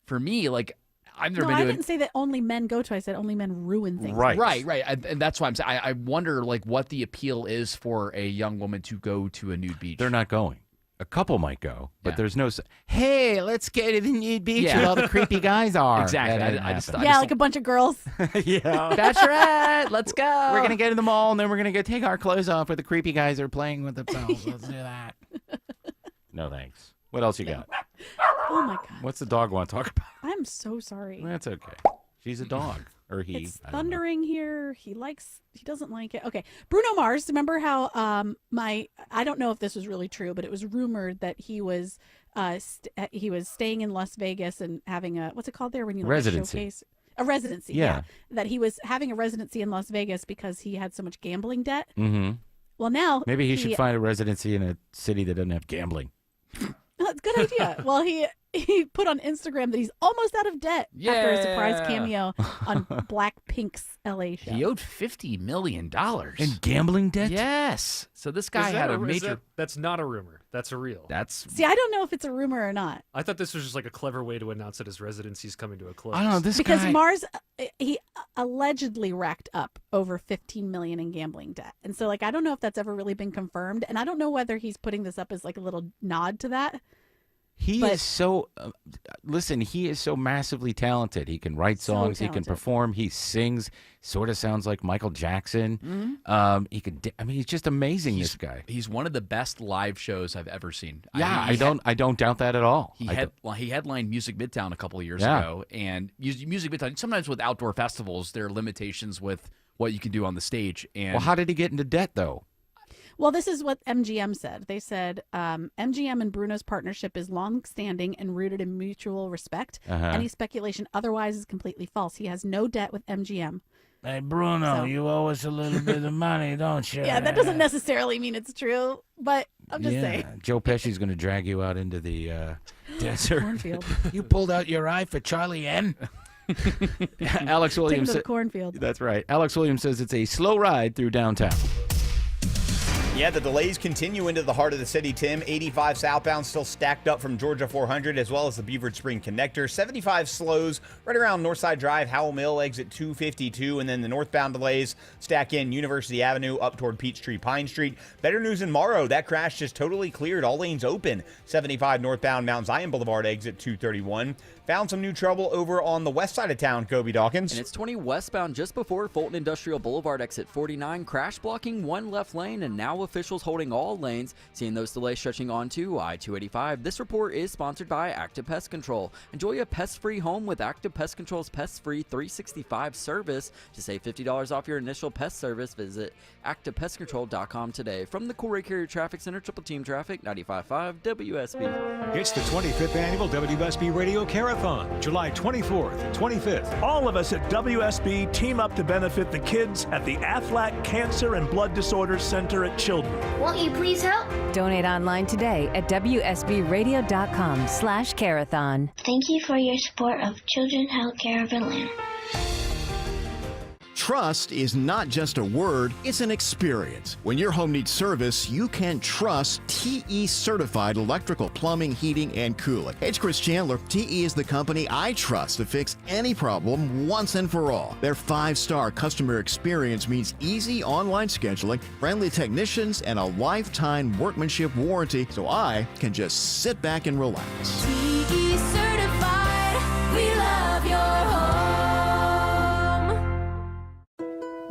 for me, like I've never No, been I to didn't say that only men go to. I said only men ruin things. Right. And that's why I'm saying I wonder like what the appeal is for a young woman to go to a nude beach. They're not going. A couple might go, but there's no. Hey, let's get to the nude beach Yeah. where all the creepy guys are. Exactly. That didn't I just happen. Yeah, like a bunch of girls. Yeah. Bachelorette, let's go. We're gonna get in the mall and then we're gonna go take our clothes off where the creepy guys are playing with themselves. Let's do that. No thanks. What else you got? Oh my God. What's the dog want to talk about? I'm so sorry. That's okay. She's a dog. Or he. It's I don't know. thundering here. He doesn't like it. Okay. Bruno Mars, remember how I don't know if this was really true, but it was rumored that he was staying in Las Vegas and having what's it called there when you like, Residency. showcase a residency. Yeah. That he was having a residency in Las Vegas because he had so much gambling debt. Mm-hmm. Well, now Maybe he should find a residency in a city that doesn't have gambling. That's a good idea. Well, he put on Instagram that he's almost out of debt after a surprise cameo on Blackpink's LA show. He owed $50 million. In gambling debt? Yes. So this guy had a major... That's not a rumor. That's a real. See, I don't know if it's a rumor or not. I thought this was just like a clever way to announce that his residency's coming to a close. I don't know, Because Mars, he allegedly racked up over $15 million in gambling debt. And so, like, I don't know if that's ever really been confirmed. And I don't know whether he's putting this up as like a little nod to that. He is so, listen, he is so massively talented. He can write songs, he can perform, he sings, sort of sounds like Michael Jackson. He could, he's just amazing, this guy. He's one of the best live shows I've ever seen. Yeah, I don't doubt that at all. He headlined Music Midtown a couple of years ago, and Music Midtown, sometimes with outdoor festivals, there are limitations with what you can do on the stage. And well, how did he get into debt, though? Well, this is what MGM said. They said MGM and Bruno's partnership is long-standing and rooted in mutual respect. Any speculation otherwise is completely false. He has no debt with MGM. Hey, Bruno, you owe us a little bit of money, don't you? Yeah, that doesn't necessarily mean it's true, but I'm just saying. Joe Pesci's going to drag you out into the desert. Cornfield. You pulled out your eye for Charlie N? Alex Williams. Take him to the cornfield. That's right. Alex Williams says it's a slow ride through downtown. Yeah, the delays continue into the heart of the city, Tim. 85 southbound still stacked up from Georgia 400 as well as the Beaver Spring connector. 75 slows right around Northside Drive, Howell Mill, exit 252. And then the northbound delays stack in University Avenue up toward Peachtree Pine Street. Better news in Morrow. That crash just totally cleared. All lanes open. 75 northbound Mount Zion Boulevard, exit 231. Found some new trouble over on the west side of town, Kobe Dawkins. And it's 20 westbound just before Fulton Industrial Boulevard, exit 49. Crash blocking one left lane, and now officials holding all lanes, seeing those delays stretching on to I-285. This report is sponsored by Active Pest Control. Enjoy a pest-free home with Active Pest Control's Pest-Free 365 service. To save $50 off your initial pest service, visit ActivePestControl.com today. From the Cool Ray Carrier Traffic Center, Triple Team Traffic, 95.5 WSB. It's the 25th annual WSB Radio Carathon, July 24th, 25th. All of us at WSB team up to benefit the kids at the Aflac Cancer and Blood Disorders Center at Children. Won't you please help? Donate online today at WSBRadio.com/Carathon. Thank you for your support of Children's Healthcare of Atlanta. Trust is not just a word, it's an experience. When your home needs service, you can trust TE certified electrical, plumbing, heating, and cooling. It's Chris Chandler. TE is the company I trust to fix any problem once and for all. Their 5-star customer experience means easy online scheduling, friendly technicians, and a lifetime workmanship warranty, so I can just sit back and relax. TE certified, we love your home.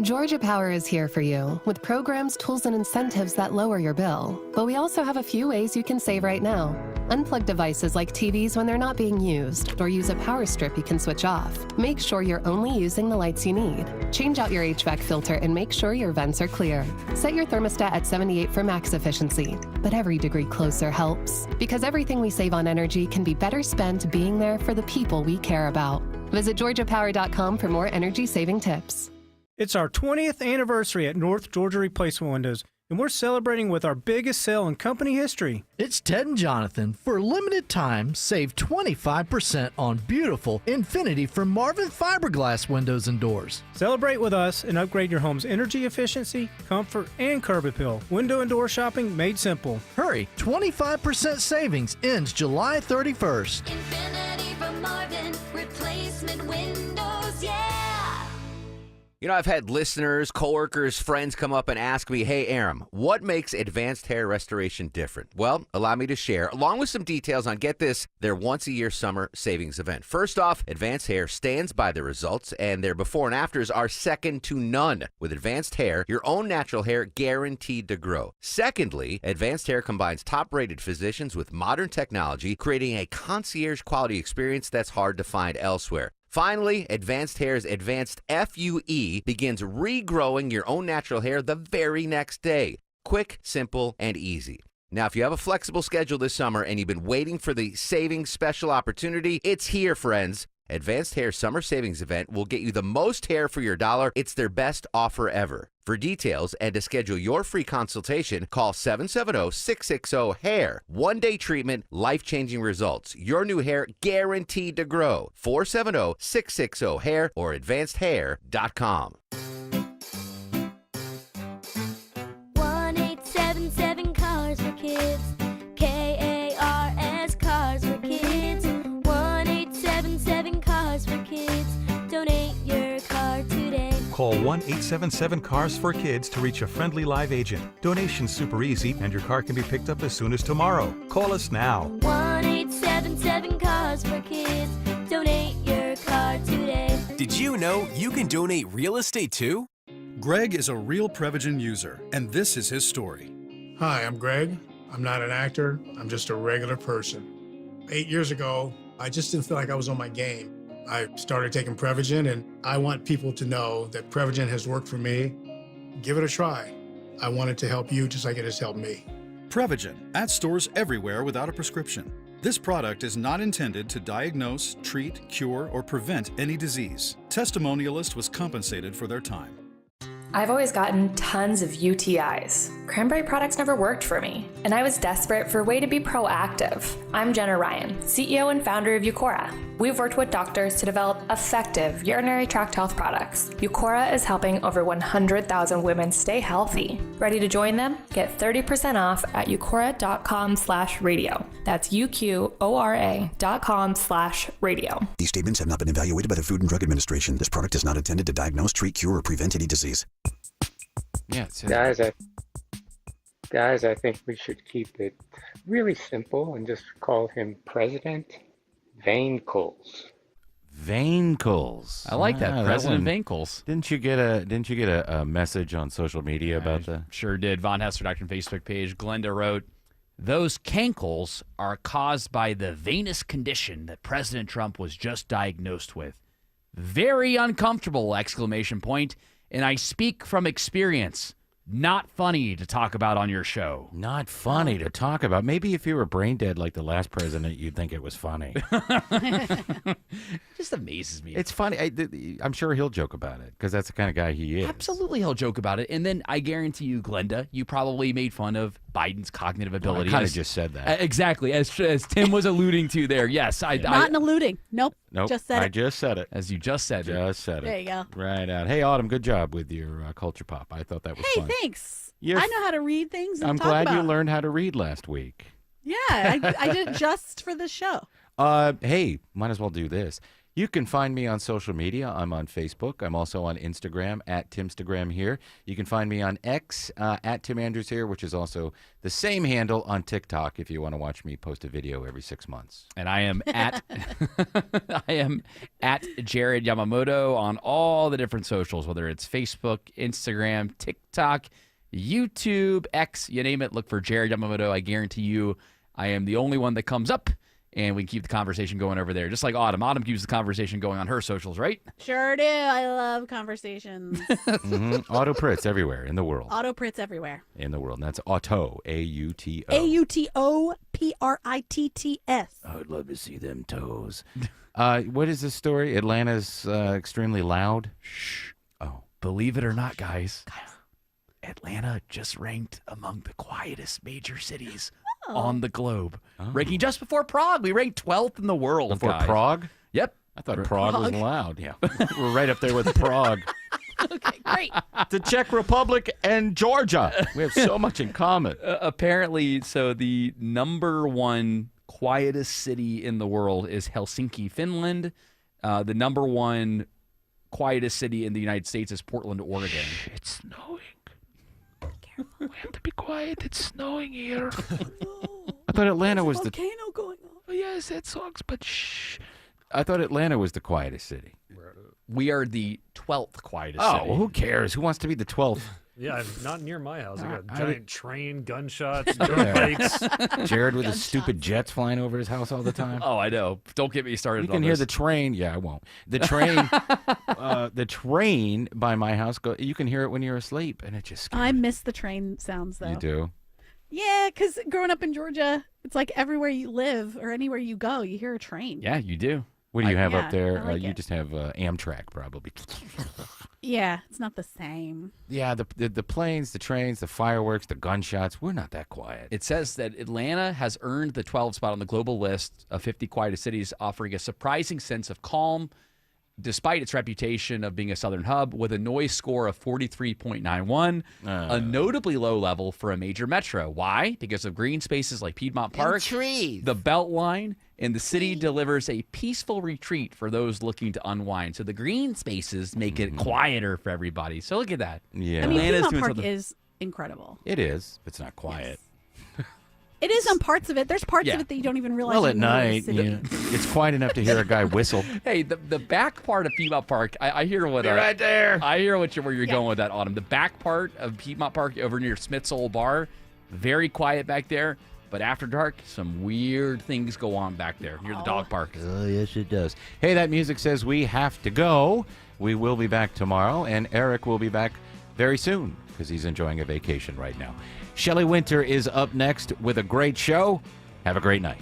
Georgia Power is here for you with programs, tools, and incentives that lower your bill. But we also have a few ways you can save right now. Unplug devices like TVs when they're not being used, or use a power strip you can switch off. Make sure you're only using the lights you need. Change out your HVAC filter and make sure your vents are clear. Set your thermostat at 78 for max efficiency. But every degree closer helps, because everything we save on energy can be better spent being there for the people we care about. Visit GeorgiaPower.com for more energy-saving tips. It's our 20th anniversary at North Georgia Replacement Windows, and we're celebrating with our biggest sale in company history. It's Ted and Jonathan. For a limited time, save 25% on beautiful Infinity from Marvin fiberglass windows and doors. Celebrate with us and upgrade your home's energy efficiency, comfort, and curb appeal. Window and door shopping made simple. Hurry, 25% savings ends July 31st. Infinity from Marvin, replacement windows, yeah! You know, I've had listeners, coworkers, friends come up and ask me, hey, Aram, what makes Advanced Hair Restoration different? Well, allow me to share, along with some details on, get this, their once-a-year summer savings event. First off, Advanced Hair stands by their results, and their before and afters are second to none. With Advanced Hair, your own natural hair guaranteed to grow. Secondly, Advanced Hair combines top-rated physicians with modern technology, creating a concierge-quality experience that's hard to find elsewhere. Finally, Advanced Hair's Advanced FUE begins regrowing your own natural hair the very next day. Quick, simple, and easy. Now, if you have a flexible schedule this summer and you've been waiting for the savings special opportunity, it's here, friends. Advanced Hair Summer Savings Event will get you the most hair for your dollar. It's their best offer ever. For details and to schedule your free consultation, call 770-660-HAIR. One-day treatment, life-changing results. Your new hair guaranteed to grow. 470-660-HAIR or advancedhair.com. 1-877 Cars for Kids. KARS Cars for Kids. 1-877 Cars for Kids. Donate your car today. Call 1-877-CARS-FOR-KIDS to reach a friendly live agent. Donation's super easy, and your car can be picked up as soon as tomorrow. Call us now. 1-877 Cars for Kids. Donate your car today. Did you know you can donate real estate too? Greg is a real Prevagen user, and this is his story. Hi, I'm Greg. I'm not an actor. I'm just a regular person. 8 years ago, I just didn't feel like I was on my game. I started taking Prevagen, and I want people to know that Prevagen has worked for me. Give it a try. I want it to help you just like it has helped me. Prevagen, at stores everywhere without a prescription. This product is not intended to diagnose, treat, cure, or prevent any disease. Testimonialist was compensated for their time. I've always gotten tons of UTIs. Cranberry products never worked for me, and I was desperate for a way to be proactive. I'm Jenna Ryan, CEO and founder of Eucora. We've worked with doctors to develop effective urinary tract health products. Eucora is helping over 100,000 women stay healthy. Ready to join them? Get 30% off at eucora.com/radio. That's UQORA.com/radio. These statements have not been evaluated by the Food and Drug Administration. This product is not intended to diagnose, treat, cure, or prevent any disease. Yeah, Guys, I think we should keep it really simple and just call him President Vaincoles. Vaincoles. I like that, President one. Vaincoles. Didn't you get a message on social media about that? Sure did. Von Hester Doctrine Facebook page. Glenda wrote, "Those cankles are caused by the venous condition that President Trump was just diagnosed with. Very uncomfortable! ! And I speak from experience. Not funny to talk about on your show." Not funny to talk about. Maybe if you were brain dead like the last president, you'd think it was funny. Just amazes me. It's funny. I'm sure he'll joke about it because that's the kind of guy he is. Absolutely, he'll joke about it. And then I guarantee you, Glenda, you probably made fun of Biden's cognitive ability. I kind of just said that. Exactly, as Tim was alluding to there. Yes. Not alluding. Nope. Just said it. I just said it. As you just said it. Just said it. There you go. Right out. Hey, Autumn, good job with your culture pop. I thought that was fun. Hey, thanks. I know how to read things and I'm talk glad about you them. learned how to read last week. Yeah, I did it just for this show. Hey, might as well do this. You can find me on social media. I'm on Facebook. I'm also on Instagram at Timstagram here. You can find me on X at Tim Andrews here, which is also the same handle on TikTok if you want to watch me post a video every 6 months. And I am at Jared Yamamoto on all the different socials, whether it's Facebook, Instagram, TikTok, YouTube, X, you name it. Look for Jared Yamamoto. I guarantee you I am the only one that comes up. And we keep the conversation going over there, just like Autumn. Autumn keeps the conversation going on her socials, right? Sure do. I love conversations. Auto Pritz everywhere in the world. Auto Pritz everywhere. In the world. And that's Auto, A-U-T-O. A-U-T-O-P-R-I-T-T-S. I would love to see them toes. What is this story? Atlanta's extremely loud. Shh. Oh. Believe it or not, guys. Atlanta just ranked among the quietest major cities on the globe. Ranking just before Prague. We ranked 12th in the world, Before guys. Prague? Yep. I thought Prague was loud. Yeah. We're right up there with Prague. Okay, great. The Czech Republic and Georgia. We have so much in common. Apparently, so the number one quietest city in the world is Helsinki, Finland. The number one quietest city in the United States is Portland, Oregon. It's snowing. We have to be quiet. It's snowing here. I thought Atlanta was the volcano going on. Oh, yes, that sucks, but shh. I thought Atlanta was the quietest city. We are the 12th quietest Oh, city. well, who cares? Who wants to be the 12th? Yeah, not near my house. I got a I giant train, gunshots, dirt bikes. Jared with his stupid jets flying over his house all the time. Oh, I know. Don't get me started. You can hear the train. Yeah, I won't. The train, the train by my house. You can hear it when you're asleep, and it just. I miss the train sounds though. You do. Yeah, because growing up in Georgia, it's like everywhere you live or anywhere you go, you hear a train. Yeah, you do. What do you have yeah, up there? I like You it. just have Amtrak, probably. Yeah, it's not the same. Yeah, the planes, the trains, the fireworks, the gunshots. We're not that quiet. It says that Atlanta has earned the 12th spot on the global list of 50 quietest cities, offering a surprising sense of calm, despite its reputation of being a southern hub, with a noise score of 43.91, a notably low level for a major metro. Why? Because of green spaces like Piedmont Park, trees, the Beltline, and the city delivers a peaceful retreat for those looking to unwind. So the green spaces make it quieter for everybody. So look at that. Yeah. I mean, Atlanta's Piedmont doing Park something. is incredible. It is. It's not quiet. It is on parts of it. There's parts Yeah. of it that you don't even realize. Well, are at in the middle of night, the city. yeah, it's quiet enough to hear a guy whistle. Hey, the back part of Piedmont Park, I hear what You're right there. I hear where you're going with that, Autumn. The back part of Piedmont Park over near Smith's Old Bar, very quiet back there. But after dark, some weird things go on back there near the dog park. Oh, yes, it does. Hey, that music says we have to go. We will be back tomorrow, and Eric will be back very soon because he's enjoying a vacation right now. Shelley Winter is up next with a great show. Have a great night.